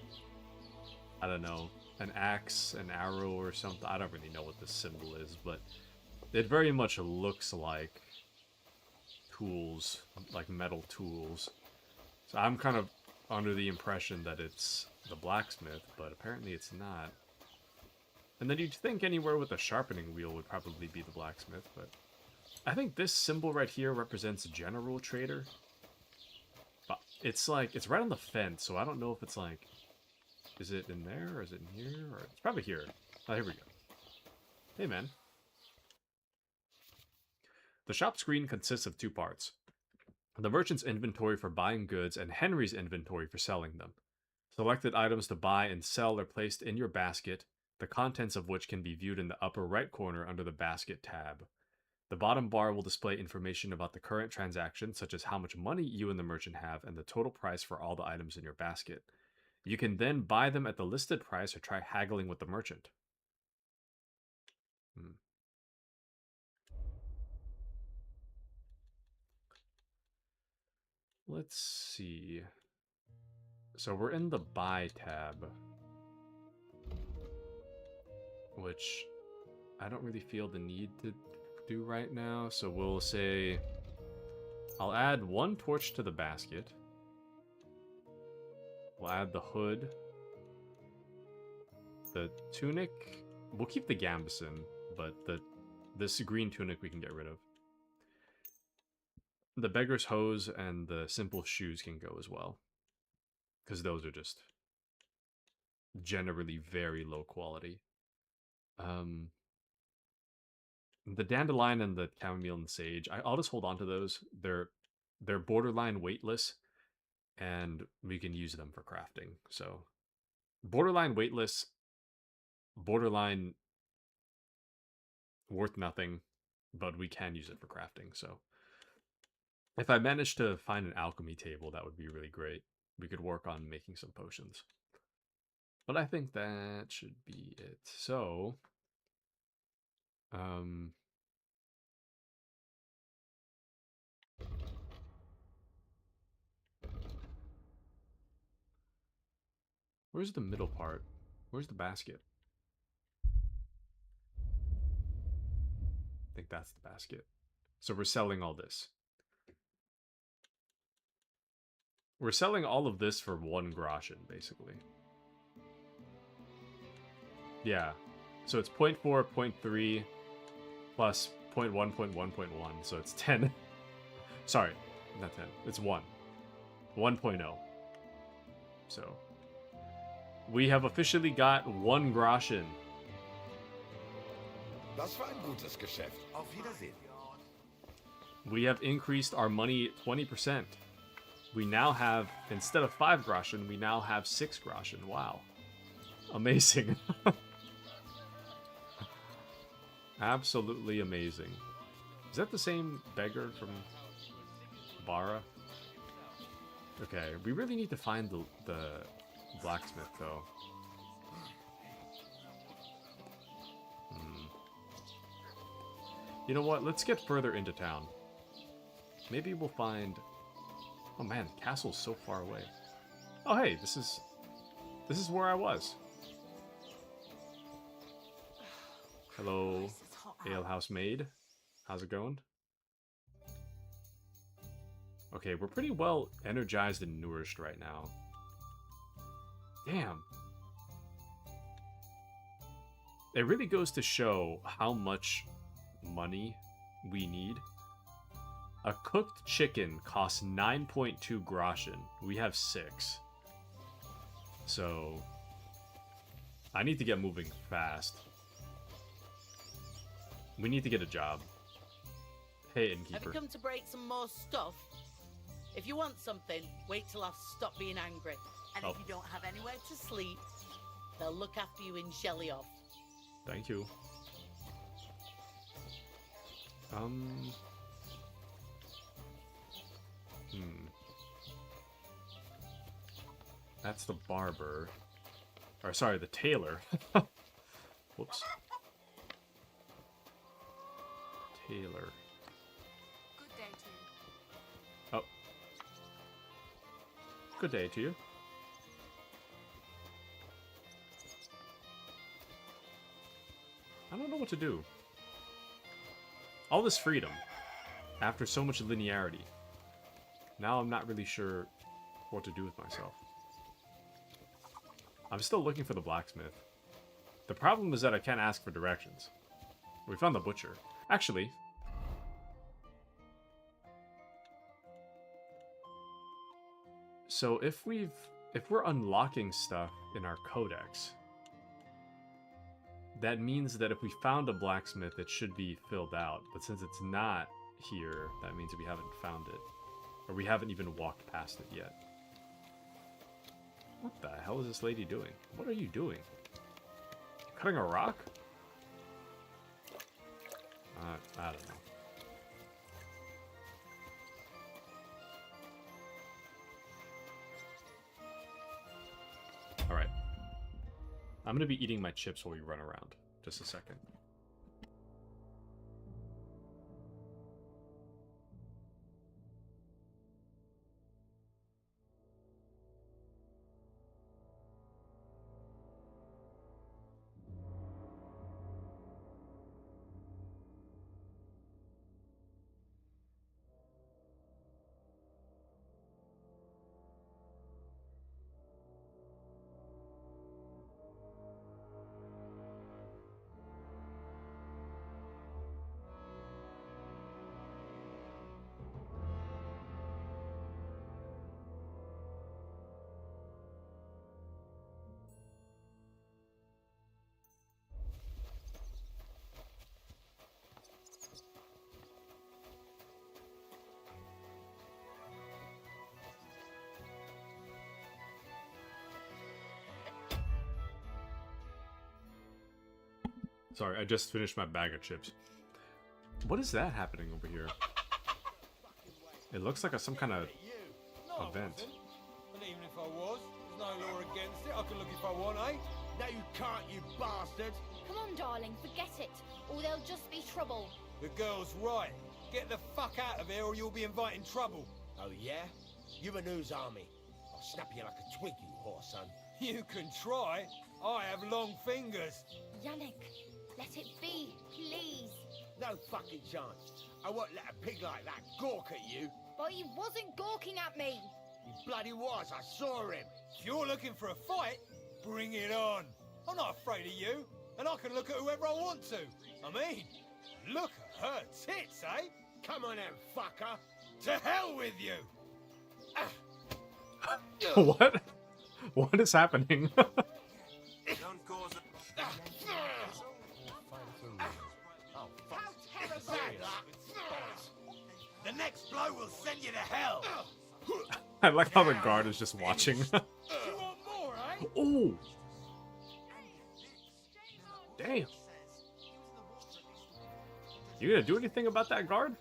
I don't know, an axe, an arrow or something? I don't really know what this symbol is, but it very much looks like tools, like metal tools. So I'm kind of under the impression that it's the blacksmith, but apparently it's not. And then you'd think anywhere with a sharpening wheel would probably be the blacksmith, but I think this symbol right here represents general trader. But it's like, it's right on the fence, so I don't know if it's like, is it in there, or is it in here, or it's probably here. Oh, here we go. Hey, man. The shop screen consists of two parts: the merchant's inventory for buying goods and Henry's inventory for selling them. Selected items to buy and sell are placed in your basket, the contents of which can be viewed in the upper right corner under the basket tab. The bottom bar will display information about the current transaction, such as how much money you and the merchant have and the total price for all the items in your basket. You can then buy them at the listed price or try haggling with the merchant. Let's see. So we're in the buy tab, which I don't really feel the need to do right now. So we'll say I'll add one torch to the basket. We'll add the hood. The tunic, we'll keep the gambeson, but this green tunic we can get rid of. The beggar's hose and the simple shoes can go as well, because those are just generally very low quality. The dandelion and the chamomile and sage, I'll just hold on to those. They're borderline weightless, and we can use them for crafting. So borderline weightless, borderline worth nothing, but we can use it for crafting. So if I manage to find an alchemy table, that would be really great. We could work on making some potions. But I think that should be it. So, where's the middle part? Where's the basket? I think that's the basket. So we're selling all this. We're selling all of this for 1 groschen, basically. Yeah. So it's 0.4, 0.3, plus 0.1, 0.1, 0.1. So it's 10. Sorry, not 10. It's 1. 1.0. So we have officially got 1 groschen. Das war ein gutes Geschäft. Auf Wiedersehen. We have increased our money 20%. We now have, instead of 5 groschen, we now have 6 groschen. Wow. Amazing. Absolutely amazing. Is that the same beggar from Bara? Okay, we really need to find the blacksmith, though. You know what? Let's get further into town. Maybe we'll find... Oh man, the castle's so far away. Oh hey, this is where I was. Hello, alehouse maid. How's it going? Okay, we're pretty well energized and nourished right now. Damn. It really goes to show how much money we need. A cooked chicken costs 9.2 groschen. We have 6. So I need to get moving fast. We need to get a job. Hey, innkeeper. Have you come to break some more stuff? If you want something, wait till I've stopped being angry. And if you don't have anywhere to sleep, they'll look after you in Chillhop. Thank you. That's the barber. Or sorry, the tailor. Whoops. Tailor. Good day to you. Oh. Good day to you. I don't know what to do. All this freedom, after so much linearity. Now I'm not really sure what to do with myself. I'm still looking for the blacksmith. The problem is that I can't ask for directions. We found the butcher. Actually, so if we're unlocking stuff in our codex, that means that if we found a blacksmith, it should be filled out. But since it's not, here, that means we haven't found it. Or we haven't even walked past it yet. What the hell is this lady doing? What are you doing? Cutting a rock? I don't know. Alright. I'm gonna be eating my chips while we run around. Just a second. Sorry, I just finished my bag of chips. What is that happening over here? It looks like some kind of event. And even if I was, there's no law against it. I can look if I want, eh? No, you can't, you bastard. Come on, darling, forget it, or there'll just be trouble. The girl's right. Get the fuck out of here or you'll be inviting trouble. Oh, yeah? You and whose army? I'll snap you like a twig, you whore, son. You can try. I have long fingers. Yannick, let it be, please. No fucking chance. I won't let a pig like that gawk at you. But he wasn't gawking at me. He bloody was. I saw him. If you're looking for a fight, bring it on. I'm not afraid of you, and I can look at whoever I want to. I mean, look at her tits, eh? Come on then, fucker. To hell with you. What? What is happening? Don't cause it. The next blow will send you to hell. I like how the guard is just watching. You want more, eh? Oh! Damn. You gonna do anything about that guard?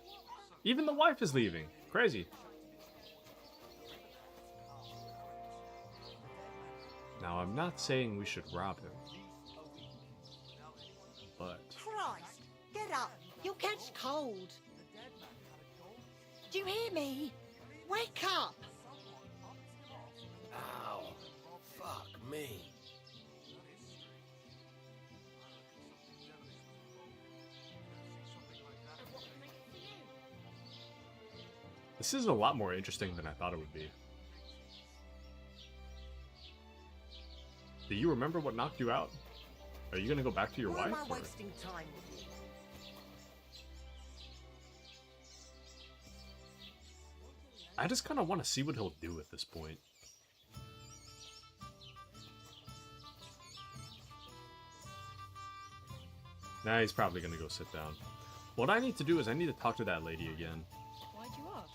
Even the wife is leaving. Crazy. Now, I'm not saying we should rob him. But... Christ! Get up! You'll catch cold. Do you hear me? Wake up! Ow. Fuck me. This is a lot more interesting than I thought it would be. Do you remember what knocked you out? Are you gonna go back to your wife? Why am I or- wasting time with you? I just kind of want to see what he'll do at this point. Nah, he's probably gonna go sit down. What I need to do is I need to talk to that lady again. Why'd you ask?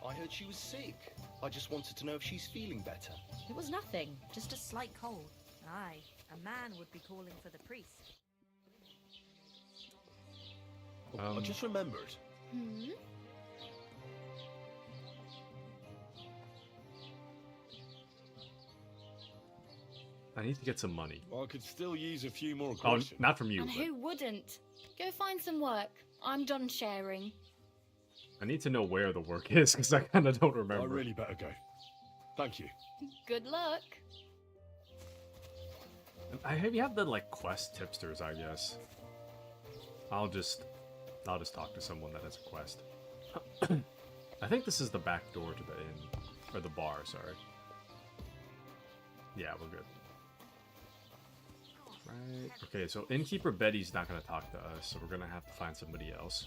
I heard she was sick. I just wanted to know if she's feeling better. It was nothing, just a Slight cold. Aye, a man would be calling for the priest. I just remembered. Hmm? I need to get some money. Well, I could still use a few more Oh, questions. not from you, And but who wouldn't? Go find some work. I'm done sharing. I need to know where the work is, because I kind of don't remember. I really better go. Thank you. Good luck. You have the, like, quest tipsters, I guess. I'll just talk to someone that has a quest. I think this is the back door to the inn. Or the bar, sorry. Yeah, we're good. Right. Okay, so innkeeper Betty's not going to talk to us, so we're going to have to find somebody else.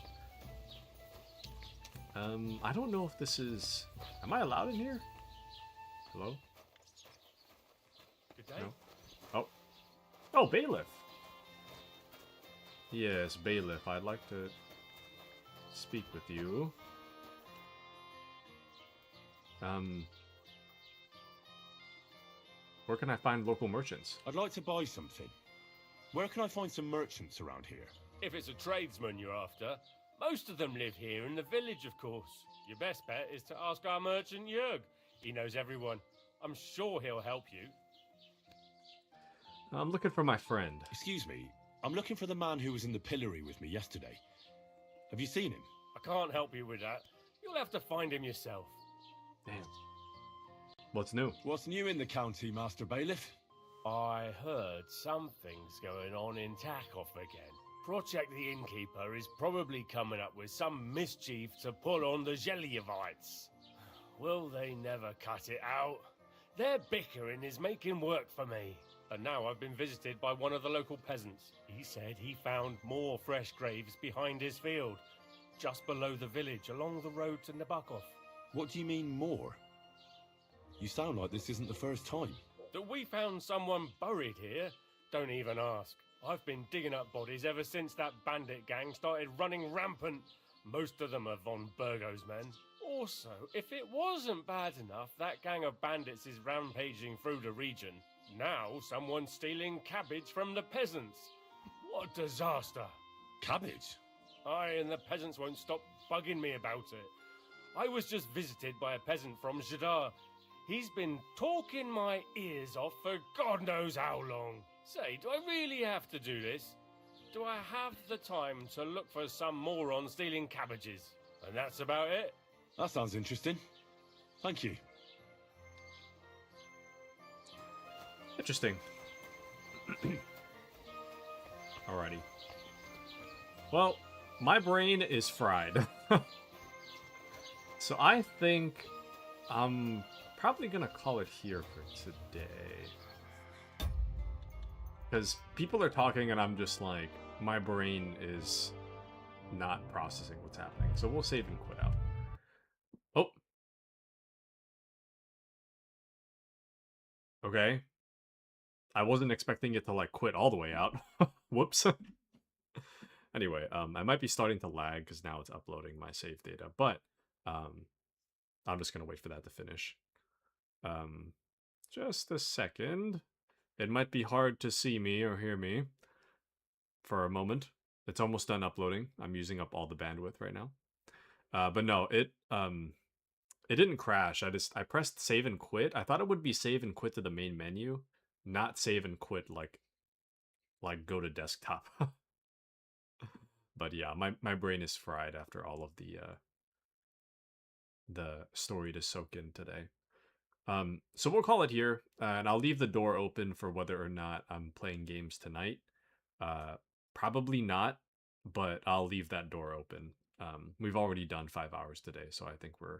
I don't know if this is... Am I allowed in here? Hello? Good day. No? Oh. Oh, bailiff! Yes, bailiff. I'd like to speak with you. Where can I find local merchants? I'd like to buy something. Where can I find some merchants around here? If it's a tradesman you're after, most of them live here in the village, of course. Your best bet is to ask our merchant Jörg. He knows everyone. I'm sure he'll help you. I'm looking for my friend. Excuse me, I'm looking for the man who was in the pillory with me yesterday. Have you seen him? I can't help you with that. You'll have to find him yourself. Damn. What's new? What's new in the county, Master Bailiff? I heard something's going on in Takoff again. Project the Innkeeper is probably coming up with some mischief to pull on the Zhelyevites. Will they never cut it out? Their bickering is making work for me. And now I've been visited by one of the local peasants. He said he found more fresh graves behind his field, just below the village, along the road to Nabokov. What do you mean, more? You sound like this isn't the first time. That we found someone buried here? Don't even ask. I've been digging up bodies ever since that bandit gang started running rampant. Most of them are von Burgo's men. Also, if it wasn't bad enough, that gang of bandits is rampaging through the region. Now someone's stealing cabbage from the peasants. What a disaster. Cabbage? Aye, and the peasants won't stop bugging me about it. I was just visited by a peasant from Jadar. He's been talking my ears off for God knows how long. Say, do I really have to do this? Do I have the time to look for some moron stealing cabbages? And that's about it. That sounds interesting. Thank you. Interesting. Alrighty. Well, my brain is fried. So I think I'm probably gonna call it here for today. Because people are talking and I'm just like, my brain is not processing what's happening. So we'll save and quit out. Oh. Okay. I wasn't expecting it to like quit all the way out. Whoops. Anyway, I might be starting to lag because now it's uploading my save data, but I'm just gonna wait for that to finish. Just a second. It might be hard to see me or hear me for a moment. It's almost done uploading. I'm using up all the bandwidth right now. But no, it didn't crash. I pressed save and quit. I thought it would be save and quit to the main menu, not save and quit like go to desktop. But yeah, my brain is fried after all of the story to soak in today. So we'll call it here, and I'll leave the door open for whether or not I'm playing games tonight. Probably not, but I'll leave that door open. We've already done 5 hours today, so I think we're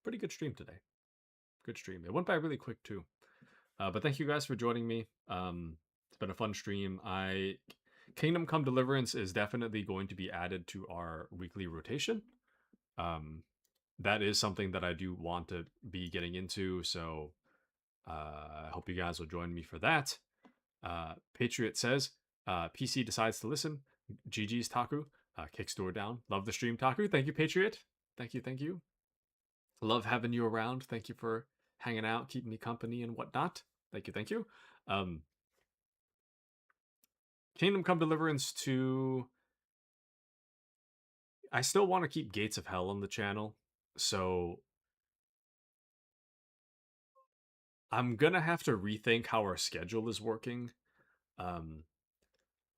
pretty good stream today. Good stream. It went by really quick too. But thank you guys for joining me. It's been a fun stream. Kingdom Come Deliverance is definitely going to be added to our weekly rotation. That is something that I do want to be getting into, so I hope you guys will join me for that. Patriot says, PC decides to listen. GG's Taku. Kicks door down. Love the stream, Taku. Thank you, Patriot. Thank you, thank you. Love having you around. Thank you for hanging out, keeping me company and whatnot. Thank you, thank you. Kingdom Come Deliverance 2. I still want to keep Gates of Hell on the channel, so I'm gonna have to rethink how our schedule is working.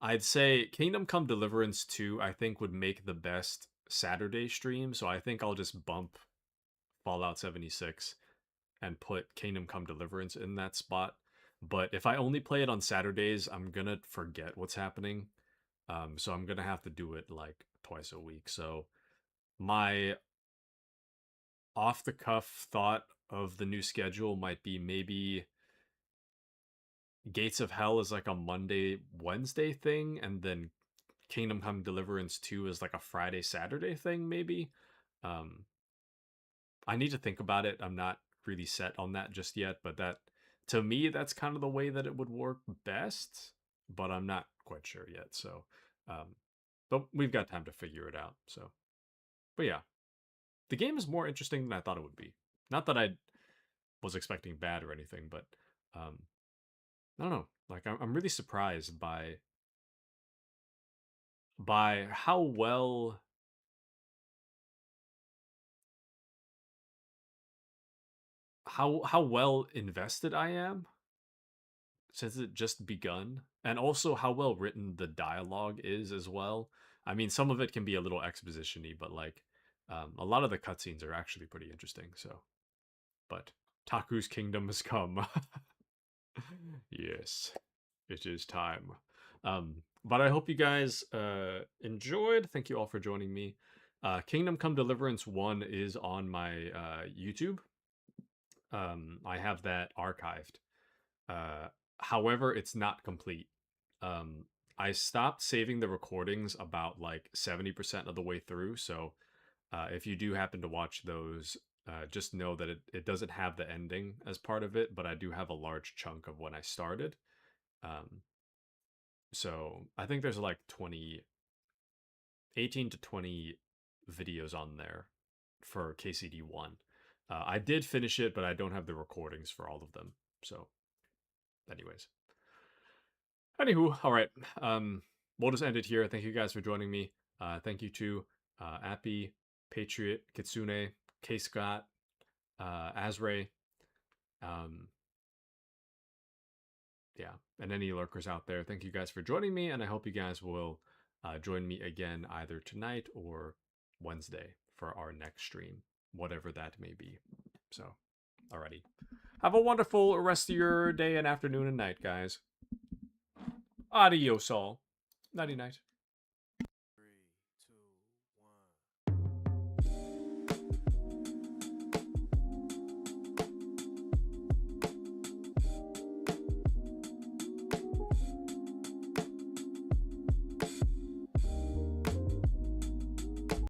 I'd say Kingdom Come Deliverance 2, I think, would make the best Saturday stream, so I think I'll just bump Fallout 76 and put Kingdom Come Deliverance in that spot. But if I only play it on Saturdays, I'm gonna forget what's happening. So I'm gonna have to do it like twice a week. So my off-the-cuff thought of the new schedule might be maybe Gates of Hell is like a Monday, Wednesday thing, and then Kingdom Come Deliverance 2 is like a Friday, Saturday thing, maybe. I need to think about it. I'm not really set on that just yet, but that, to me, that's kind of the way that it would work best, but I'm not quite sure yet. So but we've got time to figure it out. So, but yeah, the game is more interesting than I thought it would be. Not that I was expecting bad or anything, but I don't know. Like I'm really surprised by how well how well invested I am since it just begun, and also how well written the dialogue is as well. I mean, some of it can be a little exposition-y, but like a lot of the cutscenes are actually pretty interesting. So, but Taku's kingdom has come. Yes, it is time. But I hope you guys enjoyed. Thank you all for joining me. Kingdom Come Deliverance 1 is on my YouTube. I have that archived. However, it's not complete. I stopped saving the recordings about like 70% of the way through. So if you do happen to watch those, just know that it doesn't have the ending as part of it, but I do have a large chunk of when I started. So I think there's like 18 to 20 videos on there for KCD1. I did finish it, but I don't have the recordings for all of them. So anyways. Anywho, all right. We'll just end it here. Thank you guys for joining me. Thank you to Appy, Patriot, Kitsune, K Scott, Azray, yeah, and any lurkers out there. Thank you guys for joining me, and I hope you guys will join me again either tonight or Wednesday for our next stream, whatever that may be. So, alrighty. Have a wonderful rest of your day and afternoon and night, guys. Adios all. Nighty night.